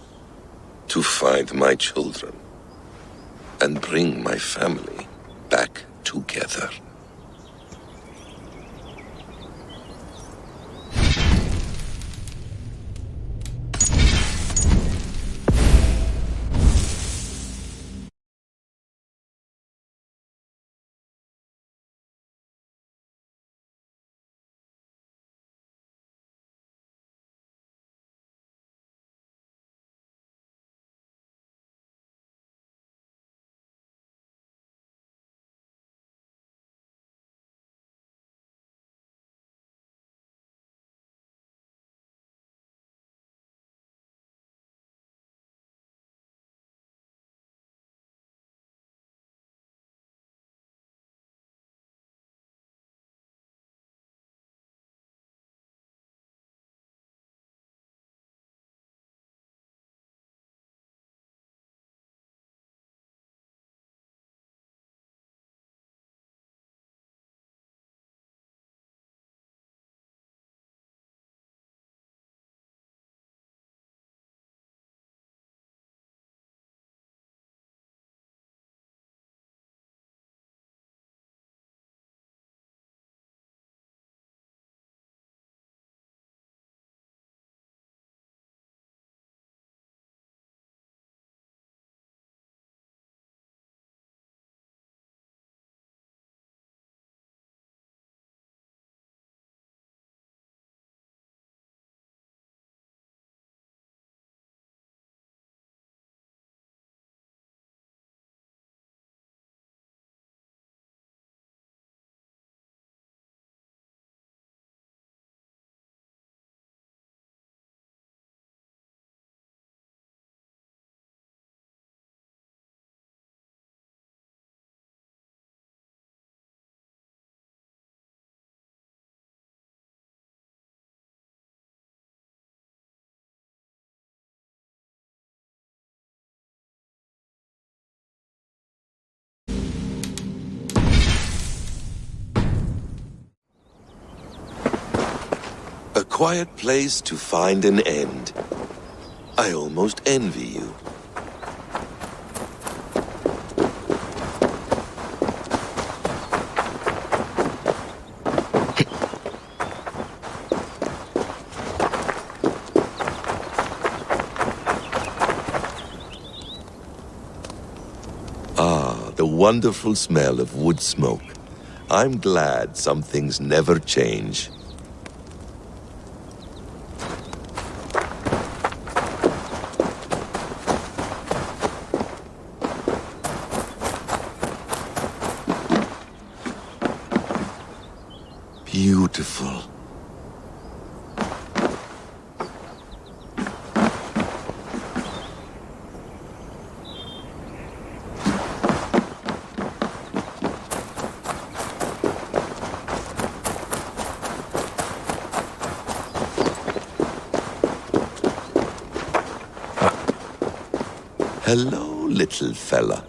[SPEAKER 16] To find my children. And bring my family back together. quiet place to find an end. I almost envy you. Ah, the wonderful smell of wood smoke. I'm glad some things never change. Beautiful. Hello, little fella.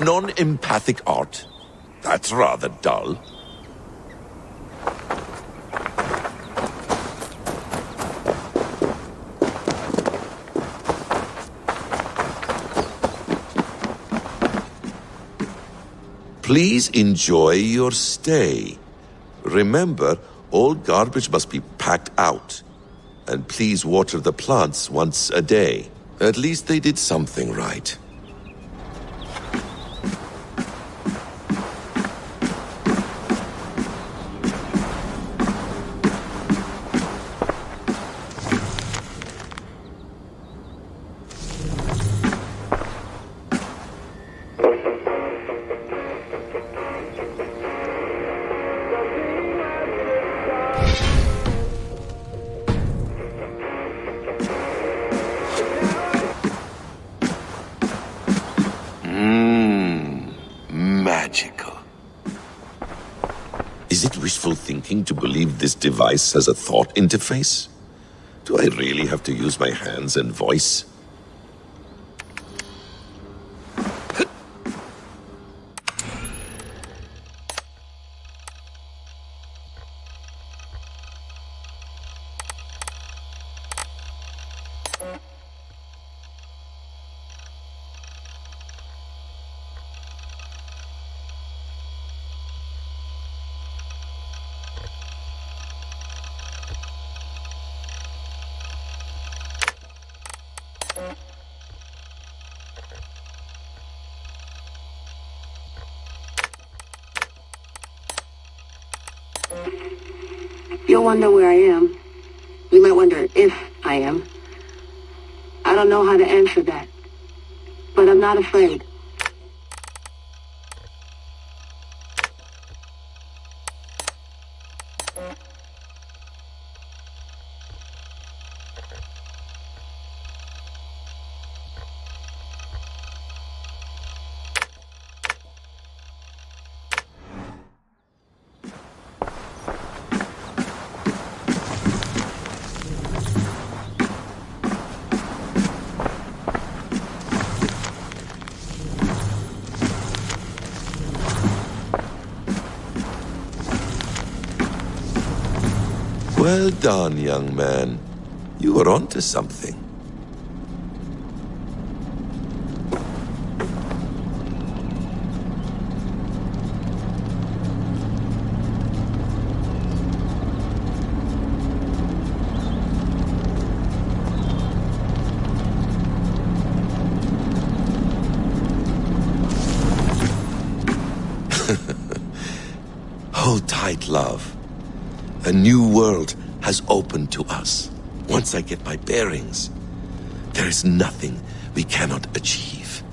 [SPEAKER 16] Non-empathic art? That's rather dull. Please enjoy your stay. Remember, all garbage must be packed out. And please water the plants once a day. At least they did something right. Magical. Is it wishful thinking to believe this device has a thought interface? Do I really have to use my hands and voice?
[SPEAKER 6] You'll wonder where I am. You might wonder if I am. I don't know how to answer that. But I'm not afraid. Well done, young man. You were onto something. Hold tight, love. A new world has opened to us. Once I get my bearings, there is nothing we cannot achieve.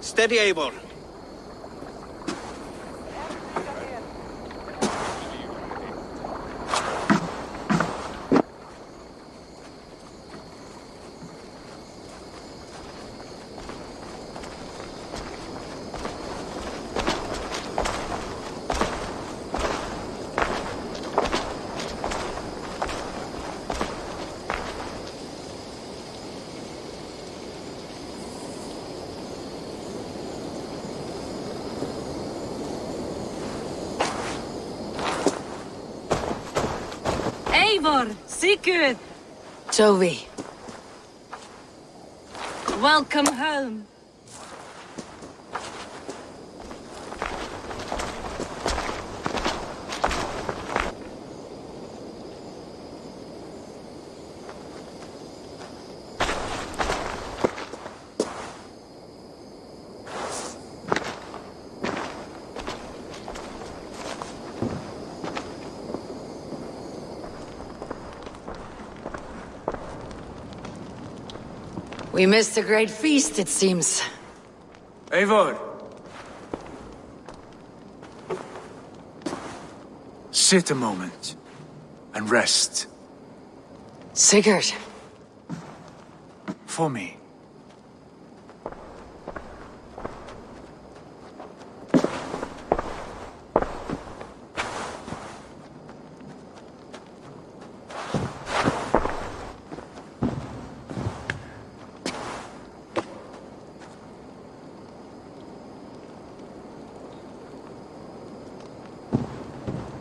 [SPEAKER 4] Steady, Eivor.
[SPEAKER 15] Eivor, Sigurd,
[SPEAKER 2] Toby.
[SPEAKER 15] welcome home.
[SPEAKER 2] We missed a great feast, it seems.
[SPEAKER 10] Eivor! Sit a moment and rest.
[SPEAKER 2] Sigurd.
[SPEAKER 10] For me.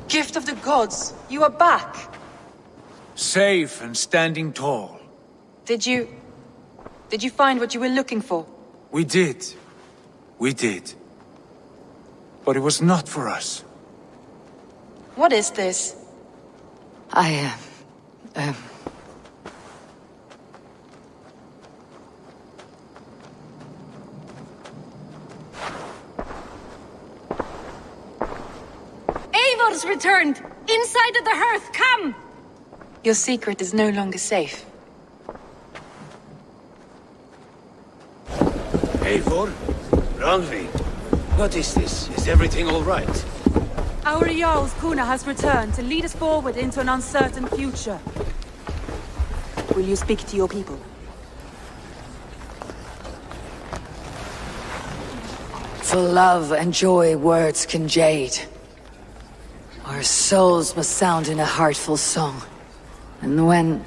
[SPEAKER 9] Gift of the gods, you are back.
[SPEAKER 10] Safe and standing tall.
[SPEAKER 9] Did you find what you were looking for?
[SPEAKER 10] We did. We did. But it was not for us.
[SPEAKER 9] What is this?
[SPEAKER 15] Eivor's returned! Inside of the hearth, come!
[SPEAKER 9] Your secret is no longer safe.
[SPEAKER 17] Eivor? Randvi? What is this? Is everything all right?
[SPEAKER 12] Our Jarl's Kuna has returned to lead us forward into an uncertain future. Will you speak to your people?
[SPEAKER 2] For love and joy, words can jade. Our souls must sound in a heartful song. And when...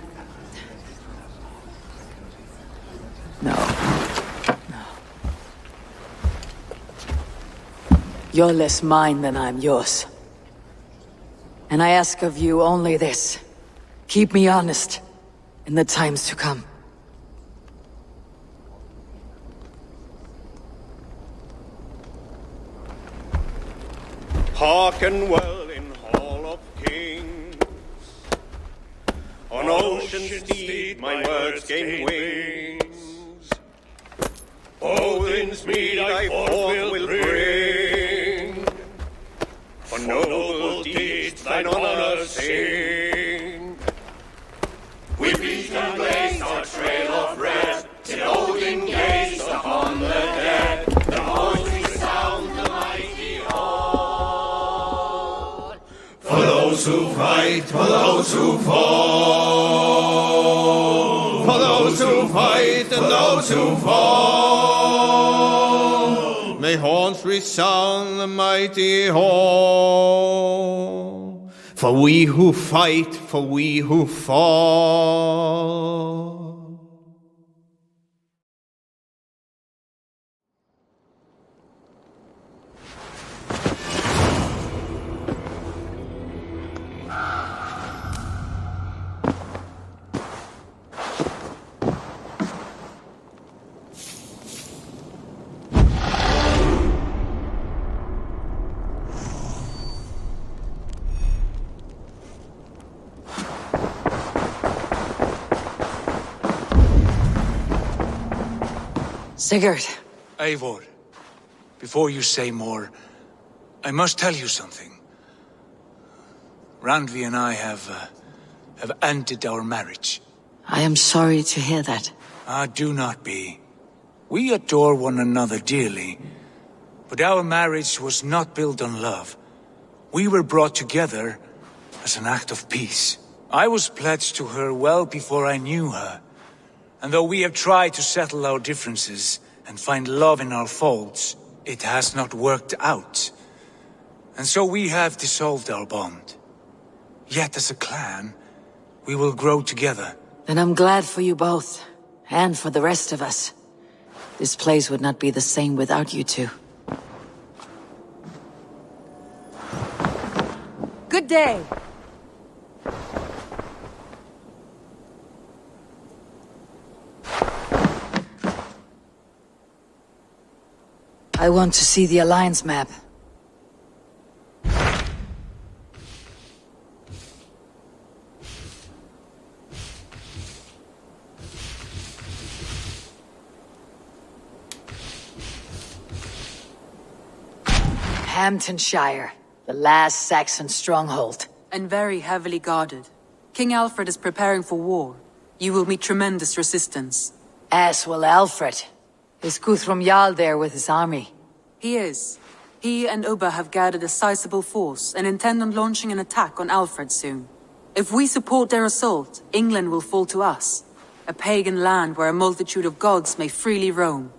[SPEAKER 2] No. You're less mine than I'm yours. And I ask of you only this. Keep me honest in the times to come.
[SPEAKER 21] Hearken well in Hall of Kings. On ocean's steed my words gain wings. Odin's mead I forth will bring. For noble deeds thine honor sing. We beat and blaze our trail of red, till Odin gazed upon the dead. The voice resound the mighty hall. For those who fight, for those who fall. For those who fight and those who fall. May horns resound the mighty hall. For we who fight, for we who fall.
[SPEAKER 2] Sigurd.
[SPEAKER 10] Eivor, before you say more, I must tell you something. Randvi and I have ended our marriage.
[SPEAKER 2] I am sorry to hear that.
[SPEAKER 10] Ah, do not be. We adore one another dearly, but our marriage was not built on love. We were brought together as an act of peace. I was pledged to her well before I knew her, and though we have tried to settle our differences and find love in our faults, it has not worked out. And so we have dissolved our bond. Yet as a clan, we will grow together.
[SPEAKER 2] Then I'm glad for you both, and for the rest of us. This place would not be the same without you two.
[SPEAKER 12] Good day.
[SPEAKER 2] I want to see the Alliance map. Hamptonshire, the last Saxon stronghold.
[SPEAKER 12] And very heavily guarded. King Alfred is preparing for war. You will meet tremendous resistance.
[SPEAKER 2] As will Alfred. Is Guthrum Jarl there with his army?
[SPEAKER 12] He is. He and Ubba have gathered a sizable force and intend on launching an attack on Alfred soon. If we support their assault, England will fall to us. A pagan land where a multitude of gods may freely roam.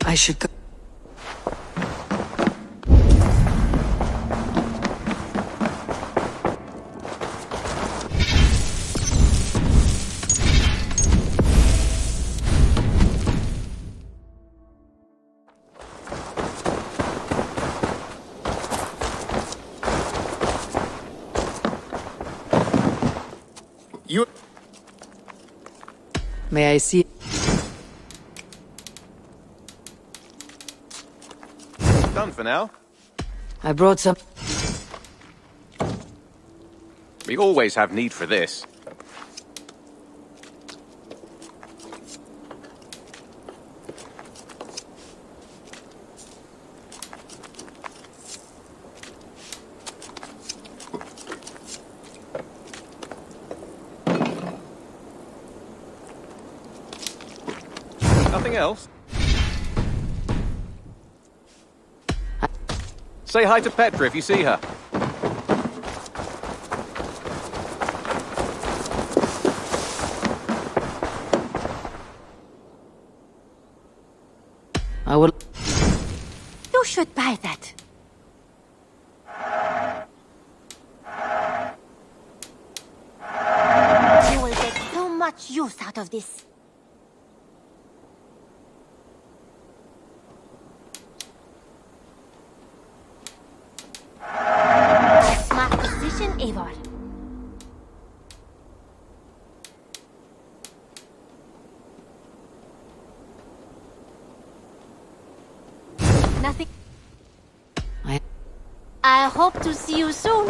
[SPEAKER 2] I should go. May I see?
[SPEAKER 8] Done for now.
[SPEAKER 2] I brought some.
[SPEAKER 8] We always have need for this. Nothing else? Say hi to Petra if you see her.
[SPEAKER 2] I will.
[SPEAKER 18] You should buy that. You will get so much use out of this. Smart decision, Eivor. Nothing. I hope to see you soon.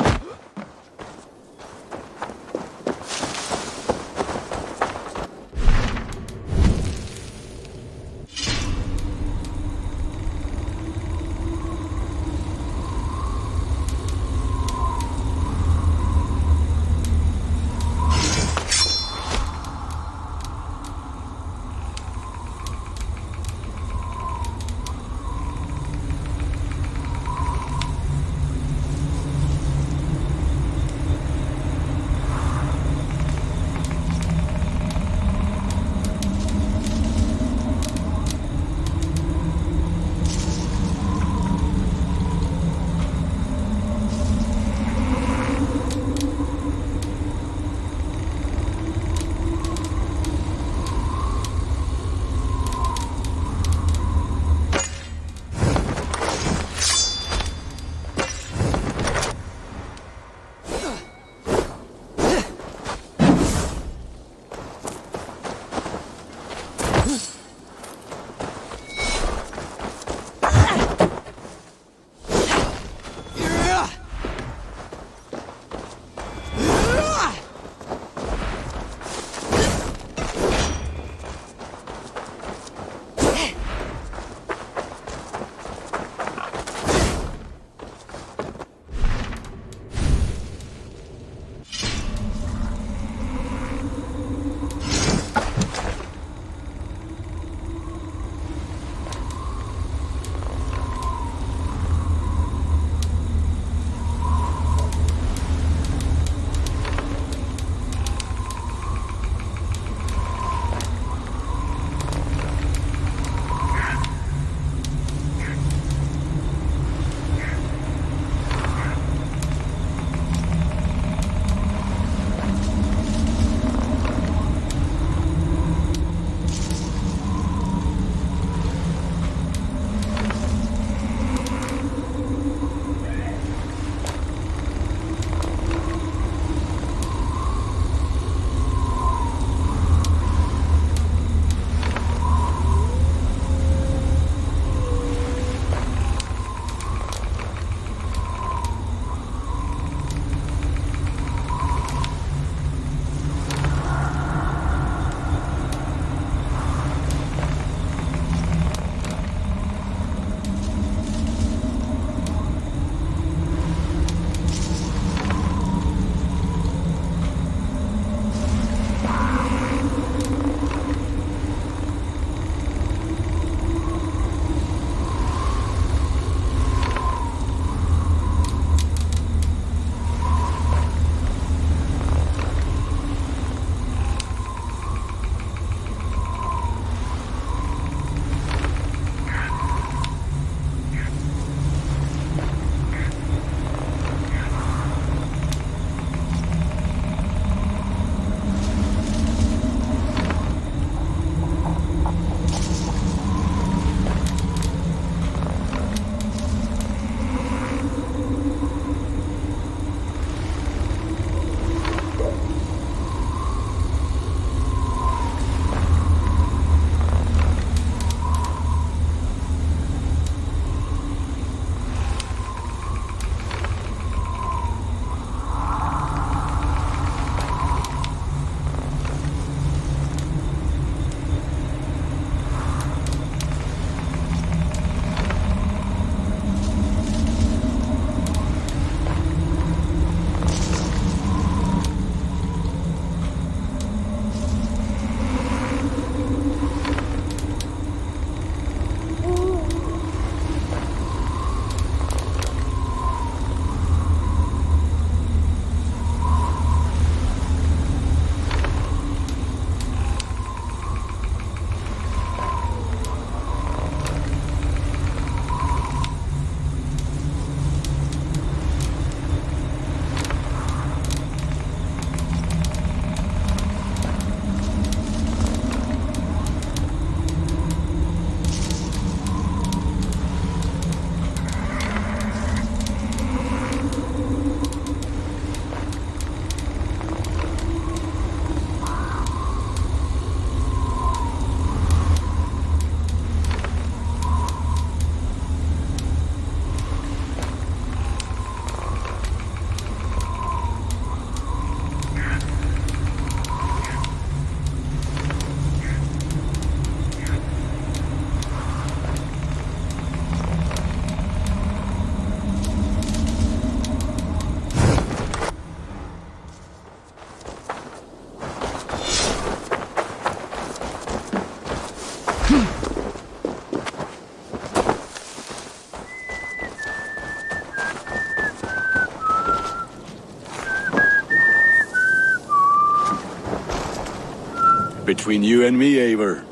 [SPEAKER 14] Between you and me, Eivor,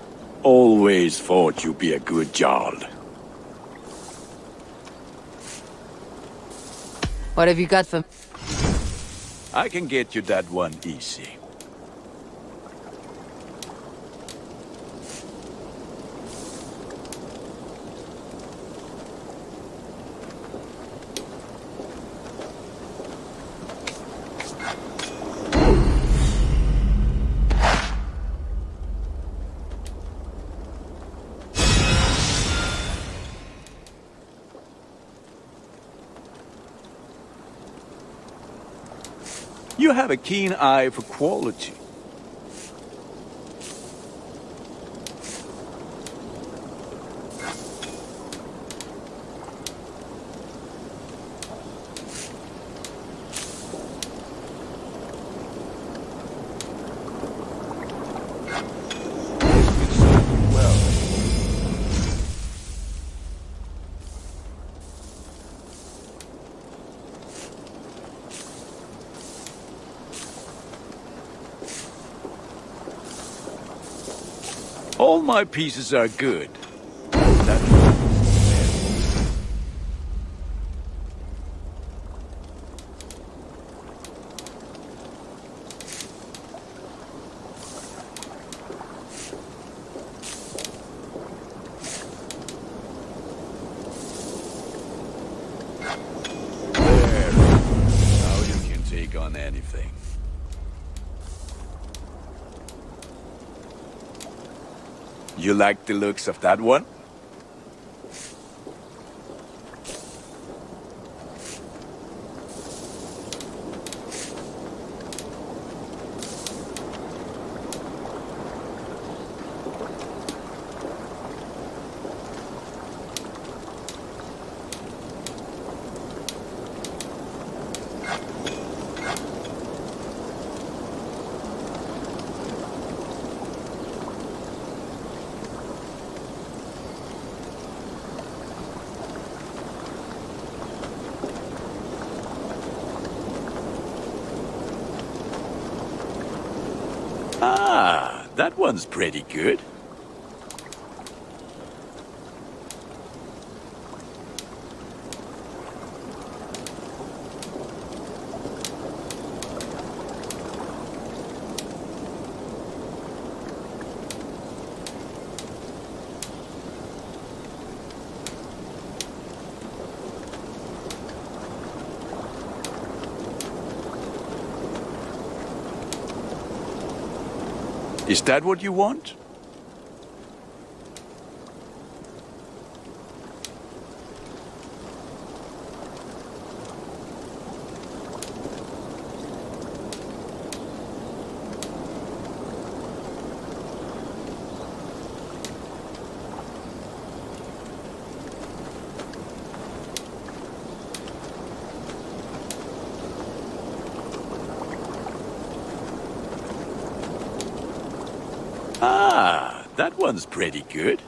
[SPEAKER 14] always thought you'd be a good Jarl.
[SPEAKER 2] What have you got for...
[SPEAKER 14] I can get you that one easy. You have a keen eye for quality. All my pieces are good. There. Now you can take on anything. You like the looks of that one? Ah, that one's pretty good. Is that what you want? Ah, that one's pretty good.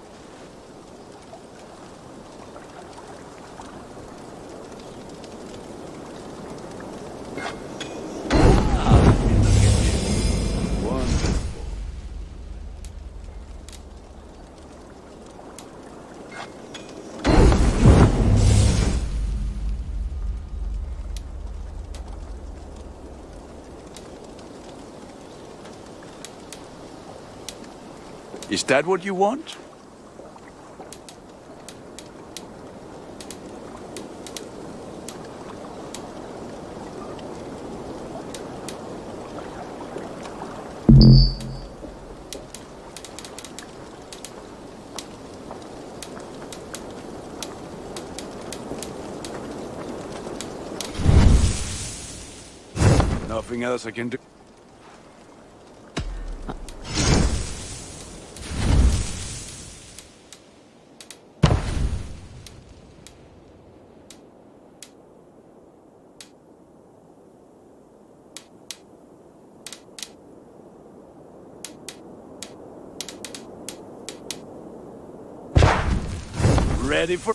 [SPEAKER 14] Is that what you want? Nothing else I can do. Ready for...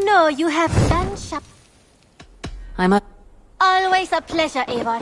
[SPEAKER 18] know you have done sharp.
[SPEAKER 2] I'm a...
[SPEAKER 18] Always a pleasure, Eivor.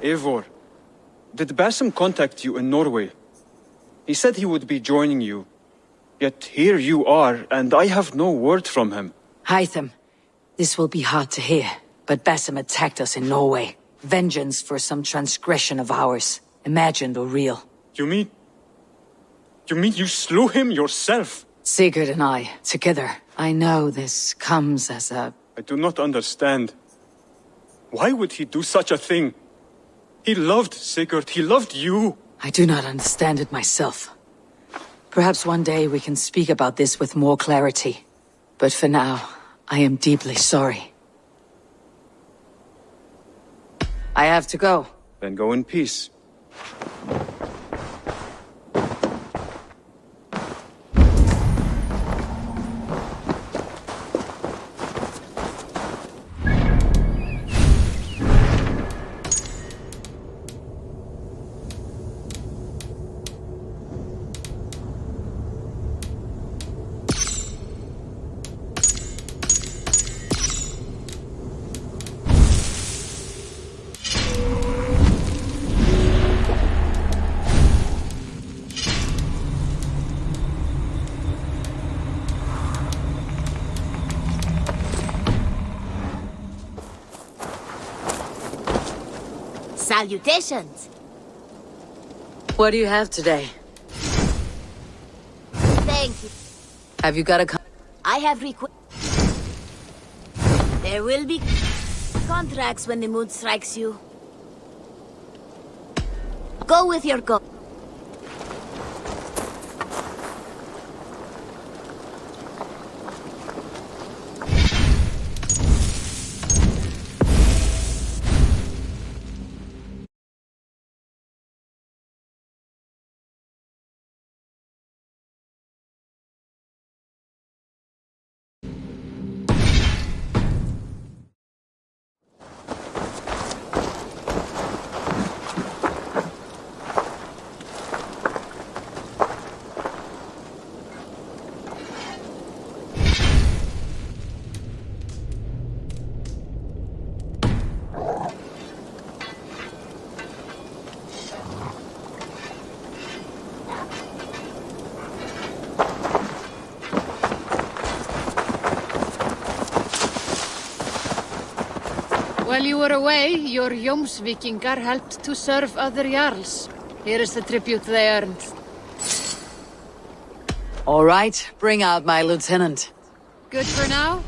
[SPEAKER 19] Eivor, did Basim contact you in Norway? He said he would be joining you. Yet here you are, and I have no word from him.
[SPEAKER 2] Hytham, this will be hard to hear, but Basim attacked us in Norway. Vengeance for some transgression of ours, imagined or real.
[SPEAKER 19] You mean you slew him yourself?
[SPEAKER 2] Sigurd and I, together. I know this comes as a...
[SPEAKER 19] I do not understand. Why would he do such a thing? He loved Sigurd, he loved you.
[SPEAKER 2] I do not understand it myself. Perhaps one day we can speak about this with more clarity. But for now, I am deeply sorry. I have to go.
[SPEAKER 19] Then go in peace.
[SPEAKER 1] Salutations.
[SPEAKER 2] What do you have today?
[SPEAKER 1] Thank you.
[SPEAKER 2] Have you got a
[SPEAKER 1] I have There will be contracts when the mood strikes you. Go with your go.
[SPEAKER 22] While you were away, your Jomsvikingar helped to serve other Jarls. Here is the tribute they earned.
[SPEAKER 2] All right, bring out my lieutenant.
[SPEAKER 22] Good for now?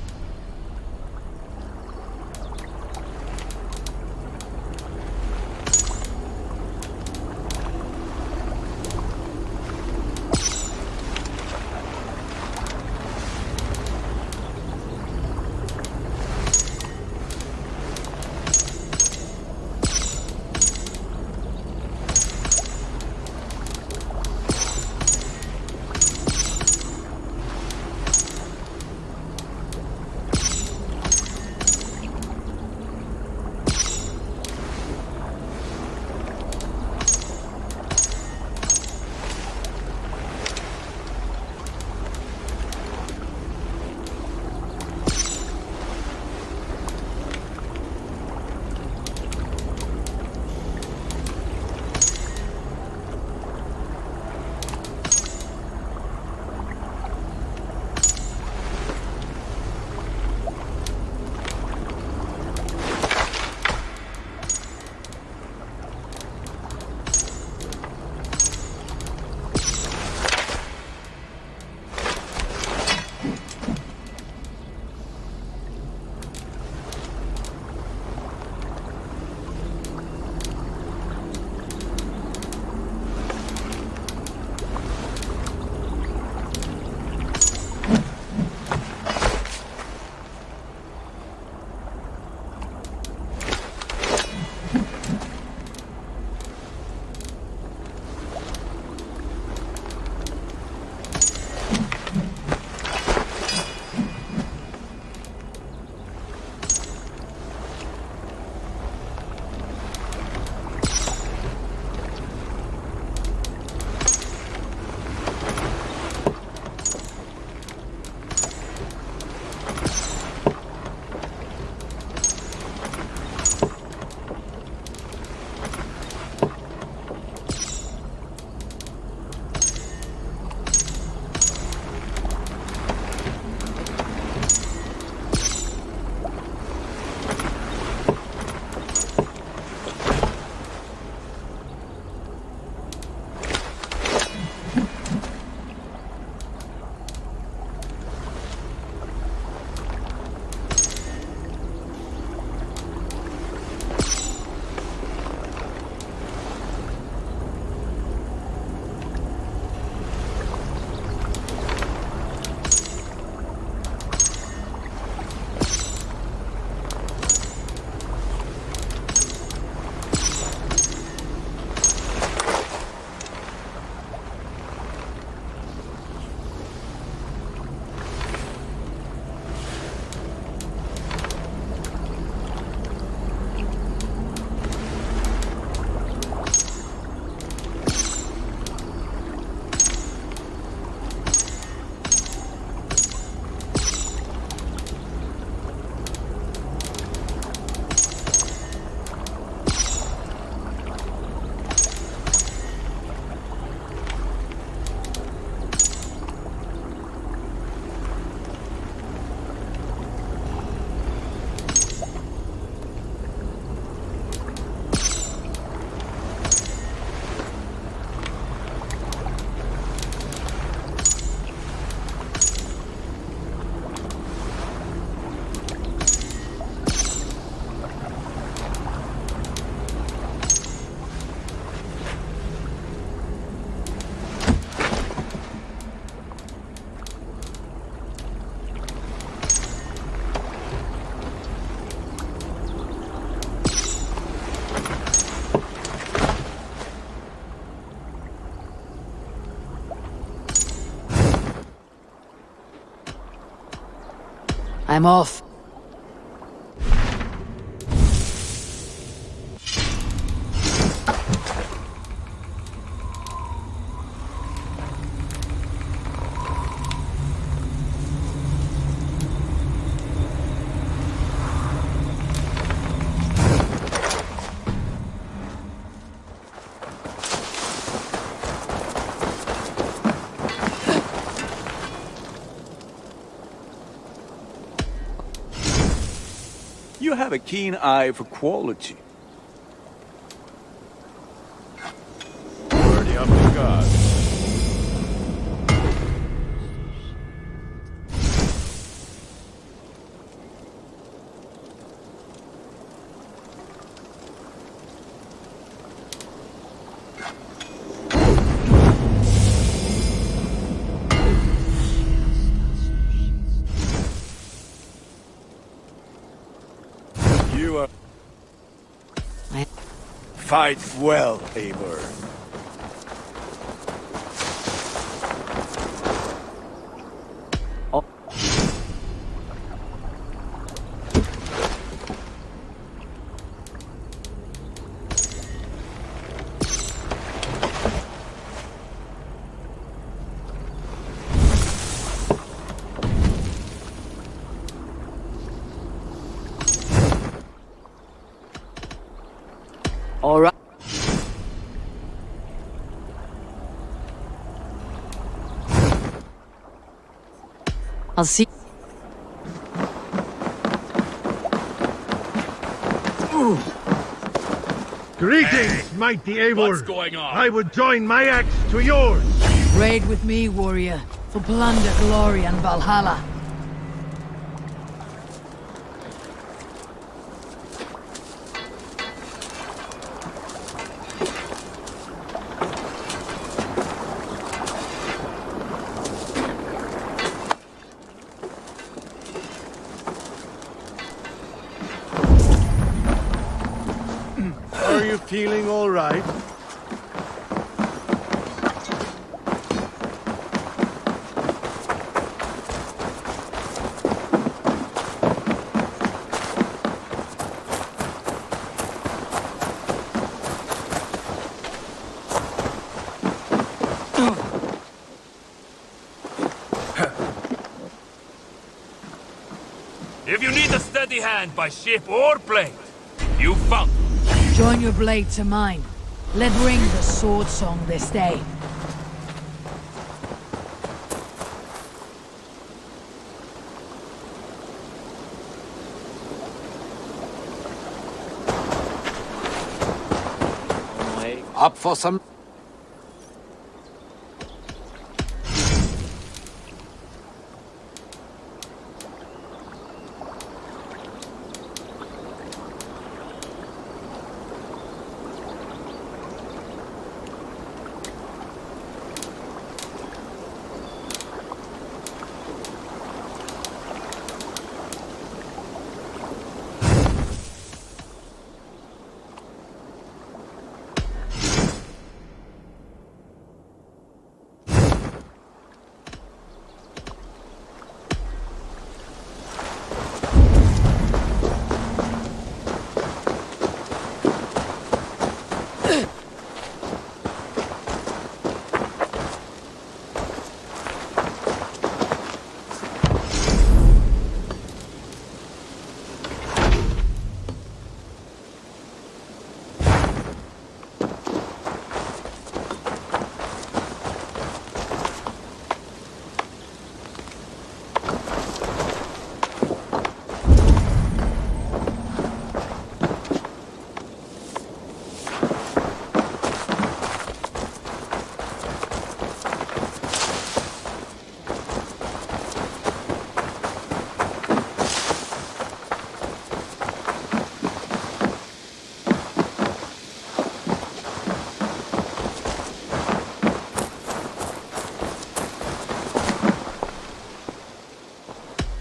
[SPEAKER 2] I'm off.
[SPEAKER 14] You have a keen eye for quality. Worthy of the gods. You are... Fight well, Eivor.
[SPEAKER 2] All right. I'll see.
[SPEAKER 3] Greetings, mighty Eivor.
[SPEAKER 17] What's going on?
[SPEAKER 3] I would join my axe to yours.
[SPEAKER 2] Raid with me, warrior, for plunder, glory, and Valhalla.
[SPEAKER 3] Are you feeling all right?
[SPEAKER 17] If you need a steady hand by ship or plane, you found it.
[SPEAKER 2] Join your blade to mine. Let ring the sword song this day.
[SPEAKER 7] Up for some...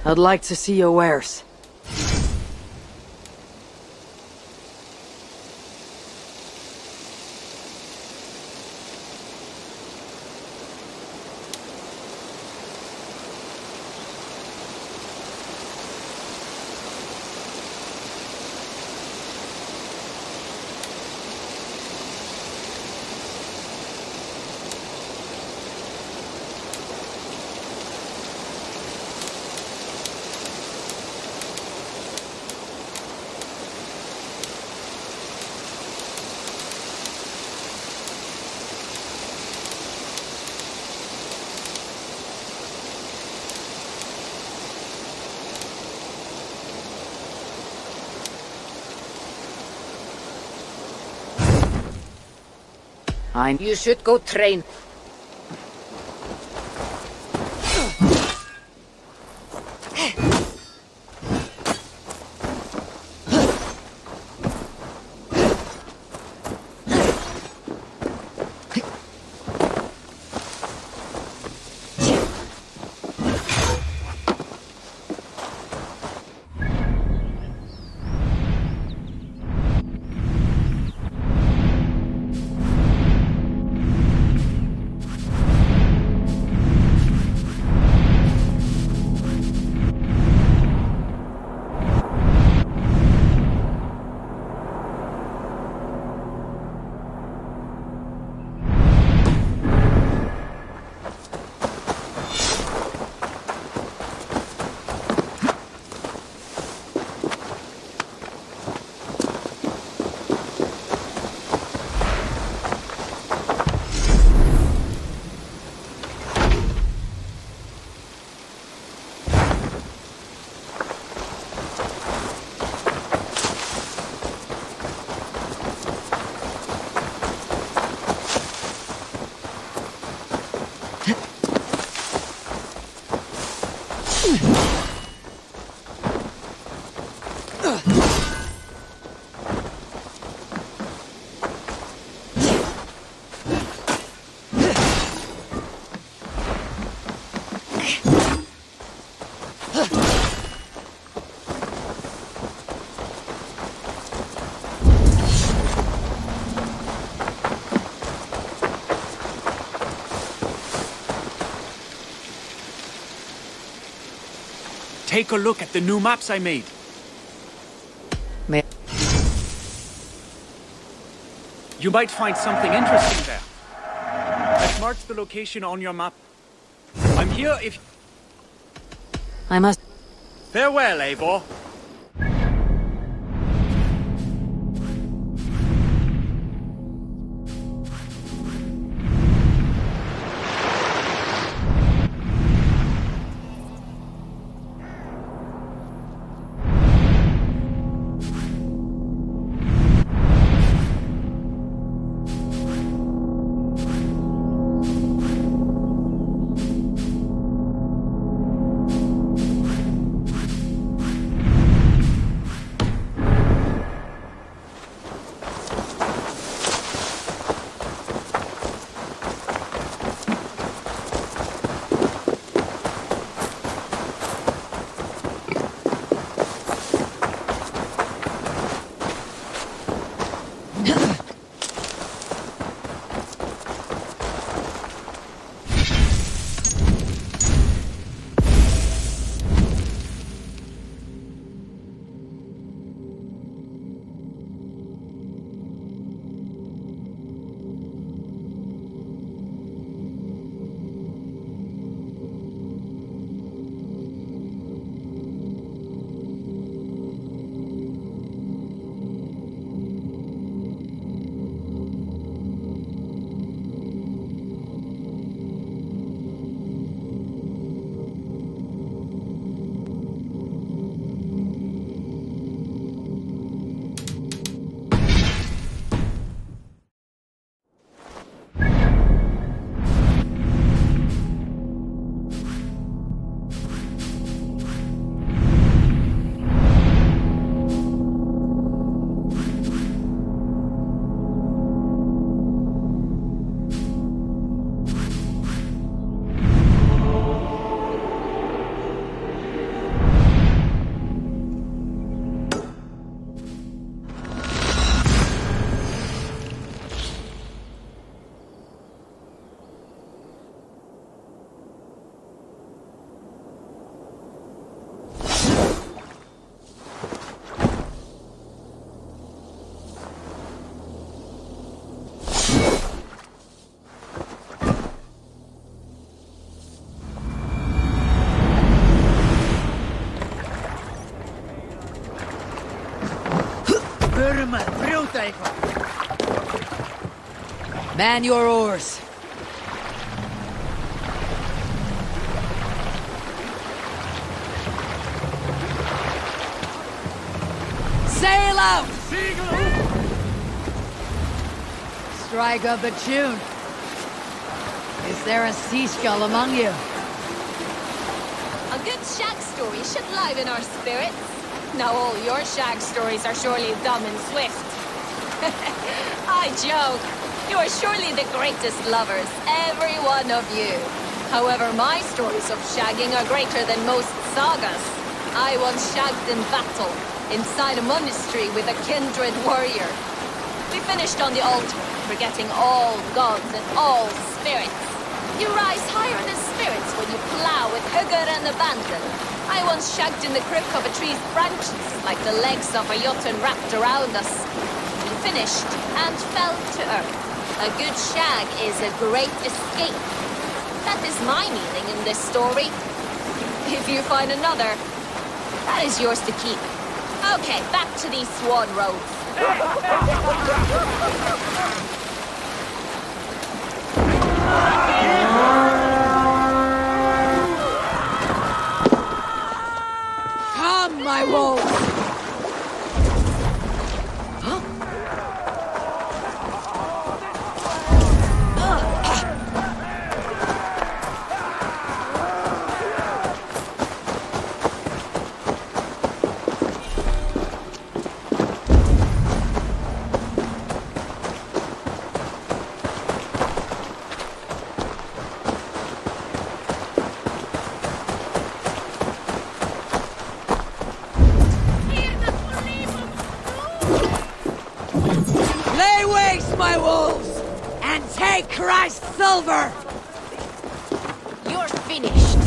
[SPEAKER 2] I'd like to see your wares.
[SPEAKER 9] You should go train.
[SPEAKER 10] Take a look at the new maps I made. You might find something interesting there. I've marked the location on your map. I'm here if...
[SPEAKER 2] I must...
[SPEAKER 10] Farewell, Eivor.
[SPEAKER 2] Man your oars. Sail out! strike up a tune. Is there a seaskull among you?
[SPEAKER 11] A good shag story should liven our spirits. Now all your shag stories are surely dumb and swift. I joke. You are surely the greatest lovers, every one of you. However, my stories of shagging are greater than most sagas. I once shagged in battle, inside a monastery with a kindred warrior. We finished on the altar, forgetting all gods and all spirits. You rise higher than spirits when you plow with hugger and abandon. I once shagged in the crook of a tree's branches, like the legs of a jotun wrapped around us. We finished and fell to earth. A good shag is a great escape. That is my meaning in this story. If you find another, that is yours to keep. Okay, back to these swan roads.
[SPEAKER 2] Come, my wolves! Lay waste, my wolves, and take Christ's silver!
[SPEAKER 11] You're finished.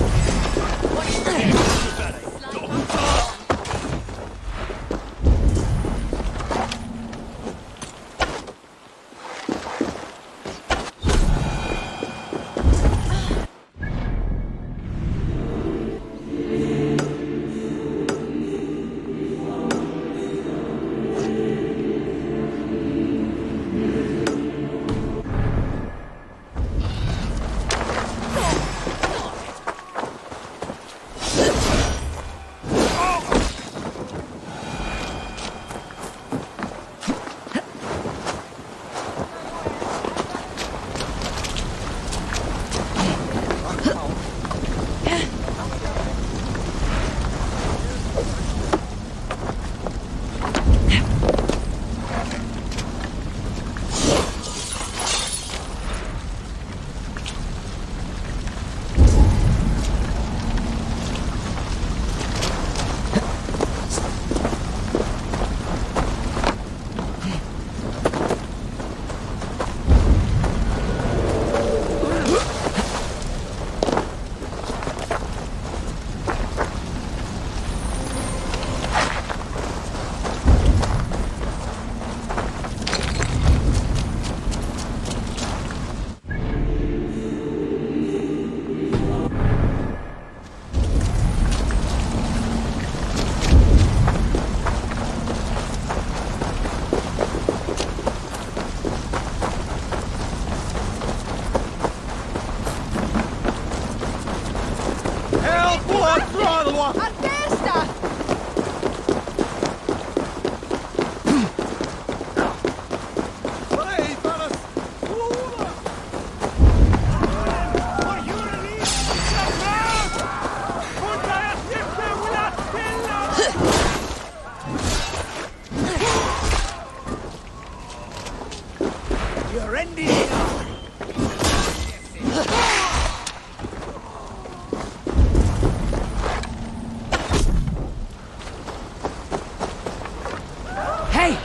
[SPEAKER 2] Hey!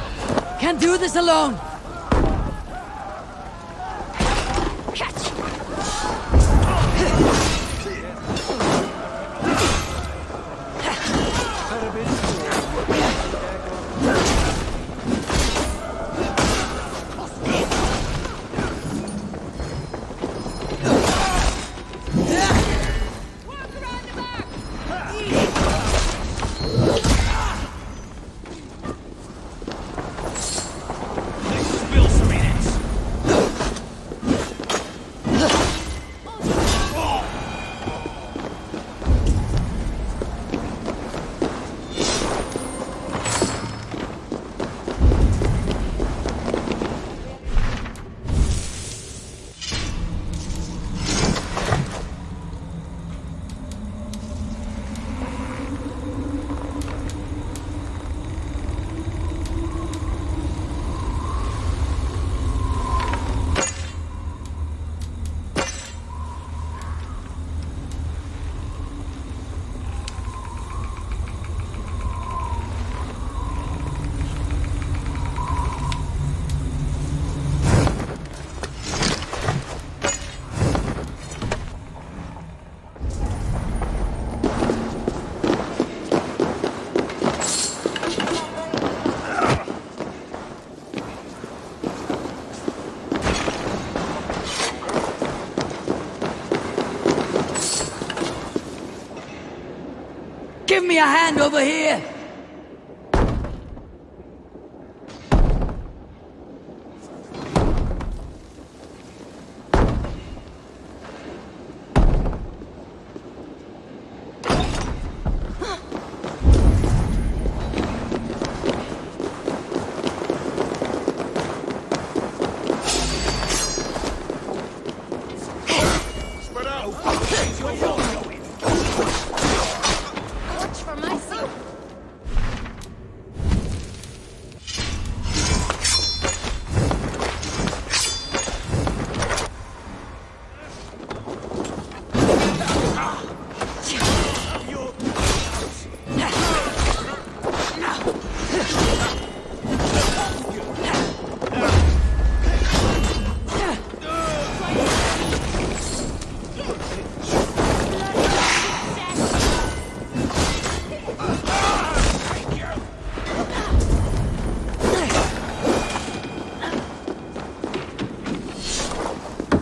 [SPEAKER 2] Can't do this alone!
[SPEAKER 17] a hand over here!
[SPEAKER 11] Watch for my sake.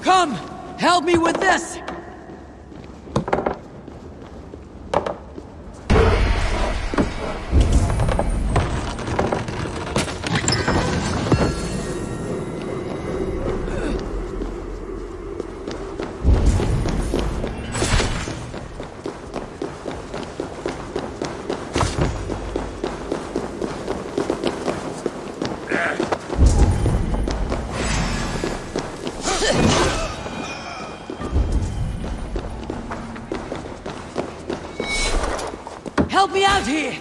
[SPEAKER 17] Come! Help me with this! Help me out here!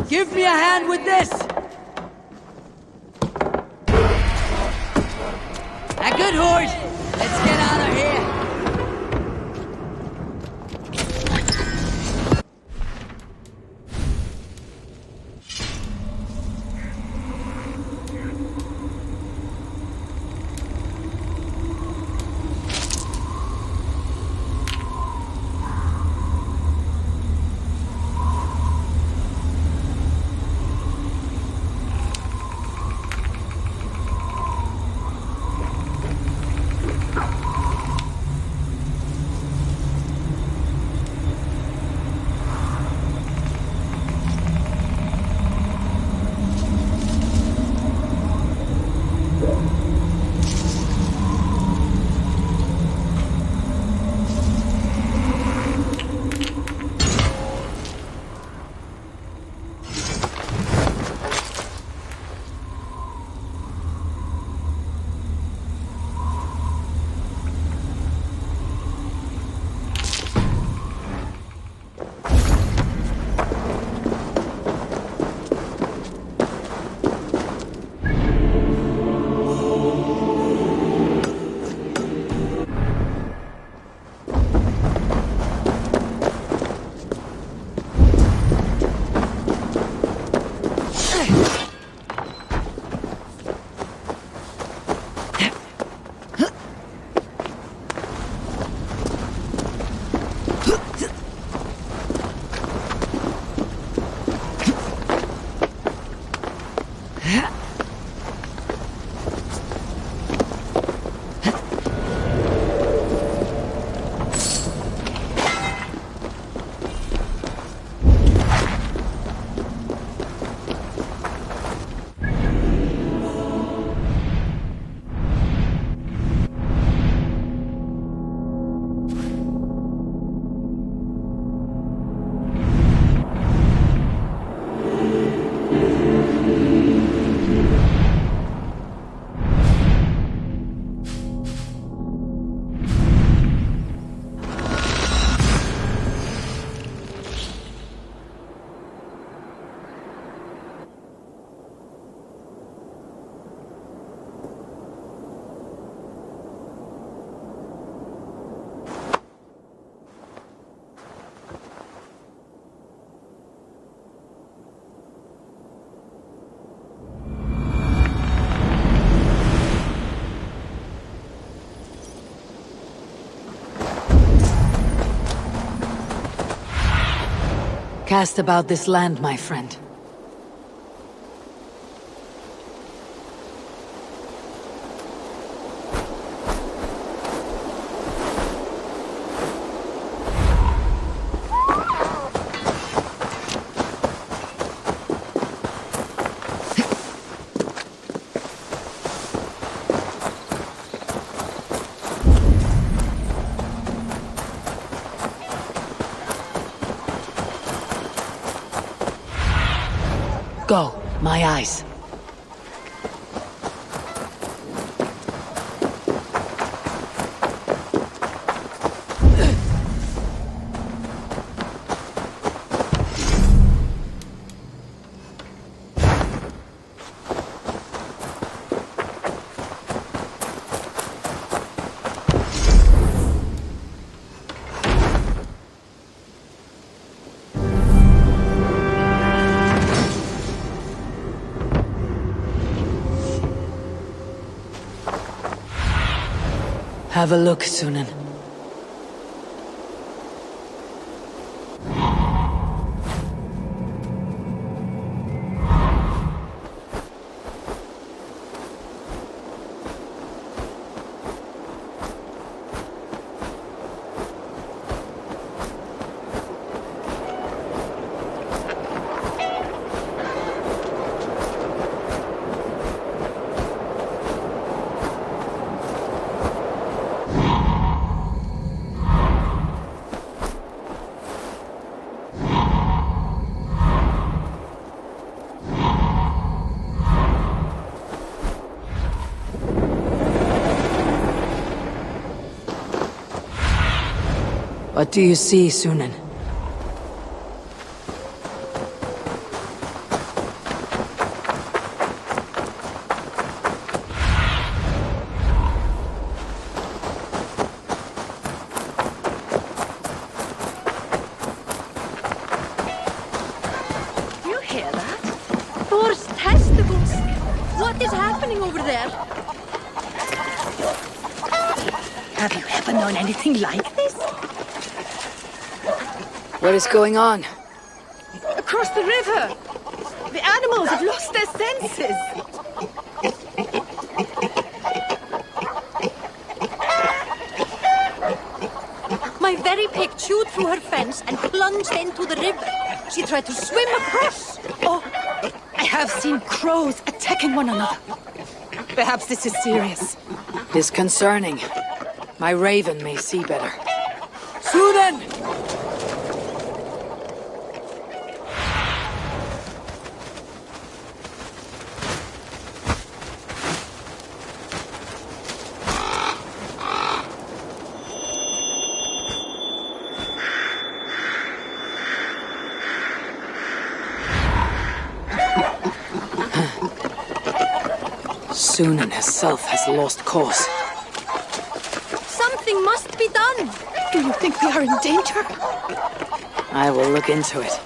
[SPEAKER 17] Give me a hand with this! A good horse! Let's get out of here!
[SPEAKER 2] Cast about this land, my friend. Go, my eyes. Have a look, Sunan. What do you see, Sunan?
[SPEAKER 18] You hear that? Thor's testicles! What is happening over there?
[SPEAKER 1] Have you ever known anything like this?
[SPEAKER 2] What is going on?
[SPEAKER 18] Across the river! The animals have lost their senses! My very pig chewed through her fence and plunged into the river. She tried to swim across.
[SPEAKER 1] Oh, I have seen crows attacking one another. Perhaps this is serious.
[SPEAKER 2] Disconcerting. My raven may see better. Sunan! Sunan herself has lost course.
[SPEAKER 18] Something must be done!
[SPEAKER 1] Do you think we are in danger?
[SPEAKER 2] I will look into it.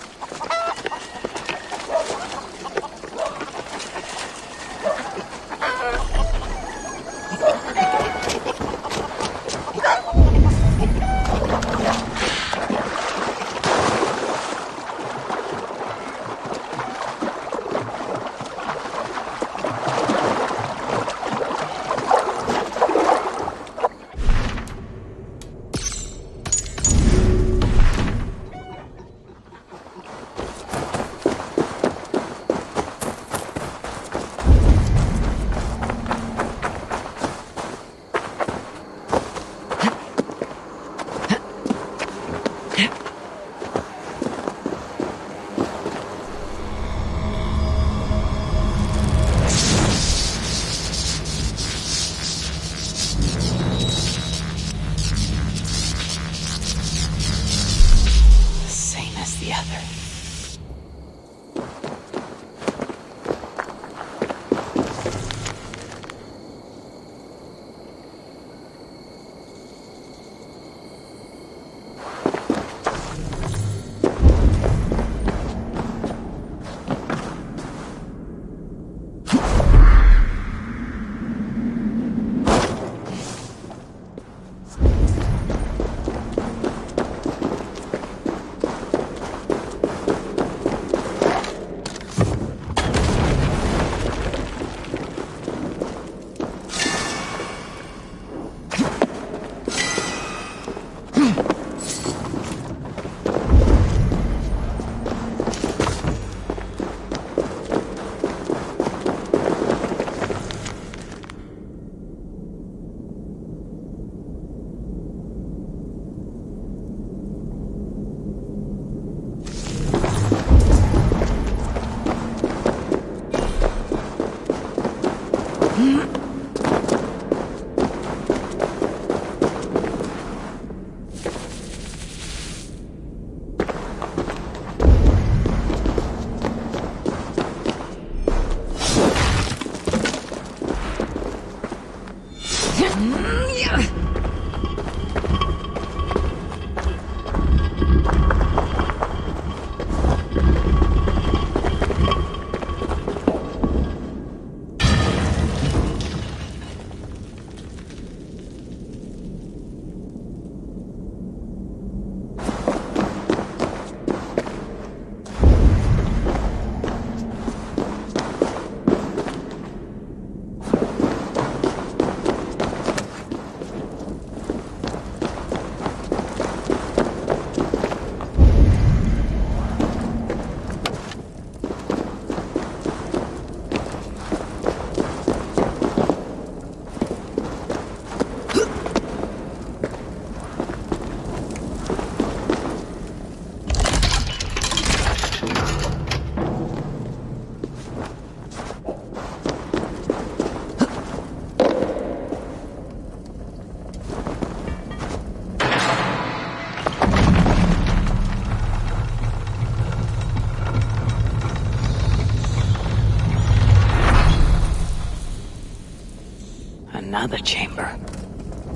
[SPEAKER 2] another chamber.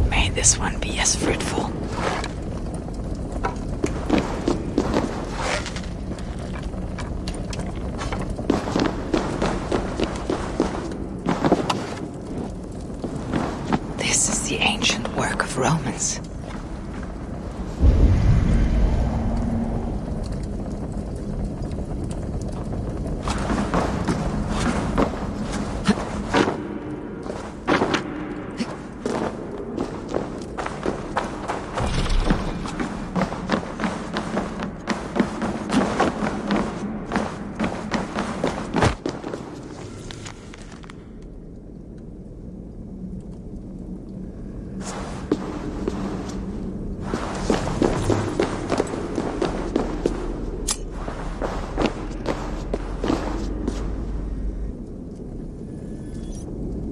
[SPEAKER 2] May this one be as fruitful. This is the ancient work of Romans.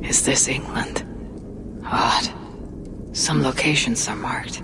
[SPEAKER 2] Is this England? Odd. Some locations are marked.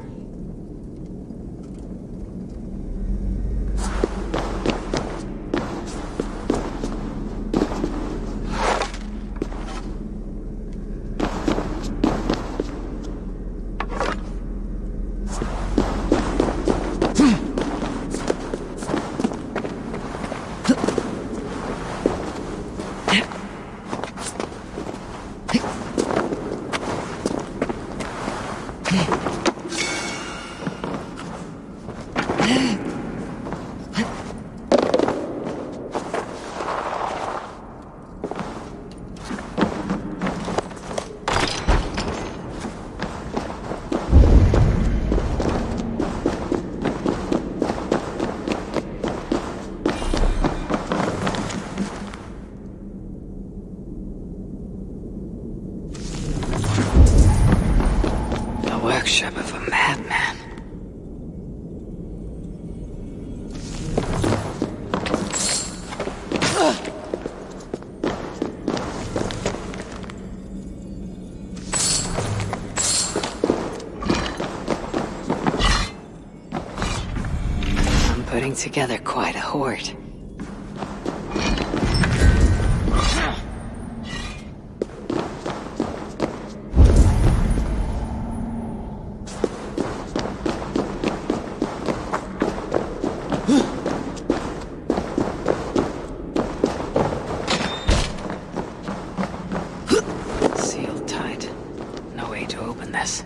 [SPEAKER 2] Workshop of a madman. I'm putting together quite a horde. Sealed tight. No way to open this.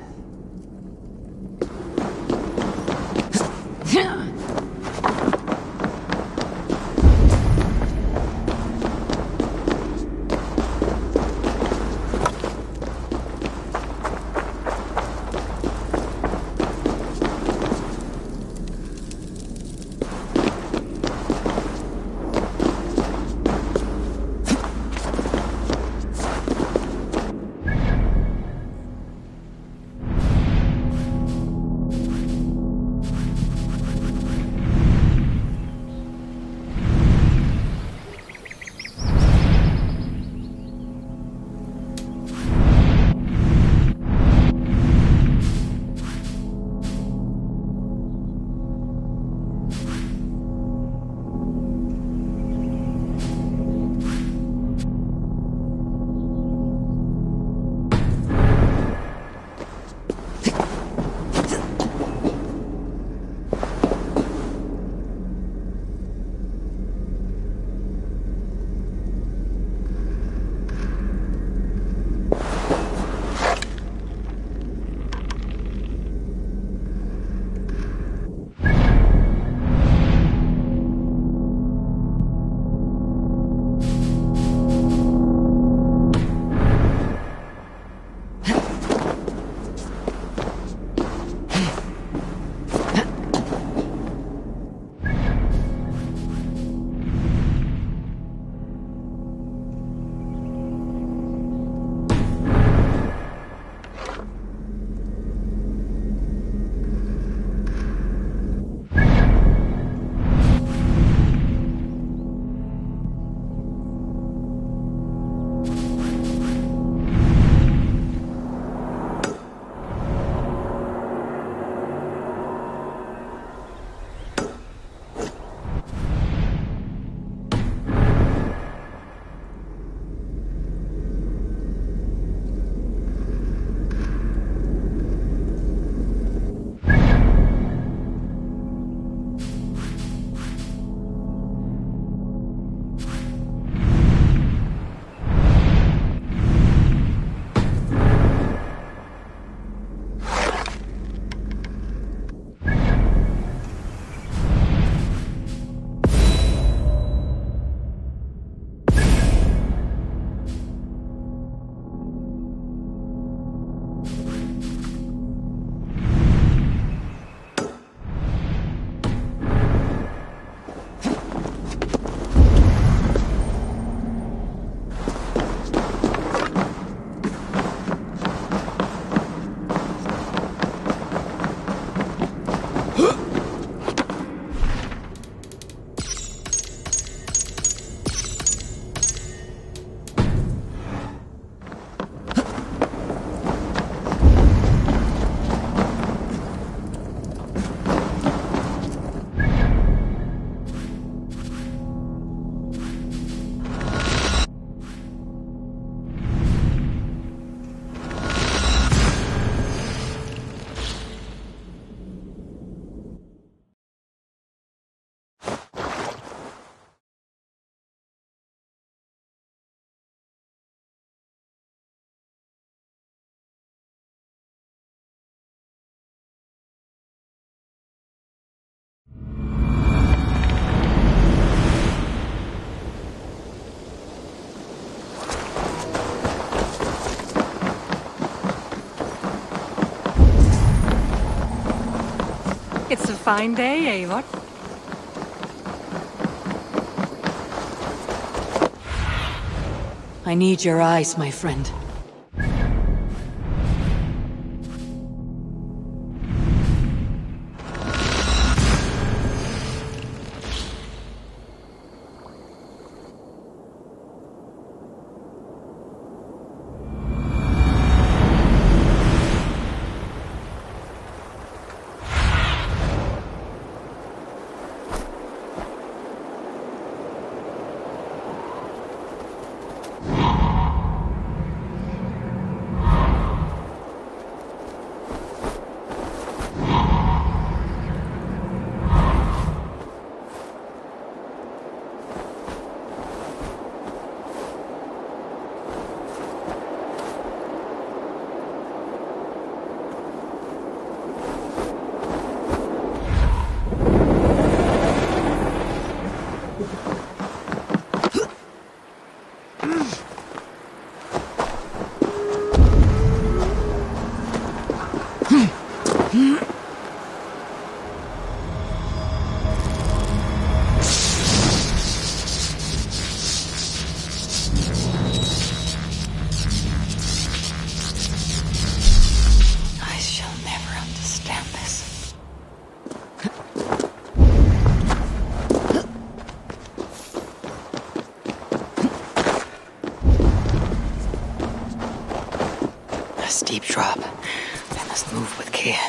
[SPEAKER 22] It's a fine day, Eivor.
[SPEAKER 2] I need your eyes, my friend. Steep drop. I must move with care.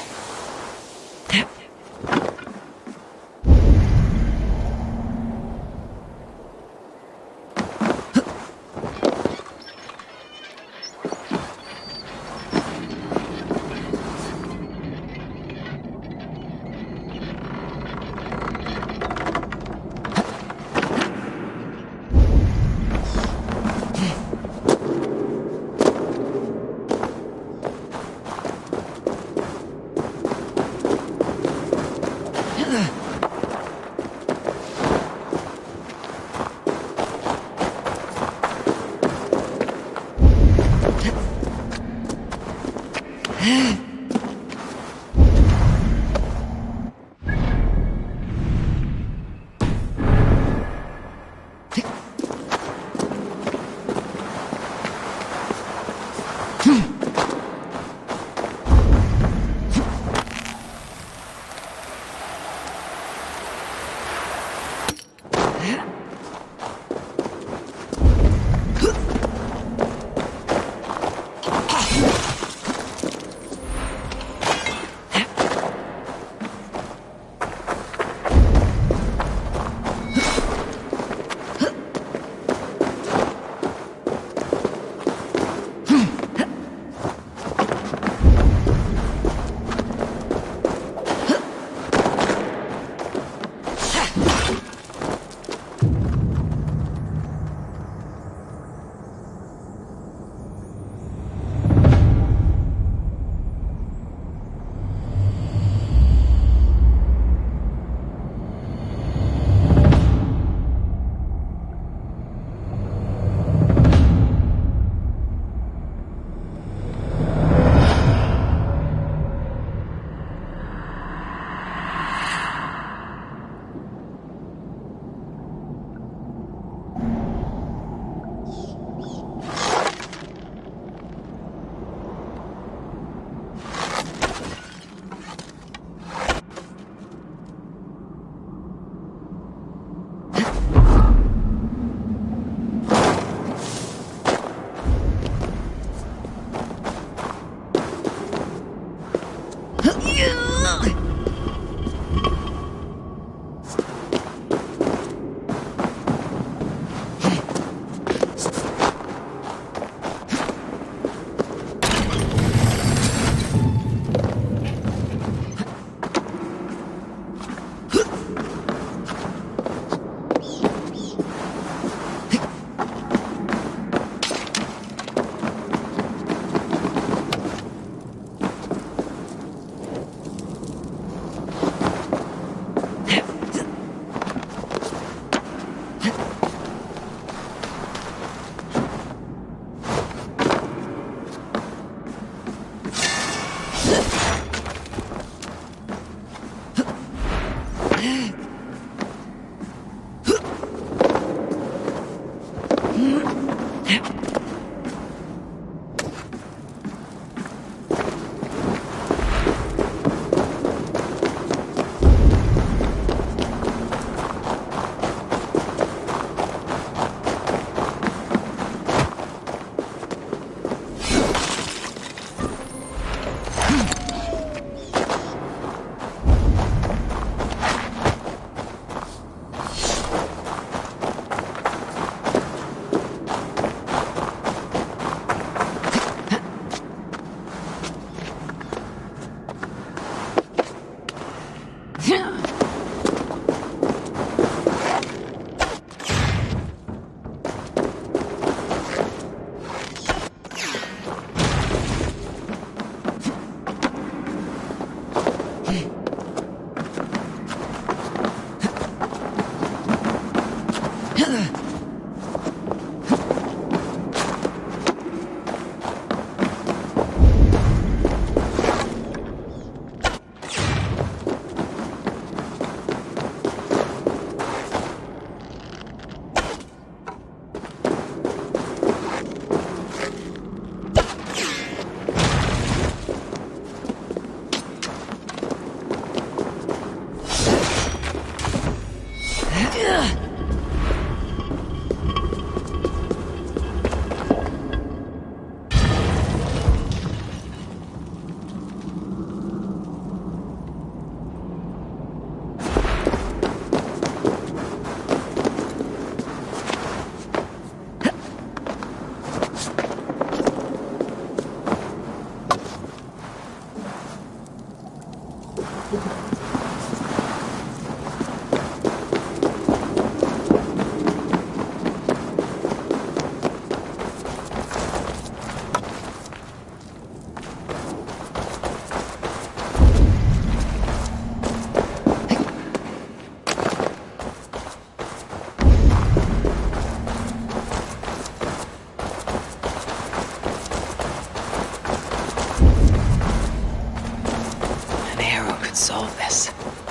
[SPEAKER 2] Solve this,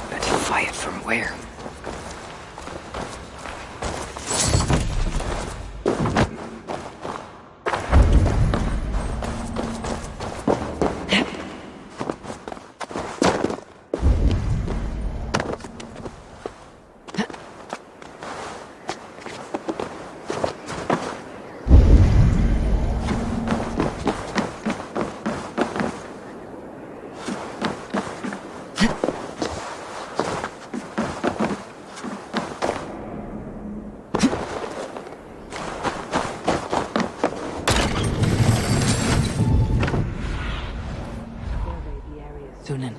[SPEAKER 2] but fight from where? Sunan.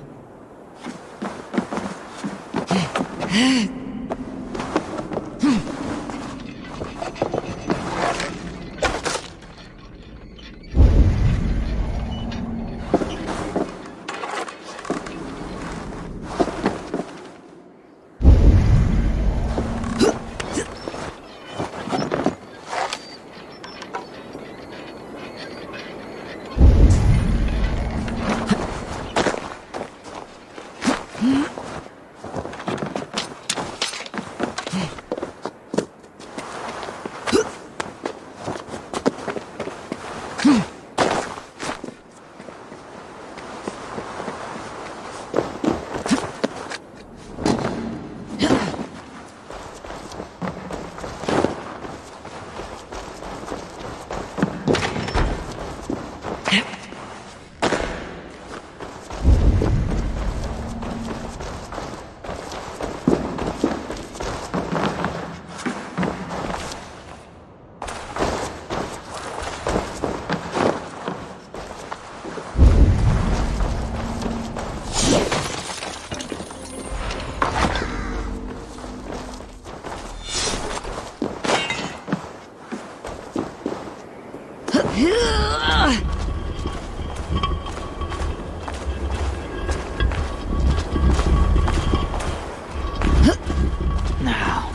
[SPEAKER 2] Now,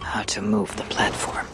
[SPEAKER 2] how to move the platform.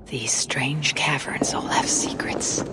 [SPEAKER 2] These strange caverns all have secrets.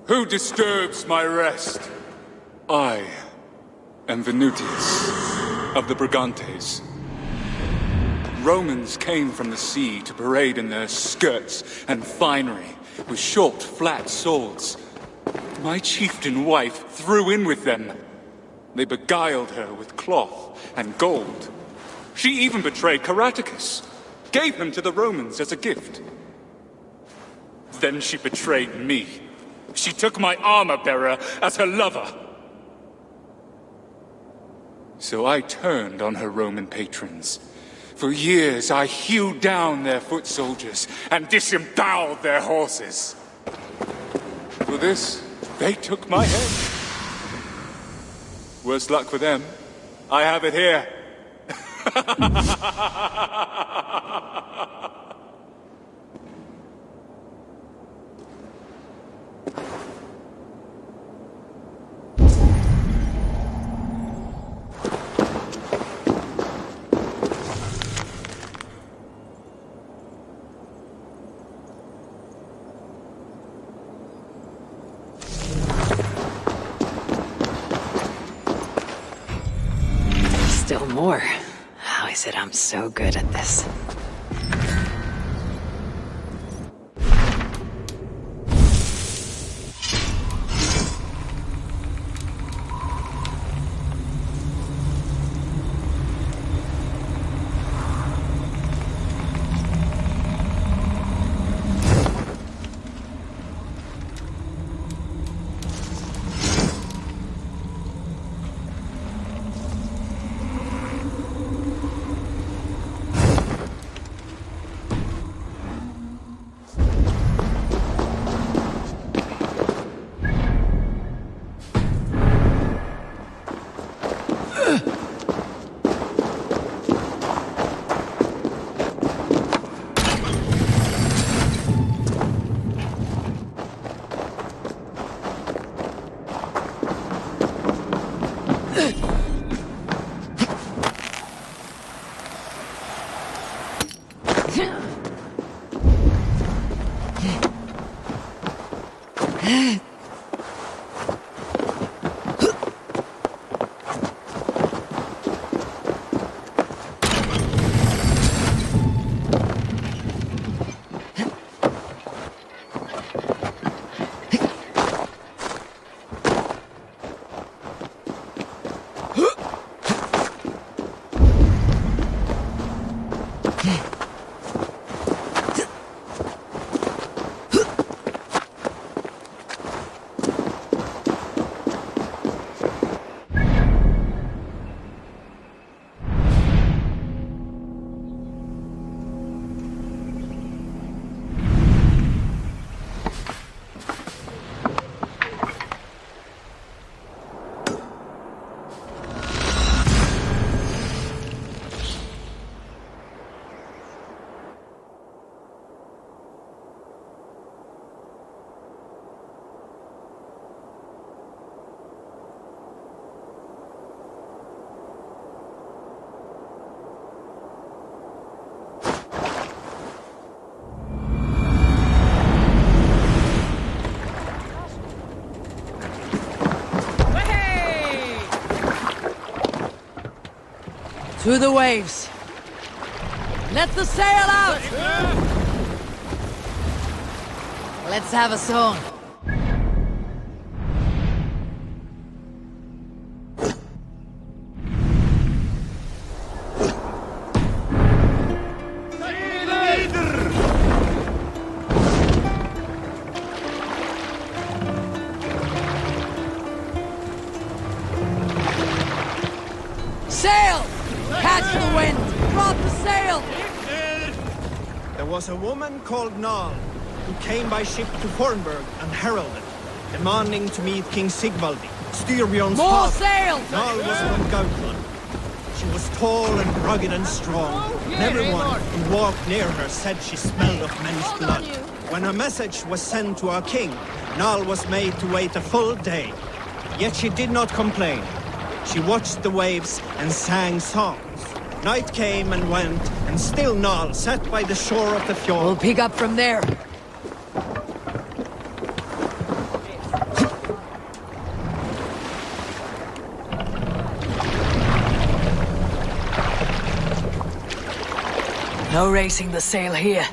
[SPEAKER 13] Who disturbs my rest? I am Venutius of the Brigantes. Romans came from the sea to parade in their skirts and finery with short, flat swords. My chieftain wife threw in with them. They beguiled her with cloth and gold. She even betrayed Caraticus, gave him to the Romans as a gift. Then she betrayed me. She took my armor-bearer as her lover. So I turned on her Roman patrons. For years I hewed down their foot soldiers and disemboweled their horses. For this, they took my head. Worse luck for them. I have it here.
[SPEAKER 2] Still more. How is it I'm so good at this? To the waves. Let the sail out! Let's have a song. Sail! Catch the wind! Drop the sail!
[SPEAKER 3] There was a woman called Nal, who came by ship to Fornburg and heralded, demanding to meet King Sigvaldi, Styrbjorn's
[SPEAKER 2] More
[SPEAKER 3] father.
[SPEAKER 2] sails!
[SPEAKER 3] Nal was from Gautland. She was tall and rugged and strong, and everyone who walked near her said she smelled of men's blood. When her message was sent to our king, Nal was made to wait a full day. Yet she did not complain. She watched the waves and sang songs. Night came and went, and still Nal sat by the shore of the fjord.
[SPEAKER 2] We'll pick up from there. No raising the sail here.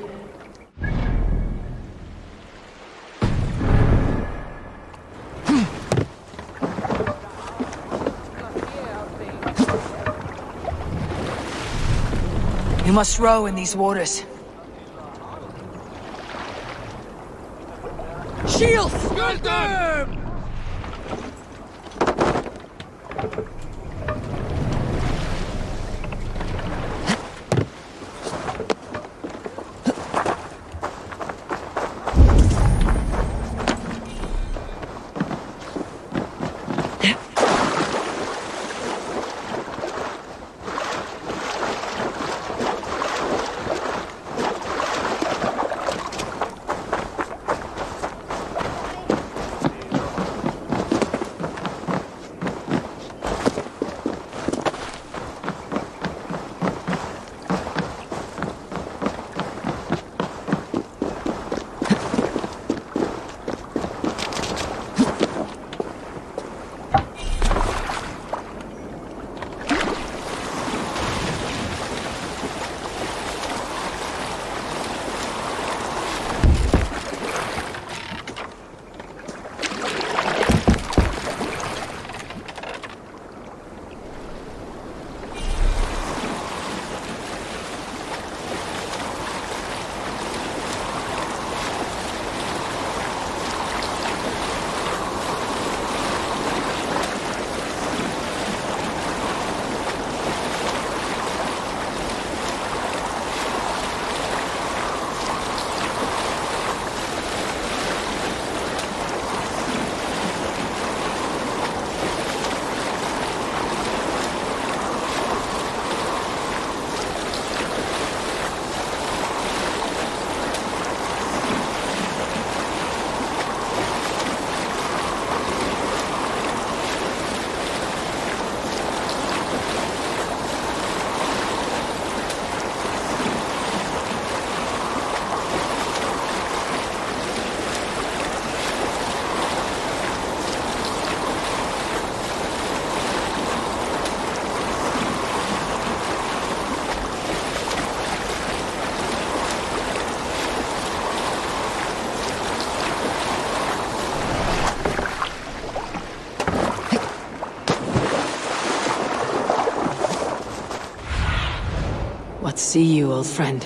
[SPEAKER 2] You must row in these waters. Shields! Get them! See you, old friend.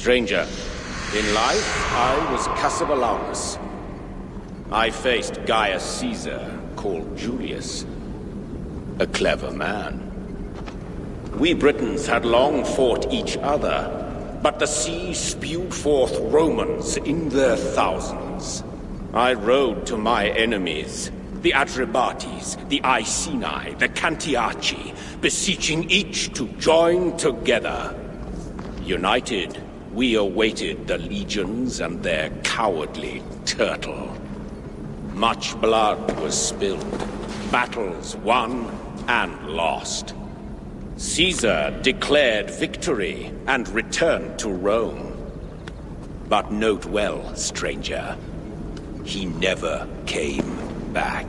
[SPEAKER 21] Stranger,
[SPEAKER 7] In life, I was Cassivellaunus. I faced Gaius Caesar, called Julius. A clever man. We Britons had long fought each other, but the sea spewed forth Romans in their thousands. I rode to my enemies, the Atrebates, the Iceni, the Cantiaci, beseeching each to join together. United, we awaited the legions and their cowardly turtle. Much blood was spilled, battles won and lost. Caesar declared victory and returned to Rome. But note well, stranger, he never came back.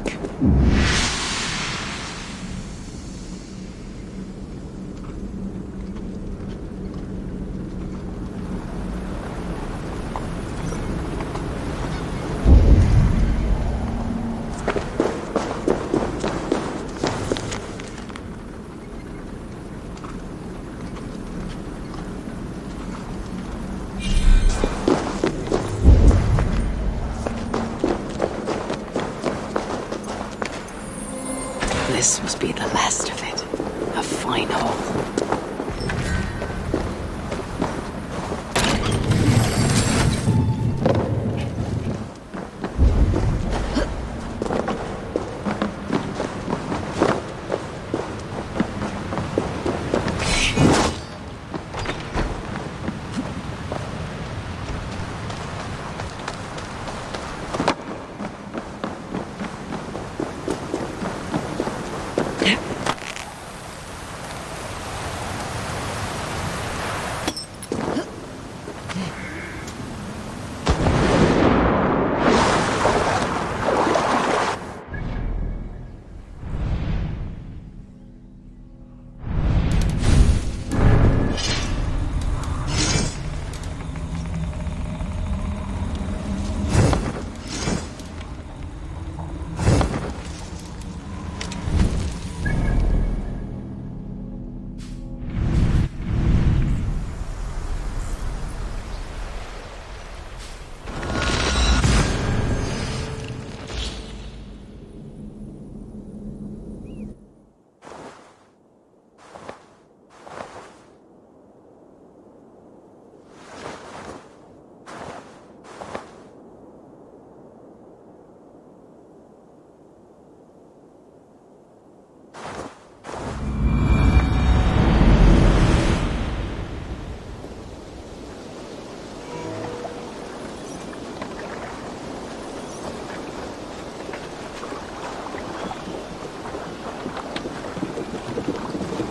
[SPEAKER 2] This must be the last of it. A fine haul.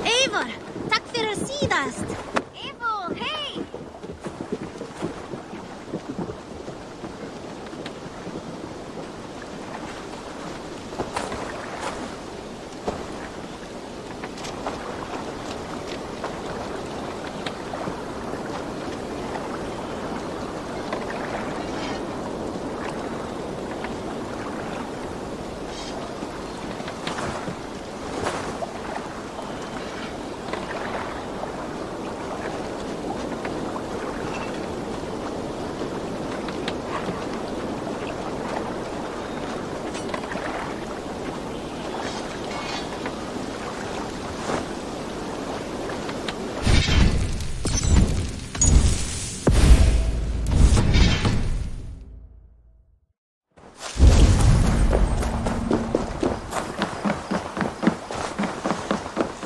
[SPEAKER 18] Eivor, tack för sidast! Eivor, hej!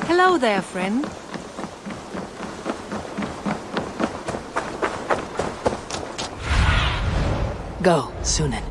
[SPEAKER 1] Hello there, friend.
[SPEAKER 2] Go, Sunan.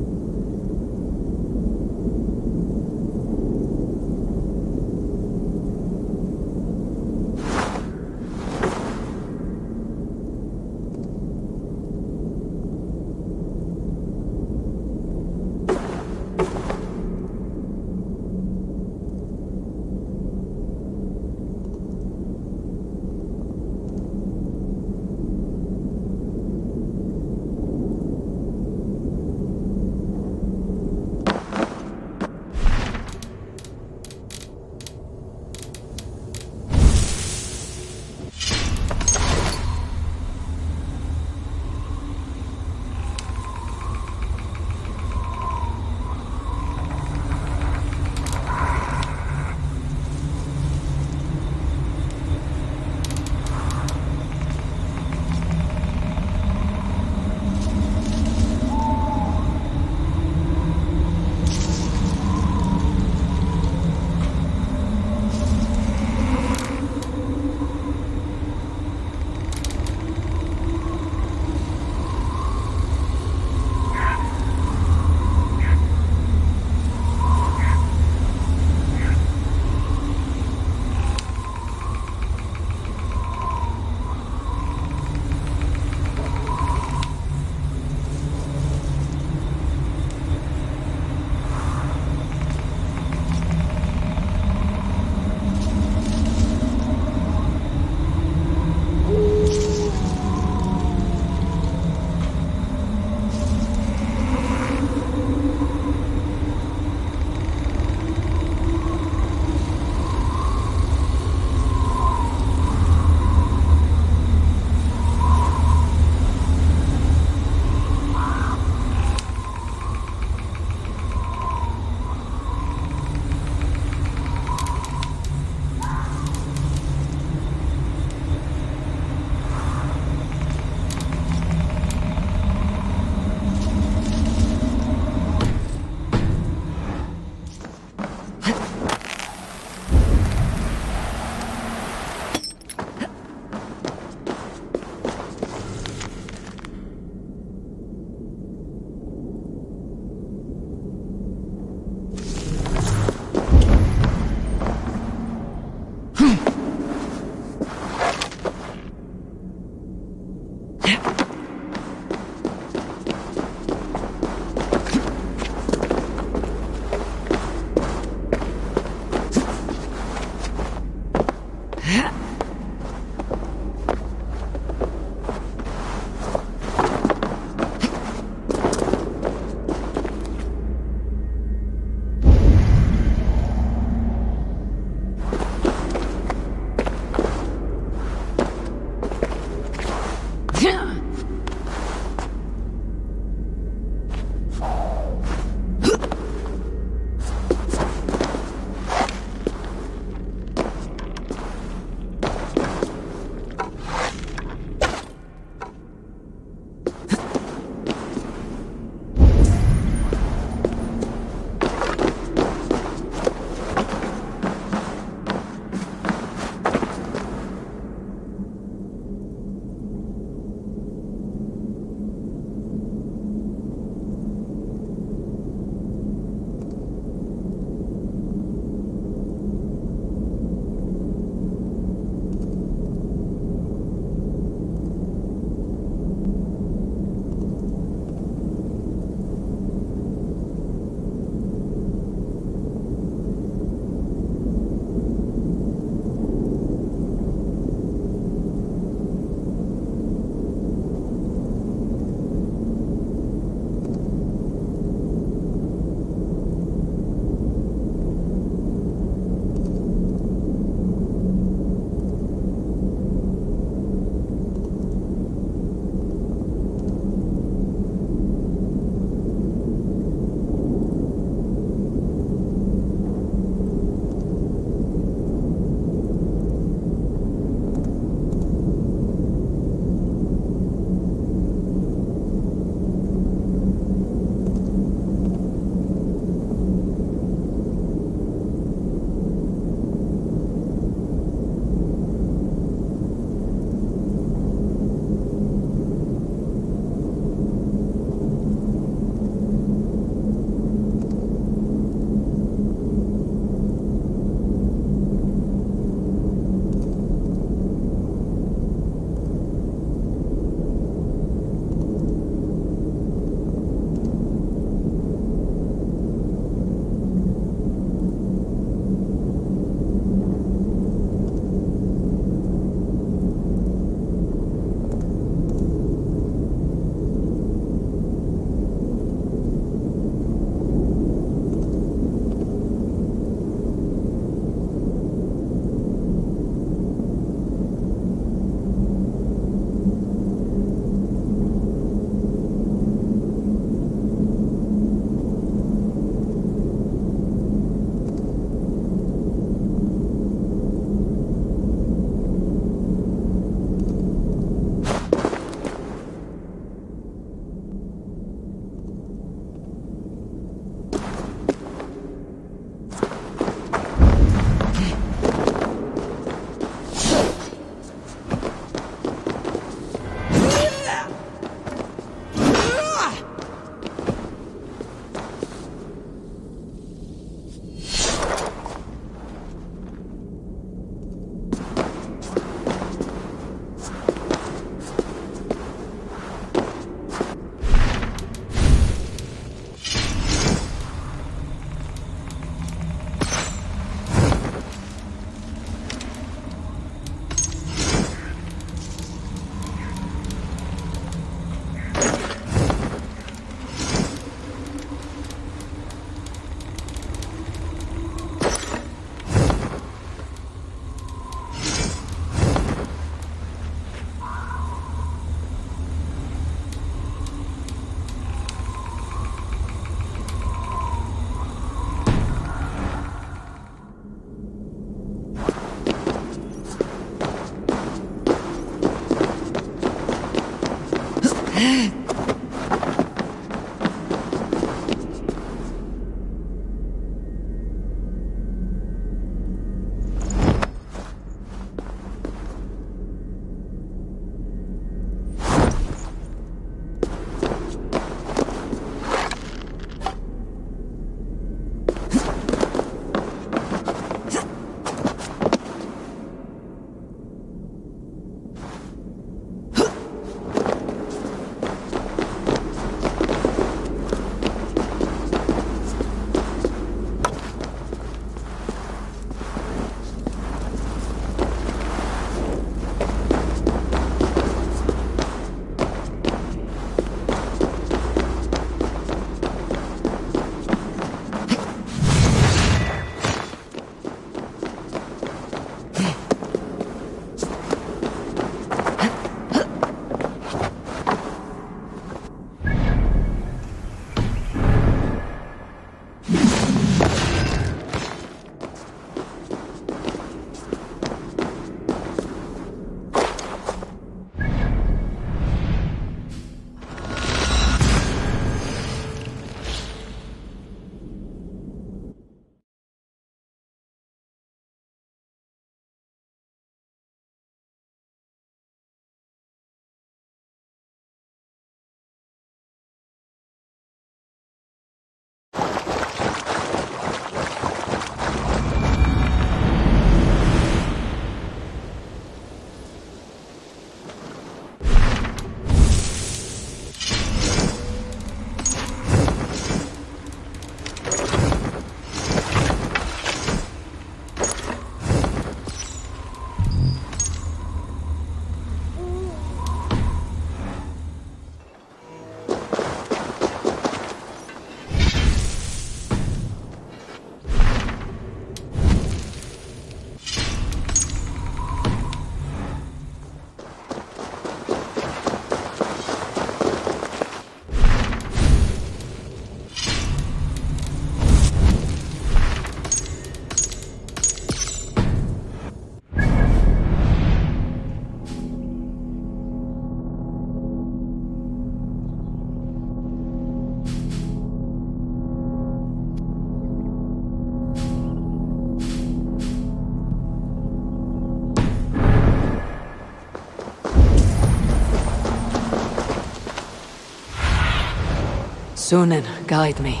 [SPEAKER 2] Sunan, guide me.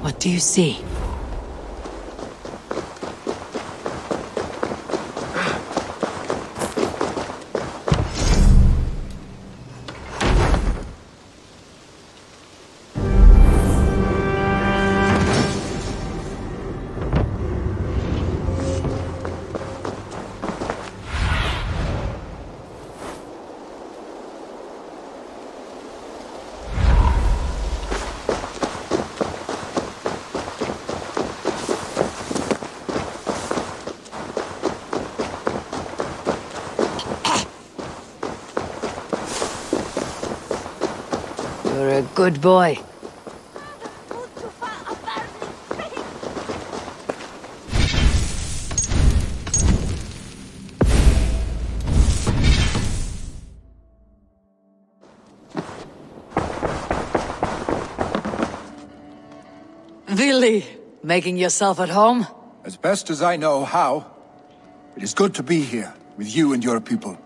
[SPEAKER 2] What do you see? You're a good boy. Vili, making yourself at home?
[SPEAKER 5] As best as I know how. It is good to be here, with you and your people.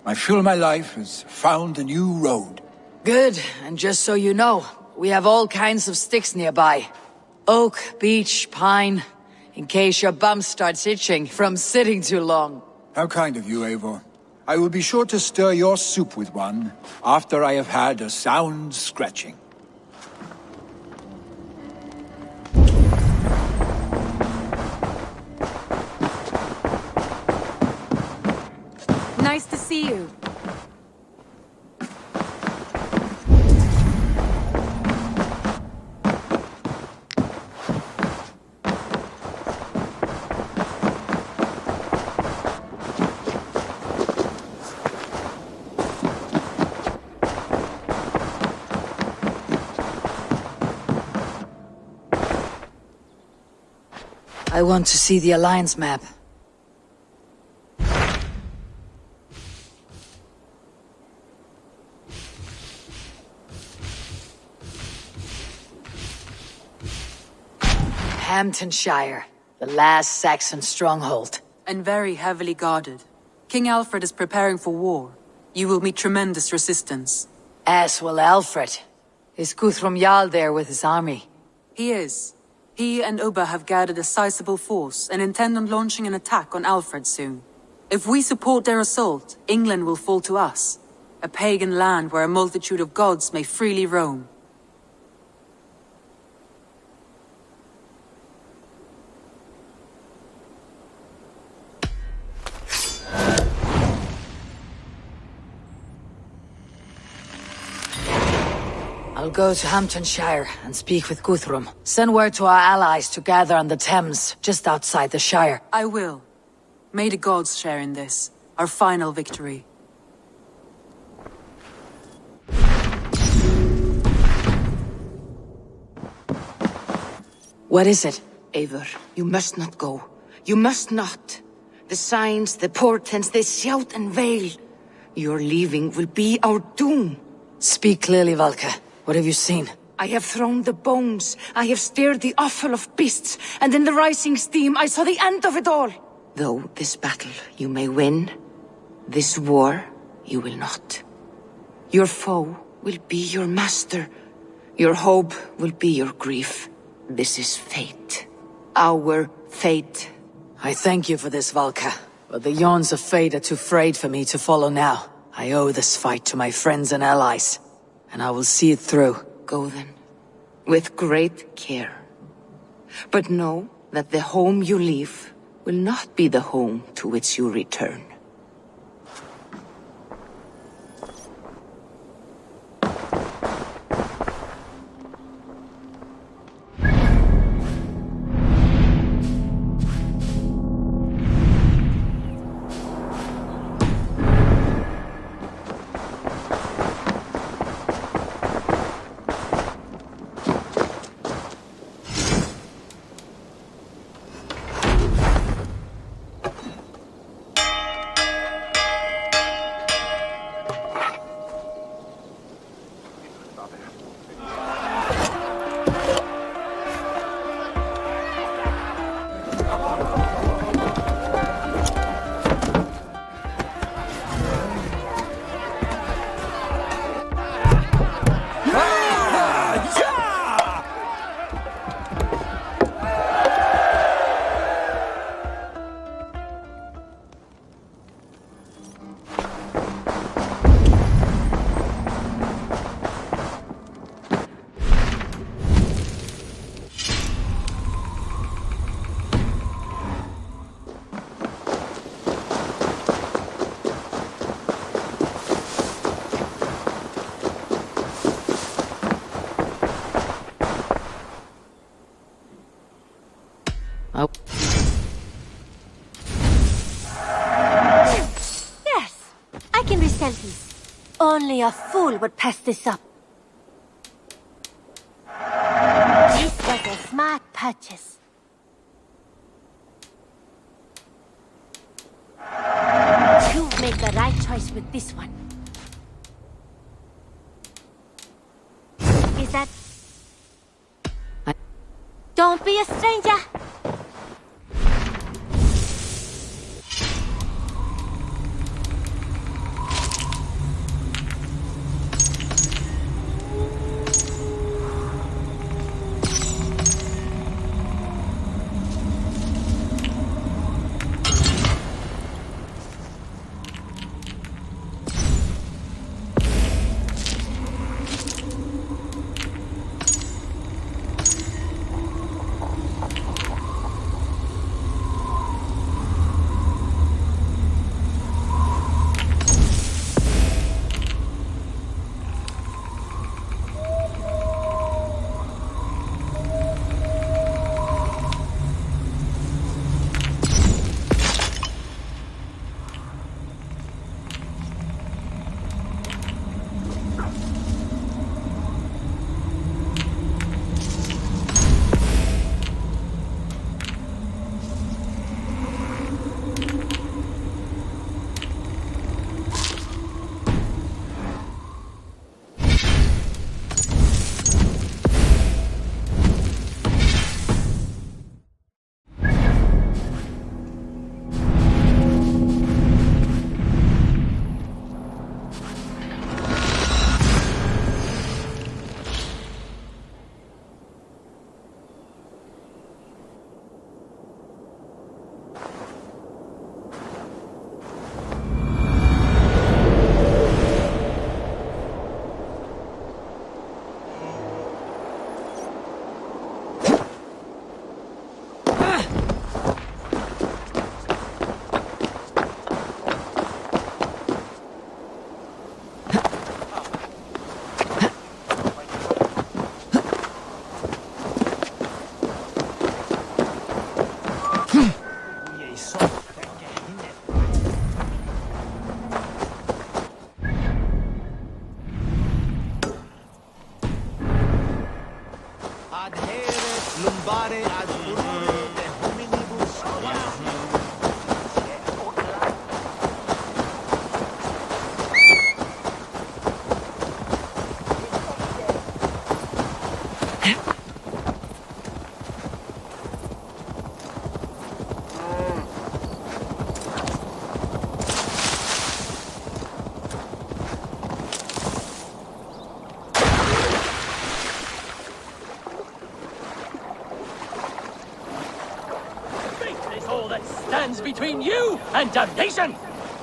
[SPEAKER 5] I feel my life has found a new road.
[SPEAKER 2] Good, and just so you know, we have all kinds of sticks nearby. Oak, beech, pine, in case your bum starts itching from sitting too long.
[SPEAKER 5] How kind of you, Eivor. I will be sure to stir your soup with one, after I have had a sound scratching.
[SPEAKER 12] Nice to see you.
[SPEAKER 2] I want to see the Alliance map. Hamptonshire, the last Saxon stronghold.
[SPEAKER 12] And very heavily guarded. King Alfred is preparing for war. You will meet tremendous resistance.
[SPEAKER 2] As will Alfred. Is Guthrum Jarl there with his army?
[SPEAKER 12] He is. He and Ubba have gathered a sizable force and intend on launching an attack on Alfred soon. If we support their assault, England will fall to us. A pagan land where a multitude of gods may freely roam.
[SPEAKER 2] I'll go to Hamptonshire and speak with Guthrum. Send word to our allies to gather on the Thames, just outside the Shire.
[SPEAKER 12] I will. May the gods share in this, our final victory.
[SPEAKER 2] What is it?
[SPEAKER 20] Eivor, you must not go. You must not. The signs, the portents, they shout and wail. Your leaving will be our doom.
[SPEAKER 2] Speak clearly, Valka. What have you seen?
[SPEAKER 20] I have thrown the bones. I have stirred the offal of beasts. And in the rising steam, I saw the end of it all. Though this battle you may win, this war you will not. Your foe will be your master. Your hope will be your grief. This is fate. Our fate.
[SPEAKER 2] I thank you for this, Valka. But the yawns of fate are too frayed for me to follow now. I owe this fight to my friends and allies. And I will see it through.
[SPEAKER 20] Go then. With great care. But know that the home you leave will not be the home to which you return.
[SPEAKER 18] Yes, I can resell these. Only a fool would pass this up. This was a smart purchase. You make the right choice with this one. Is that... Don't be a stranger!
[SPEAKER 17] Between you and damnation!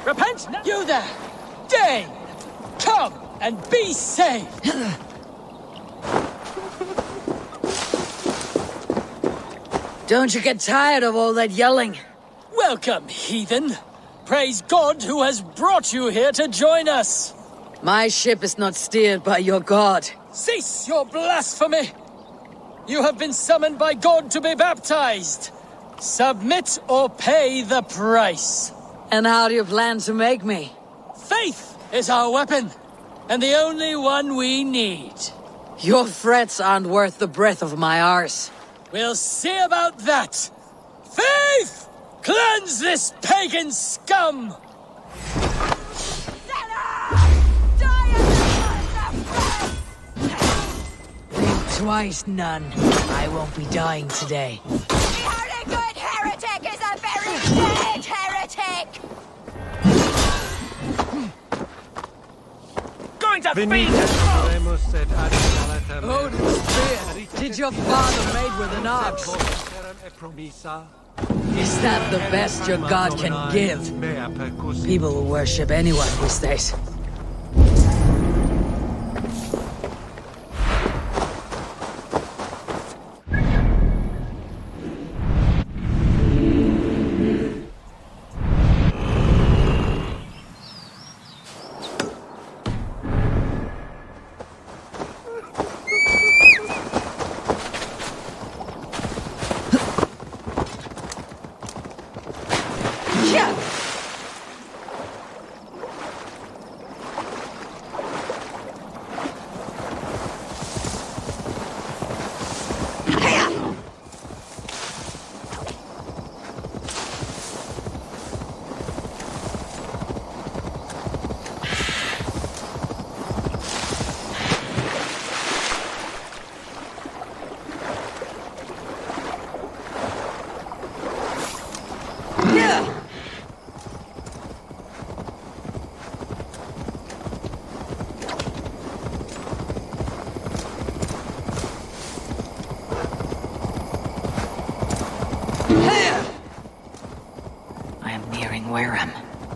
[SPEAKER 17] Repent now! You there! Dane! Come and be saved!
[SPEAKER 2] Don't you get tired of all that yelling?
[SPEAKER 17] Welcome, heathen! Praise God who has brought you here to join us!
[SPEAKER 2] My ship is not steered by your god.
[SPEAKER 17] Cease your blasphemy! You have been summoned by God to be baptized! Submit or pay the price.
[SPEAKER 2] And how do you plan to make me?
[SPEAKER 17] Faith is our weapon, and the only one we need.
[SPEAKER 2] Your threats aren't worth the breath of my arse.
[SPEAKER 17] We'll see about that. Faith! Cleanse this pagan scum!
[SPEAKER 2] Think twice, nun. I won't be dying today.
[SPEAKER 11] Heretic is a very dead heretic!
[SPEAKER 17] Going to feed
[SPEAKER 2] Odin's spear! Did your father made with an ox? Is that the best your god can give? People will worship anyone these days.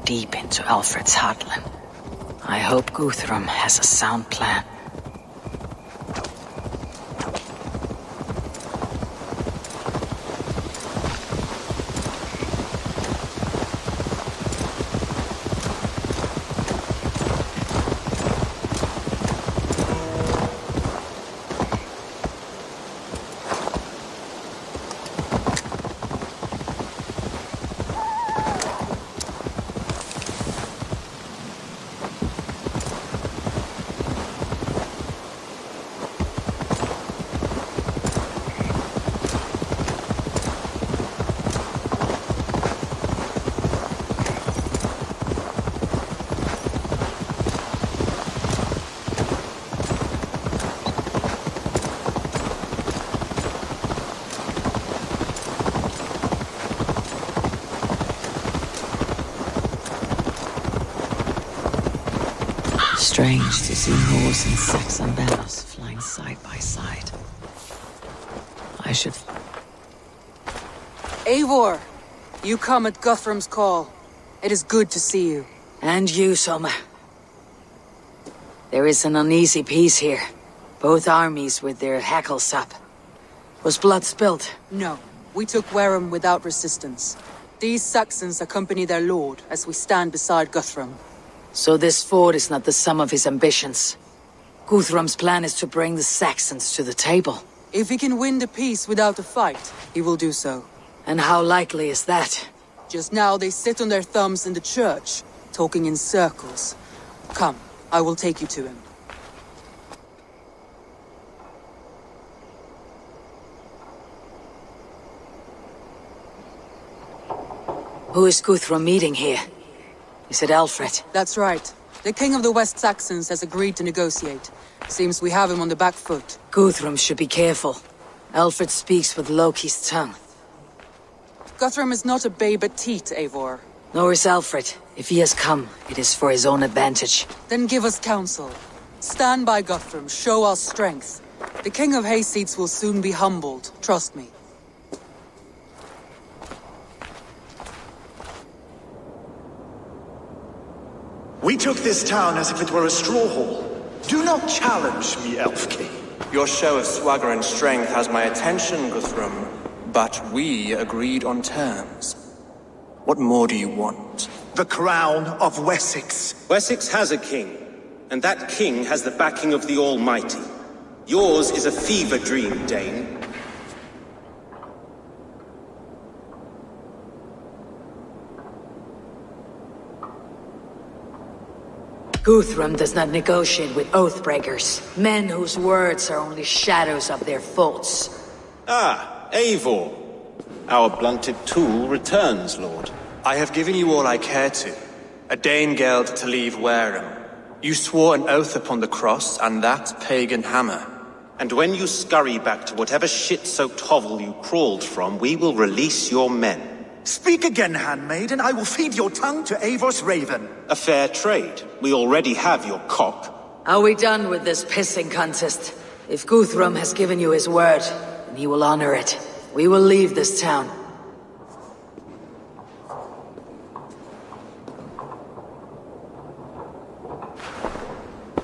[SPEAKER 2] Deep into Alfred's heartland. I hope Guthrum has a sound plan. Strange to see Norse and Saxon banners flying side by side. I should...
[SPEAKER 12] Eivor! You come at Guthrum's call. It is good to see you.
[SPEAKER 2] And you, Soma. There is an uneasy peace here. Both armies with their hackles up. Was blood spilled?
[SPEAKER 12] No. We took Wareham without resistance. These Saxons accompany their lord as we stand beside Guthrum.
[SPEAKER 2] So this fort is not the sum of his ambitions. Guthrum's plan is to bring the Saxons to the table.
[SPEAKER 12] If he can win the peace without a fight, he will do so.
[SPEAKER 2] And how likely is that?
[SPEAKER 12] Just now they sit on their thumbs in the church, talking in circles. Come, I will take you to him.
[SPEAKER 2] Who is Guthrum meeting here? Is it Alfred?
[SPEAKER 12] That's right. The king of the West Saxons has agreed to negotiate. Seems we have him on the back foot.
[SPEAKER 2] Guthrum should be careful. Alfred speaks with Loki's tongue.
[SPEAKER 12] Guthrum is not a babe at teat, Eivor.
[SPEAKER 2] Nor is Alfred. If he has come, it is for his own advantage.
[SPEAKER 12] Then give us counsel. Stand by Guthrum, show our strength. The king of Hayseeds will soon be humbled, trust me.
[SPEAKER 6] We took this town as if it were a straw hall. Do not challenge me, Elf King.
[SPEAKER 16] Your show of swagger and strength has my attention, Guthrum. But we agreed on terms. What more do you want?
[SPEAKER 6] The crown of Wessex.
[SPEAKER 7] Wessex has a king, and that king has the backing of the Almighty. Yours is a fever dream, Dane.
[SPEAKER 2] Guthrum does not negotiate with oathbreakers, men whose words are only shadows of their faults.
[SPEAKER 7] Ah, Eivor. Our blunted tool returns, Lord.
[SPEAKER 16] I have given you all I care to. A Danegeld to leave Wareham. You swore an oath upon the cross, and that pagan hammer.
[SPEAKER 7] And when you scurry back to whatever shit-soaked hovel you crawled from, we will release your men.
[SPEAKER 6] Speak again, handmaid, and I will feed your tongue to Eivor's raven.
[SPEAKER 7] A fair trade. We already have your cock.
[SPEAKER 2] Are we done with this pissing contest? If Guthrum has given you his word, then he will honor it. We will leave this town.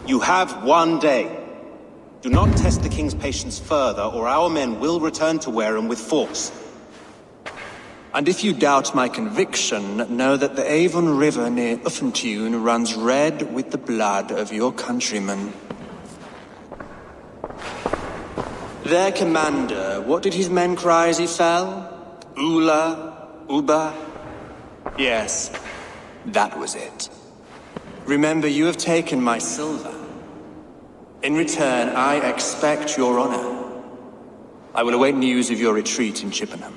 [SPEAKER 7] You have 1 day. Do not test the king's patience further, or our men will return to Wareham with force.
[SPEAKER 16] And if you doubt my conviction, know that the Avon River near Uffentune runs red with the blood of your countrymen. Their commander, what did his men cry as he fell? Ula? Uba? Yes, that was it. Remember, you have taken my silver. In return, I expect your honor. I will await news of your retreat in Chippenham.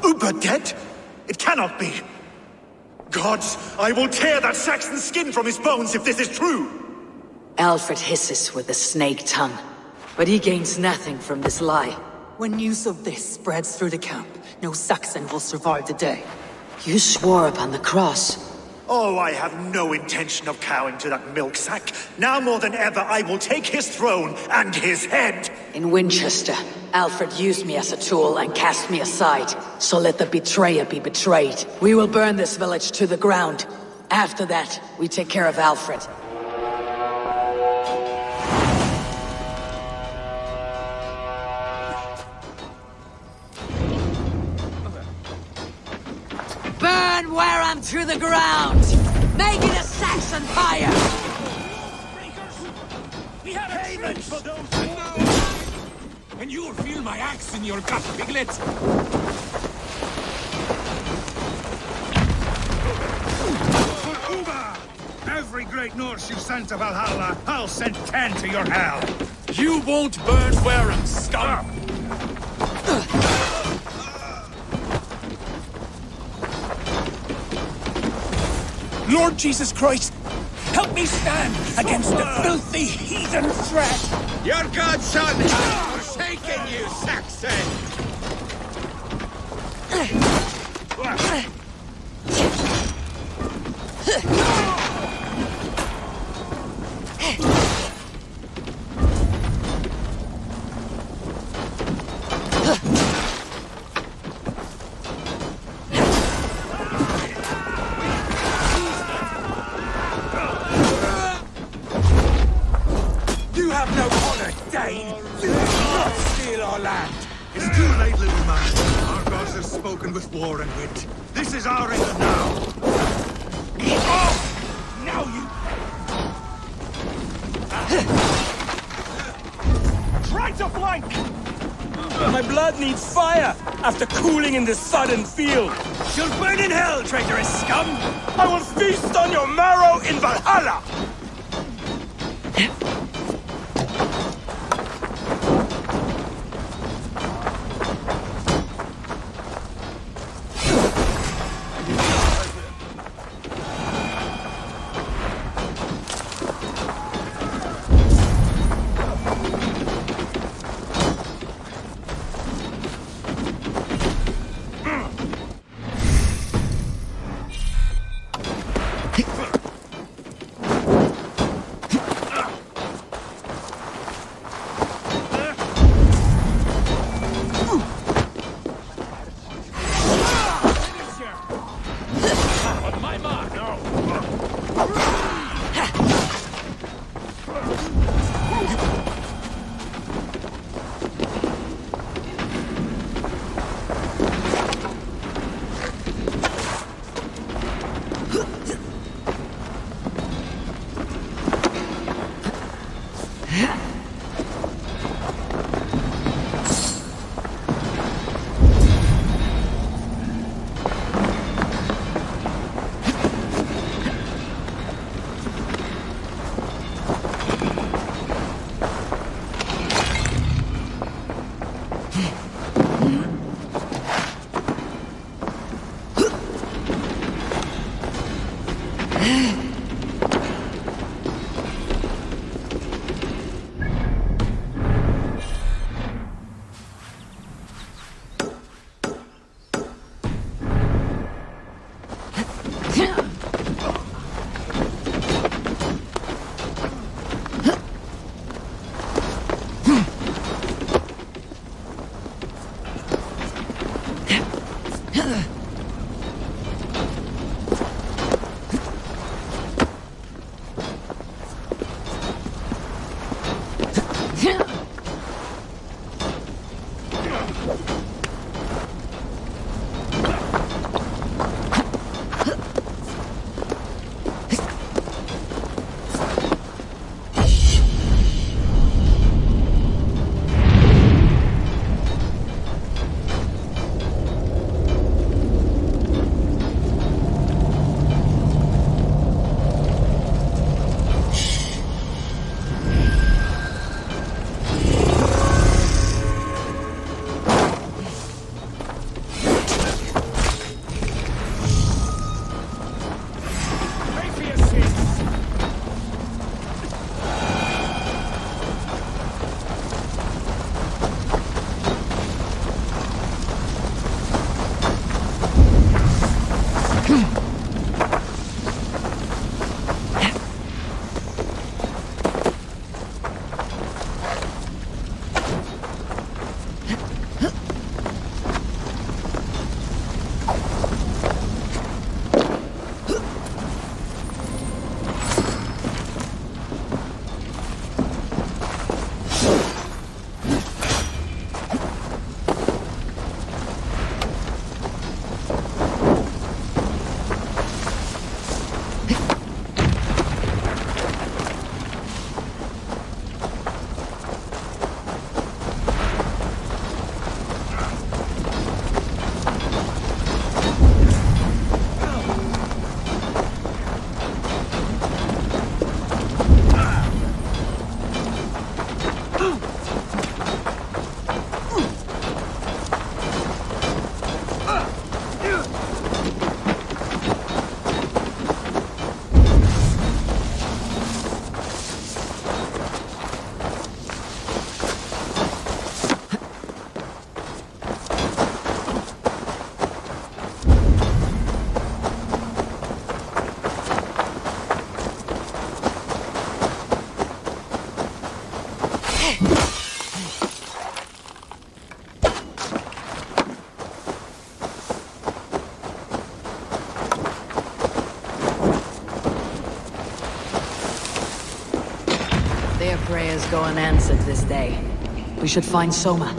[SPEAKER 6] Uber dead? It cannot be. Gods, I will tear that Saxon's skin from his bones if this is true!
[SPEAKER 2] Alfred hisses with a snake tongue, but he gains nothing from this lie.
[SPEAKER 12] When news of this spreads through the camp, no Saxon will survive the day.
[SPEAKER 2] You swore upon the cross.
[SPEAKER 6] Oh, I have no intention of cowing to that milk sack. Now more than ever, I will take his throne and his head!
[SPEAKER 2] In Winchester, Alfred used me as a tool and cast me aside. So let the betrayer be betrayed. We will burn this village to the ground. After that, we take care of Alfred. Burn Wareham to the ground! Make it a Saxon fire!
[SPEAKER 17] We have a haven for those who know! And you'll feel my axe in your gut, piglet! For Uber! Every great Norse you sent to Valhalla, I'll send 10 to your hell! You won't burn Wareham, scum! Lord Jesus Christ, help me stand against the filthy heathen threat!
[SPEAKER 21] Your godson has forsaken you, Saxon!
[SPEAKER 17] With war and wit. This is our England now. Oh! Now you... Try to flank! My blood needs fire after cooling in this sodden field. You'll burn in hell, traitorous scum! I will feast on your marrow in Valhalla!
[SPEAKER 2] Their prayers go unanswered this day. We should find Soma.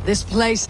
[SPEAKER 2] This place...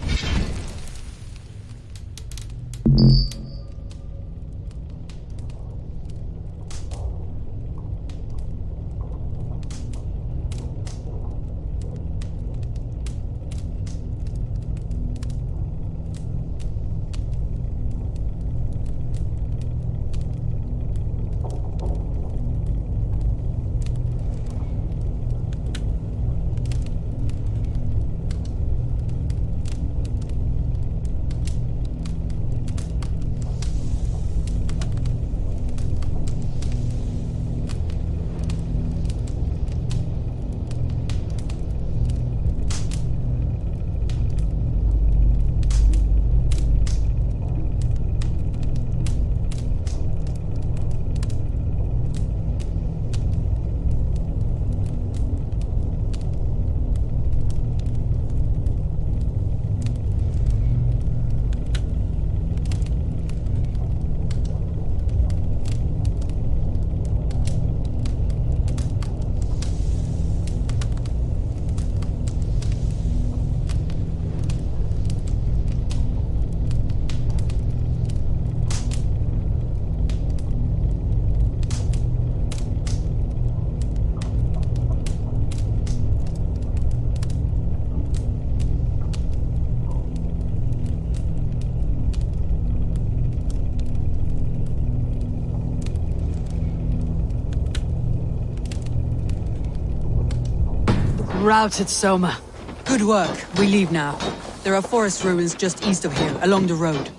[SPEAKER 2] Routed Soma.
[SPEAKER 12] Good work. We leave now. There are forest ruins just east of here, along the road.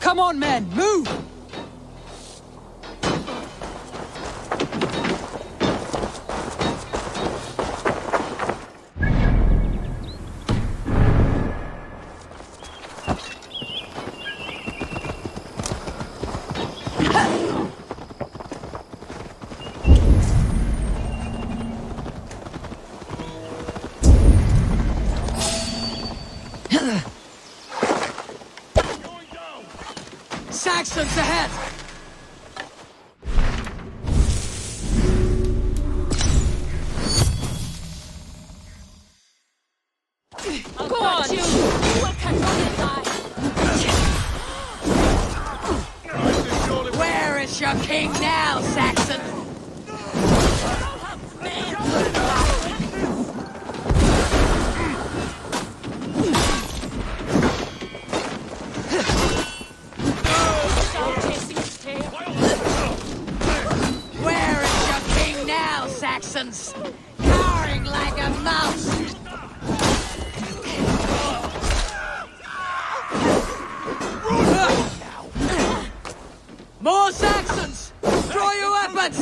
[SPEAKER 2] Come on, men! Move! Saxons ahead!
[SPEAKER 11] Go on! You will catch on and die!
[SPEAKER 2] Where is your king now, Saxon? Saxons, cowering like a mouse. More Saxons! Draw your weapons!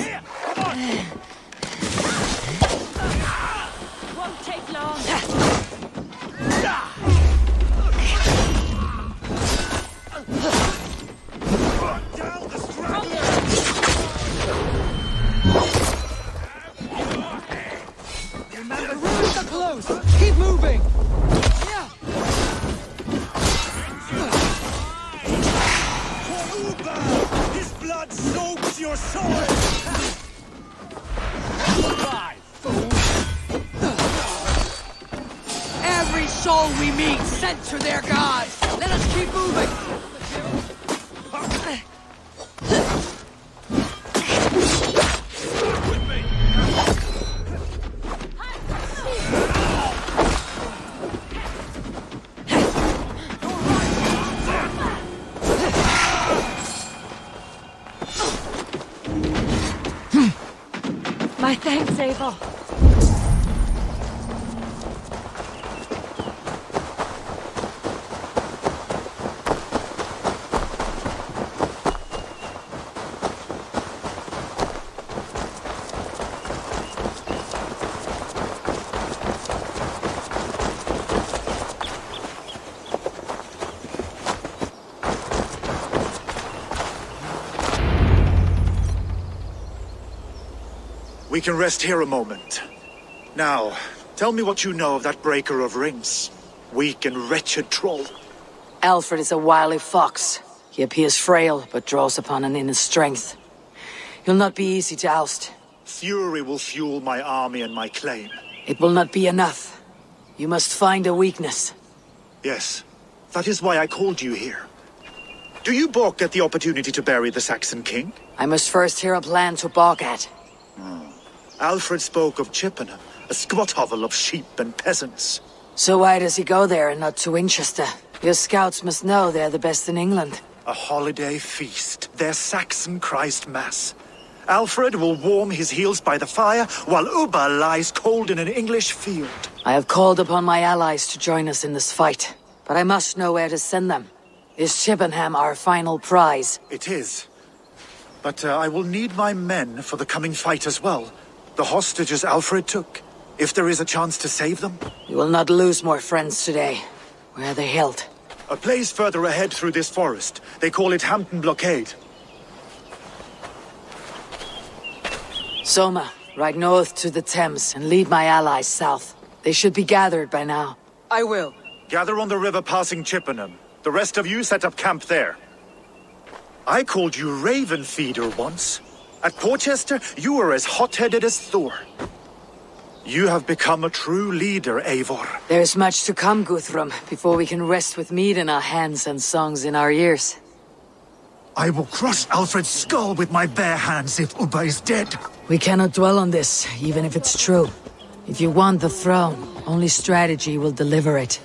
[SPEAKER 11] Won't take long.
[SPEAKER 2] Keep moving!
[SPEAKER 6] His blood soaks your soul!
[SPEAKER 2] Every soul we meet sent to their gods! Let us keep moving!
[SPEAKER 1] My thanks, Eivor.
[SPEAKER 6] We can rest here a moment. Now, tell me what you know of that breaker of rings. Weak and wretched troll.
[SPEAKER 2] Alfred is a wily fox. He appears frail, but draws upon an inner strength. He'll not be easy to oust.
[SPEAKER 6] Fury will fuel my army and my claim.
[SPEAKER 2] It will not be enough. You must find a weakness.
[SPEAKER 6] Yes, that is why I called you here. Do you balk at the opportunity to bury the Saxon king?
[SPEAKER 2] I must first hear a plan to balk at.
[SPEAKER 6] Alfred spoke of Chippenham, a squat hovel of sheep and peasants.
[SPEAKER 2] So why does he go there and not to Winchester? Your scouts must know they're the best in England.
[SPEAKER 6] A holiday feast, their Saxon Christ Mass. Alfred will warm his heels by the fire, while Uba lies cold in an English field.
[SPEAKER 2] I have called upon my allies to join us in this fight, but I must know where to send them. Is Chippenham our final prize?
[SPEAKER 6] It is. But I will need my men for the coming fight as well. The hostages Alfred took. If there is a chance to save them.
[SPEAKER 2] You will not lose more friends today. Where are they held?
[SPEAKER 6] A place further ahead through this forest. They call it Hampton Blockade.
[SPEAKER 2] Soma, ride north to the Thames and lead my allies south. They should be gathered by now.
[SPEAKER 12] I will.
[SPEAKER 6] Gather on the river passing Chippenham. The rest of you set up camp there. I called you Raven Feeder once. At Porchester, you were as hot-headed as Thor. You have become a true leader, Eivor.
[SPEAKER 2] There is much to come, Guthrum, before we can rest with meat in our hands and songs in our ears.
[SPEAKER 6] I will crush Alfred's skull with my bare hands if Uba is dead.
[SPEAKER 2] We cannot dwell on this, even if it's true. If you want the throne, only strategy will deliver it.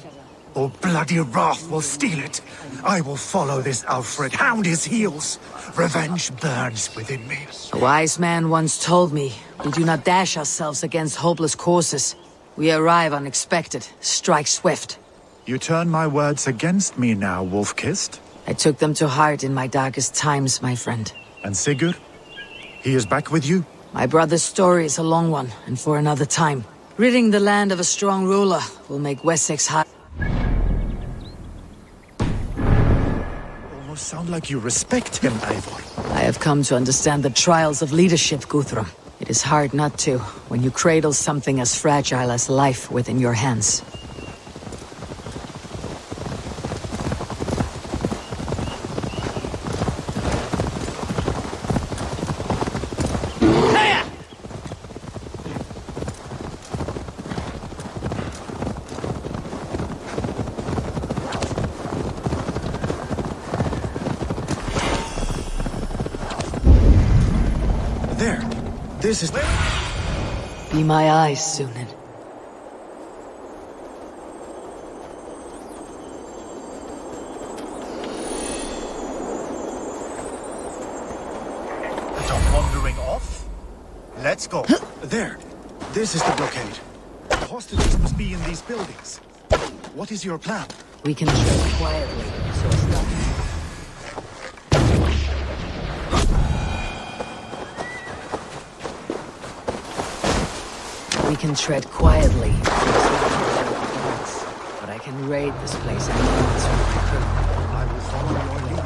[SPEAKER 6] Or bloody wrath will steal it. I will follow this Alfred, hound his heels. Revenge burns within me.
[SPEAKER 2] A wise man once told me, we do not dash ourselves against hopeless courses. We arrive unexpected, strike swift.
[SPEAKER 6] You turn my words against me now, Wolf-Kissed?
[SPEAKER 2] I took them to heart in my darkest times, my friend.
[SPEAKER 6] And Sigurd? He is back with you?
[SPEAKER 2] My brother's story is a long one, and for another time. Ridding the land of a strong ruler will make Wessex hot.
[SPEAKER 6] Almost sound like you respect him, Eivor.
[SPEAKER 2] I have come to understand the trials of leadership, Guthrum. It is hard not to, when you cradle something as fragile as life within your hands.
[SPEAKER 6] This is...
[SPEAKER 2] Be my eyes, Sunan.
[SPEAKER 6] Stop wandering off? Let's go. There. This is the blockade. The hostages must be in these buildings. What is your plan?
[SPEAKER 2] We can tread quietly, so as not... We can tread quietly, but I can raid this place any moments with my crew.
[SPEAKER 6] I will follow your lead.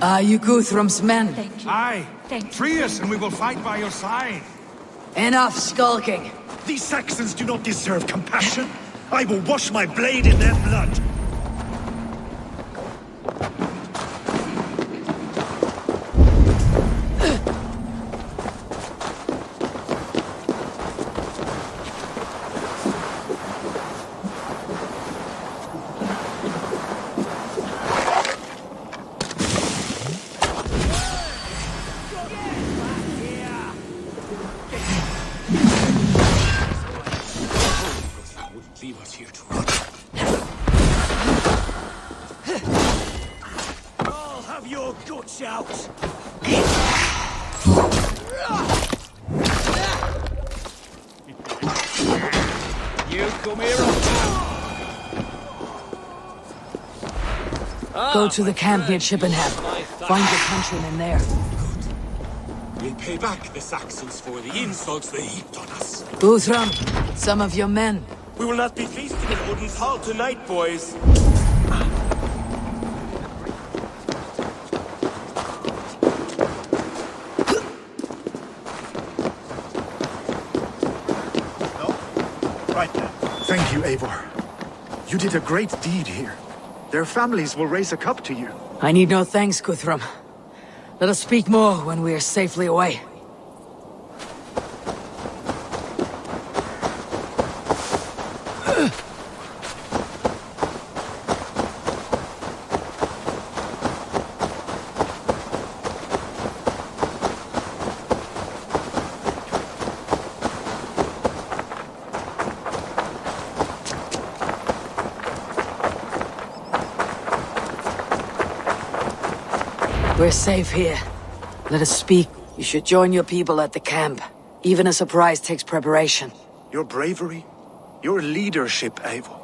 [SPEAKER 2] Are you Guthrum's men?
[SPEAKER 4] Aye. Free us and we will fight by your side.
[SPEAKER 2] Enough skulking.
[SPEAKER 6] These Saxons do not deserve compassion. I will wash my blade in their blood.
[SPEAKER 17] Leave us here to rot. I'll have your guts out. You come here.
[SPEAKER 2] Go to the camp near Chippenham. Find your countrymen there.
[SPEAKER 17] We'll pay back the Saxons for the insults they heaped on us.
[SPEAKER 2] Guthrum, some of your men.
[SPEAKER 17] We will not be feasting in Odin's hall tonight, boys.
[SPEAKER 6] Right then. Thank you, Eivor. You did a great deed here. Their families will raise a cup to you.
[SPEAKER 2] I need no thanks, Guthrum. Let us speak more when we are safely away. We're safe here. Let us speak. You should join your people at the camp. Even a surprise takes preparation.
[SPEAKER 6] Your bravery, your leadership, Eivor.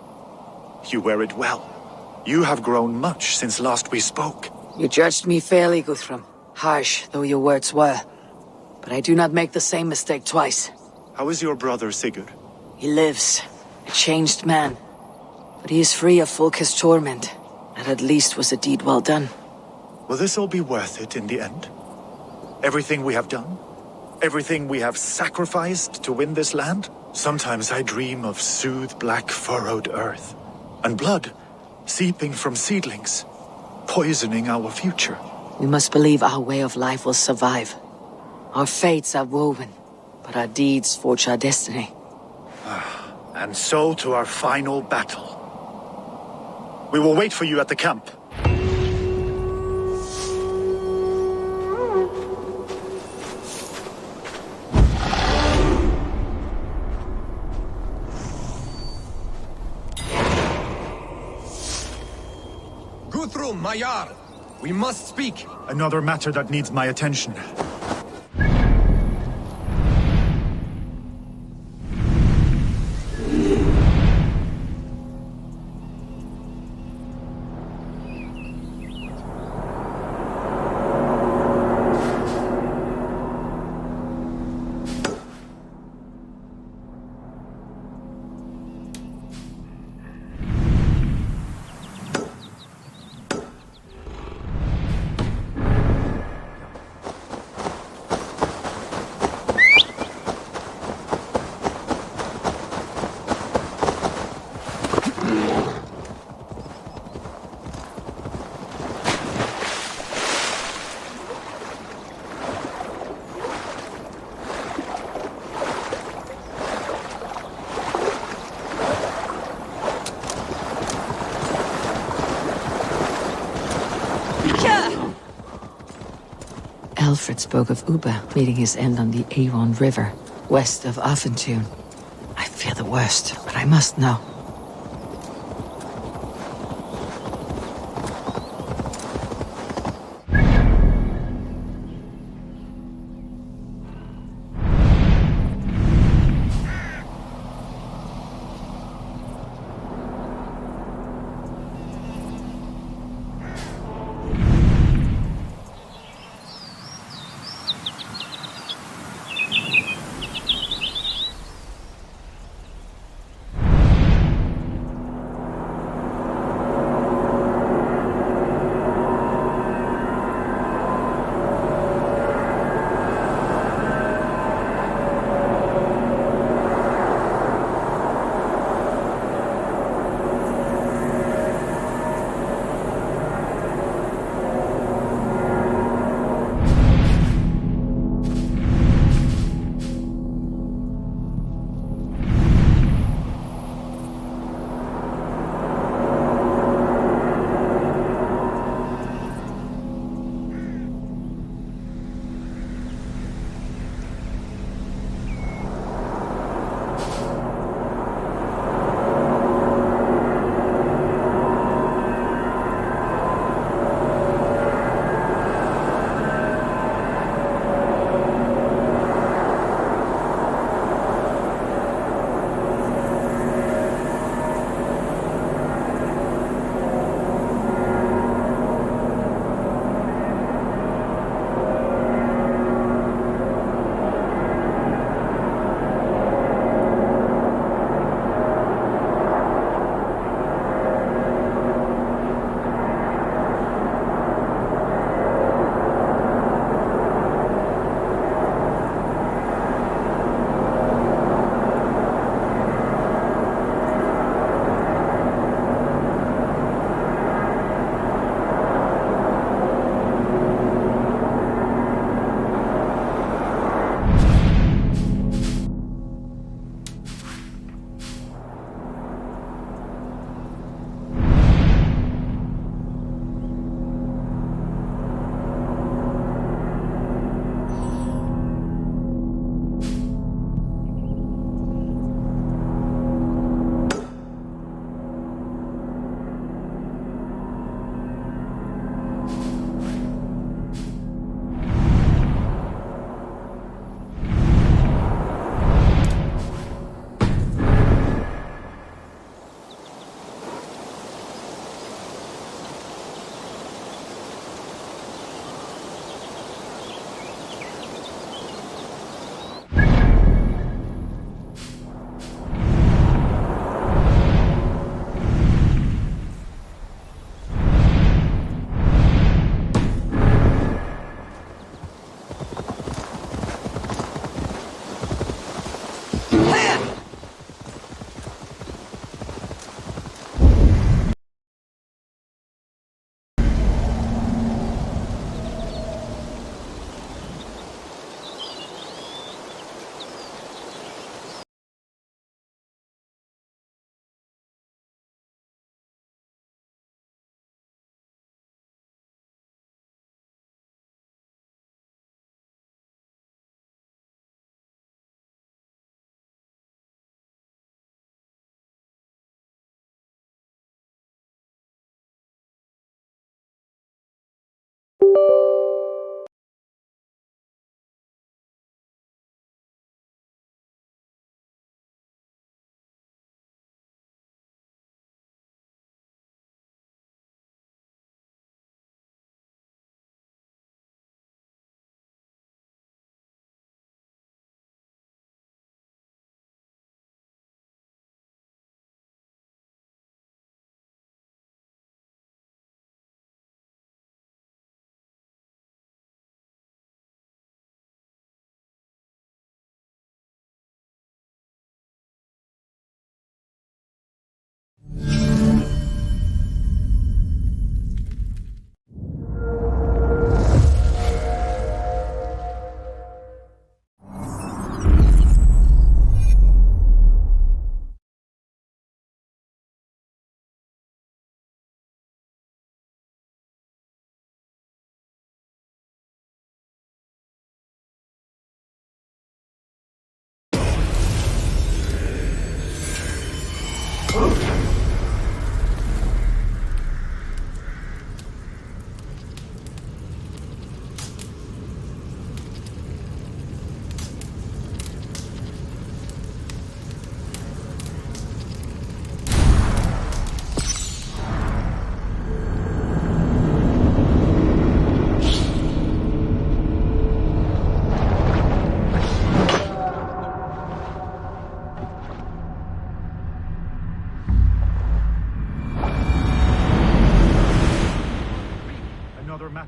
[SPEAKER 6] You wear it well. You have grown much since last we spoke.
[SPEAKER 2] You judged me fairly, Guthrum. Harsh though your words were. But I do not make the same mistake twice.
[SPEAKER 6] How is your brother, Sigurd?
[SPEAKER 2] He lives. A changed man. But he is free of Fulke's torment. That at least was a deed well done.
[SPEAKER 6] Will this all be worth it in the end? Everything we have done? Everything we have sacrificed to win this land? Sometimes I dream of soothed black furrowed earth. And blood seeping from seedlings, poisoning our future.
[SPEAKER 2] We must believe our way of life will survive. Our fates are woven, but our deeds forge our destiny.
[SPEAKER 6] And so to our final battle. We will wait for you at the camp.
[SPEAKER 17] Guthrum, my Jarl, we must speak.
[SPEAKER 6] Another matter that needs my attention.
[SPEAKER 2] Alfred spoke of Uber meeting his end on the Avon River, west of Offentune. I fear the worst, but I must know.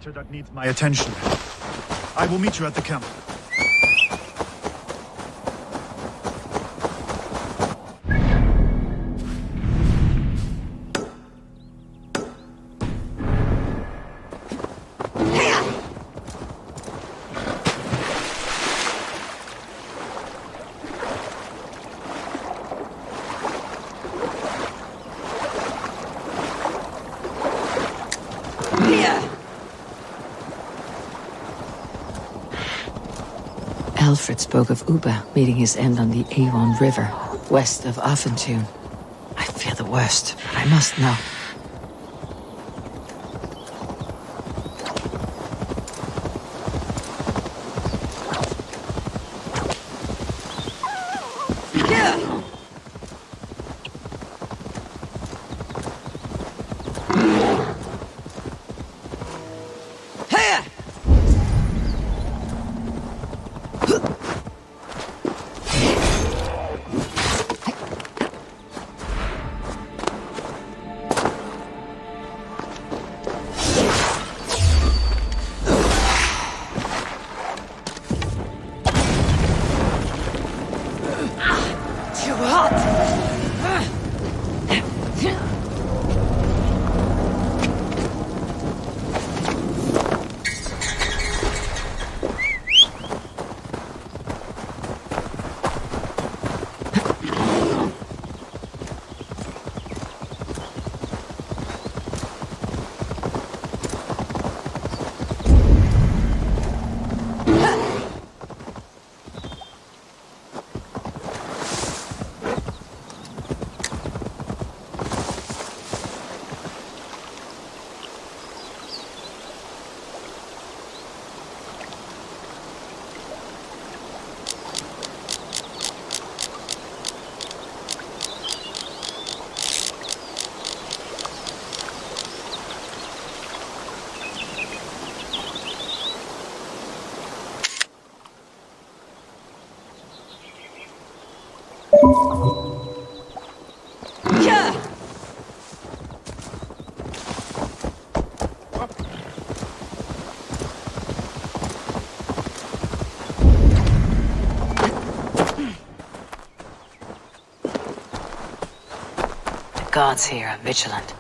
[SPEAKER 6] matter that needs my attention. I will meet you at the camp.
[SPEAKER 2] Alfred spoke of Uba meeting his end on the Avon River, west of Offentune. I fear the worst, but I must know. The gods here are vigilant.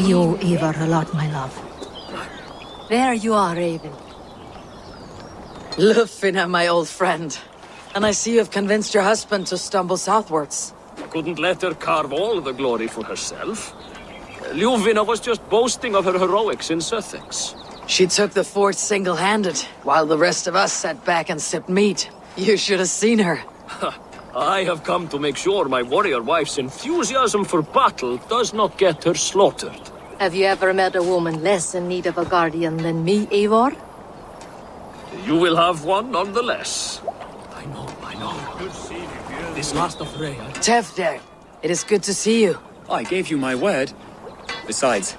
[SPEAKER 18] You owe Eivor a lot, my love.
[SPEAKER 2] There you are, Raven. Lufina, my old friend. And I see you've convinced your husband to stumble southwards.
[SPEAKER 8] Couldn't let her carve all the glory for herself. Ljuvina was just boasting of her heroics in Sussex.
[SPEAKER 2] She took the fort single-handed, while the rest of us sat back and sipped meat. You should have seen her.
[SPEAKER 8] I have come to make sure my warrior wife's enthusiasm for battle does not get her slaughtered.
[SPEAKER 11] Have you ever met a woman less in need of a guardian than me, Eivor?
[SPEAKER 8] You will have one nonetheless.
[SPEAKER 17] I know. This last of Rhea.
[SPEAKER 2] Tefder, it is good to see you.
[SPEAKER 15] I gave you my word. Besides,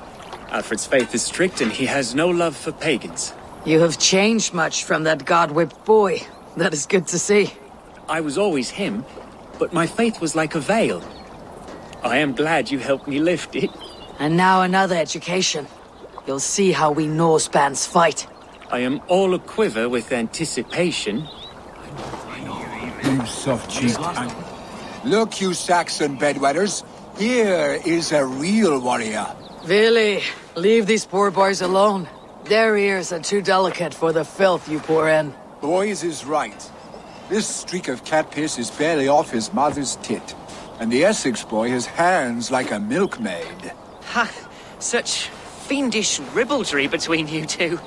[SPEAKER 15] Alfred's faith is strict and he has no love for pagans.
[SPEAKER 2] You have changed much from that god-whipped boy. That is good to see.
[SPEAKER 15] I was always him, but my faith was like a veil. I am glad you helped me lift it.
[SPEAKER 2] And now another education. You'll see how we Norse bands fight.
[SPEAKER 15] I am all aquiver with anticipation.
[SPEAKER 5] You soft-cheeked Look, you Saxon bedwetters. Here is a real warrior.
[SPEAKER 2] Vili, leave these poor boys alone. Their ears are too delicate for the filth you pour in.
[SPEAKER 5] Boys is right. This streak of cat piss is barely off his mother's tit. And the Essex boy has hands like a milkmaid.
[SPEAKER 23] Ha! Such fiendish ribaldry between you two.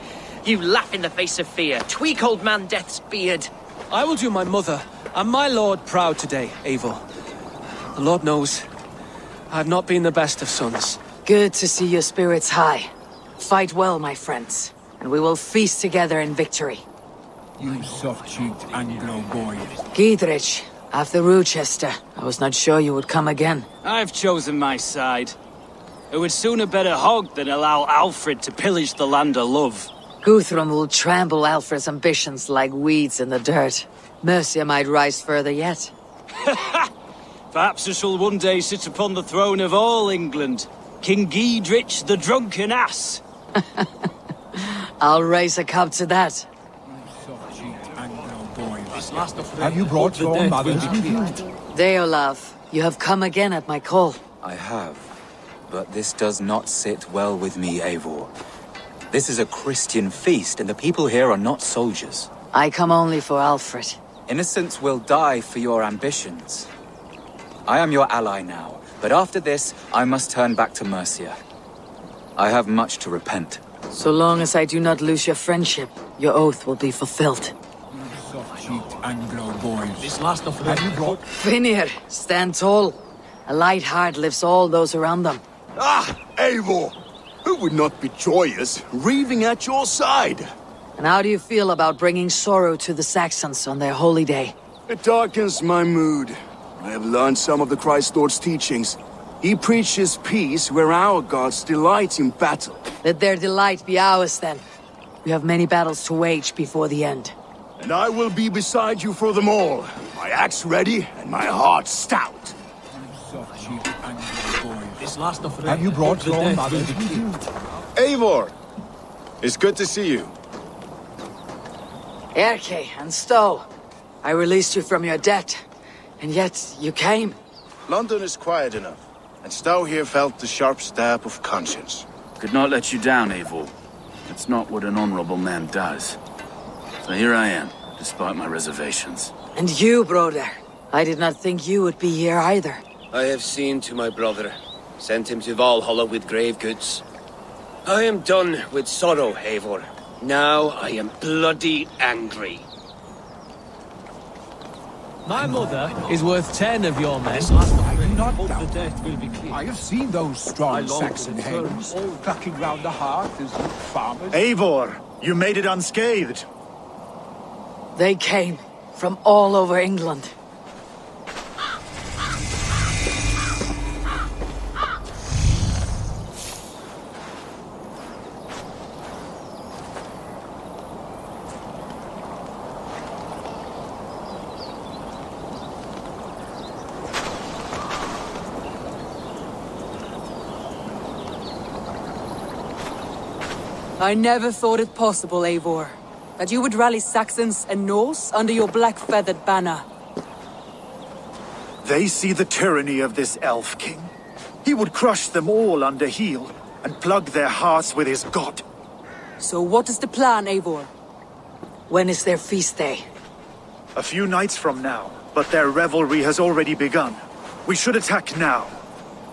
[SPEAKER 23] You laugh in the face of fear, tweak old man Death's beard.
[SPEAKER 17] I will do my mother and my lord proud today, Eivor. The Lord knows, I have not been the best of sons.
[SPEAKER 2] Good to see your spirits high. Fight well, my friends, and we will feast together in victory.
[SPEAKER 5] You soft-cheeked Anglo boy.
[SPEAKER 2] Giedrich, after Rochester, I was not sure you would come again.
[SPEAKER 24] I've chosen my side. It would sooner bet a hog than allow Alfred to pillage the land of love.
[SPEAKER 2] Guthrum will trample Alfred's ambitions like weeds in the dirt. Mercia might rise further yet.
[SPEAKER 24] Perhaps I shall one day sit upon the throne of all England. King Giedrich the drunken ass.
[SPEAKER 2] I'll raise a cup to that.
[SPEAKER 5] Have you brought your mothers with you?
[SPEAKER 2] Deolav, you have come again at my call.
[SPEAKER 25] I have. But this does not sit well with me, Eivor. This is a Christian feast, and the people here are not soldiers.
[SPEAKER 2] I come only for Alfred.
[SPEAKER 25] Innocents will die for your ambitions. I am your ally now, but after this, I must turn back to Mercia. I have much to repent.
[SPEAKER 2] So long as I do not lose your friendship, your oath will be fulfilled.
[SPEAKER 5] Soft-cheeked Anglo boys.
[SPEAKER 17] This last of
[SPEAKER 5] Have you brought...
[SPEAKER 2] Finir, stand tall. A light heart lifts all those around them.
[SPEAKER 14] Ah, Eivor! Who would not be joyous, raving at your side?
[SPEAKER 2] And how do you feel about bringing sorrow to the Saxons on their holy day?
[SPEAKER 14] It darkens my mood. I have learned some of the Christ Lord's teachings. He preaches peace where our gods delight in battle.
[SPEAKER 2] Let their delight be ours then. We have many battles to wage before the end.
[SPEAKER 14] And I will be beside you for them all. My axe ready and my heart stout.
[SPEAKER 17] This last of
[SPEAKER 5] Have you brought your mothers with you?
[SPEAKER 6] Eivor! It's good to see you.
[SPEAKER 2] Erke and Stowe, I released you from your debt, and yet you came.
[SPEAKER 6] London is quiet enough, and Stowe here felt the sharp stab of conscience.
[SPEAKER 26] Could not let you down, Eivor. It's not what an honorable man does. So here I am, despite my reservations.
[SPEAKER 2] And you, brother. I did not think you would be here either.
[SPEAKER 27] I have seen to my brother, sent him to Valhalla with grave goods. I am done with sorrow, Eivor. Now I am bloody angry.
[SPEAKER 17] My mother is worth 10 of your men.
[SPEAKER 5] I do not
[SPEAKER 17] Hope
[SPEAKER 5] doubt
[SPEAKER 17] the death will be clear.
[SPEAKER 5] I have seen those
[SPEAKER 17] I
[SPEAKER 5] strong
[SPEAKER 17] long
[SPEAKER 5] Saxon
[SPEAKER 17] for the
[SPEAKER 5] hens clucking round the hearth as farmers.
[SPEAKER 6] Eivor, you made it unscathed.
[SPEAKER 2] They came from all over England.
[SPEAKER 12] I never thought it possible, Eivor, that you would rally Saxons and Norse under your black-feathered banner.
[SPEAKER 6] They see the tyranny of this elf king. He would crush them all under heel. and plug their hearts with his god.
[SPEAKER 12] So what is the plan, Eivor?
[SPEAKER 2] When is their feast day?
[SPEAKER 6] A few nights from now, but their revelry has already begun. We should attack now.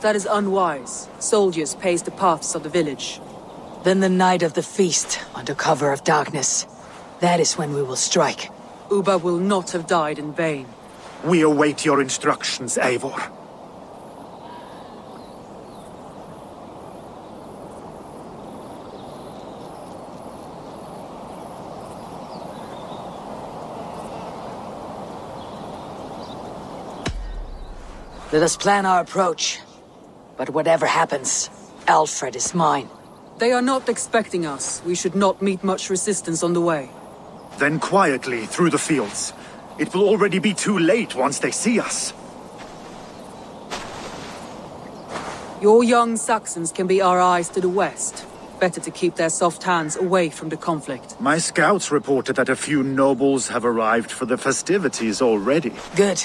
[SPEAKER 12] That is unwise. Soldiers pace the paths of the village.
[SPEAKER 2] Then the night of the feast, under cover of darkness. That is when we will strike.
[SPEAKER 12] Ubba will not have died in vain.
[SPEAKER 6] We await your instructions, Eivor.
[SPEAKER 2] Let us plan our approach. But whatever happens, Alfred is mine.
[SPEAKER 12] They are not expecting us. We should not meet much resistance on the way.
[SPEAKER 6] Then quietly through the fields. It will already be too late once they see us.
[SPEAKER 12] Your young Saxons can be our eyes to the west. Better to keep their soft hands away from the conflict.
[SPEAKER 6] My scouts reported that a few nobles have arrived for the festivities already.
[SPEAKER 2] Good.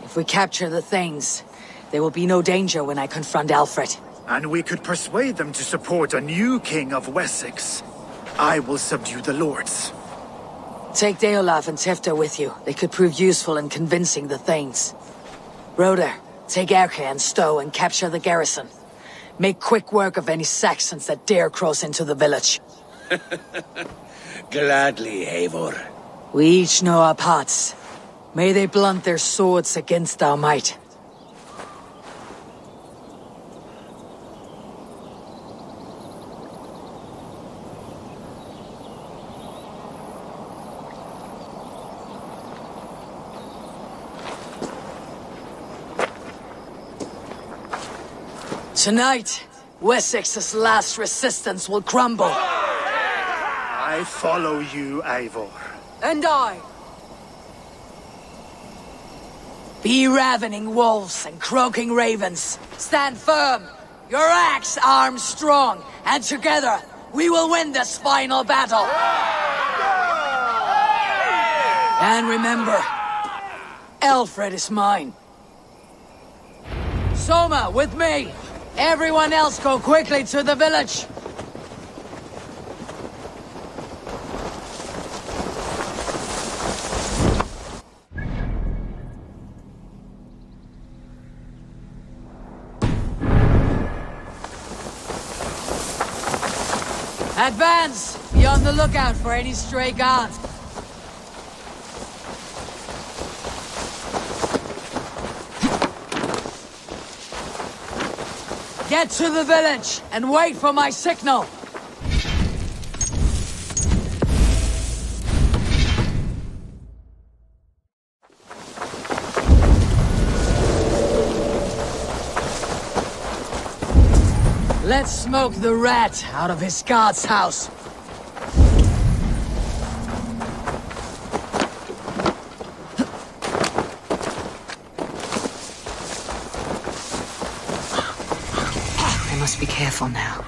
[SPEAKER 2] If we capture the Thanes, there will be no danger when I confront Alfred.
[SPEAKER 6] And we could persuade them to support a new king of Wessex. I will subdue the lords.
[SPEAKER 2] Take Deolaf and Tefta with you. They could prove useful in convincing the Thanes. Roder, take Erke and Stowe and capture the garrison. Make quick work of any Saxons that dare cross into the village.
[SPEAKER 17] Gladly, Eivor.
[SPEAKER 2] We each know our parts. May they blunt their swords against our might. Tonight, Wessex's last resistance will crumble.
[SPEAKER 6] I follow you, Eivor.
[SPEAKER 12] And I.
[SPEAKER 2] Be ravening wolves and croaking ravens. Stand firm. Your axe armed strong. And together, we will win this final battle. And remember, Alfred is mine. Soma, with me. Everyone else go quickly to the village. Advance! Be on the lookout for any stray guards. Get to the village and wait for my signal. Let's smoke the rat out of his guard's house. I must be careful now.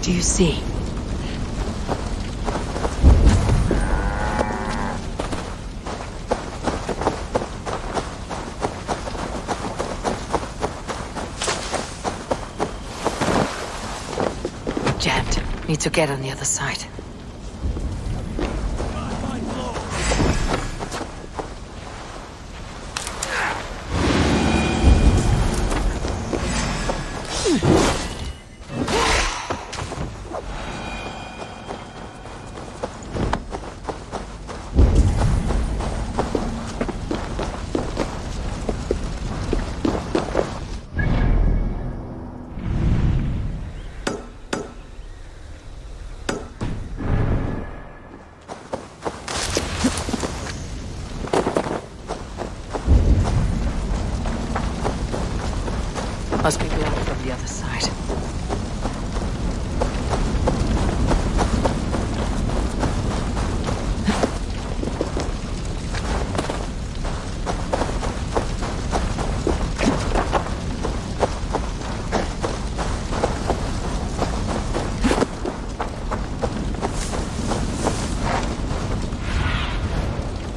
[SPEAKER 2] Do you see? Jammed. Need to get on the other side. Must be blocked from the other side.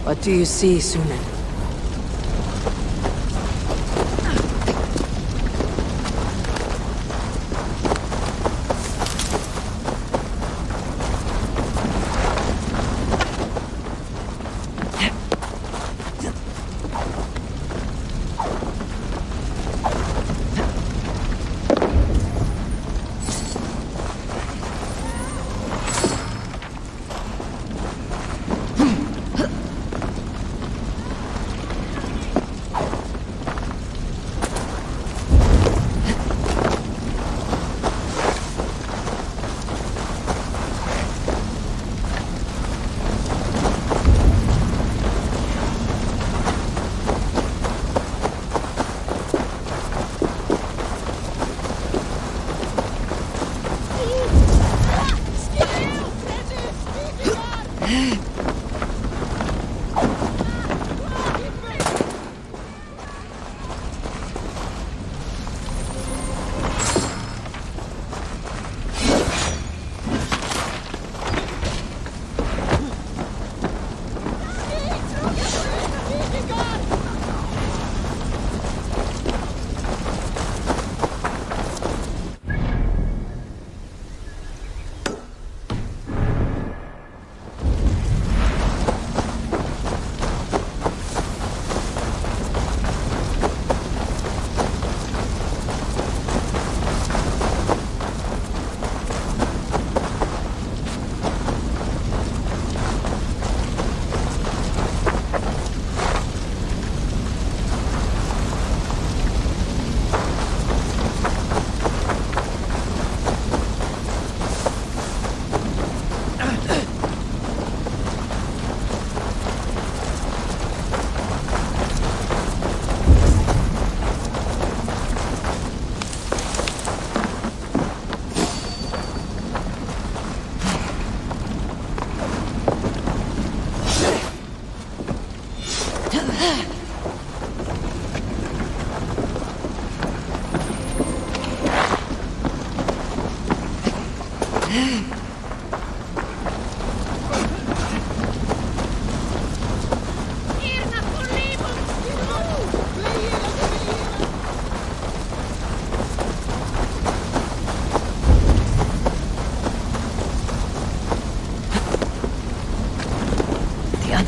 [SPEAKER 2] What do you see, Sunan?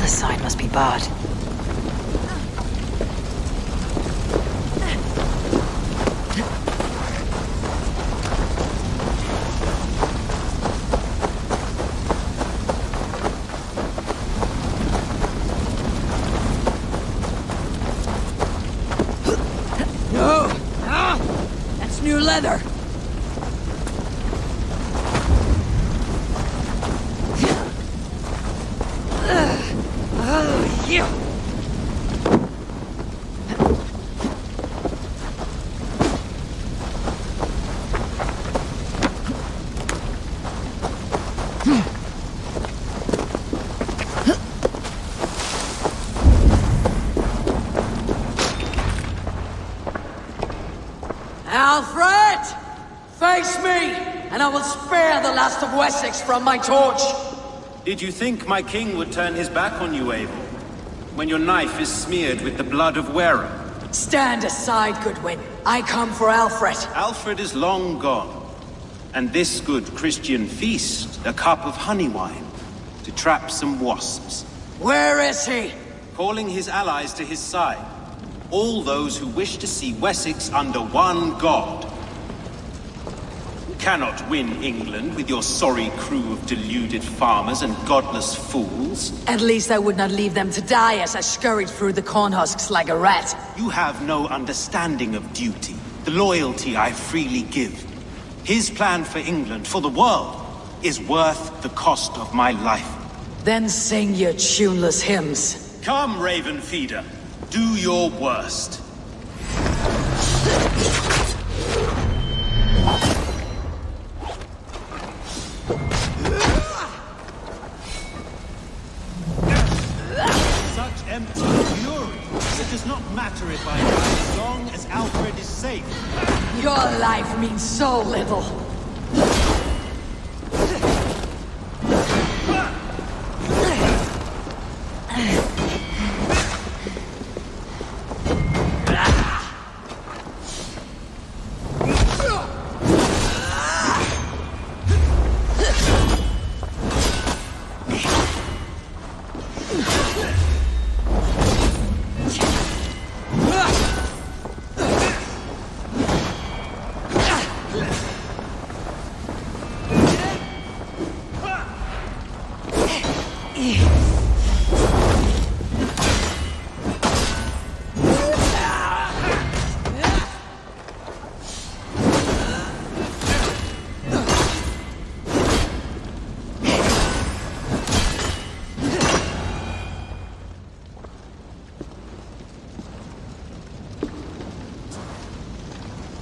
[SPEAKER 2] Side must be barred. No! That's new leather! Oh, you!
[SPEAKER 3] and I will spare the last of Wessex from my torch.
[SPEAKER 9] Did you think my king would turn his back on you, Eivor? When your knife is smeared with the blood of wearer?
[SPEAKER 3] Stand aside, Goodwin. I come for Alfred.
[SPEAKER 9] Alfred is long gone. And this good Christian feast, a cup of honey wine, to trap some wasps.
[SPEAKER 3] Where is he?
[SPEAKER 9] Calling his allies to his side. All those who wish to see Wessex under one god. You cannot win England with your sorry crew of deluded farmers and godless fools.
[SPEAKER 3] At least I would not leave them to die as I scurried through the corn husks like a rat.
[SPEAKER 9] You have no understanding of duty, the loyalty I freely give. His plan for England, for the world, is worth the cost of my life.
[SPEAKER 3] Then sing your tuneless hymns.
[SPEAKER 9] Come, Raven Feeder. Do your worst.
[SPEAKER 24] Such empty fury. It does not matter if I die as long as Alfred is safe.
[SPEAKER 3] Your life means so little.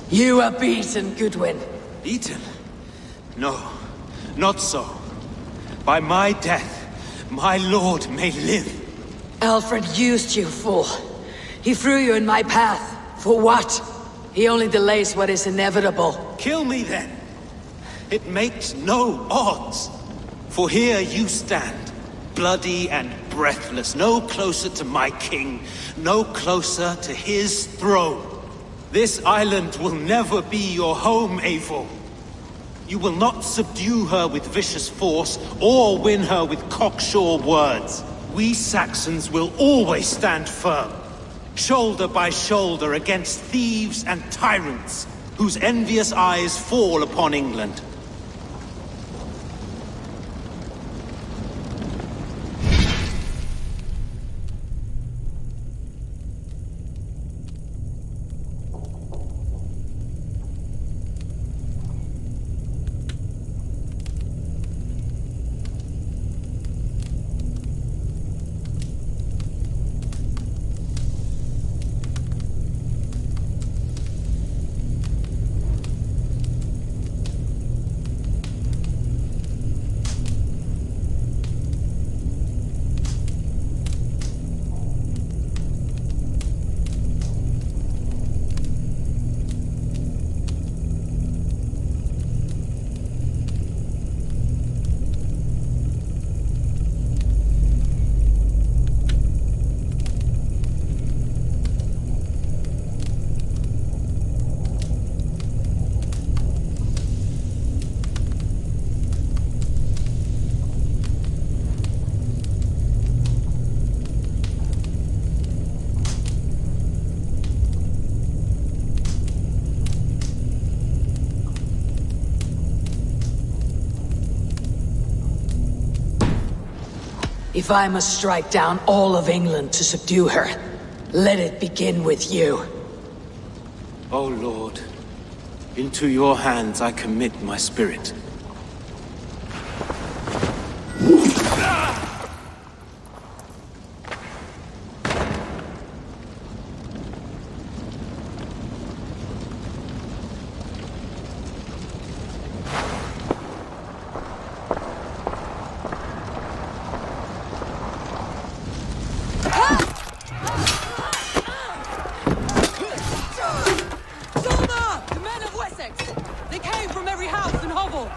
[SPEAKER 3] You are beaten, Goodwin.
[SPEAKER 9] Beaten? No, not so. By my death, my lord may live.
[SPEAKER 3] Alfred used you, fool. He threw you in my path. For what? He only delays what is inevitable.
[SPEAKER 9] Kill me then. It makes no odds. For here you stand, bloody and breathless, no closer to my king, no closer to his throne. This island will never be your home, Eivor. You will not subdue her with vicious force, or win her with cocksure words. We Saxons will always stand firm, shoulder by shoulder against thieves and tyrants, whose envious eyes fall upon England.
[SPEAKER 3] If I must strike down all of England to subdue her, let it begin with you.
[SPEAKER 9] O Lord, into your hands I commit my spirit.
[SPEAKER 3] They came from every house and hovel!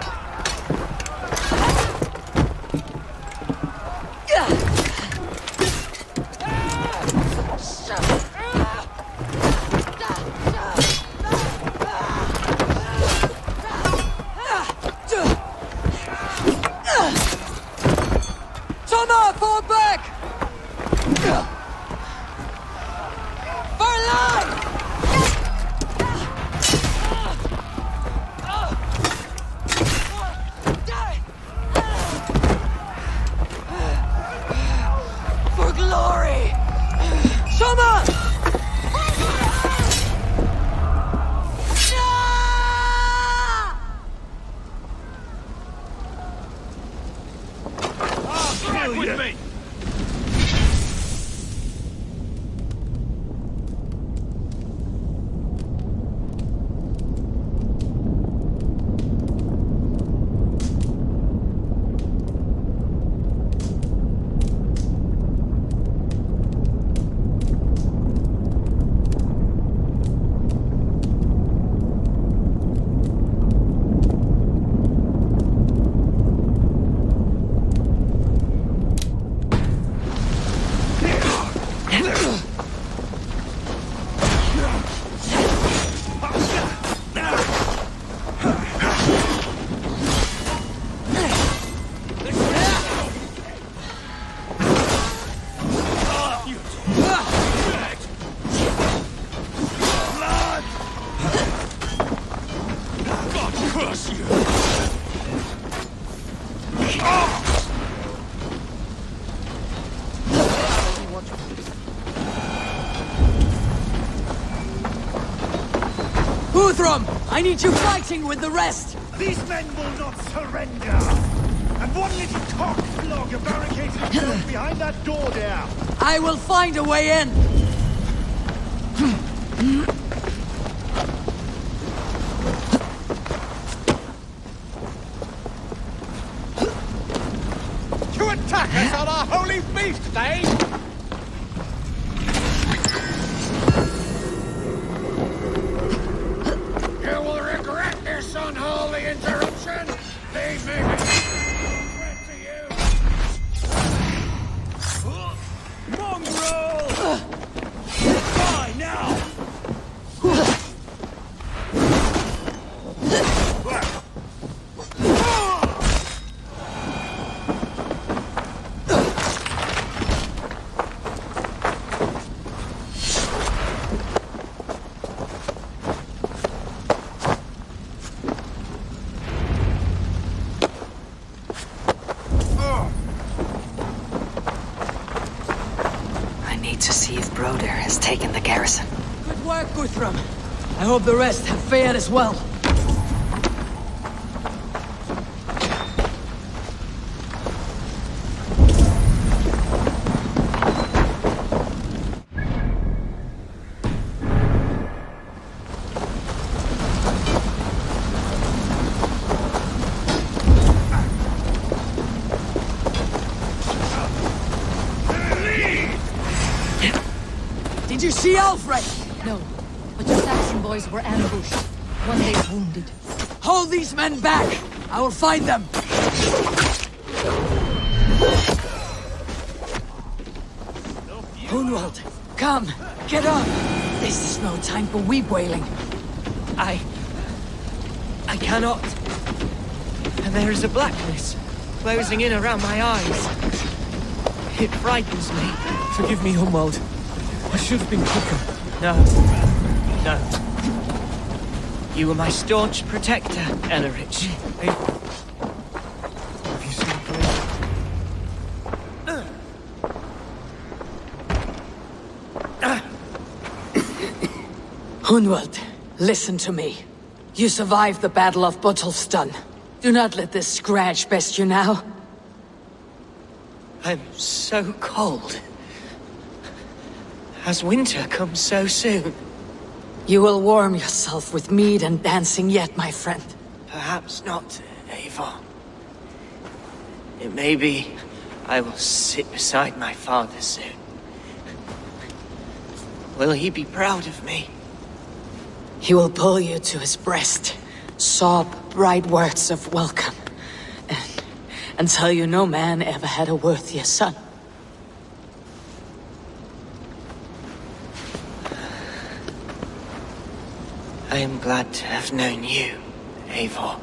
[SPEAKER 8] Step with me!
[SPEAKER 3] I need you fighting with the rest!
[SPEAKER 6] These men will not surrender! And one little cock-flogger barricaded himself behind that door there!
[SPEAKER 3] I will find a way in!
[SPEAKER 6] To attack us on our holy feast day! You will regret this unholy interruption! These may be threat to you! Mongrel! Die now!
[SPEAKER 2] Taken the garrison.
[SPEAKER 3] Good work, Guthrum. I hope the rest have fared as well. Did you see Alfred?
[SPEAKER 1] No, but the Saxon boys were ambushed. One day wounded.
[SPEAKER 3] Hold these men back! I will find them! Hunwald, come! Get up! This is no time for weep wailing.
[SPEAKER 23] I cannot. And there is a blackness closing in around my eyes. It frightens me.
[SPEAKER 17] Forgive me, Hunwald. I should have been quicker.
[SPEAKER 23] No. You were my staunch protector, Ellerich.
[SPEAKER 17] Have you seen
[SPEAKER 3] Hunwald, listen to me. You survived the Battle of Botolfston. Do not let this scratch best you now.
[SPEAKER 23] I'm so cold. Has winter come so soon?
[SPEAKER 3] You will warm yourself with mead and dancing yet, my friend.
[SPEAKER 23] Perhaps not, Eivor. It may be I will sit beside my father soon. Will he be proud of me?
[SPEAKER 3] He will pull you to his breast, sob bright words of welcome, and tell you no man ever had a worthier son.
[SPEAKER 23] I am glad to have known you, Eivor.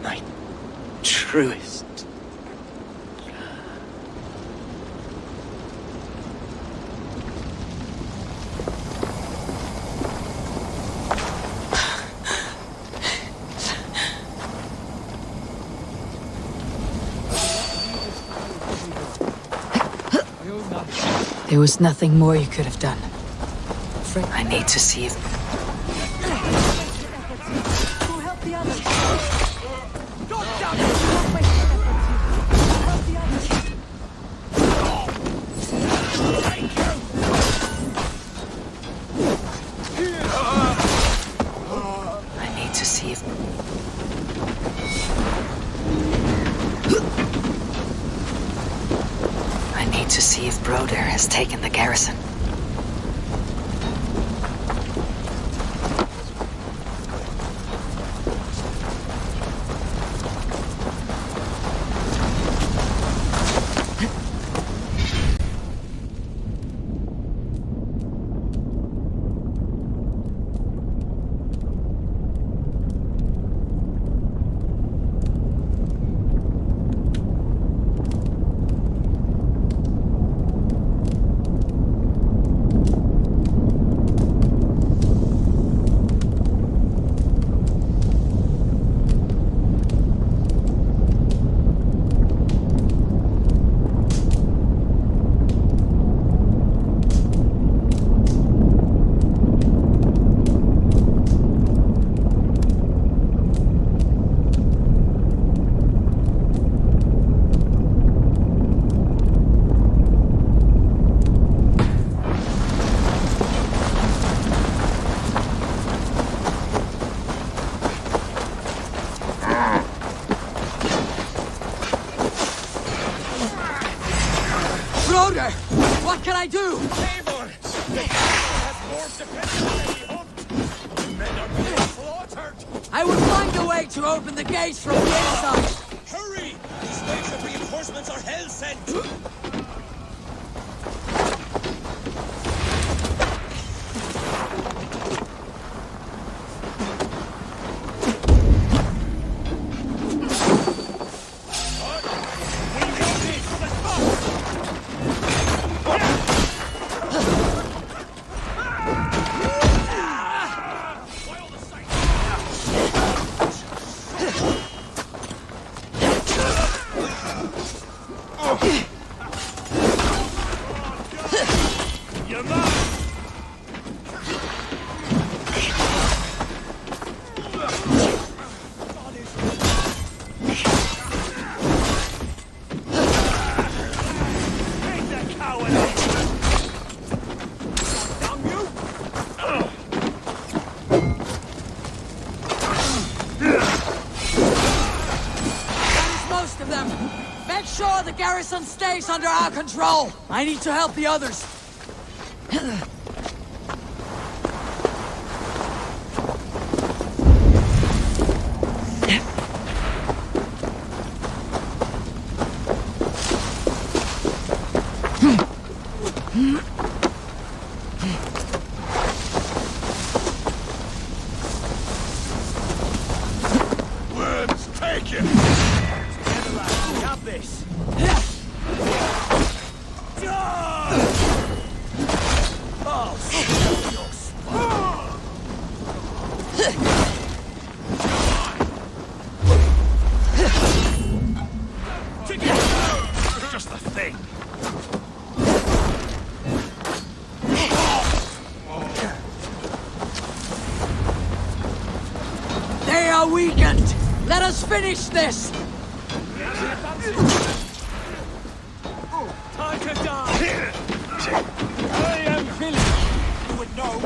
[SPEAKER 23] My truest.
[SPEAKER 3] There was nothing more you could have done.
[SPEAKER 2] I need to see if...
[SPEAKER 1] Who helped the others? Don't doubt it! Help the others!
[SPEAKER 2] to see if Broder has taken the garrison.
[SPEAKER 23] Broder! What can I do?
[SPEAKER 21] Eivor! The has morphed the men are being slaughtered!
[SPEAKER 23] I will find a way to open the gates from the inside!
[SPEAKER 21] Hurry! These waves of reinforcements are hell-sent!
[SPEAKER 23] Garrison stays under our control! I need to help the others!
[SPEAKER 21] Words, take it! Together, lads, we have this! Just the thing.
[SPEAKER 23] They are weakened! Let us finish this!
[SPEAKER 21] Time to die! I am finished! You would know.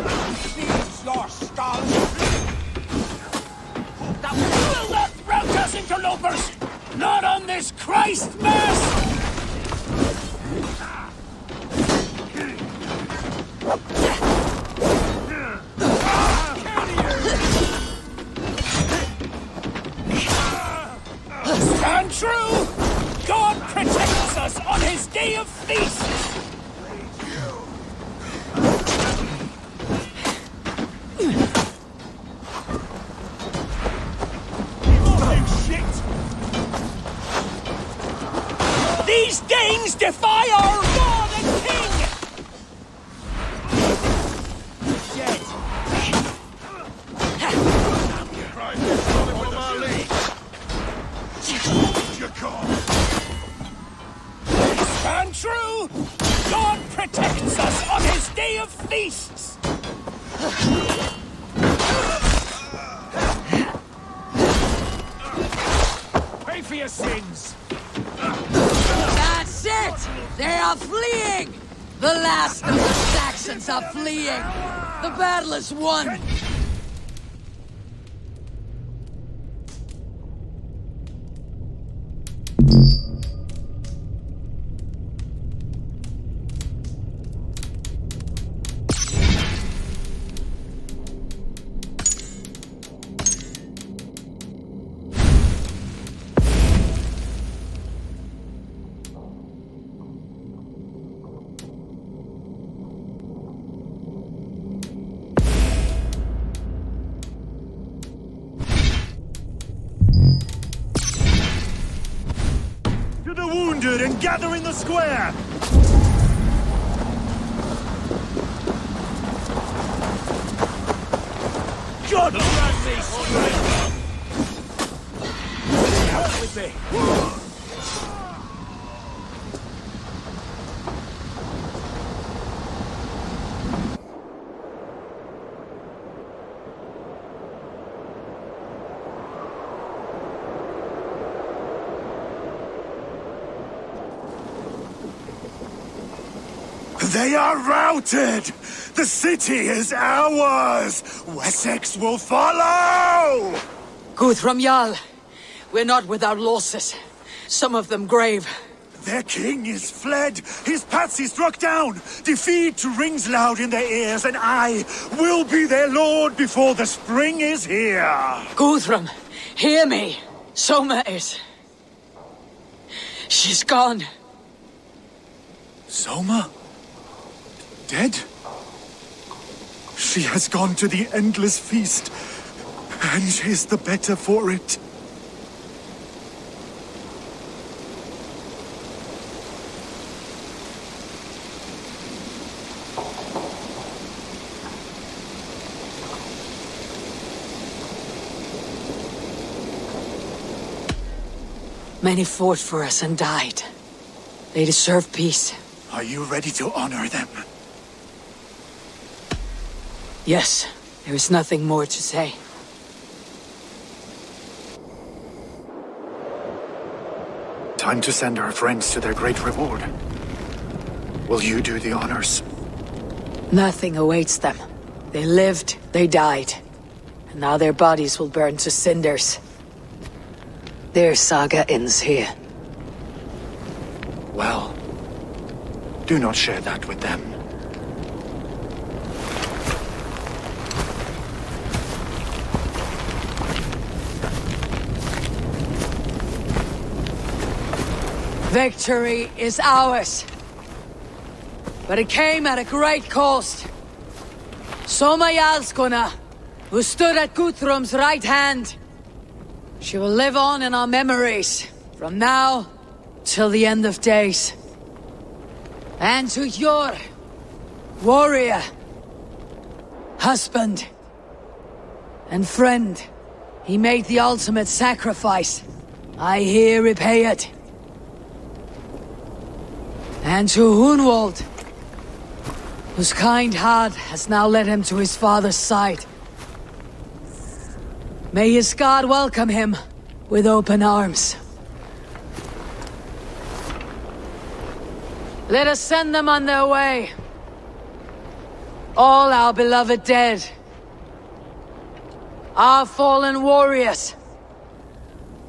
[SPEAKER 21] Thieves, your skulls! That will not rout us, interlopers! Not on this Christ Mass! Stand true! God protects us on his day of feast! These Danes defy our lord and king! Dead. Stand true! God protects us on his day of feasts! Pay for your sins!
[SPEAKER 23] That's it! They are fleeing! The last of the Saxons are fleeing! The battle is won!
[SPEAKER 6] surrender and gather in the square!
[SPEAKER 17] God grant me strength! Out with me!
[SPEAKER 6] They are routed! The city is ours! Wessex will follow!
[SPEAKER 3] Guthrum Jarl, we're not without losses. Some of them grave.
[SPEAKER 6] Their king is fled! His patsy struck down! Defeat rings loud in their ears, and I will be their lord before the spring is here!
[SPEAKER 3] Guthrum, hear me! Soma is... She's gone.
[SPEAKER 6] Soma? Dead? She has gone to the endless feast, and is the better for it.
[SPEAKER 3] Many fought for us and died. They deserve peace.
[SPEAKER 6] Are you ready to honor them?
[SPEAKER 3] Yes, there is nothing more to say.
[SPEAKER 6] Time to send our friends to their great reward. Will you do the honors?
[SPEAKER 3] Nothing awaits them. They lived, they died. And now their bodies will burn to cinders. Their saga ends here.
[SPEAKER 6] Well, do not share that with them.
[SPEAKER 3] Victory is ours. But it came at a great cost. Soma Jarlskona, who stood at Guthrum's right hand. She will live on in our memories, from now till the end of days. And to your warrior, husband, and friend, he made the ultimate sacrifice. I here repay it. And to Hunwald, whose kind heart has now led him to his father's side. May his God welcome him with open arms. Let us send them on their way. All our beloved dead. Our fallen warriors.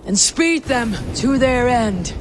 [SPEAKER 3] And speed them to their end.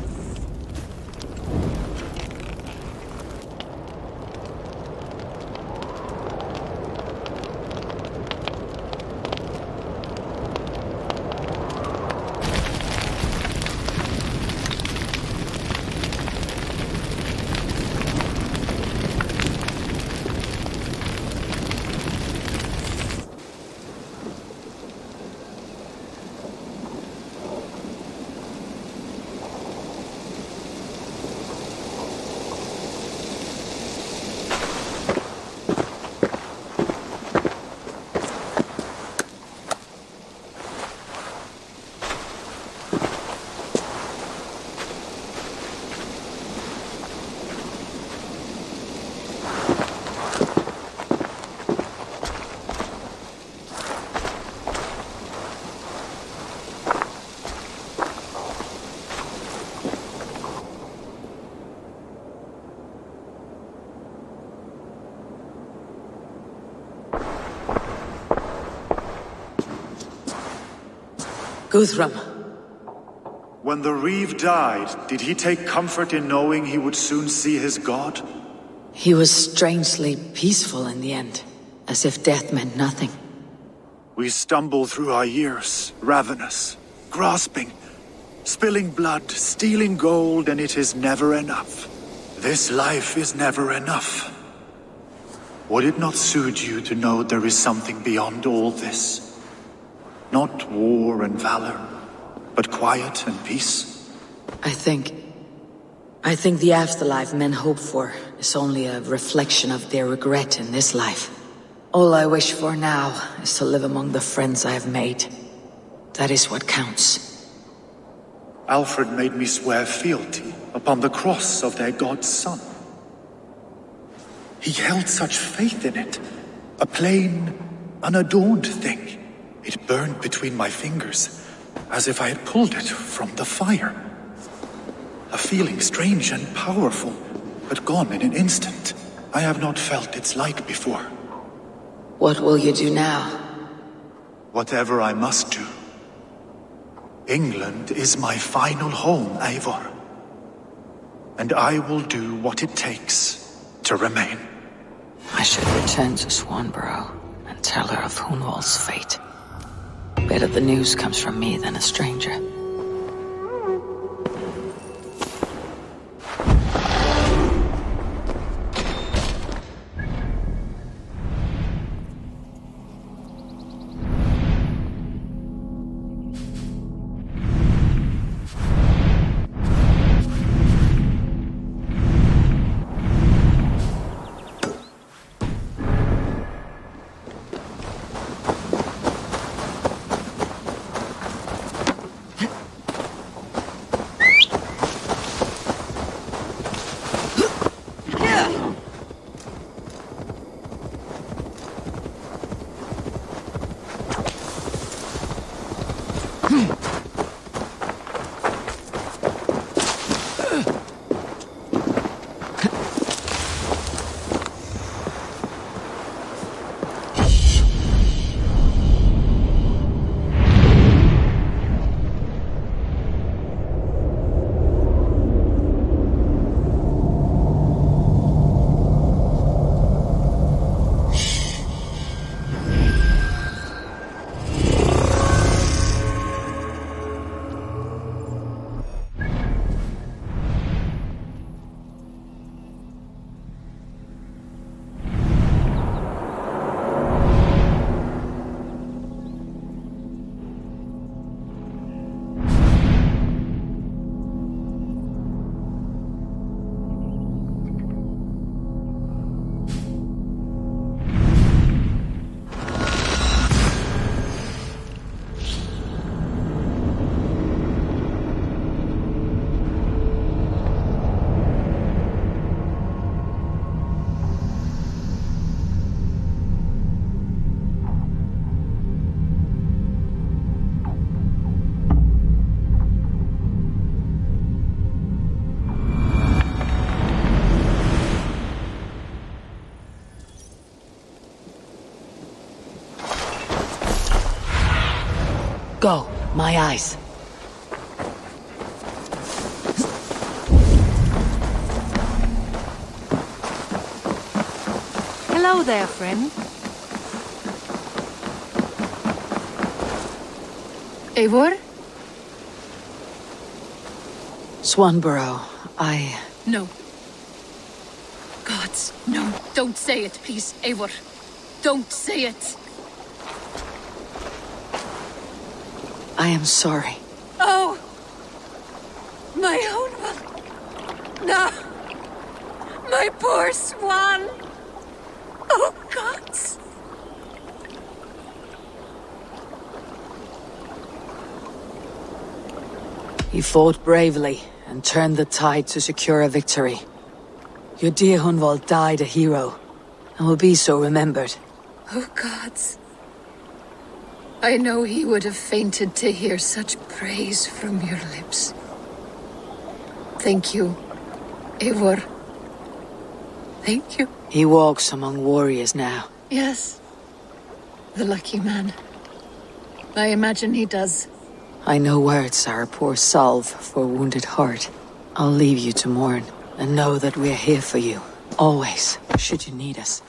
[SPEAKER 3] Guthrum.
[SPEAKER 6] When the Reeve died, did he take comfort in knowing he would soon see his god?
[SPEAKER 3] He was strangely peaceful in the end, as if death meant nothing.
[SPEAKER 6] We stumble through our years, ravenous, grasping, spilling blood, stealing gold, and it is never enough. This life is never enough. Would it not soothe you to know there is something beyond all this? Not war and valor, but quiet and peace?
[SPEAKER 3] I think
[SPEAKER 2] I think the afterlife men hope for is only a reflection of their regret in this life. All I wish for now is to live among the friends I have made. That is what counts.
[SPEAKER 6] Alfred made me swear fealty upon the cross of their god's son. He held such faith in it. A plain, unadorned thing. It burned between my fingers, as if I had pulled it from the fire. A feeling strange and powerful, but gone in an instant. I have not felt its like before.
[SPEAKER 2] What will you do now?
[SPEAKER 6] Whatever I must do. England is my final home, Eivor. And I will do what it takes to remain.
[SPEAKER 2] I should return to Swanborough and tell her of Hunwald's fate. Better the news comes from me than a stranger. Go, my eyes.
[SPEAKER 18] Hello there, friend.
[SPEAKER 1] Eivor?
[SPEAKER 2] Swanborough,
[SPEAKER 1] No. Gods, no. Don't say it, please, Eivor. Don't say it.
[SPEAKER 2] I am sorry.
[SPEAKER 3] Oh! My own one! No! My poor swan! Oh, gods!
[SPEAKER 2] You fought bravely and turned the tide to secure a victory. Your dear Hunwald died a hero, and will be so remembered.
[SPEAKER 1] Oh, gods. I know he would have fainted to hear such praise from your lips. Thank you, Eivor. Thank you.
[SPEAKER 2] He walks among warriors now.
[SPEAKER 1] Yes. The lucky man. I imagine he does.
[SPEAKER 2] I know words are a poor salve for a wounded heart. I'll leave you to mourn, and know that we're here for you, always, should you need us.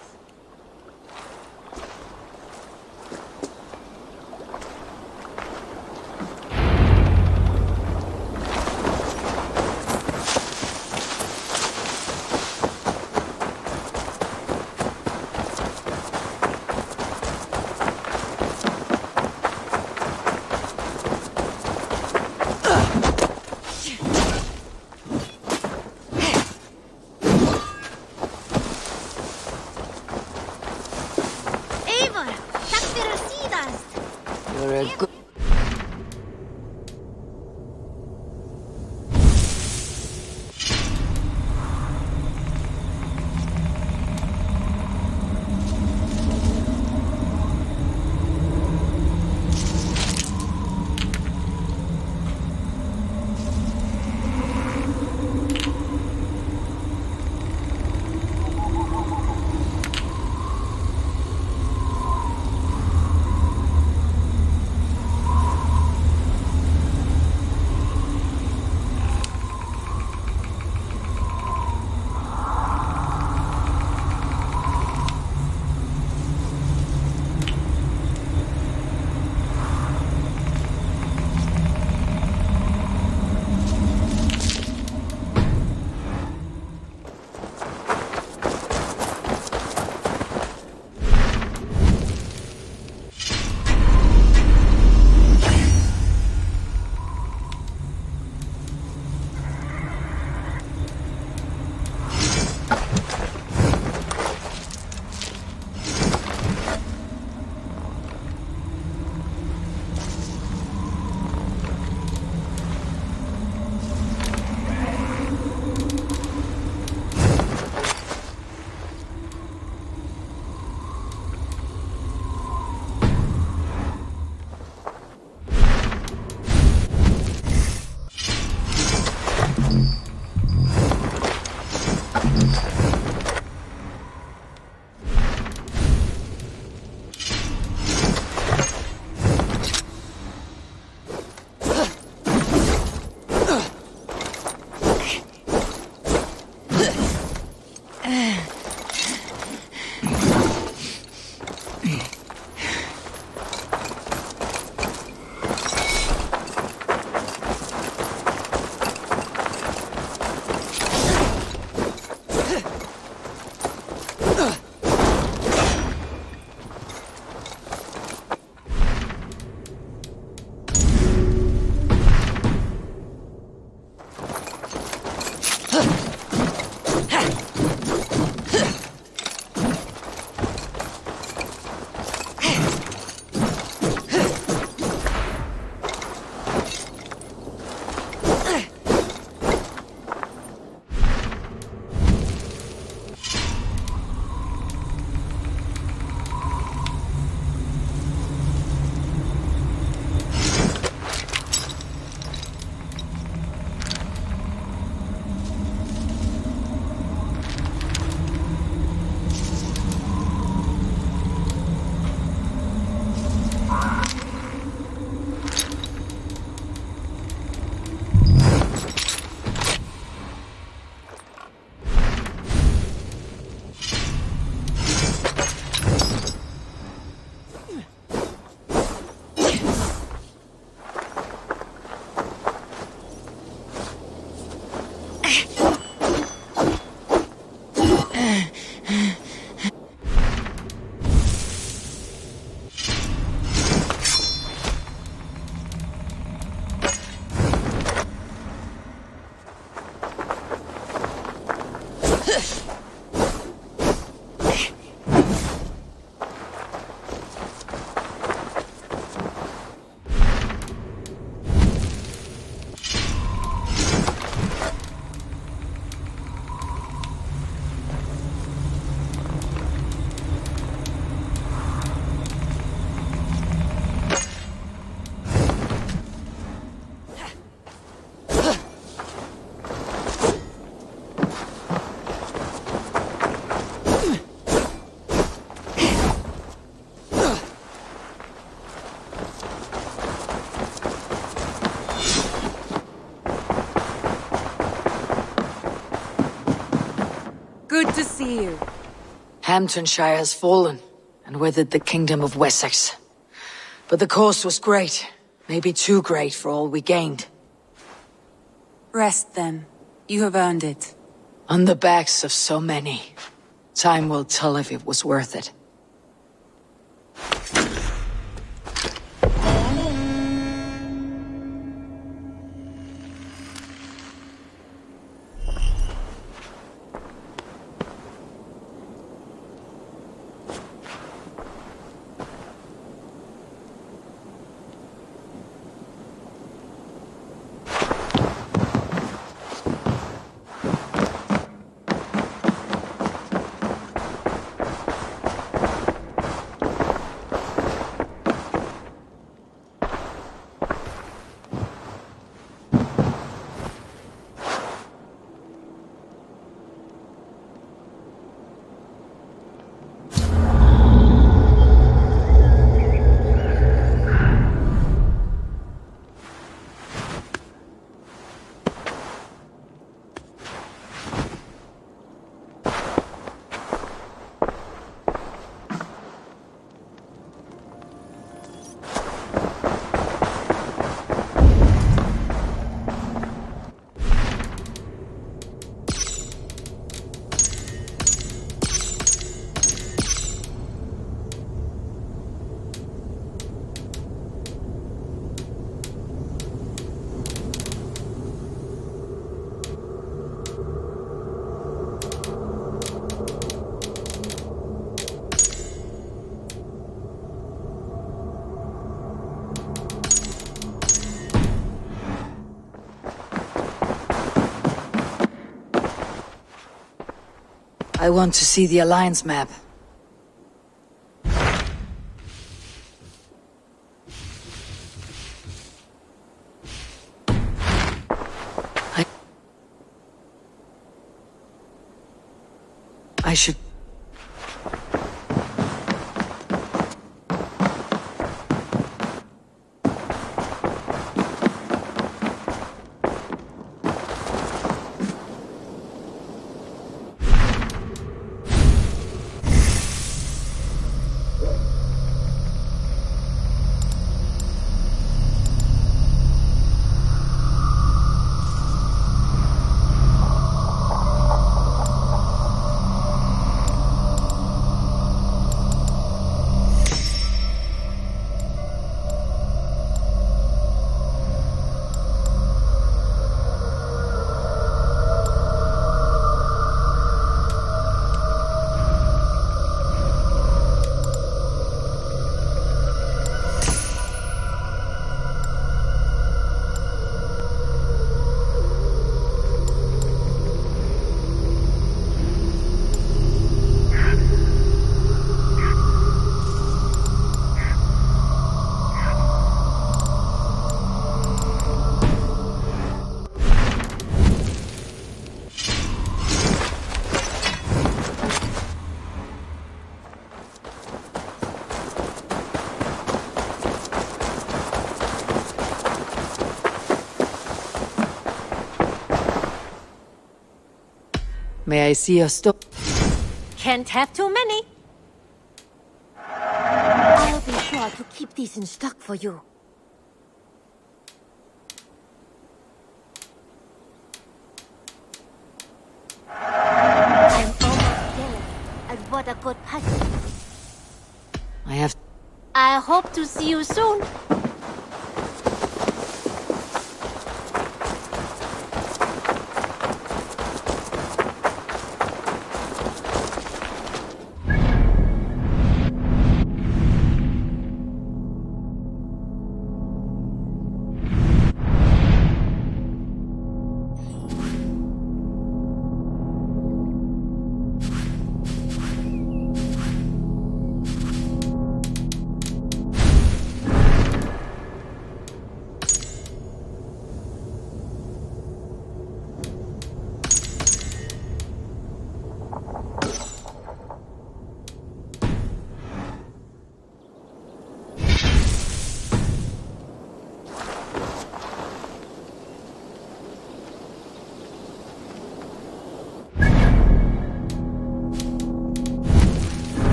[SPEAKER 12] see you.
[SPEAKER 3] Hamptonshire has fallen, and with it the Kingdom of Wessex. But the cost was great. Maybe too great for all we gained.
[SPEAKER 12] Rest then. You have earned it.
[SPEAKER 3] On the backs of so many. Time will tell if it was worth it. I want to see the Alliance map. I should... May I see your store?
[SPEAKER 11] Can't have too many. I'll be sure to keep these in stock for you. I'm almost jealous at what a good puzzle.
[SPEAKER 3] I have...
[SPEAKER 11] I hope to see you soon.